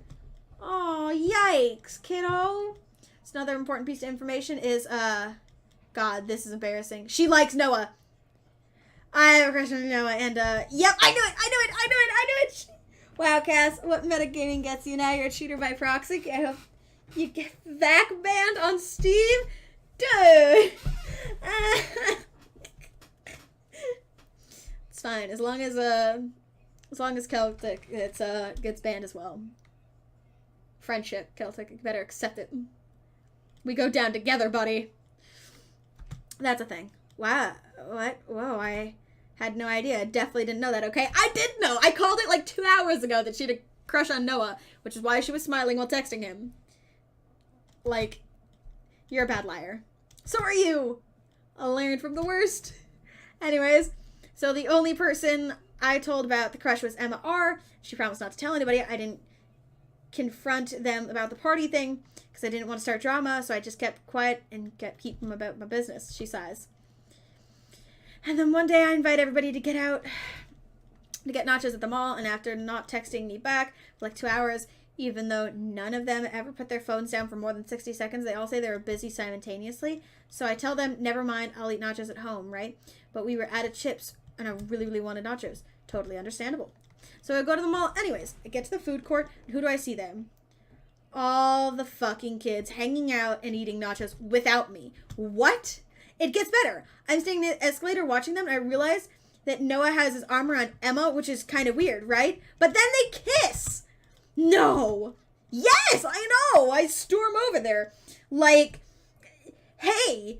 Oh, yikes, kiddo. So another important piece of information is, God, this is embarrassing. She likes Noah. I have a crush on Noah, and, yep, I knew it. Wow, Cass, what metagaming gets you now? You're a cheater by proxy. I hope you get back banned on Steam? Dude! It's fine, as long as Celtic gets banned as well. Friendship, Celtic, you better accept it. We go down together, buddy. That's a thing. Wow, what? Whoa, I had no idea. Definitely didn't know that, okay? I did know! I called it like 2 hours ago that she had a crush on Noah, which is why she was smiling while texting him. Like, you're a bad liar. So are you! I learned from the worst. Anyways, so the only person I told about the crush was Emma R. She promised not to tell anybody. I didn't confront them about the party thing because I didn't want to start drama, so I just kept quiet and kept keeping about my business, she sighs. And then one day I invite everybody to get out to get nachos at the mall, and after not texting me back for like 2 hours, even though none of them ever put their phones down for more than 60 seconds, they all say they were busy simultaneously. So I tell them, never mind, I'll eat nachos at home, right? But we were out of chips, and I really, really wanted nachos. Totally understandable. So I go to the mall anyways. I get to the food court, and who do I see there? all the fucking kids hanging out and eating nachos without me. What? It gets better. I'm staying in the escalator watching them, and I realize that Noah has his arm around Emma, which is kind of weird, right? But then they kiss. No. Yes, I know. I storm over there. Like, hey.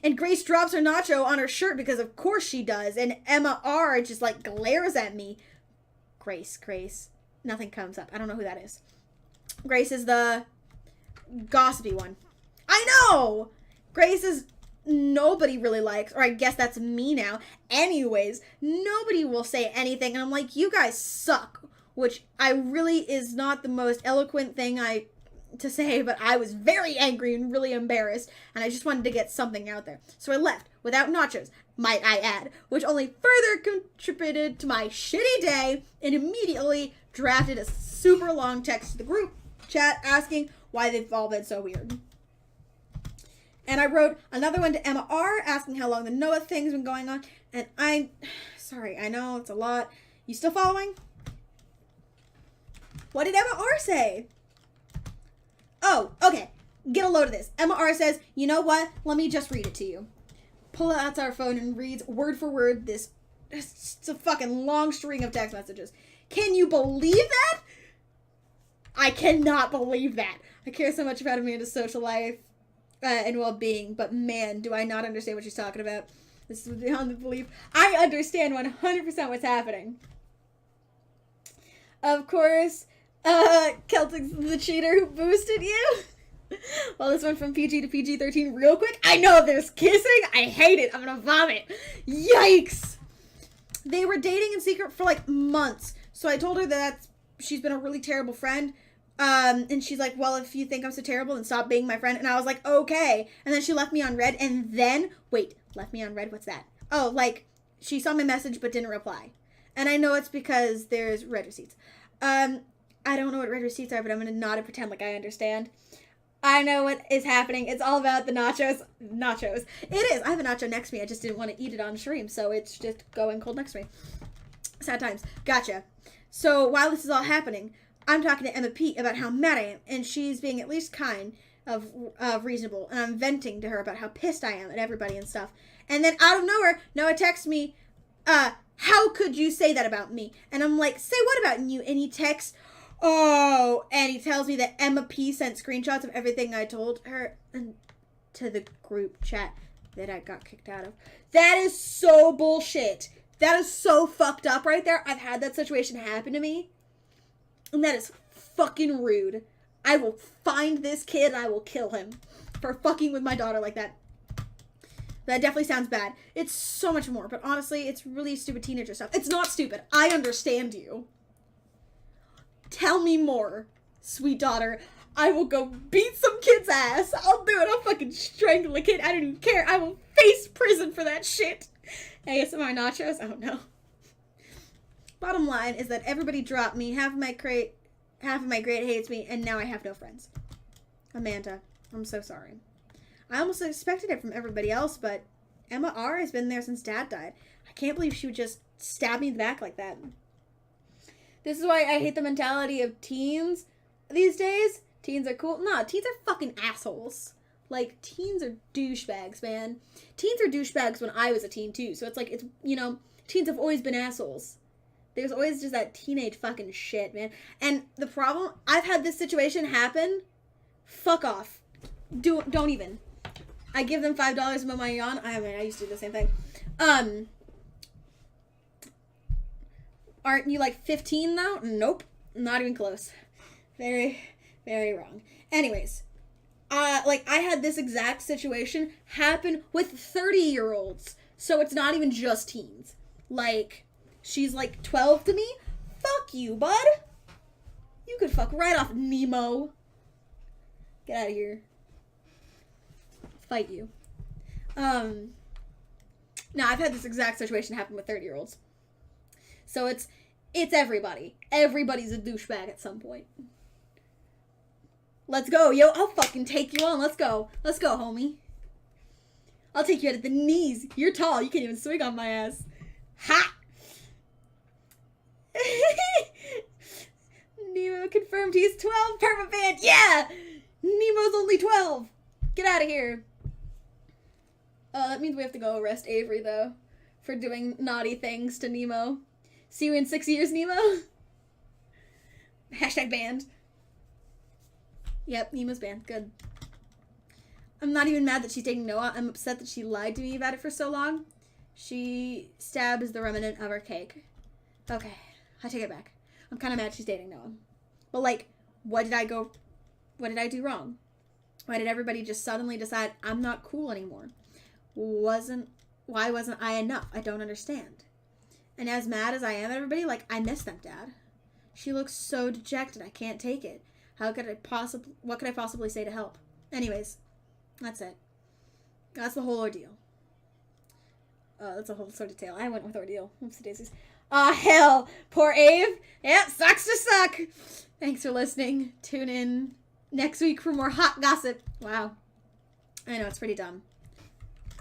And Grace drops her nacho on her shirt because of course she does. And Emma R just like glares at me. Grace. Nothing comes up. I don't know who that is. Grace is the gossipy one. I know! Grace is nobody really likes, or I guess that's me now. Anyways, nobody will say anything, and I'm like, you guys suck, which I really is not the most eloquent thing to say, but I was very angry and really embarrassed, and I just wanted to get something out there. So I left without nachos, might I add, which only further contributed to my shitty day, and immediately drafted a super long text to the group chat asking why they've all been so weird. And I wrote another one to Emma R asking how long the Noah thing's been going on. And sorry, I know it's a lot. You still following? What did Emma R say? Oh, okay. Get a load of this. Emma R says, you know what? Let me just read it to you. Pull out our phone and reads word for word this. It's a fucking long string of text messages. Can you believe that? I cannot believe that. I care so much about Amanda's social life and well-being, but man, do I not understand what she's talking about. This is beyond the belief. I understand 100% what's happening. Of course, Celtic's the cheater who boosted you. Well, this went from PG to PG-13 real quick. I know there's kissing. I hate it. I'm gonna vomit. Yikes. They were dating in secret for like months. So I told her that she's been a really terrible friend. And she's like, well, if you think I'm so terrible, then stop being my friend. And I was like, okay. And then she left me on red. And then, wait, left me on red? What's that? Oh, like, she saw my message but didn't reply. And I know it's because there's red receipts. I don't know what red receipts are, but I'm going to nod and pretend like I understand. I know what is happening. It's all about the nachos. Nachos. It is. I have a nacho next to me. I just didn't want to eat it on stream, so it's just going cold next to me. Sad times. Gotcha. So while this is all happening, I'm talking to Emma Pete about how mad I am, and she's being at least kind of reasonable, and I'm venting to her about how pissed I am at everybody and stuff. And then out of nowhere, Noah texts me, how could you say that about me? And I'm like, say what about you? And he texts, oh, and he tells me that Emma P sent screenshots of everything I told her and to the group chat that I got kicked out of. That is so bullshit. That is so fucked up right there. I've had that situation happen to me. And that is fucking rude. I will find this kid and I will kill him for fucking with my daughter like that. That definitely sounds bad. It's so much more, but honestly, it's really stupid teenager stuff. It's not stupid. I understand you. Tell me more, sweet daughter. I will go beat some kid's ass. I'll do it. I'll fucking strangle a kid. I don't even care. I will face prison for that shit. ASMR nachos? Oh no. Bottom line is that everybody dropped me. Half of my grade hates me, and now I have no friends. Amanda, I'm so sorry. I almost expected it from everybody else, but Emma R has been there since Dad died. I can't believe she would just stab me in the back like that. This is why I hate the mentality of teens these days. Teens are cool. No, teens are fucking assholes. Like, teens are douchebags, man. Teens are douchebags when I was a teen, too. So it's like, teens have always been assholes. There's always just that teenage fucking shit, man. And the problem, I've had this situation happen. Fuck off. Don't even. I give them $5 and put my on. I used to do the same thing. Aren't you like 15 though? Nope. Not even close. Very, very wrong. Anyways. I had this exact situation happen with 30-year-olds. So it's not even just teens. Like, she's like 12 to me. Fuck you, bud. You could fuck right off, Nemo. Get out of here. Fight you. Now I've had this exact situation happen with 30-year-olds. So it's everybody. Everybody's a douchebag at some point. Let's go, yo. I'll fucking take you on. Let's go. Let's go, homie. I'll take you out at the knees. You're tall. You can't even swing on my ass. Ha! Nemo confirmed he's 12. Permaband. Yeah! Nemo's only 12. Get out of here. Oh, that means we have to go arrest Avery, though, for doing naughty things to Nemo. See you in 6 years, Nemo. Hashtag banned. Yep, Nemo's banned. Good. I'm not even mad that she's dating Noah. I'm upset that she lied to me about it for so long. She stabs the remnant of her cake. Okay, I take it back. I'm kind of mad she's dating Noah. But, like, what did I do wrong? Why did everybody just suddenly decide I'm not cool anymore? Why wasn't I enough? I don't understand. And as mad as I am at everybody, like, I miss them, Dad. She looks so dejected. I can't take it. What could I possibly say to help? Anyways, that's it. That's the whole ordeal. That's a whole sort of tale. I went with ordeal. Oopsie daisies. Aw, hell. Poor Ave. Yep, sucks to suck. Thanks for listening. Tune in next week for more hot gossip. Wow. I know, it's pretty dumb.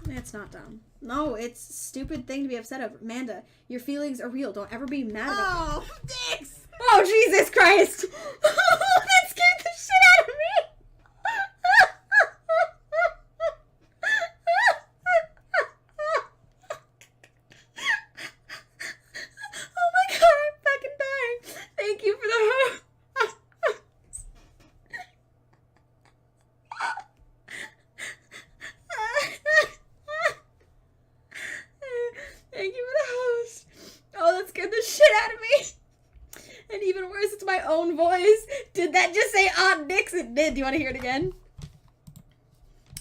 It's not dumb. No, it's a stupid thing to be upset over. Amanda, your feelings are real. Don't ever be mad about them. Oh, dicks! Oh, Jesus Christ! That scared the shit out of me! Oh my god, I'm fucking dying. Thank you for the... Thank you for the host. Oh, that scared the shit out of me. And even worse, it's my own voice. Did that just say odd dicks? It did. Do you want to hear it again?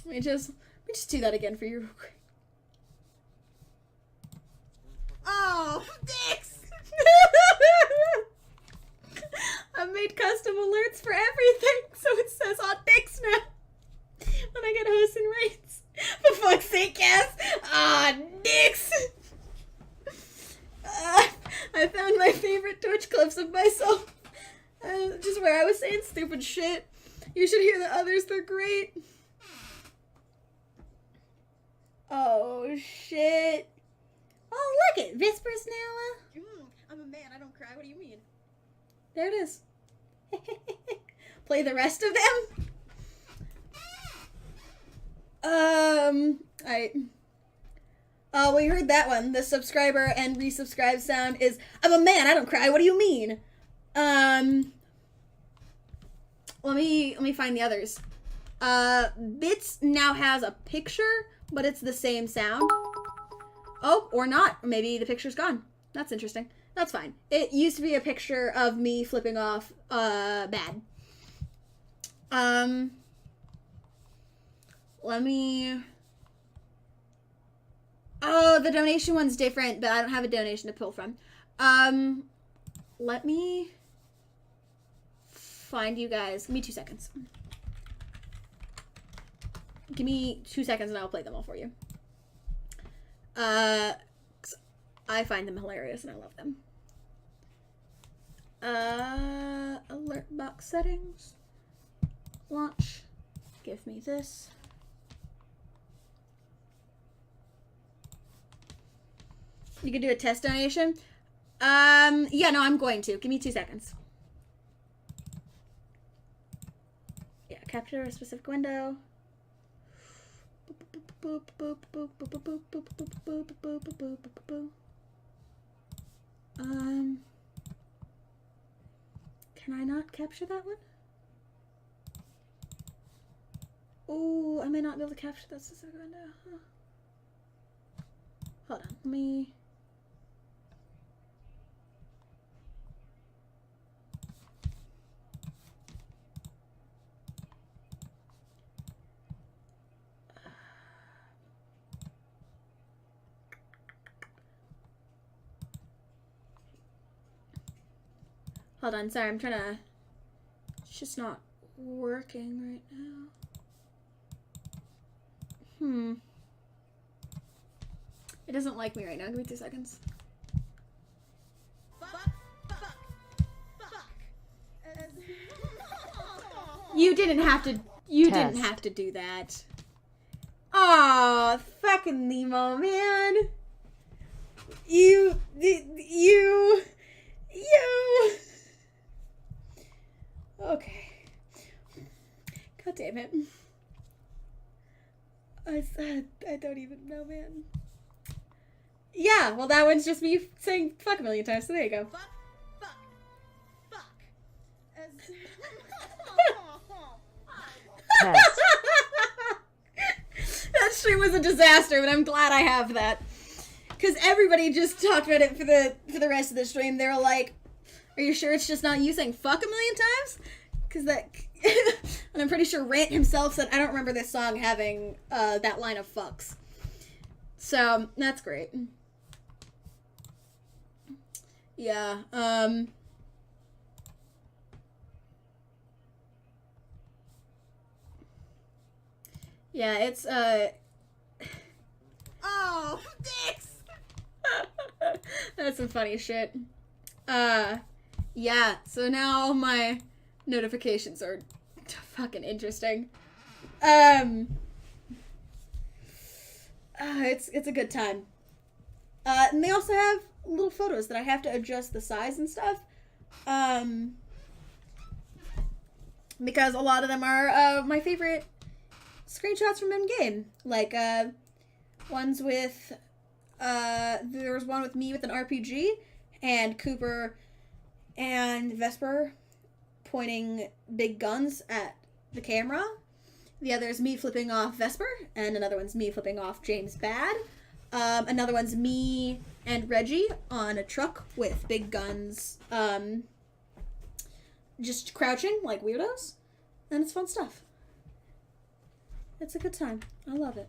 Let me just do that again for you real quick. Oh, dicks! I've made custom alerts for everything, so it says odd dicks now. When I get hosts and rates. For fuck's sake, Cass! Odd dicks! I found my favorite Twitch clips of myself. Just where I was saying stupid shit. You should hear the others, they're great. Oh, shit. Oh, look it. Whispers now. I'm a man, I don't cry. What do you mean? There it is. Play the rest of them? Well, you heard that one. The subscriber and resubscribe sound is, I'm a man, I don't cry, what do you mean? Let me find the others. Bits now has a picture, but it's the same sound. Oh, or not. Maybe the picture's gone. That's interesting. That's fine. It used to be a picture of me flipping off, bad. Let me... Oh, the donation one's different, but I don't have a donation to pull from. Let me find you guys. Give me 2 seconds. Give me 2 seconds and I'll play them all for you. 'Cause I find them hilarious and I love them. Alert box settings. Launch. Give me this. You can do a test donation. Yeah, no, I'm going to. Give me 2 seconds. Yeah, capture a specific window. Can I not capture that one? Oh, I may not be able to capture that specific window. Huh. Hold on, let me... Hold on, sorry, I'm trying to... It's just not working right now. It doesn't like me right now. Give me 2 seconds. You didn't have to... You didn't have to do that. Aw, fucking Nemo, man. You... Okay. God damn it. I don't even know, man. Yeah, well, that one's just me saying fuck a million times, so there you go. Fuck, fuck, fuck. Test. That stream was a disaster, but I'm glad I have that. Because everybody just talked about it for the rest of the stream. They were like, are you sure it's just not you saying fuck a million times? Because that... and I'm pretty sure Rant himself said, I don't remember this song having that line of fucks. So, that's great. Yeah, yeah, it's, Oh, dicks! that's some funny shit. Yeah, so now all my notifications are fucking interesting. It's a good time. And they also have little photos that I have to adjust the size and stuff. Because a lot of them are my favorite screenshots from in-game. Like, ones with, there was one with me with an RPG, and Cooper and Vesper pointing big guns at the camera. The other is me flipping off Vesper, and another one's me flipping off James Bad. Another one's me and Reggie on a truck with big guns, just crouching like weirdos. And it's fun stuff. It's a good time. I love it.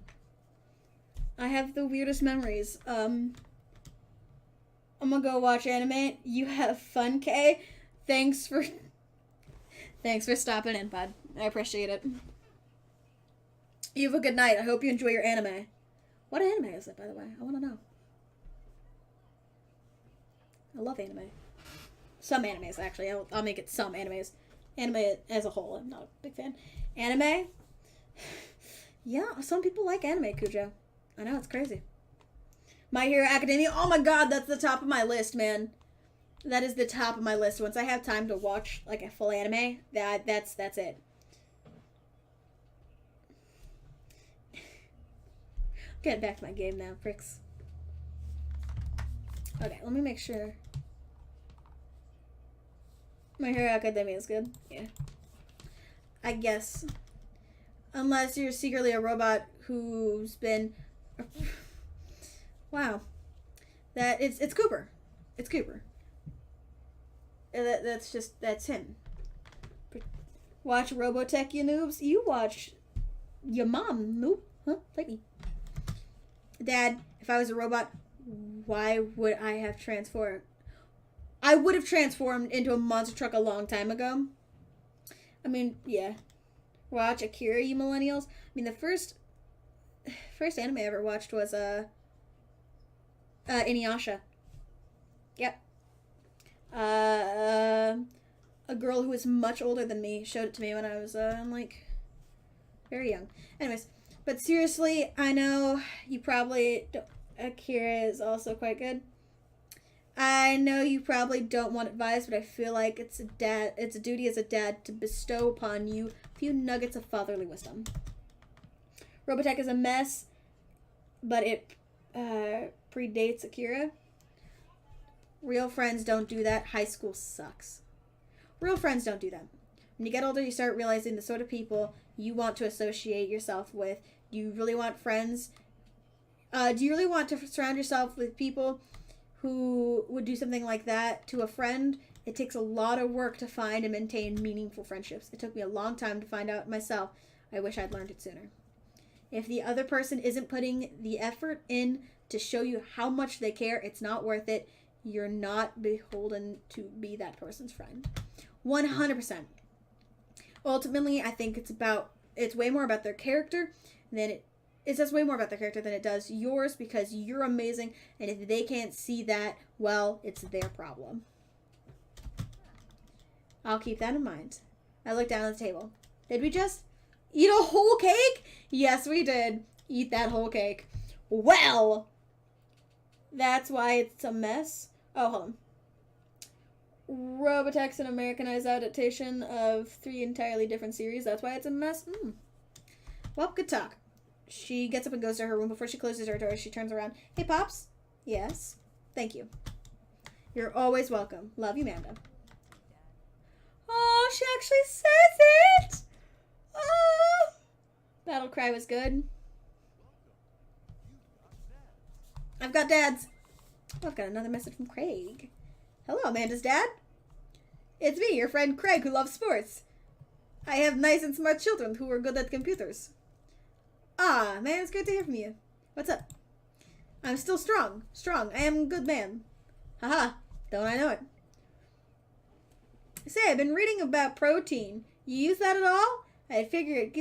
I have the weirdest memories. I'm gonna go watch anime. You have fun, Kay. Thanks for stopping in, bud. I appreciate it. You have a good night. I hope you enjoy your anime. What anime is it, by the way? I want to know. I love anime. Some animes, actually. I'll make it some animes. Anime as a whole, I'm not a big fan. Anime? Yeah, some people like anime, Cujo. I know, it's crazy. My Hero Academia? Oh my god, that's the top of my list, man. That is the top of my list. Once I have time to watch, like, a full anime, that's it. Getting back to my game now, pricks. Okay, let me make sure. My Hero Academia is good. Yeah. I guess. Unless you're secretly a robot who's been... Wow. It's Cooper. It's Cooper. That's him. Watch Robotech, you noobs. You watch your mom, noob. Huh? Fight me. Dad, if I was a robot, why would I have transformed? I would have transformed into a monster truck a long time ago. I mean, yeah. Watch Akira, you millennials. I mean, the first anime I ever watched was Inuyasha. Yep. A girl who was much older than me showed it to me when I was like very young. Anyways, but seriously, I know you probably don't. Akira is also quite good. I know you probably don't want advice, but I feel like it's a duty as a dad to bestow upon you a few nuggets of fatherly wisdom. Robotech is a mess, but it predates Akira. Real friends don't do that. High school sucks. Real friends don't do that. When you get older, you start realizing the sort of people you want to associate yourself with. Do you really want friends? Do you really want to surround yourself with people who would do something like that to a friend? It takes a lot of work to find and maintain meaningful friendships. It took me a long time to find out myself. I wish I'd learned it sooner. If the other person isn't putting the effort in to show you how much they care, it's not worth it. You're not beholden to be that person's friend. 100%. Ultimately, I think it's way more about their character than it says way more about their character than it does yours, because you're amazing, and if they can't see that, well, it's their problem. I'll keep that in mind. I looked down at the table. Did we just eat a whole cake? Yes, we did. Eat that whole cake. Well, that's why it's a mess. Oh, hold on. Robotech's an Americanized adaptation of 3 entirely different series. That's why it's a mess. Well, good talk. She gets up and goes to her room. Before she closes her door, she turns around. Hey, Pops? Yes? Thank you. You're always welcome. Love you, Amanda. Oh, she actually says it! Oh! Battle cry was good. I've got dads. Oh, I've got another message from Craig. Hello, Amanda's dad. It's me, your friend Craig, who loves sports. I have nice and smart children who are good at computers. Ah, man, it's great to hear from you. What's up? I'm still strong. Strong. I am a good man. Haha, don't I know it? Say, I've been reading about protein. You use that at all? I figure it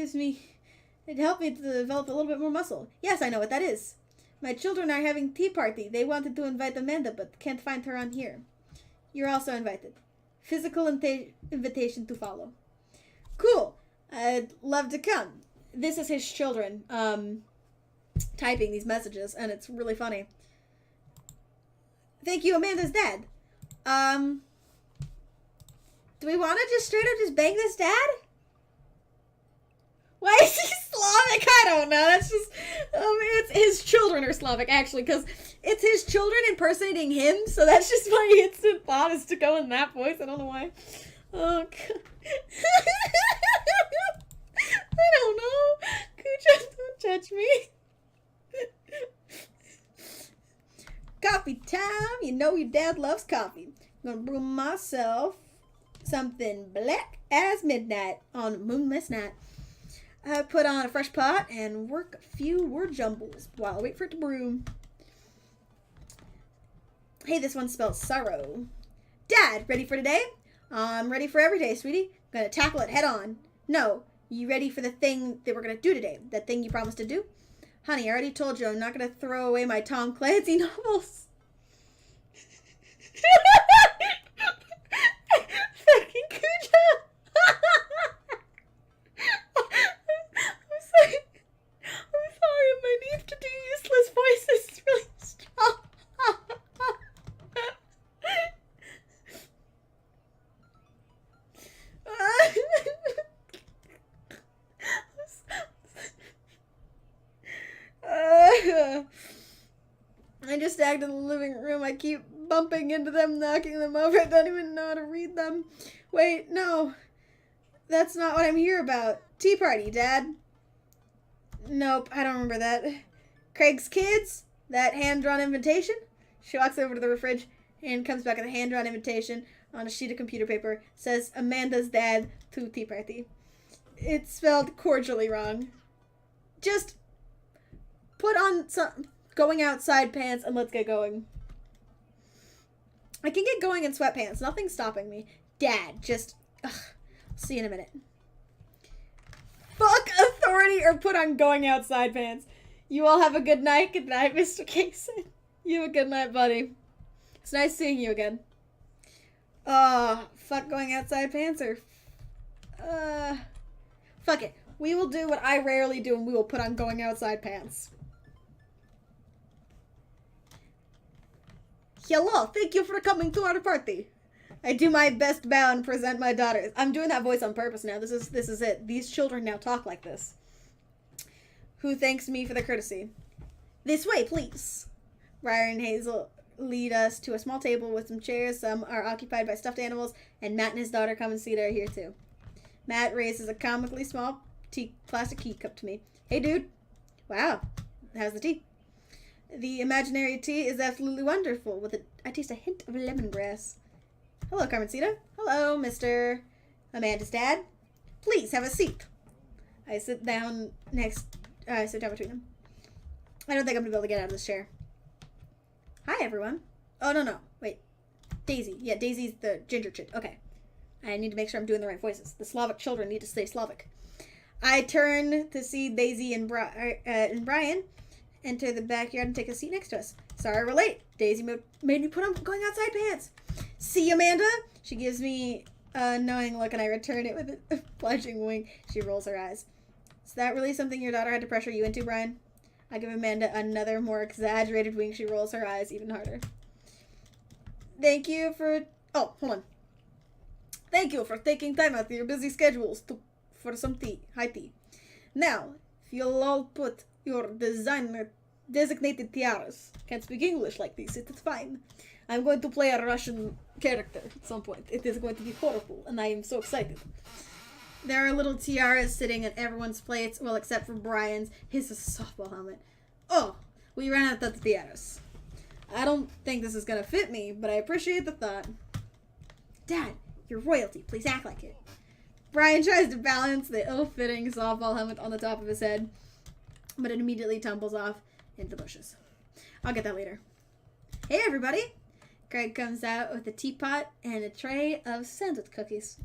helped me to develop a little bit more muscle. Yes, I know what that is. My children are having tea party. They wanted to invite Amanda, but can't find her on here. You're also invited. Physical invitation to follow. Cool. I'd love to come. This is his children typing these messages, and it's really funny. Thank you, Amanda's dad. Do we want to just straight up just bang this dad? Why is he Slavic? I don't know. That's just, it's his children are Slavic, actually, because it's his children impersonating him, so that's just my instant thought is to go in that voice. I don't know why. Oh, God. I don't know. Kucha, don't judge me. Coffee time. You know your dad loves coffee. I'm going to brew myself something black as midnight on a moonless night. I put on a fresh pot and work a few word jumbles while I wait for it to brew. Hey, this one spells sorrow. Dad, ready for today? I'm ready for every day, sweetie. I'm gonna tackle it head on. No, you ready for the thing that we're gonna do today? That thing you promised to do? Honey, I already told you I'm not gonna throw away my Tom Clancy novels. Fucking Kuja. I'm sorry, my need to do useless voices is really strong. I just acted in the living room. I keep bumping into them, knocking them over. I don't even know how to read them. Wait, no. That's not what I'm here about. Tea party, Dad. Nope, I don't remember that. Craig's kids? That hand-drawn invitation? She walks over to the fridge and comes back with a hand-drawn invitation on a sheet of computer paper. Says, Amanda's dad to tea party. It's spelled cordially wrong. Just put on some going outside pants and let's get going. I can get going in sweatpants. Nothing's stopping me. Dad, just... Ugh. See you in a minute. Fuck authority or put on going outside pants. You all have a good night. Good night, Mr. Kaysen. You have a good night, buddy. It's nice seeing you again. Fuck going outside pants or... Fuck it. We will do what I rarely do and we will put on going outside pants. Hello, thank you for coming to our party. I do my best bow and present my daughters. I'm doing that voice on purpose now. This is it. These children now talk like this. Who thanks me for the courtesy? This way, please. Briar and Hazel lead us to a small table with some chairs. Some are occupied by stuffed animals, and Matt and his daughter come and seat are here too. Matt raises a comically small plastic teacup to me. Hey, dude. Wow. How's the tea? The imaginary tea is absolutely wonderful. I taste a hint of lemongrass. Hello, Carmencita. Hello, Mr. Amanda's dad. Please have a seat. I sit down between them. I don't think I'm gonna be able to get out of this chair. Hi, everyone. Oh, no. Wait. Daisy. Yeah, Daisy's the ginger chick. Okay. I need to make sure I'm doing the right voices. The Slavic children need to stay Slavic. I turn to see Daisy and Brian enter the backyard and take a seat next to us. Sorry we're late. Daisy made me put on going outside pants. See, Amanda? She gives me a knowing look and I return it with a fledgling wink. She rolls her eyes. Is that really something your daughter had to pressure you into, Brian? I give Amanda another more exaggerated wink. She rolls her eyes even harder. Thank you for... Oh, hold on. Thank you for taking time out of your busy schedules for some tea. High tea. Now, if you'll all put your designated tiaras. Can't speak English like this. It's fine. I'm going to play a Russian character at some point. It is going to be horrible, and I am so excited. There are little tiaras sitting at everyone's plates, well, except for Brian's. His is a softball helmet. Oh, we ran out of tiaras. I don't think this is gonna fit me, but I appreciate the thought. Dad, you're royalty. Please act like it. Brian tries to balance the ill-fitting softball helmet on the top of his head, but it immediately tumbles off into the bushes. I'll get that later. Hey, everybody! Craig comes out with a teapot and a tray of sandwich cookies.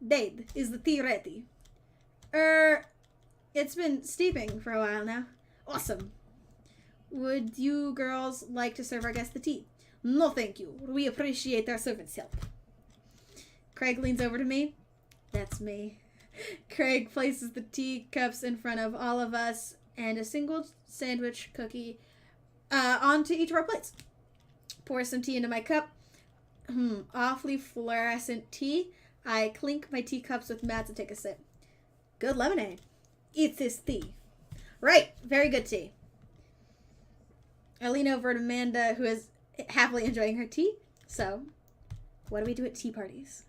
Dade, is the tea ready? It's been steeping for a while now. Awesome. Would you girls like to serve our guest the tea? No, thank you. We appreciate our servants' help. Craig leans over to me. That's me. Craig places the teacups in front of all of us and a single sandwich cookie onto each of our plates. Pour some tea into my cup. Awfully fluorescent tea. I clink my teacups with mats and take a sip. Good lemonade. Eat this tea. Right, very good tea. I lean over at Amanda, who is happily enjoying her tea. So, what do we do at tea parties?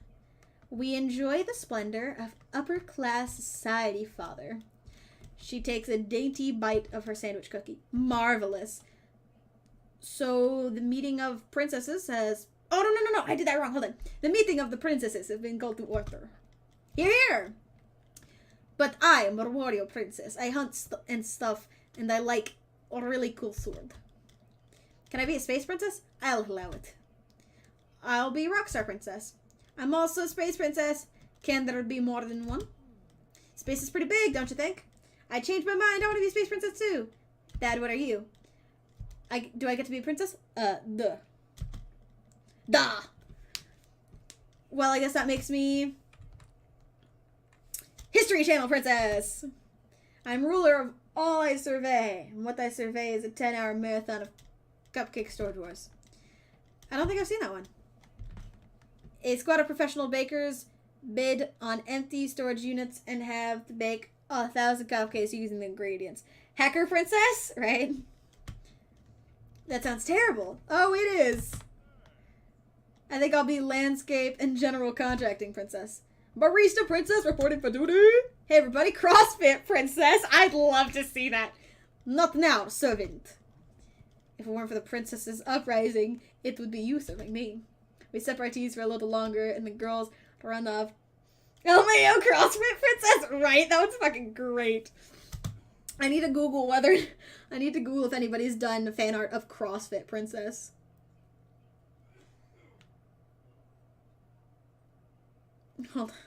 We enjoy the splendor of upper-class society, father. She takes a dainty bite of her sandwich cookie. Marvelous. So, the meeting of princesses has... Oh, no, I did that wrong. Hold on. The meeting of the princesses has been called to order. Hear, hear! But I am a warrior princess. I hunt and stuff, and I like a really cool sword. Can I be a space princess? I'll allow it. I'll be rockstar princess. I'm also a space princess. Can there be more than one? Space is pretty big, don't you think? I changed my mind. I want to be a space princess too. Dad, what are you? Do I get to be a princess? Duh. Well, I guess that makes me History Channel princess. I'm ruler of all I survey. And what I survey is a 10-hour marathon of Cupcake Storage Wars. I don't think I've seen that one. A squad of professional bakers bid on empty storage units and have to bake 1,000 cupcakes using the ingredients. Hacker princess, right? That sounds terrible. Oh, it is. I think I'll be landscape and general contracting princess. Barista princess reporting for duty. Hey everybody, CrossFit princess. I'd love to see that. Not now, servant. If it weren't for the princess's uprising, it would be you serving me. We sip our teas for a little longer, and the girls run off. LMAO CrossFit princess, right? That was fucking great. I need to Google if anybody's done fan art of CrossFit princess. Hold on.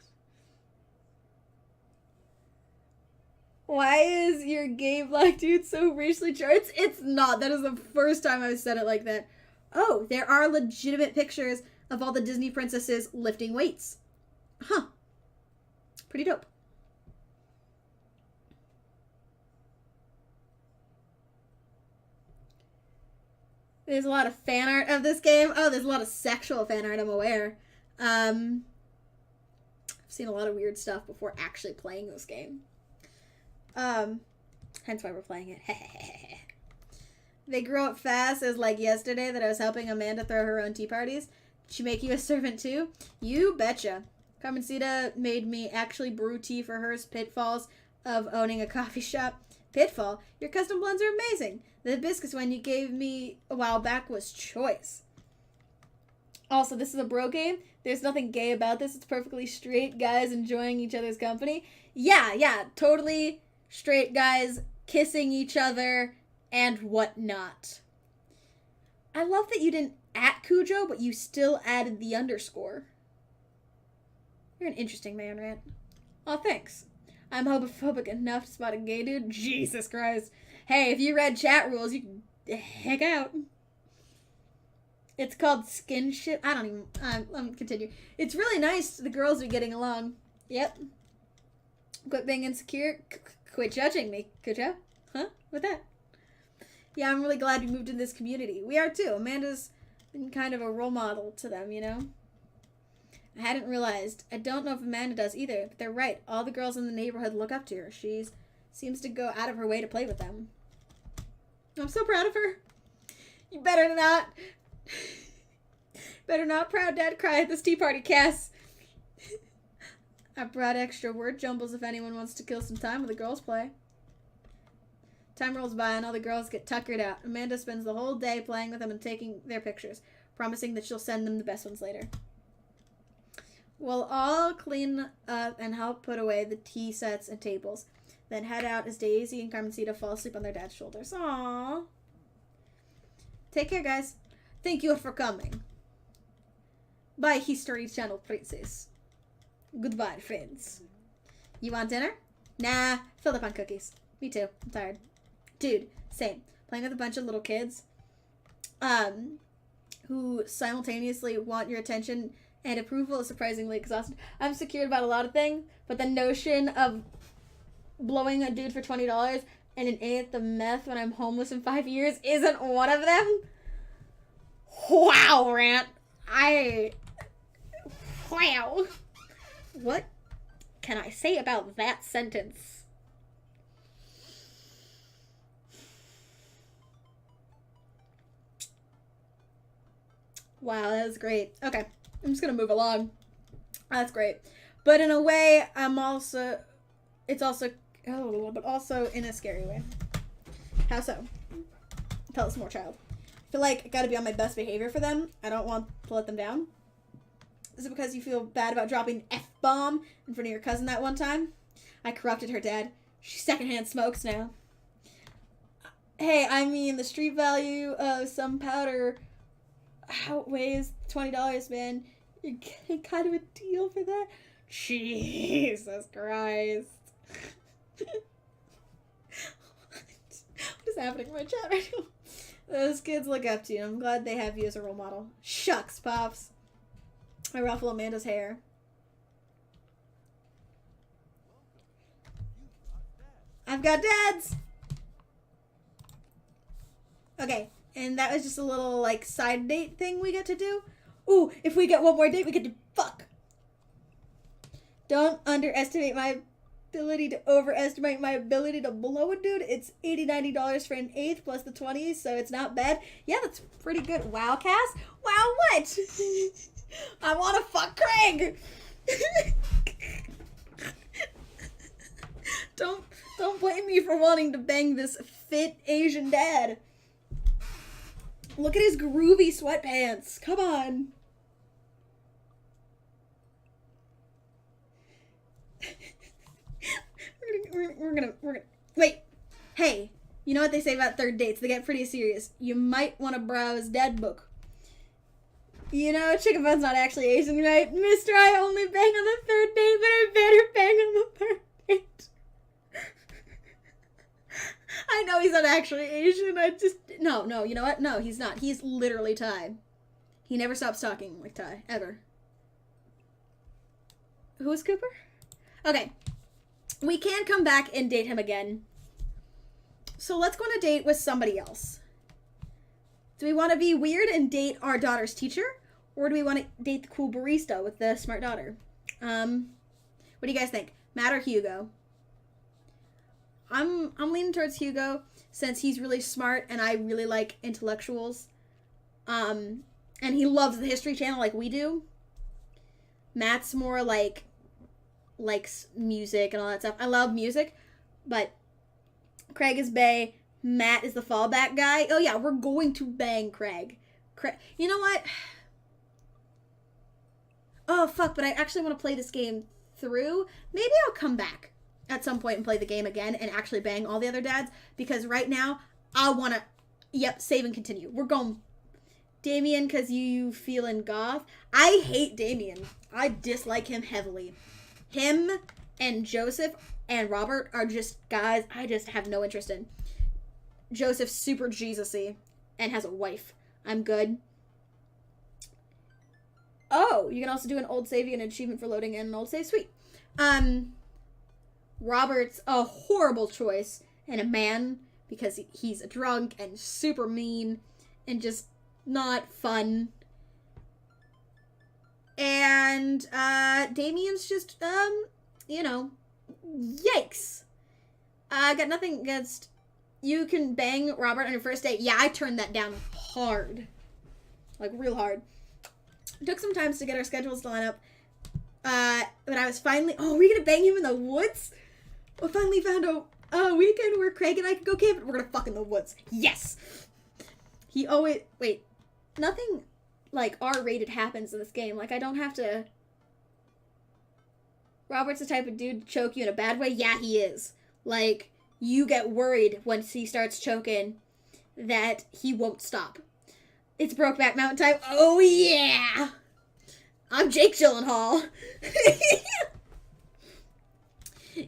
Why is your gay black dude so racially charged? It's not. That is the first time I've said it like that. Oh, there are legitimate pictures of all the Disney princesses lifting weights. Huh. Pretty dope. There's a lot of fan art of this game. Oh, there's a lot of sexual fan art, I'm aware. I've seen a lot of weird stuff before actually playing this game. Hence why we're playing it. They grow up fast. It was like yesterday that I was helping Amanda throw her own tea parties. Did she make you a servant too? You betcha. Carmencita made me actually brew tea for hers. Pitfalls of owning a coffee shop. Pitfall? Your custom blends are amazing. The hibiscus one you gave me a while back was choice. Also, this is a bro game. There's nothing gay about this. It's perfectly straight guys enjoying each other's company. Yeah, totally straight guys kissing each other and whatnot. I love that you didn't at Cujo, but you still added the underscore. You're an interesting man, Rant. Oh, thanks. I'm homophobic enough to spot a gay dude. Jesus Christ. Hey, if you read chat rules, you can heck out. It's called skinship. I don't even... let me continue. It's really nice the girls are getting along. Yep. Quit being insecure. Quit judging me, Cujo. Huh? What that? Yeah, I'm really glad you moved in this community. We are too. Amanda's been kind of a role model to them, you know? I hadn't realized. I don't know if Amanda does either, but they're right. All the girls in the neighborhood look up to her. She seems to go out of her way to play with them. I'm so proud of her. You better not. Better not, proud dad, cry at this tea party, Cass. I brought extra word jumbles if anyone wants to kill some time with the girls play. Time rolls by and all the girls get tuckered out. Amanda spends the whole day playing with them and taking their pictures, promising that she'll send them the best ones later. We'll all clean up and help put away the tea sets and tables, then head out as Daisy and Carmencita fall asleep on their dad's shoulders. Aww. Take care, guys. Thank you for coming. Bye, History Channel princess. Goodbye, friends. You want dinner? Nah, filled up on cookies. Me too. I'm tired. Dude, same. Playing with a bunch of little kids who simultaneously want your attention and approval is surprisingly exhausting. I'm secured about a lot of things, but the notion of blowing a dude for $20 and an eighth of meth when I'm homeless in 5 years isn't one of them. Wow, Rant. Wow. What can I say about that sentence? Wow, that was great. Okay, I'm just gonna move along. That's great. But in a way, it's also in a scary way. How so? Tell us more, child. I feel like I gotta be on my best behavior for them. I don't want to let them down. Is it because you feel bad about dropping an F-bomb in front of your cousin that one time? I corrupted her, Dad. She secondhand smokes now. Hey, I mean, the street value of some powder outweighs $20, man. You're getting kind of a deal for that? Jesus Christ. What is happening in my chat right now? Those kids look up to you. I'm glad they have you as a role model. Shucks, Pops. I ruffle Amanda's hair. I've got dads! Okay, and that was just a little, like, side date thing we get to do. Ooh, if we get one more date, we get to fuck! Don't underestimate my ability to overestimate my ability to blow a dude. It's $80-$90 for an eighth plus the 20s, so it's not bad. Yeah, that's pretty good. Wow, Cass? Wow, what? I want to fuck Craig! Don't blame me for wanting to bang this fit Asian dad. Look at his groovy sweatpants. Come on. We're gonna wait. Hey, you know what they say about third dates? They get pretty serious. You might want to browse Dad Book. You know, Chicken Bun's not actually Asian, right? Mister, I only bang on the third date, but I better bang on the third date. I know he's not actually Asian. No, you know what? No, he's not. He's literally Thai. He never stops talking like Thai, ever. Who is Cooper? Okay. We can come back and date him again. So let's go on a date with somebody else. Do we want to be weird and date our daughter's teacher? Or do we want to date the cool barista with the smart daughter? What do you guys think? Matt or Hugo? I'm leaning towards Hugo since he's really smart and I really like intellectuals. And he loves the History Channel like we do. Matt's more likes music and all that stuff. I love music, but Craig is bae. Matt is the fallback guy. Oh yeah, we're going to bang Craig. You know what? Oh fuck, but I actually want to play this game through. Maybe I'll come back at some point and play the game again and actually bang all the other dads, because right now I want to, save and continue. We're going Damien because you feeling goth. I hate Damien. I dislike him heavily. Him and Joseph and Robert are just guys I just have no interest in. Joseph's super Jesus-y and has a wife. I'm good. Oh, you can also do an old save, an achievement for loading in an old save. Sweet. Robert's a horrible choice and a man because he's a drunk and super mean and just not fun. And Damien's just, you know, yikes. I got nothing against, you can bang Robert on your first date. Yeah, I turned that down hard. Like, real hard. It took some time to get our schedules to line up. But I was finally, we're gonna bang him in the woods? We finally found a weekend where Craig and I could go camping. We're gonna fuck in the woods. Yes! He always, wait, nothing, like, R-rated happens in this game. Like, I don't have to, Robert's the type of dude to choke you in a bad way. Yeah, he is. Like, you get worried once he starts choking that he won't stop. It's Brokeback Mountain time. Oh, yeah! I'm Jake Gyllenhaal.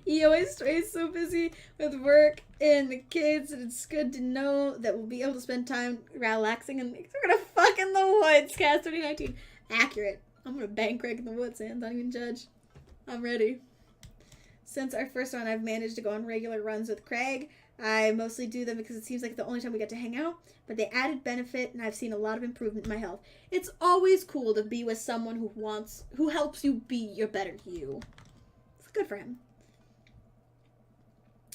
He always stays so busy with work and the kids, and it's good to know that we'll be able to spend time relaxing, and we're gonna fuck in the woods, Cast 2019. Accurate. I'm gonna bang Craig in the woods, and don't even judge. I'm ready. Since our first run, I've managed to go on regular runs with Craig. I mostly do them because it seems like the only time we get to hang out, but they added benefit, and I've seen a lot of improvement in my health. It's always cool to be with someone who helps you be your better you. It's good for him.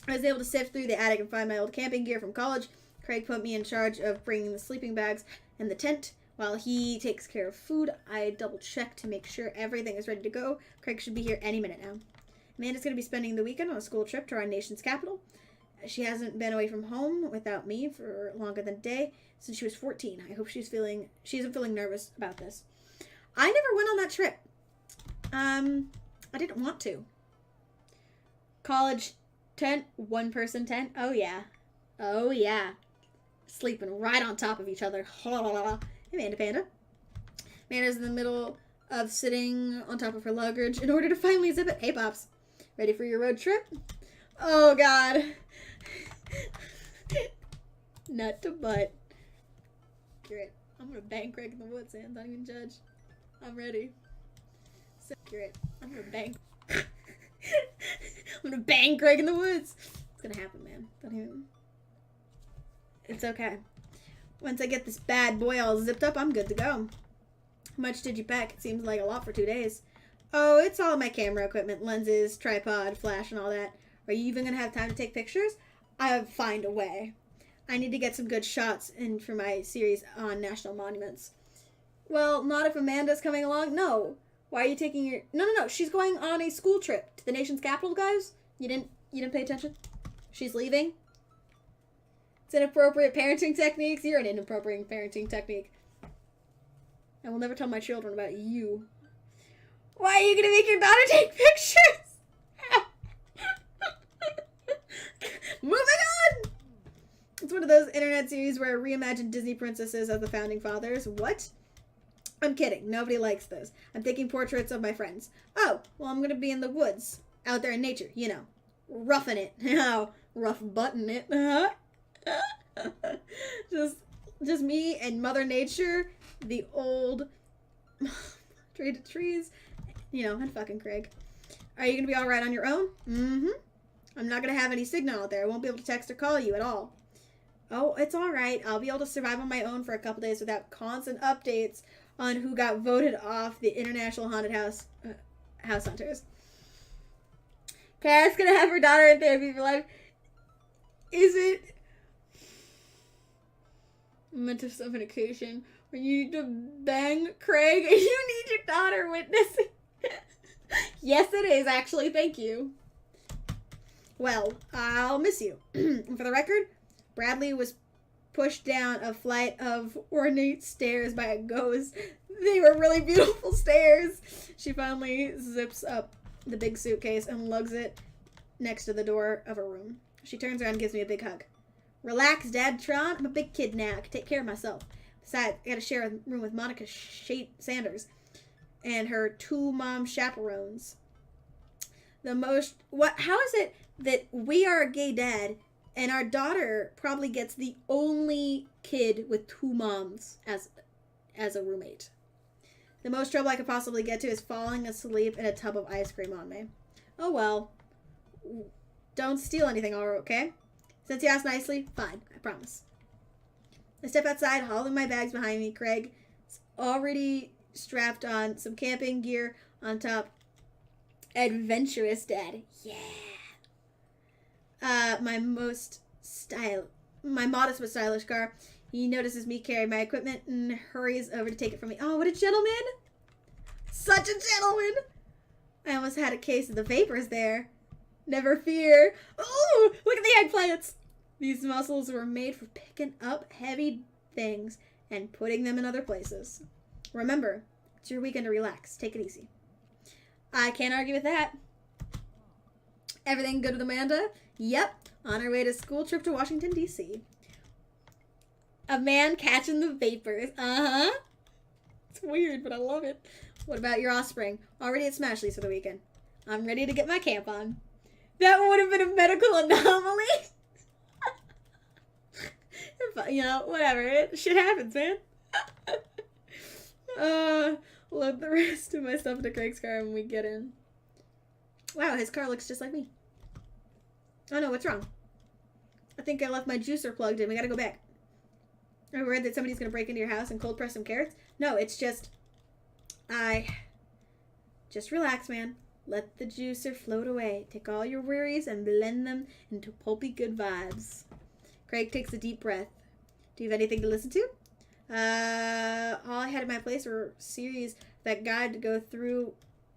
I was able to sift through the attic and find my old camping gear from college. Craig put me in charge of bringing the sleeping bags and the tent. While he takes care of food, I double-check to make sure everything is ready to go. Craig should be here any minute now. Amanda's going to be spending the weekend on a school trip to our nation's capital. She hasn't been away from home without me for longer than a day since she was 14. I hope she isn't feeling nervous about this. I never went on that trip. I didn't want to. College tent, one person tent. Oh yeah. Oh yeah. Sleeping right on top of each other. Amanda Panda. Amanda's in the middle of sitting on top of her luggage in order to finally zip it. Hey Pops. Ready for your road trip? Oh god. Nut to butt. Accurate. I'm gonna bang Craig in the woods, and don't even judge. I'm ready. So accurate. I'm gonna bang. I'm gonna bang Craig in the woods. It's gonna happen, man. Don't even. It's okay. Once I get this bad boy all zipped up, I'm good to go. How much did you pack? It seems like a lot for 2 days. Oh, it's all my camera equipment, lenses, tripod, flash, and all that. Are you even gonna have time to take pictures? I'll find a way. I need to get some good shots in for my series on national monuments. Well, not if Amanda's coming along. No. Why are you taking your... No. She's going on a school trip to the nation's capital, guys. You didn't pay attention? She's leaving. It's inappropriate parenting techniques. You're an inappropriate parenting technique. I will never tell my children about you. Why are you going to make your daughter take pictures? Moving on! It's one of those internet series where reimagined Disney princesses as the founding fathers. What? I'm kidding. Nobody likes those. I'm taking portraits of my friends. Oh, well, I'm going to be in the woods. Out there in nature, you know. Roughing it. Rough button it. Just me and Mother Nature. The old traded trees. You know, and fucking Craig. Are you going to be alright on your own? Mm-hmm. I'm not going to have any signal out there. I won't be able to text or call you at all. Oh, it's alright. I'll be able to survive on my own for a couple days without constant updates on who got voted off the International Haunted House Hunters. Kat's going to have her daughter in therapy for life. Is it mental suffocation when you need to bang Craig and you need your daughter witnessing? Yes, it is, actually. Thank you. Well, I'll miss you. For the record, Bradley was pushed down a flight of ornate stairs by a ghost. They were really beautiful stairs. She finally zips up the big suitcase and lugs it next to the door of her room. She turns around and gives me a big hug. Relax, Dad Tron. I'm a big kid now. I can take care of myself. Besides, I gotta share a room with Monica Sanders and her 2 mom chaperones. How is it that we are a gay dad and our daughter probably gets the only kid with 2 moms as a roommate? The most trouble I could possibly get to is falling asleep in a tub of ice cream on me. Oh well. Don't steal anything, okay? Since you asked nicely, fine, I promise. I step outside, hauling my bags behind me. Craig is already strapped on some camping gear on top. Adventurous dad. Yeah. My modest but stylish car. He notices me carry my equipment and hurries over to take it from me. Oh, what a gentleman. Such a gentleman. I almost had a case of the vapors there. Never fear. Oh, look at the eggplants. These muscles were made for picking up heavy things and putting them in other places. Remember, it's your weekend to relax. Take it easy. I can't argue with that. Everything good with Amanda? Yep. On her way to school trip to Washington, D.C. A man catching the vapors. Uh-huh. It's weird, but I love it. What about your offspring? Already at Smashley's for the weekend. I'm ready to get my camp on. That would have been a medical anomaly. You know, whatever. Shit happens, man. Load the rest of my stuff into Craig's car when we get in. Wow, his car looks just like me. Oh no, what's wrong? I think I left my juicer plugged in. We gotta go back. Are you worried that somebody's gonna break into your house and cold press some carrots? No, it's just... Just relax, man. Let the juicer float away. Take all your worries and blend them into pulpy good vibes. Craig takes a deep breath. Do you have anything to listen to? All I had at my place were series that guide to go through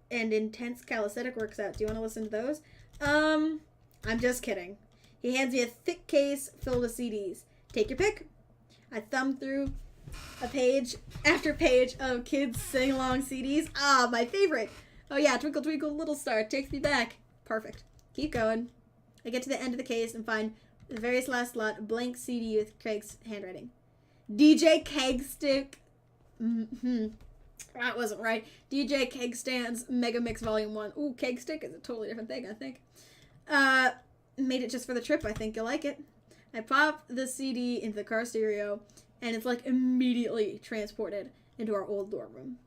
and intense calisthenic works out. Do you want to listen to those? I'm just kidding. He hands me a thick case filled with CDs. Take your pick. I thumb through a page after page of kids sing-along CDs. Ah, my favorite. Oh yeah, Twinkle Twinkle Little Star takes me back. Perfect. Keep going. I get to the end of the case and find the very last slot, a blank CD with Craig's handwriting. DJ Kegstick. That wasn't right. DJ Kegstand's Mega Mix Volume 1. Ooh, Kegstick is a totally different thing, I think. Made it just for the trip. I think you'll like it. I pop the CD into the car stereo, and it's like immediately transported into our old dorm room.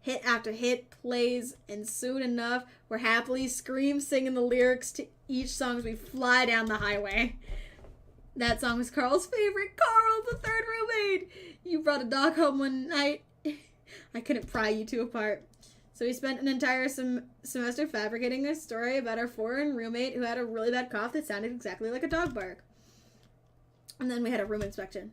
Hit after hit plays, and soon enough, we're happily singing the lyrics to each song as we fly down the highway. That song was Carl's favorite. Carl, the third roommate! You brought a dog home one night. I couldn't pry you two apart. So we spent an entire semester fabricating a story about our foreign roommate who had a really bad cough that sounded exactly like a dog bark. And then we had a room inspection.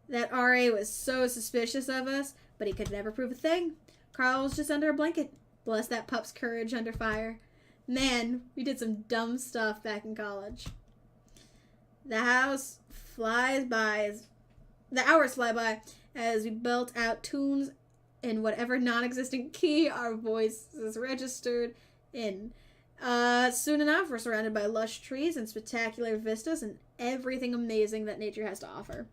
That RA was so suspicious of us, but he could never prove a thing. Carl was just under a blanket. Bless that pup's courage under fire. Man, we did some dumb stuff back in college. The hours fly by as we belt out tunes in whatever non-existent key our voices registered in. Soon enough, we're surrounded by lush trees and spectacular vistas and everything amazing that nature has to offer.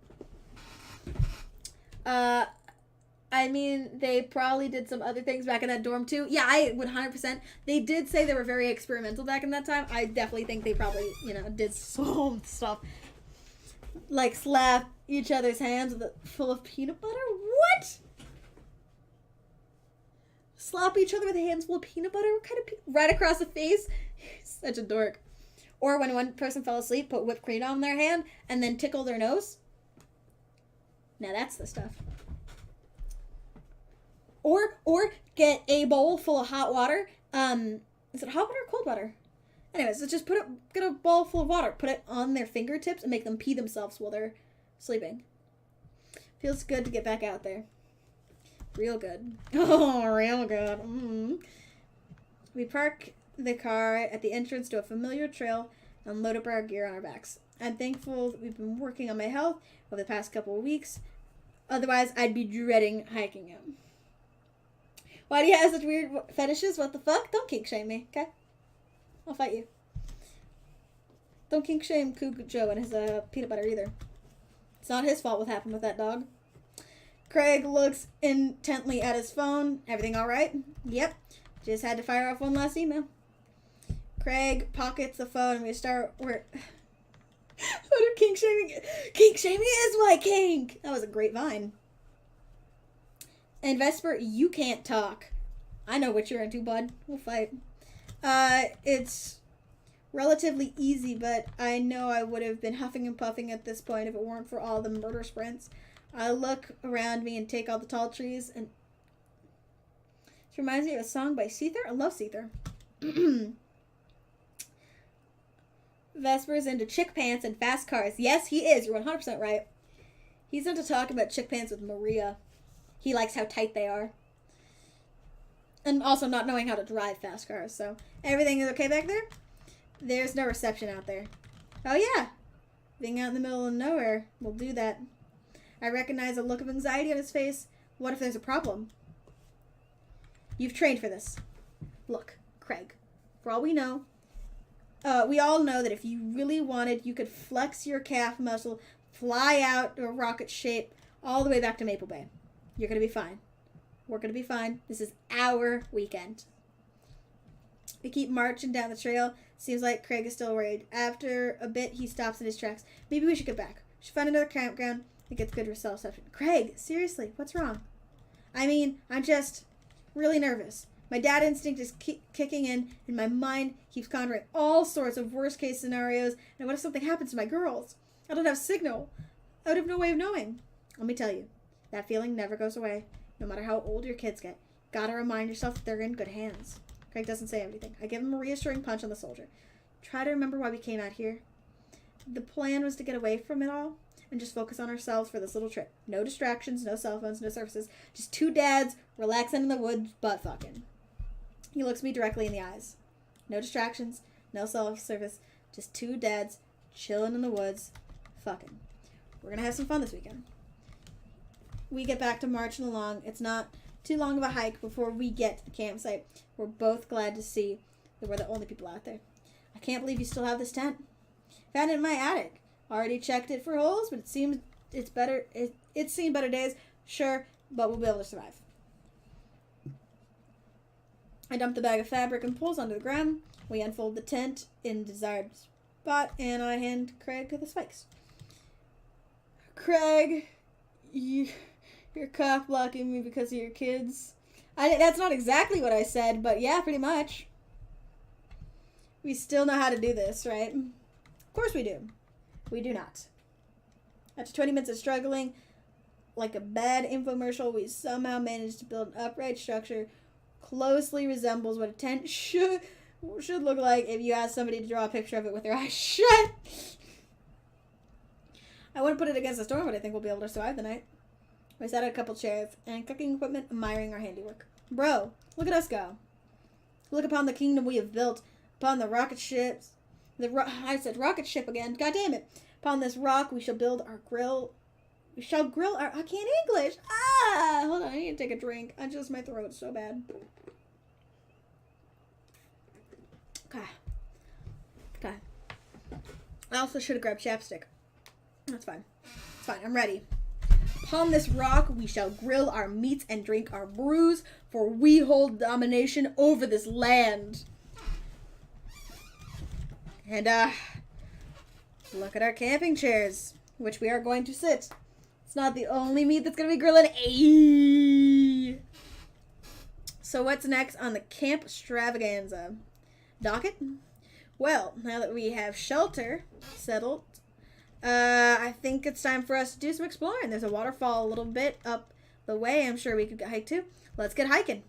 I mean, they probably did some other things back in that dorm too. Yeah, I would 100%. They did say they were very experimental back in that time. I definitely think they probably, did some stuff. Like slap each other's hands full of peanut butter? What? Slap each other with hands full of peanut butter? What kind of right across the face? Such a dork. Or when one person fell asleep, put whipped cream on their hand and then tickle their nose. Now that's the stuff. Or get a bowl full of hot water. Is it hot water or cold water? Anyways, so just get a bowl full of water, put it on their fingertips, and make them pee themselves while they're sleeping. Feels good to get back out there. Real good. Oh, real good. Mm-hmm. We park the car at the entrance to a familiar trail and load up our gear on our backs. I'm thankful that we've been working on my health over the past couple of weeks. Otherwise, I'd be dreading hiking out. Why do you have such weird fetishes? What the fuck? Don't kink shame me, okay? I'll fight you. Don't kink shame Cuckoo Joe and his peanut butter either. It's not his fault what happened with that dog. Craig looks intently at his phone. Everything all right? Yep. Just had to fire off one last email. Craig pockets the phone and we start work. What are kink shaming? Kink shaming is my kink. That was a great vine. And Vesper, you can't talk. I know what you're into, bud. We'll fight. It's relatively easy, but I know I would have been huffing and puffing at this point if it weren't for all the murder sprints. I look around me and take all the tall trees and This reminds me of a song by Seether. I love Seether. Vesper's into chick pants and fast cars. Yes, he is. You're 100% right. He's into talking about chick pants with Maria. He likes how tight they are. And also not knowing how to drive fast cars. So, everything is okay back there? There's no reception out there. Oh, yeah. Being out in the middle of nowhere will do that. I recognize a look of anxiety on his face. What if there's a problem? You've trained for this. Look, Craig, for all we know, we all know that if you really wanted, you could flex your calf muscle, fly out to a rocket shape all the way back to Maple Bay. You're going to be fine. We're going to be fine. This is our weekend. We keep marching down the trail. Seems like Craig is still worried. After a bit, he stops in his tracks. Maybe we should get back. We should find another campground and get good reception. Craig, seriously, what's wrong? I mean, I'm just really nervous. My dad instinct is kicking in, and my mind keeps conjuring all sorts of worst-case scenarios. And what if something happens to my girls? I don't have signal. I would have no way of knowing. Let me tell you, that feeling never goes away, no matter how old your kids get. Gotta remind yourself that they're in good hands. Craig doesn't say anything. I give him a reassuring punch on the shoulder. Try to remember why we came out here. The plan was to get away from it all and just focus on ourselves for this little trip. No distractions, no cell phones, no services. Just two dads relaxing in the woods, butt fucking. He looks me directly in the eyes. No distractions, no cell service. Just two dads chilling in the woods, fucking. We're gonna have some fun this weekend. We get back to marching along. It's not too long of a hike before we get to the campsite. We're both glad to see that we're the only people out there. I can't believe you still have this tent. Found it in my attic. Already checked it for holes, but it seems it's better. It's seen better days, sure, but we'll be able to survive. I dump the bag of fabric and pulls onto the ground. We unfold the tent in the desired spot, and I hand Craig the spikes. Craig, you're cock blocking me because of your kids. That's not exactly what I said, but yeah, pretty much. We still know how to do this, right? Of course we do. We do not. After 20 minutes of struggling, like a bad infomercial, we somehow managed to build an upright structure closely resembles what a tent should look like if you asked somebody to draw a picture of it with their eyes shut. I wouldn't put it against the storm, but I think we'll be able to survive the night. We sat at a couple chairs and cooking equipment, admiring our handiwork. Bro, look at us go. Look upon the kingdom we have built, upon the rocket ships. I said rocket ship again. God damn it. Upon this rock we shall build our grill. We shall grill our... I can't English. Hold on. I need to take a drink. My throat's so bad. Okay. I also should have grabbed chapstick. That's fine. It's fine. I'm ready. Upon this rock we shall grill our meats and drink our brews, for we hold domination over this land. And, look at our camping chairs, which we are going to sit. It's not the only meat that's going to be grilling. Ayy. So what's next on the camp extravaganza? Docket? Well, now that we have shelter settled, I think it's time for us to do some exploring. There's a waterfall a little bit up the way. I'm sure we could hike to. Let's get hiking.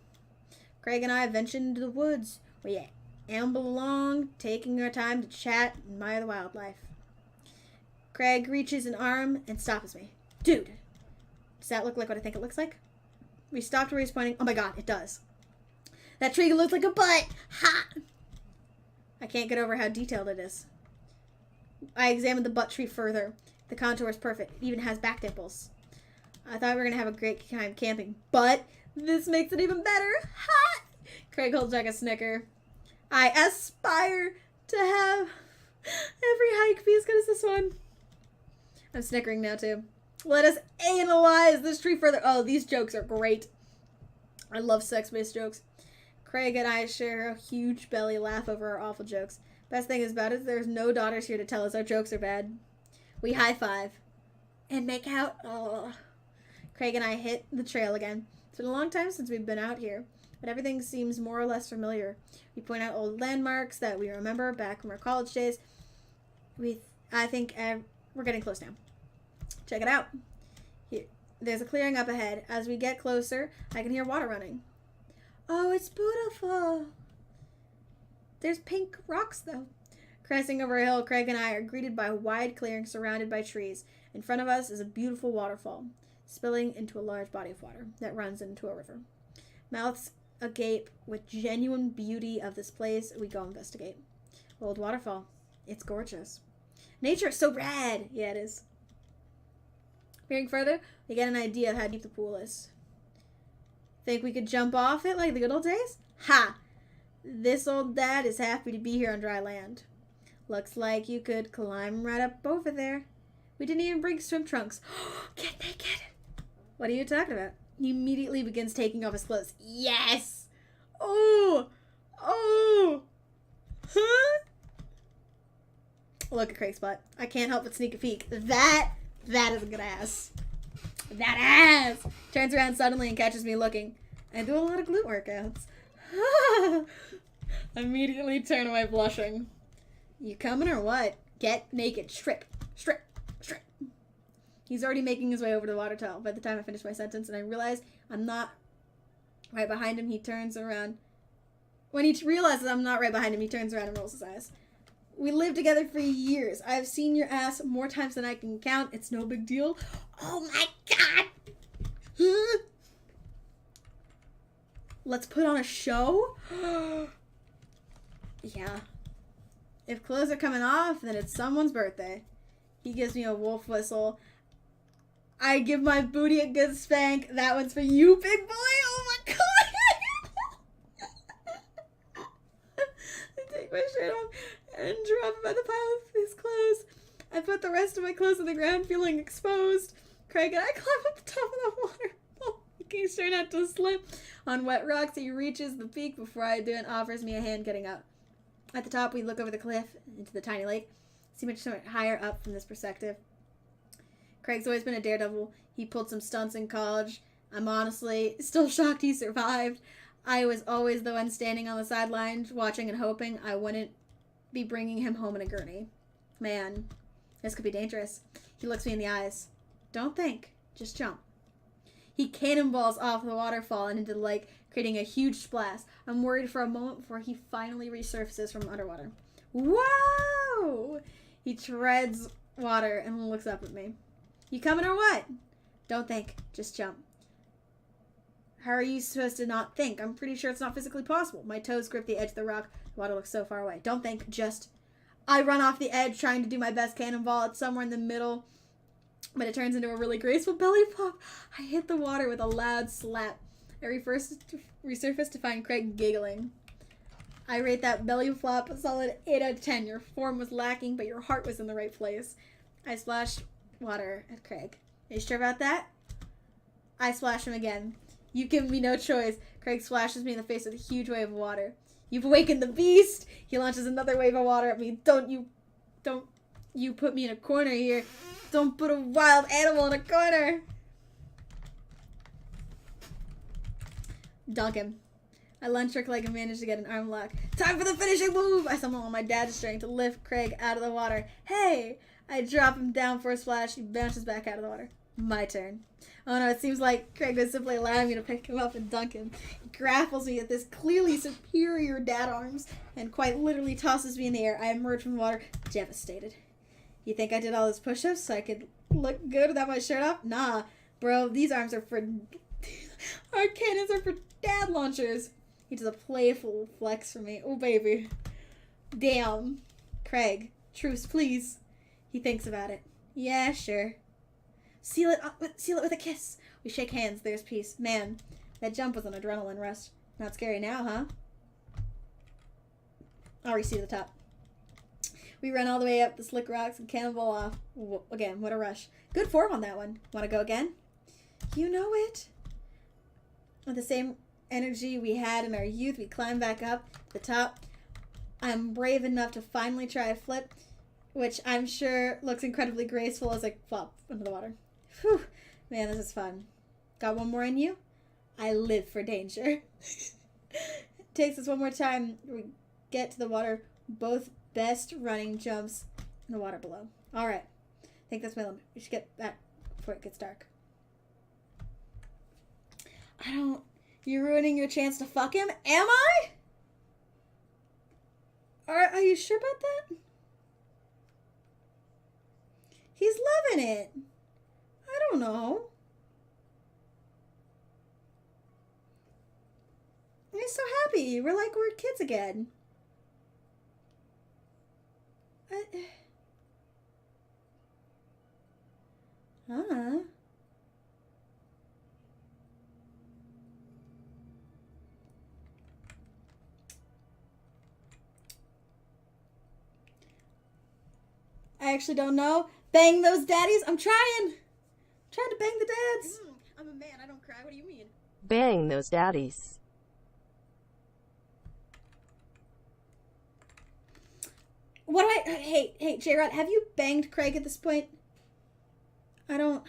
Craig and I ventured into the woods. We amble along, taking our time to chat and admire the wildlife. Craig reaches an arm and stops me. Dude, does that look like what I think it looks like? We stopped where he's pointing. Oh my god, it does. That tree looks like a butt. Ha! I can't get over how detailed it is. I examined the butt tree further. The contour is perfect. It even has back dimples. I thought we were going to have a great time camping, but this makes it even better. Ha! Craig holds back a snicker. I aspire to have every hike be as good as this one. I'm snickering now, too. Let us analyze this tree further. Oh, these jokes are great. I love sex-based jokes. Craig and I share a huge belly laugh over our awful jokes. Best thing is about it is there's no daughters here to tell us our jokes are bad. We high-five. And make out. Oh. Craig and I hit the trail again. It's been a long time since we've been out here, but everything seems more or less familiar. We point out old landmarks that we remember back from our college days. I think we're getting close now. Check it out. Here, there's a clearing up ahead. As we get closer, I can hear water running. Oh, it's beautiful. There's pink rocks, though. Crossing over a hill, Craig and I are greeted by a wide clearing surrounded by trees. In front of us is a beautiful waterfall, spilling into a large body of water that runs into a river. Mouths agape with genuine beauty of this place, we go investigate. Old waterfall. It's gorgeous. Nature is so rad. Yeah, it is. Peering further, we get an idea of how deep the pool is. Think we could jump off it like the good old days? Ha! This old dad is happy to be here on dry land. Looks like you could climb right up over there. We didn't even bring swim trunks. Get naked! What are you talking about? He immediately begins taking off his clothes. Yes! Oh! Oh! Huh? Look at Craig's butt. I can't help but sneak a peek. That is a good ass. That ass! Turns around suddenly and catches me looking. I do a lot of glute workouts. Immediately turn away blushing. You coming or what? Get naked. Strip. Strip. Strip. He's already making his way over to the water tower by the time I finish my sentence, and I realize I'm not right behind him. He turns around. When he realizes I'm not right behind him, he turns around and rolls his eyes. We lived together for years. I have seen your ass more times than I can count. It's no big deal. Oh my god! Huh? Let's put on a show? Yeah. If clothes are coming off, then it's someone's birthday. He gives me a wolf whistle. I give my booty a good spank. That one's for you, big boy. Oh my god! I take my shirt off and drop him at the pile of his clothes. I put the rest of my clothes on the ground, feeling exposed. Craig and I climb up the top of the waterfall, making sure not to slip. On wet rocks, he reaches the peak before I do and offers me a hand getting up. At the top, we look over the cliff into the tiny lake. See much higher up from this perspective. Craig's always been a daredevil. He pulled some stunts in college. I'm honestly still shocked he survived. I was always the one standing on the sidelines, watching and hoping I wouldn't be bringing him home in a gurney. Man, this could be dangerous. He looks me in the eyes. Don't think, just jump. He cannonballs off the waterfall and into the lake, creating a huge splash. I'm worried for a moment before he finally resurfaces from underwater. Whoa! He treads water and looks up at me. You coming or what? Don't think, just jump. How are you supposed to not think? I'm pretty sure it's not physically possible. My toes grip the edge of the rock. The water looks so far away. Don't think, just... I run off the edge trying to do my best cannonball. It's somewhere in the middle, but it turns into a really graceful belly flop. I hit the water with a loud slap. I resurface to find Craig giggling. I rate that belly flop a solid 8 out of 10. Your form was lacking, but your heart was in the right place. I splashed water at Craig. Are you sure about that? I splash him again. You've given me no choice. Craig splashes me in the face with a huge wave of water. You've awakened the beast! He launches another wave of water at me. Don't you put me in a corner here. Don't put a wild animal in a corner. Dunk him. I lunge trick like and manage to get an arm lock. Time for the finishing move! I summon all my dad's strength to lift Craig out of the water. Hey! I drop him down for a splash. He bounces back out of the water. My turn. Oh no, it seems like Craig was simply allowing me to pick him up and dunk him. He grapples me with his clearly superior dad arms and quite literally tosses me in the air. I emerge from the water devastated. You think I did all those push-ups so I could look good without my shirt off? Nah, bro, these arms are for... Our cannons are for dad launchers. He does a playful flex for me. Oh, baby. Damn. Craig, truce, please. He thinks about it. Yeah, sure. Seal it with a kiss. We shake hands. There's peace. Man, that jump was an adrenaline rush. Not scary now, huh? I'll receive the top. We run all the way up the slick rocks and cannonball off. Again, what a rush. Good form on that one. Want to go again? You know it. With the same energy we had in our youth, we climb back up the top. I'm brave enough to finally try a flip, which I'm sure looks incredibly graceful as I flop into the water. Whew. Man, this is fun. Got one more in you? I live for danger. Takes us one more time. We get to the water. Both best running jumps in the water below. All right. I think that's my limit. We should get back before it gets dark. I don't You're ruining your chance to fuck him? Am I? Are you sure about that? He's loving it. I don't know. He's so happy. We're kids again. Huh? I actually don't know. Bang those daddies. I'm trying. Trying to bang the dads. I'm a man. I don't cry. What do you mean? Bang those daddies. What do I... Hey, J-Rod, have you banged Craig at this point? I don't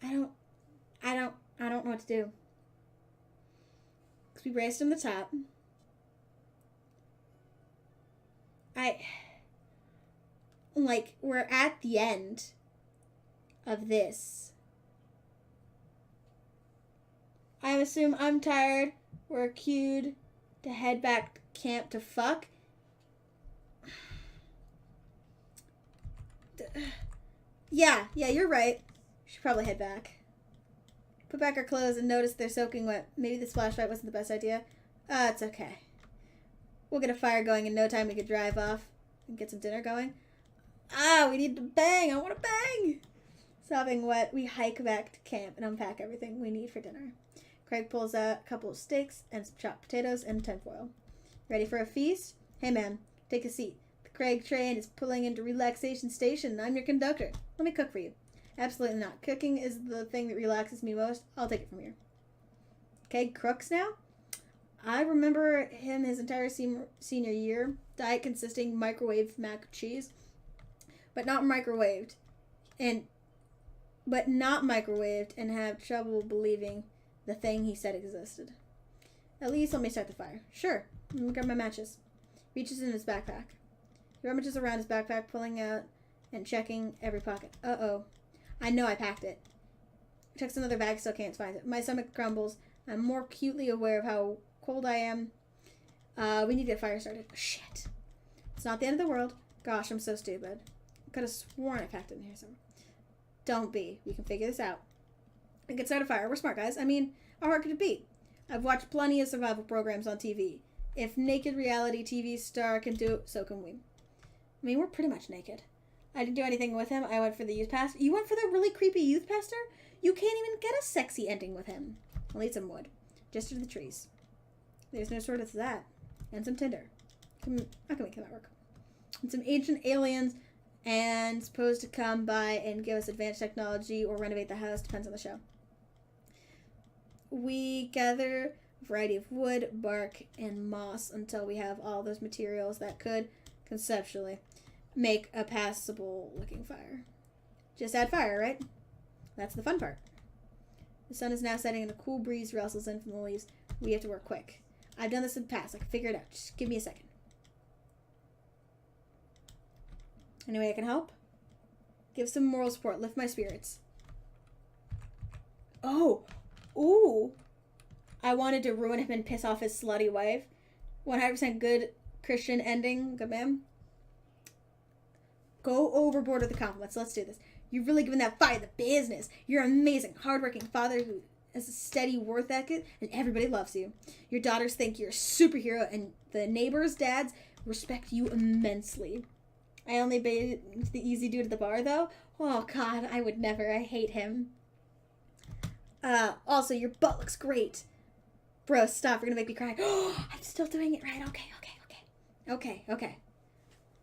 know what to do. Because we raced him the top. We're at the end of this. I assume I'm tired. We're cued to head back to camp to fuck. Yeah, you're right. We should probably head back. Put back our clothes and notice they're soaking wet. Maybe the splash fight wasn't the best idea. It's okay. We'll get a fire going in no time. We could drive off and get some dinner going. We need to bang. I want to bang. Sopping wet, we hike back to camp and unpack everything we need for dinner. Craig pulls out a couple of steaks and some chopped potatoes and tinfoil. Ready for a feast? Hey, man, take a seat. The Craig train is pulling into Relaxation Station, and I'm your conductor. Let me cook for you. Absolutely not. Cooking is the thing that relaxes me most. I'll take it from here. Craig crooks now? I remember him his entire senior year. Diet consisting microwaved mac and cheese. But not microwaved and have trouble believing the thing he said existed. At least let me start the fire. Sure. Let me grab my matches. Reaches in his backpack. He rummages around his backpack, pulling out and checking every pocket. Uh-oh. I know I packed it. Checks another bag, still can't find it. My stomach crumbles. I'm more acutely aware of how cold I am. We need to get a fire started. Shit. It's not the end of the world. Gosh, I'm so stupid. I could have sworn I packed it in here somewhere. Don't be. We can figure this out. We can start a fire. We're smart, guys. I mean, how hard could it be? I've watched plenty of survival programs on TV. If naked reality TV star can do it, so can we. I mean, we're pretty much naked. I didn't do anything with him. I went for the youth pastor. You went for the really creepy youth pastor? You can't even get a sexy ending with him. I'll need some wood. Just to the trees. There's no shortage of that. And some tinder. I can make that work. And some ancient aliens and supposed to come by and give us advanced technology or renovate the house. Depends on the show. We gather a variety of wood, bark, and moss until we have all those materials that could, conceptually, make a passable looking fire. Just add fire, right? That's the fun part. The sun is now setting and a cool breeze rustles in from the leaves. We have to work quick. I've done this in the past. I can figure it out. Just give me a second. Any way I can help? Give some moral support. Lift my spirits. Oh. Ooh. I wanted to ruin him and piss off his slutty wife. 100% good Christian ending. Good ma'am. Go overboard with the compliments. Let's do this. You've really given that fire the business. You're an amazing, hardworking father who has a steady work ethic, and everybody loves you. Your daughters think you're a superhero, and the neighbors' dads respect you immensely. I only bathed the easy dude at the bar, though. Oh, God, I would never. I hate him. Also, your butt looks great. Bro, stop. You're gonna make me cry. Oh, I'm still doing it right. Okay.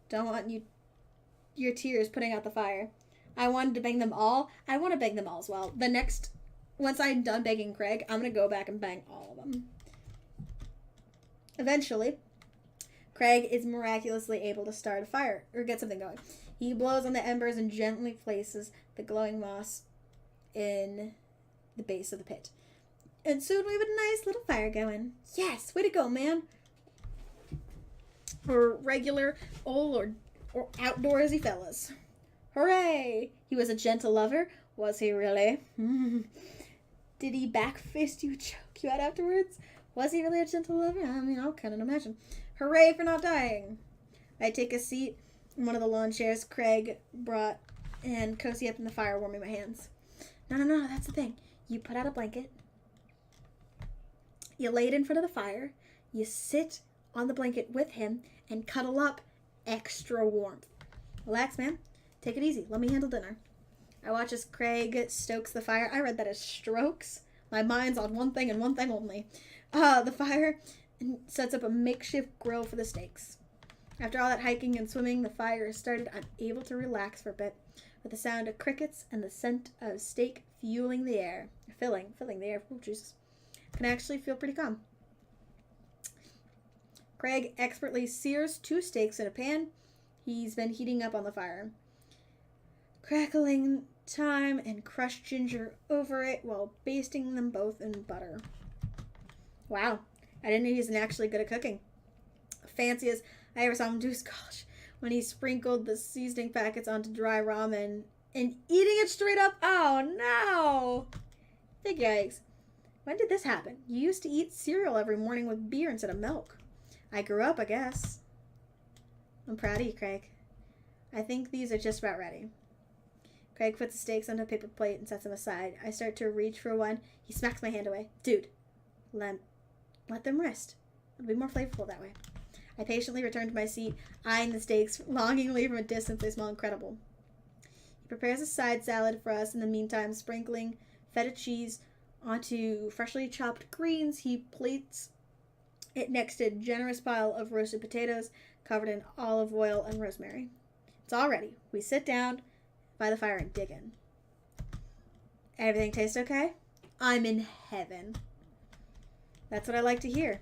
Don't want your tears putting out the fire. I wanted to bang them all. I want to bang them all as well. Once I'm done banging Craig, I'm gonna go back and bang all of them. Eventually, Craig is miraculously able to start a fire, or get something going. He blows on the embers and gently places the glowing moss in the base of the pit. And soon we have a nice little fire going. Yes, way to go, man. Or regular, old, or outdoorsy fellas. Hooray! He was a gentle lover. Was he really? Did he backfist you, choke you out afterwards? Was he really a gentle lover? I mean, I can't imagine. Hooray for not dying. I take a seat in one of the lawn chairs Craig brought and cozy up in the fire, warming my hands. No, that's the thing. You put out a blanket. You lay it in front of the fire. You sit on the blanket with him and cuddle up extra warmth. Relax, man. Take it easy. Let me handle dinner. I watch as Craig stokes the fire. I read that as strokes. My mind's on one thing and one thing only. The fire, and sets up a makeshift grill for the steaks. After all that hiking and swimming, the fire started. I'm able to relax for a bit with the sound of crickets and the scent of steak filling the air. Filling the air. Oh, Jesus. Can actually feel pretty calm. Craig expertly sears 2 steaks in a pan he's been heating up on the fire. Crackling thyme and crushed ginger over it while basting them both in butter. Wow, I didn't know he was actually good at cooking. Fancy as I ever saw him do, gosh, when he sprinkled the seasoning packets onto dry ramen and eating it straight up. Oh no! Big yikes. When did this happen? You used to eat cereal every morning with beer instead of milk. I grew up, I guess. I'm proud of you, Craig. I think these are just about ready. Craig puts the steaks onto a paper plate and sets them aside. I start to reach for one. He smacks my hand away. Dude, let them rest. It'll be more flavorful that way. I patiently return to my seat, eyeing the steaks longingly from a distance. They smell incredible. He prepares a side salad for us in the meantime, sprinkling feta cheese onto freshly chopped greens. He plates it next to a generous pile of roasted potatoes covered in olive oil and rosemary. It's all ready. We sit down by the fire and dig in. Everything tastes okay? I'm in heaven. That's what I like to hear.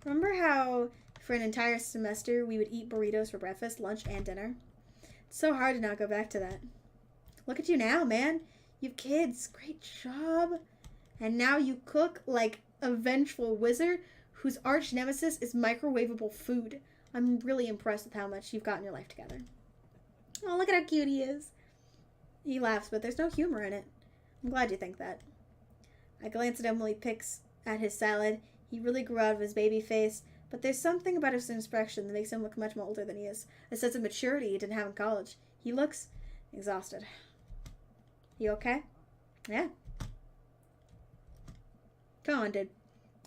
Remember how for an entire semester we would eat burritos for breakfast, lunch, and dinner? It's so hard to not go back to that. Look at you now, man. You have kids. Great job. And now you cook like a vengeful wizard whose arch nemesis is microwavable food. I'm really impressed with how much you've gotten your life together. Oh, look at how cute he is. He laughs, but there's no humor in it. I'm glad you think that. I glance at him while he picks at his salad. He really grew out of his baby face, but there's something about his expression that makes him look much more older than he is. A sense of maturity he didn't have in college. He looks exhausted. You okay? Yeah. Come on, dude.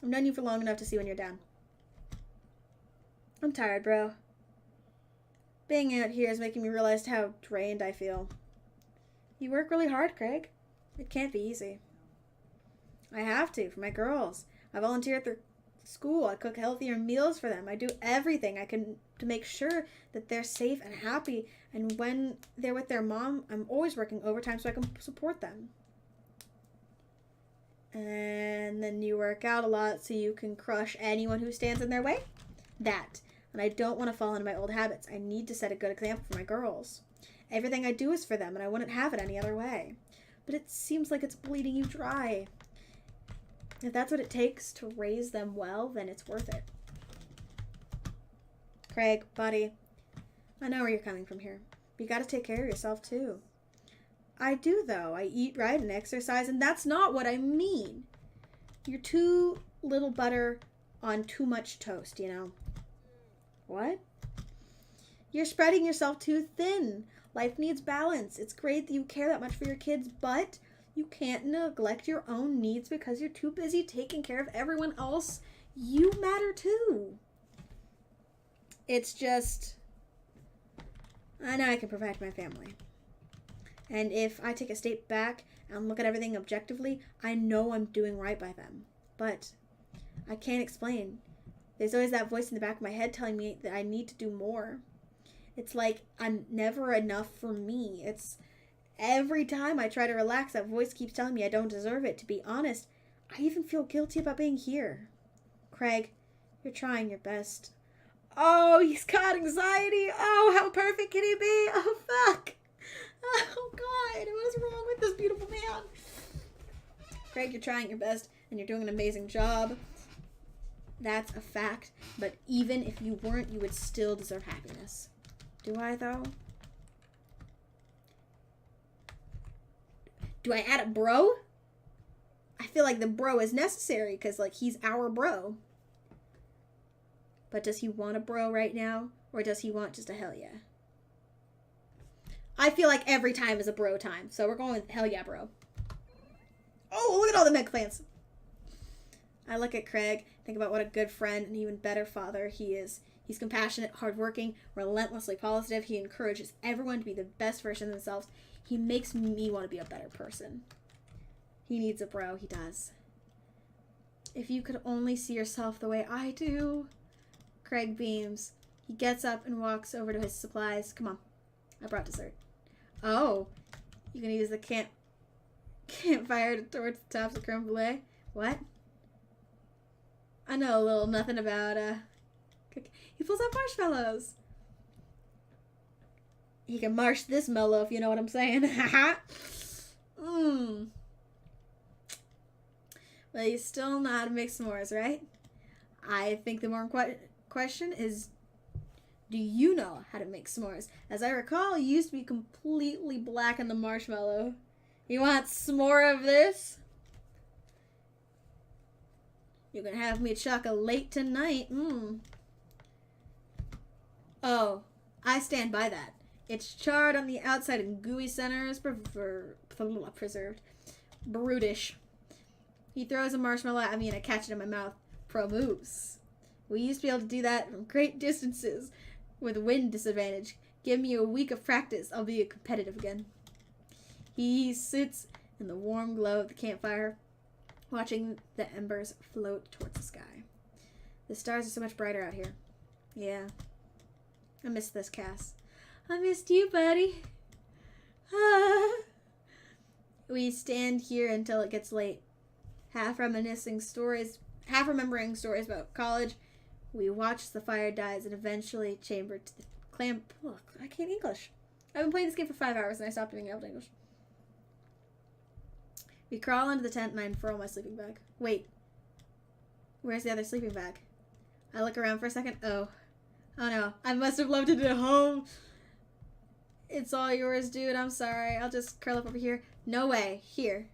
I've known you for long enough to see when you're down. I'm tired, bro. Being out here is making me realize how drained I feel. You work really hard, Craig. It can't be easy. I have to, for my girls. I volunteer at their school. I cook healthier meals for them. I do everything I can to make sure that they're safe and happy. And when they're with their mom, I'm always working overtime so I can support them. And then you work out a lot so you can crush anyone who stands in their way? That. And I don't want to fall into my old habits. I need to set a good example for my girls. Everything I do is for them, and I wouldn't have it any other way. But it seems like it's bleeding you dry. If that's what it takes to raise them well, then it's worth it. Craig, buddy, I know where you're coming from here. But you gotta take care of yourself, too. I do, though. I eat right and exercise, and that's not what I mean. You're too little butter on too much toast, you know. What? You're spreading yourself too thin. Life needs balance. It's great that you care that much for your kids, but you can't neglect your own needs because you're too busy taking care of everyone else. You matter too. It's just, I know I can provide for my family. And if I take a step back and look at everything objectively, I know I'm doing right by them. But I can't explain. There's always that voice in the back of my head telling me that I need to do more. It's like I'm never enough for me. It's every time I try to relax, that voice keeps telling me I don't deserve it. To be honest, I even feel guilty about being here. Craig, you're trying your best. Oh, he's got anxiety. Oh, how perfect can he be? Oh, fuck. Oh, God. What is wrong with this beautiful man? Craig, you're trying your best, and you're doing an amazing job. That's a fact. But even if you weren't, you would still deserve happiness. Do I, though? Do I add a bro? I feel like the bro is necessary because, like, he's our bro. But does he want a bro right now? Or does he want just a hell yeah? I feel like every time is a bro time. So we're going with hell yeah, bro. Oh, look at all the mech plants. I look at Craig, think about what a good friend and even better father he is. He's compassionate, hardworking, relentlessly positive. He encourages everyone to be the best version of themselves. He makes me want to be a better person. He needs a bro. He does. If you could only see yourself the way I do. Craig beams. He gets up and walks over to his supplies. Come on. I brought dessert. Oh. You can use the campfire towards the tops of creme brulee. What? I know a little nothing about, he pulls out marshmallows. He can marsh this mellow, if you know what I'm saying. Haha. Well, you still know how to make s'mores, right? I think the more question is, do you know how to make s'mores? As I recall, you used to be completely black in the marshmallow. You want some more of this? You can have me chocolate tonight. Oh, I stand by that. It's charred on the outside and gooey center is preserved. Brutish. He throws a marshmallow at me and I catch it in my mouth. Pro moves. We used to be able to do that from great distances with wind disadvantage. Give me a week of practice. I'll be competitive again. He sits in the warm glow of the campfire, watching the embers float towards the sky. The stars are so much brighter out here. Yeah. I missed this, Cass. I missed you, buddy. We stand here until it gets late. Half remembering stories about college. We watch the fire dies and eventually chamber to the clamp. Look, I can't English. I've been playing this game for 5 hours and I stopped being able to English. We crawl into the tent and I unfurl my sleeping bag. Wait. Where's the other sleeping bag? I look around for a second. Oh no. I must have left it at home. It's all yours, dude. I'm sorry. I'll just curl up over here. No way. Here.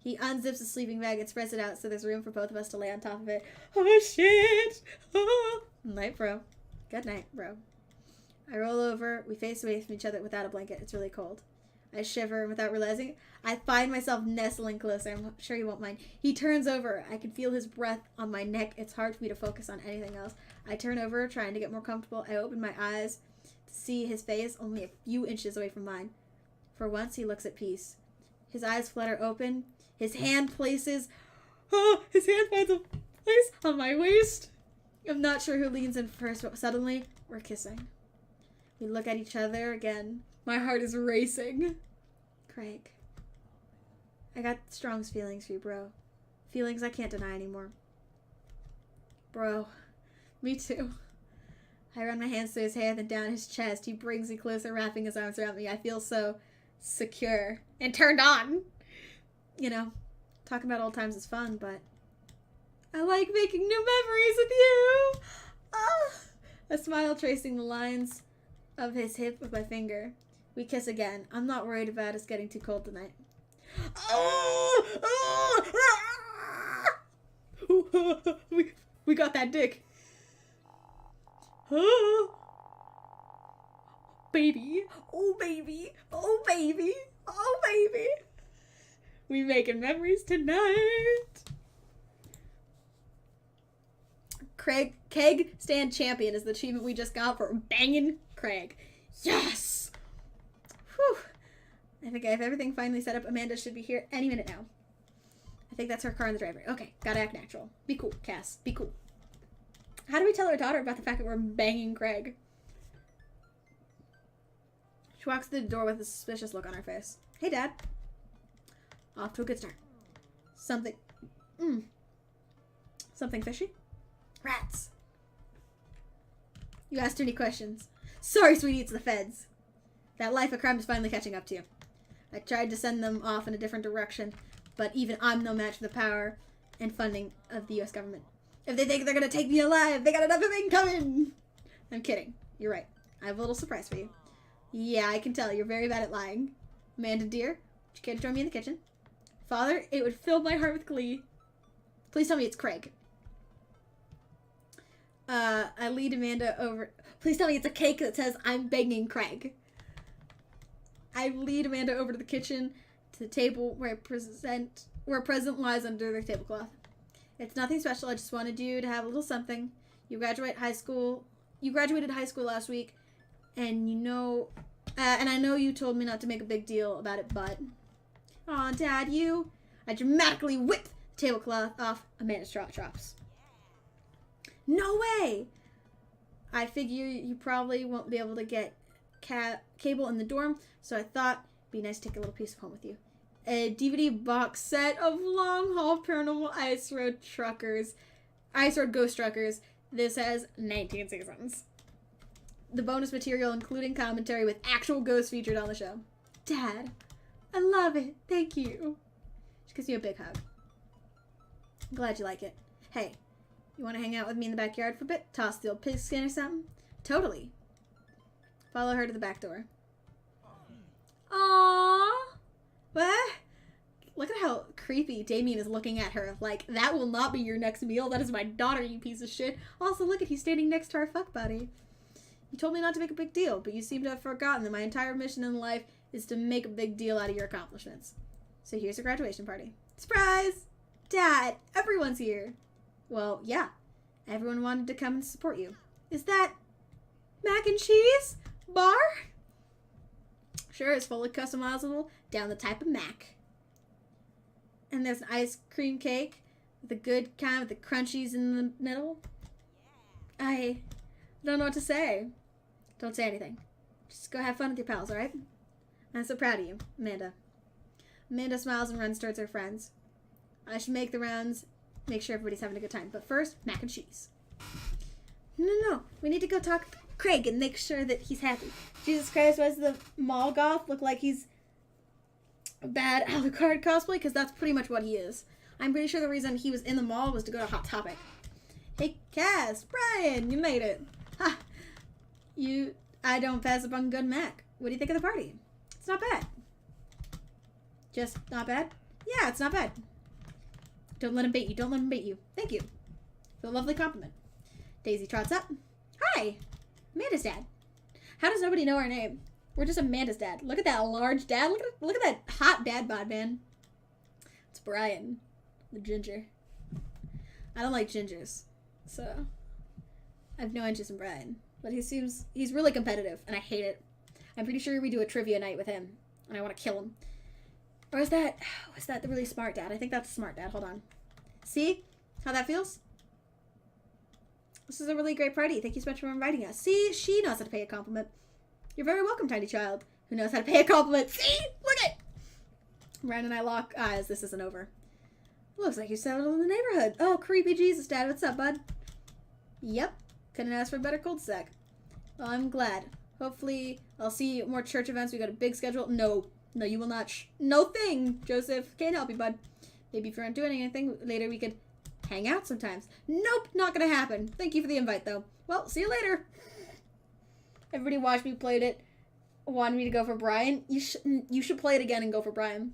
He unzips the sleeping bag and spreads it out so there's room for both of us to lay on top of it. Oh, shit. Oh. Night, bro. Good night, bro. I roll over. We face away from each other without a blanket. It's really cold. I shiver, and without realizing it, I find myself nestling closer. I'm sure he won't mind. He turns over. I can feel his breath on my neck. It's hard for me to focus on anything else. I turn over, trying to get more comfortable. I open my eyes to see his face only a few inches away from mine. For once, he looks at peace. His eyes flutter open. His hand finds a place on my waist. I'm not sure who leans in first, but suddenly, we're kissing. We look at each other again. My heart is racing. Craig. I got strong feelings for you, bro. Feelings I can't deny anymore. Bro. Me too. I run my hands through his hair, then down his chest. He brings me closer, wrapping his arms around me. I feel so secure and turned on. You know, talking about old times is fun, but I like making new memories with you. Ah! A smile tracing the lines of his hip with my finger. We kiss again. I'm not worried about us getting too cold tonight. We got that dick. Baby. Oh, baby. Oh, baby. Oh, baby. We making memories tonight. Keg Stand Champion is the achievement we just got for banging Craig. Yes! Whew. I think I have everything finally set up. Amanda should be here any minute now. I think that's her car in the driveway. Okay, gotta act natural. Be cool, Cass. Be cool. How do we tell our daughter about the fact that we're banging Craig? She walks through the door with a suspicious look on her face. Hey, Dad. Off to a good start. Something fishy? Rats. You asked too many questions. Sorry, sweetie, it's the feds. That life of crime is finally catching up to you. I tried to send them off in a different direction, but even I'm no match for the power and funding of the U.S. government. If they think they're going to take me alive, they got enough of me coming. I'm kidding. You're right. I have a little surprise for you. Yeah, I can tell. You're very bad at lying. Amanda, dear, You can't join me in the kitchen. Father, it would fill my heart with glee. Please tell me it's Craig. I lead Amanda over. Please tell me it's a cake that says I'm begging Craig. I lead Amanda over to the kitchen, to the table where a present lies under the tablecloth. It's nothing special. I just wanted you to have a little something. You graduated high school last week, and and I know you told me not to make a big deal about it, but aw, Dad, I dramatically whip the tablecloth off Amanda's drops. No way! I figure you probably won't be able to get cable in the dorm, so I thought it'd be nice to take a little piece of home with you. A DVD box set of Long Haul Paranormal Ice Road Ghost Truckers. This has 19 seasons. The bonus material including commentary with actual ghosts featured on the show. Dad, I love it. Thank you. She gives you a big hug. I'm glad you like it. Hey, you want to hang out with me in the backyard for a bit? Toss the old pigskin or something? Totally. Follow her to the back door. Aww. What? Look at how creepy Damien is looking at her. Like, that will not be your next meal. That is my daughter, you piece of shit. Also, look at he's standing next to our fuck buddy. You told me not to make a big deal, but you seem to have forgotten that my entire mission in life is to make a big deal out of your accomplishments. So here's your graduation party. Surprise! Dad, everyone's here. Well, yeah. Everyone wanted to come and support you. Is that mac and cheese bar? Sure, it's fully customizable down the type of mac. And there's an ice cream cake, the good kind with the crunchies in the middle. I don't know what to say. Don't say anything. Just go have fun with your pals, alright? I'm so proud of you, Amanda. Amanda smiles and runs towards her friends. I should make the rounds, make sure everybody's having a good time. But first, mac and cheese. No. We need to go talk to Craig and make sure that he's happy. Jesus Christ, why does the mall goth look like he's a bad Alucard cosplay? Because that's pretty much what he is. I'm pretty sure the reason he was in the mall was to go to Hot Topic. Hey, Cass, Brian, you made it. Ha! I don't pass up on good mac. What do you think of the party? It's not bad. Just not bad? Yeah, it's not bad. Don't let him bait you. Don't let him bait you. Thank you for the lovely compliment. Daisy trots up. Hi, Amanda's dad. How does nobody know our name? We're just Amanda's dad. Look at that large dad. Look at that hot dad bod, man. It's Brian, the ginger. I don't like gingers, so I have no interest in Brian. But he's really competitive, and I hate it. I'm pretty sure we do a trivia night with him, and I want to kill him. Or is that the really smart dad? I think that's the smart dad. Hold on. See how that feels? This is a really great party. Thank you so much for inviting us. See, she knows how to pay a compliment. You're very welcome, tiny child, who knows how to pay a compliment. See? Look at it! Ryan and I lock eyes. This isn't over. Looks like you settled in the neighborhood. Oh, creepy Jesus, Dad. What's up, bud? Yep. Couldn't ask for a better cul-de-sac. Well, I'm glad. Hopefully, I'll see more church events. We got a big schedule. No, you will not. No thing, Joseph. Can't help you, bud. Maybe if you aren't doing anything, later we could hang out sometimes. Nope, not gonna happen. Thank you for the invite, though. Well, see you later. Everybody watched me played it. Wanted me to go for Brian. You should play it again and go for Brian.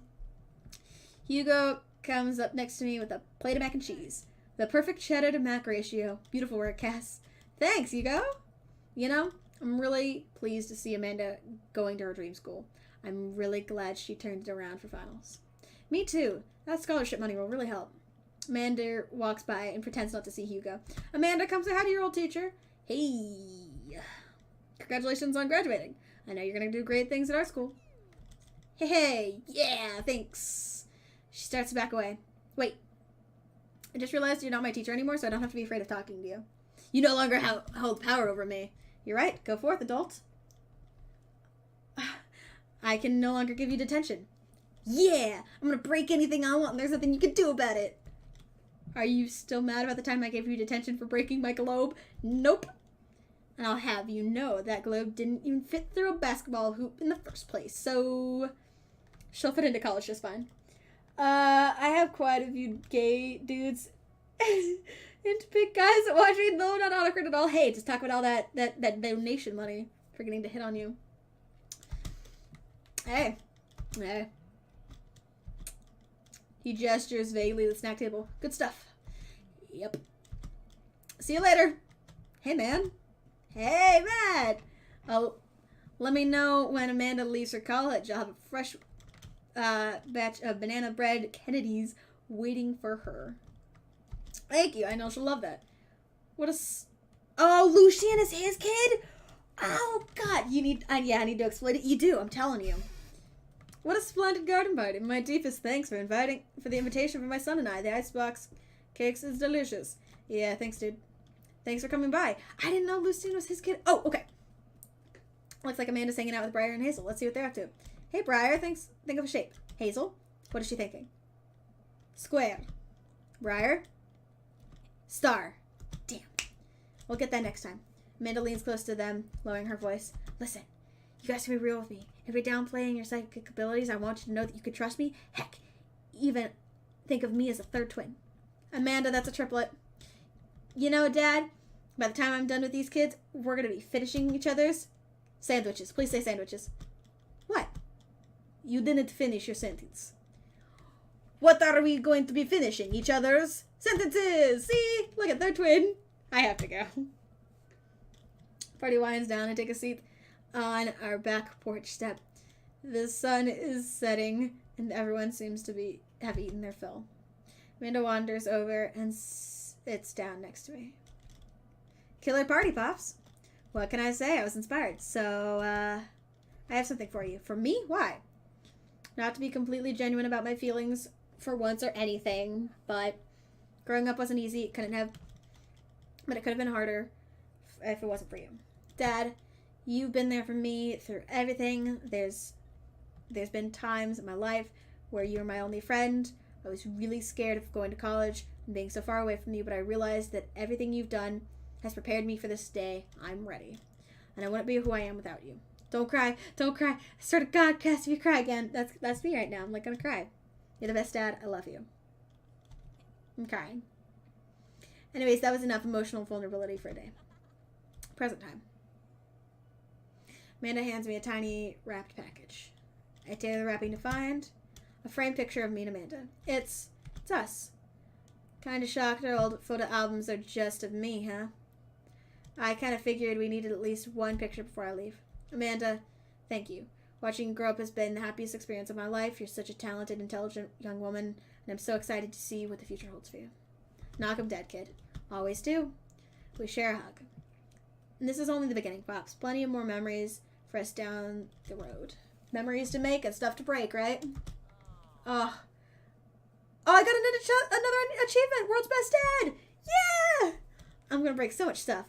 Hugo comes up next to me with a plate of mac and cheese. The perfect cheddar to mac ratio. Beautiful work, Cass. Thanks, Hugo. You know, I'm really pleased to see Amanda going to her dream school. I'm really glad she turned it around for finals. Me too. That scholarship money will really help. Amanda walks by and pretends not to see Hugo. Amanda, come say hi to your old teacher. Hey. Congratulations on graduating. I know you're going to do great things at our school. Hey, yeah, thanks. She starts to back away. Wait. I just realized you're not my teacher anymore, so I don't have to be afraid of talking to you. You no longer hold power over me. You're right. Go forth, adult. I can no longer give you detention. Yeah! I'm gonna break anything I want and there's nothing you can do about it. Are you still mad about the time I gave you detention for breaking my globe? Nope. And I'll have you know that globe didn't even fit through a basketball hoop in the first place, so she'll fit into college just fine. I have quite a few gay dudes into big guys that watch me, though not awkward at all. Hey, just talk about all that donation money for getting to hit on you. Hey. He gestures vaguely to the snack table. Good stuff. Yep. See you later. Hey, man. Hey, Matt. Oh, let me know when Amanda leaves for college. I'll have a fresh batch of banana bread Kennedys waiting for her. Thank you. I know she'll love that. What a... Oh, Lucian is his kid? Oh, God. You need... yeah, I need to explain it. You do. I'm telling you. What a splendid garden party. My deepest thanks for the invitation for my son and I. The icebox cakes is delicious. Yeah, thanks, dude. Thanks for coming by. I didn't know Lucian was his kid. Oh, okay. Looks like Amanda's hanging out with Briar and Hazel. Let's see what they're up to. Hey, Briar, think of a shape. Hazel, what is she thinking? Square. Briar? Star. Damn. We'll get that next time. Amanda leans close to them, lowering her voice. Listen, you guys can be real with me. If you're downplaying your psychic abilities, I want you to know that you can trust me. Heck, even think of me as a third twin. Amanda, that's a triplet. You know, Dad, by the time I'm done with these kids, we're going to be finishing each other's sandwiches. Please say sandwiches. What? You didn't finish your sentence. What are we going to be finishing? Each other's sentences. See? Look at their twin. I have to go. Party winds down and take a seat on our back porch step. The sun is setting and everyone seems to have eaten their fill. Amanda wanders over and sits down next to me. Killer party, Pops. What can I say? I was inspired. So, I have something for you. For me? Why? Not to be completely genuine about my feelings for once or anything, but growing up wasn't easy. It could have been harder if it wasn't for you. Dad, you've been there for me through everything. There's been times in my life where you were my only friend. I was really scared of going to college and being so far away from you, but I realized that everything you've done has prepared me for this day. I'm ready. And I wouldn't be who I am without you. Don't cry. Don't cry. I swear to God, Cass, if you cry again, that's me right now. I'm like gonna cry. You're the best dad. I love you. I'm crying. Anyways, that was enough emotional vulnerability for a day. Present time. Amanda hands me a tiny wrapped package. I tear the wrapping to find a framed picture of me and Amanda. It's us. Kinda shocked our old photo albums are just of me, huh? I kinda figured we needed at least one picture before I leave. Amanda, thank you. Watching you grow up has been the happiest experience of my life. You're such a talented, intelligent young woman, and I'm so excited to see what the future holds for you. Knock 'em dead, kid. Always do. We share a hug. And this is only the beginning, Pops. Plenty of more memories for us down the road. Memories to make and stuff to break, right? Oh, I got another achievement! World's Best Dad! Yeah! I'm gonna break so much stuff.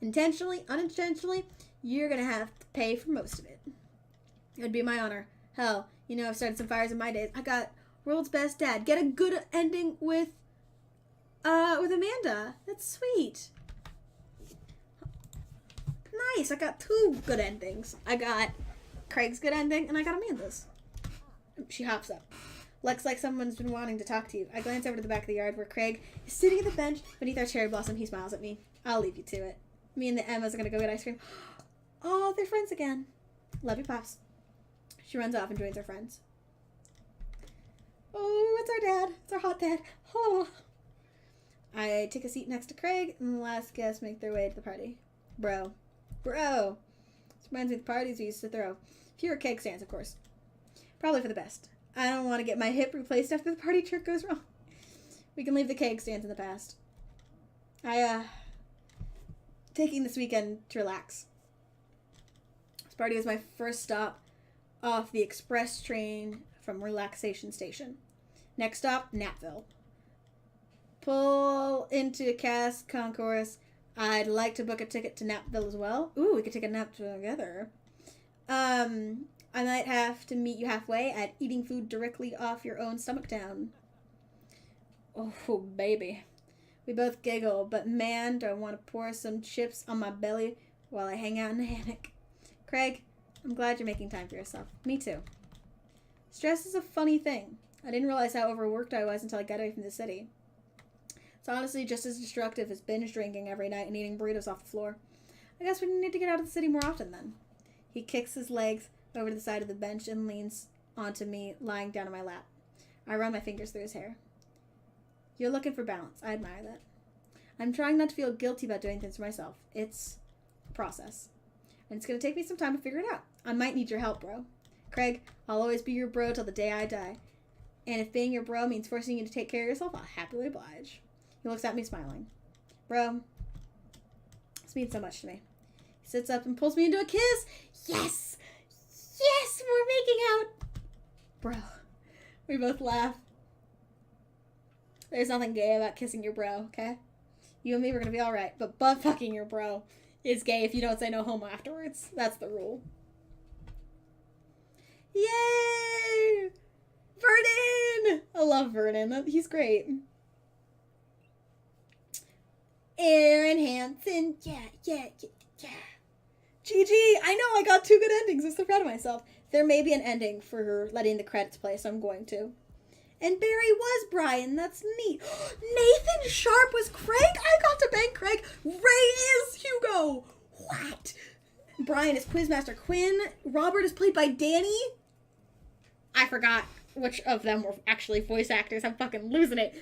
Intentionally, unintentionally, you're gonna have to pay for most of it. It would be my honor. Hell, you know I've started some fires in my days. I got World's Best Dad. Get a good ending with Amanda. That's sweet. Nice. I got 2 good endings. I got Craig's good ending, and I got Amanda's. She hops up. Looks like someone's been wanting to talk to you. I glance over to the back of the yard where Craig is sitting at the bench beneath our cherry blossom. He smiles at me. I'll leave you to it. Me and the Emmas are going to go get ice cream. Oh, they're friends again. Love you, Pops. She runs off and joins her friends. Oh, it's our dad. It's our hot dad. Oh. I take a seat next to Craig, and the last guests make their way to the party. Bro. This reminds me of the parties we used to throw. Fewer cake stands, of course. Probably for the best. I don't want to get my hip replaced after the party trick goes wrong. We can leave the cake stands in the past. Taking this weekend to relax. This party was my first stop off the express train from Relaxation Station. Next stop, Napville. Pull into Cass Concourse. I'd like to book a ticket to Napville as well. Ooh, we could take a nap together. I might have to meet you halfway at eating food directly off your own stomach down. Oh, baby. We both giggle, but man, do I want to pour some chips on my belly while I hang out in the hammock. Craig, I'm glad you're making time for yourself. Me too. Stress is a funny thing. I didn't realize how overworked I was until I got away from the city. It's honestly just as destructive as binge drinking every night and eating burritos off the floor. I guess we need to get out of the city more often then. He kicks his legs over to the side of the bench and leans onto me, lying down on my lap. I run my fingers through his hair. You're looking for balance. I admire that. I'm trying not to feel guilty about doing things for myself. It's a process. And it's going to take me some time to figure it out. I might need your help, bro. Craig, I'll always be your bro till the day I die. And if being your bro means forcing you to take care of yourself, I'll happily oblige. He looks at me smiling. Bro, this means so much to me. He sits up and pulls me into a kiss. Yes! Yes! We're making out! Bro. We both laugh. There's nothing gay about kissing your bro, okay? You and me, we're gonna be alright. But butt fucking your bro is gay if you don't say no homo afterwards. That's the rule. Yay! Vernon! I love Vernon. He's great. Aaron Hansen. Yeah. GG! I know, I got 2 good endings. I'm so proud of myself. There may be an ending for her letting the credits play, so I'm going to. And Barry was Brian. That's neat. Nathan Sharp was Craig? I got to bang Craig. Ray is Hugo. What? Brian is Quizmaster Quinn. Robert is played by Danny. I forgot which of them were actually voice actors. I'm fucking losing it.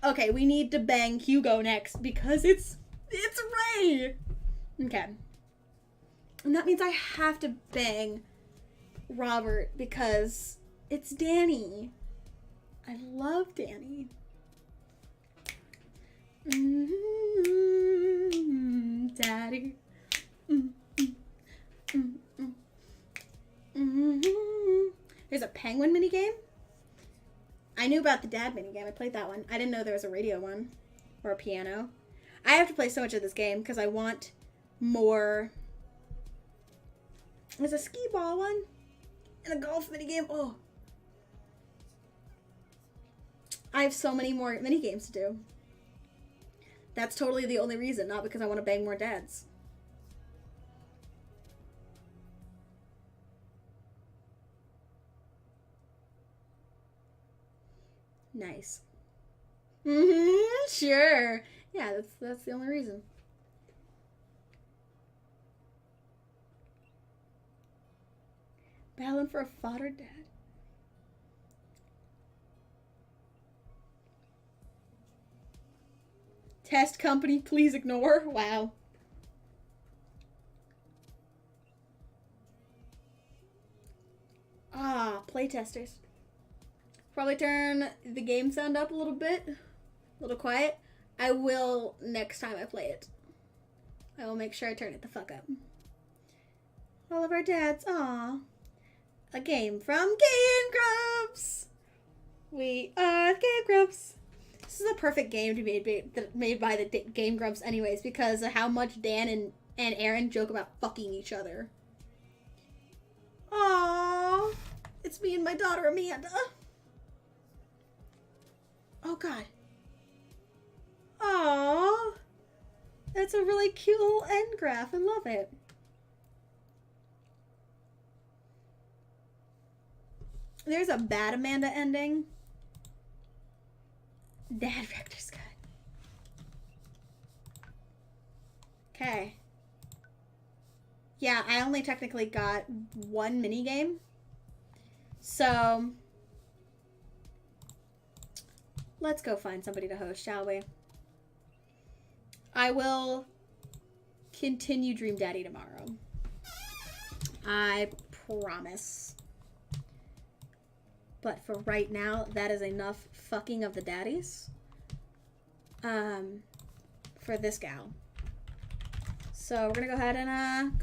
Okay, we need to bang Hugo next because it's Ray. Okay. And that means I have to bang Robert because it's Danny. I love Danny. Daddy. There's a penguin minigame. I knew about the dad minigame. I played that one. I didn't know there was a radio one or a piano. I have to play so much of this game because I want more. There's a skee ball one and a golf minigame. Oh. I have so many more minigames to do. That's totally the only reason, not because I want to bang more dads. Nice. Sure. Yeah, that's the only reason. Battling for a fodder dad. Test company, please ignore. Wow. Playtesters. Probably turn the game sound up a little bit. A little quiet. I will next time I play it. I will make sure I turn it the fuck up. All of our dads. Aw. A game from Game Grumps. We are the Game Grumps. This is a perfect game to be made by the Game Grumps anyways because of how much Dan and Aaron joke about fucking each other. Aww. It's me and my daughter Amanda. Oh god. Aww. That's a really cute little end graph. I love it. There's a bad Amanda ending. Dad Rector's Cut. Okay. Yeah, I only technically got 1 minigame. So, let's go find somebody to host, shall we? I will continue Dream Daddy tomorrow. I promise. But for right now, that is enough fucking of the daddies. For this gal. So we're gonna go ahead and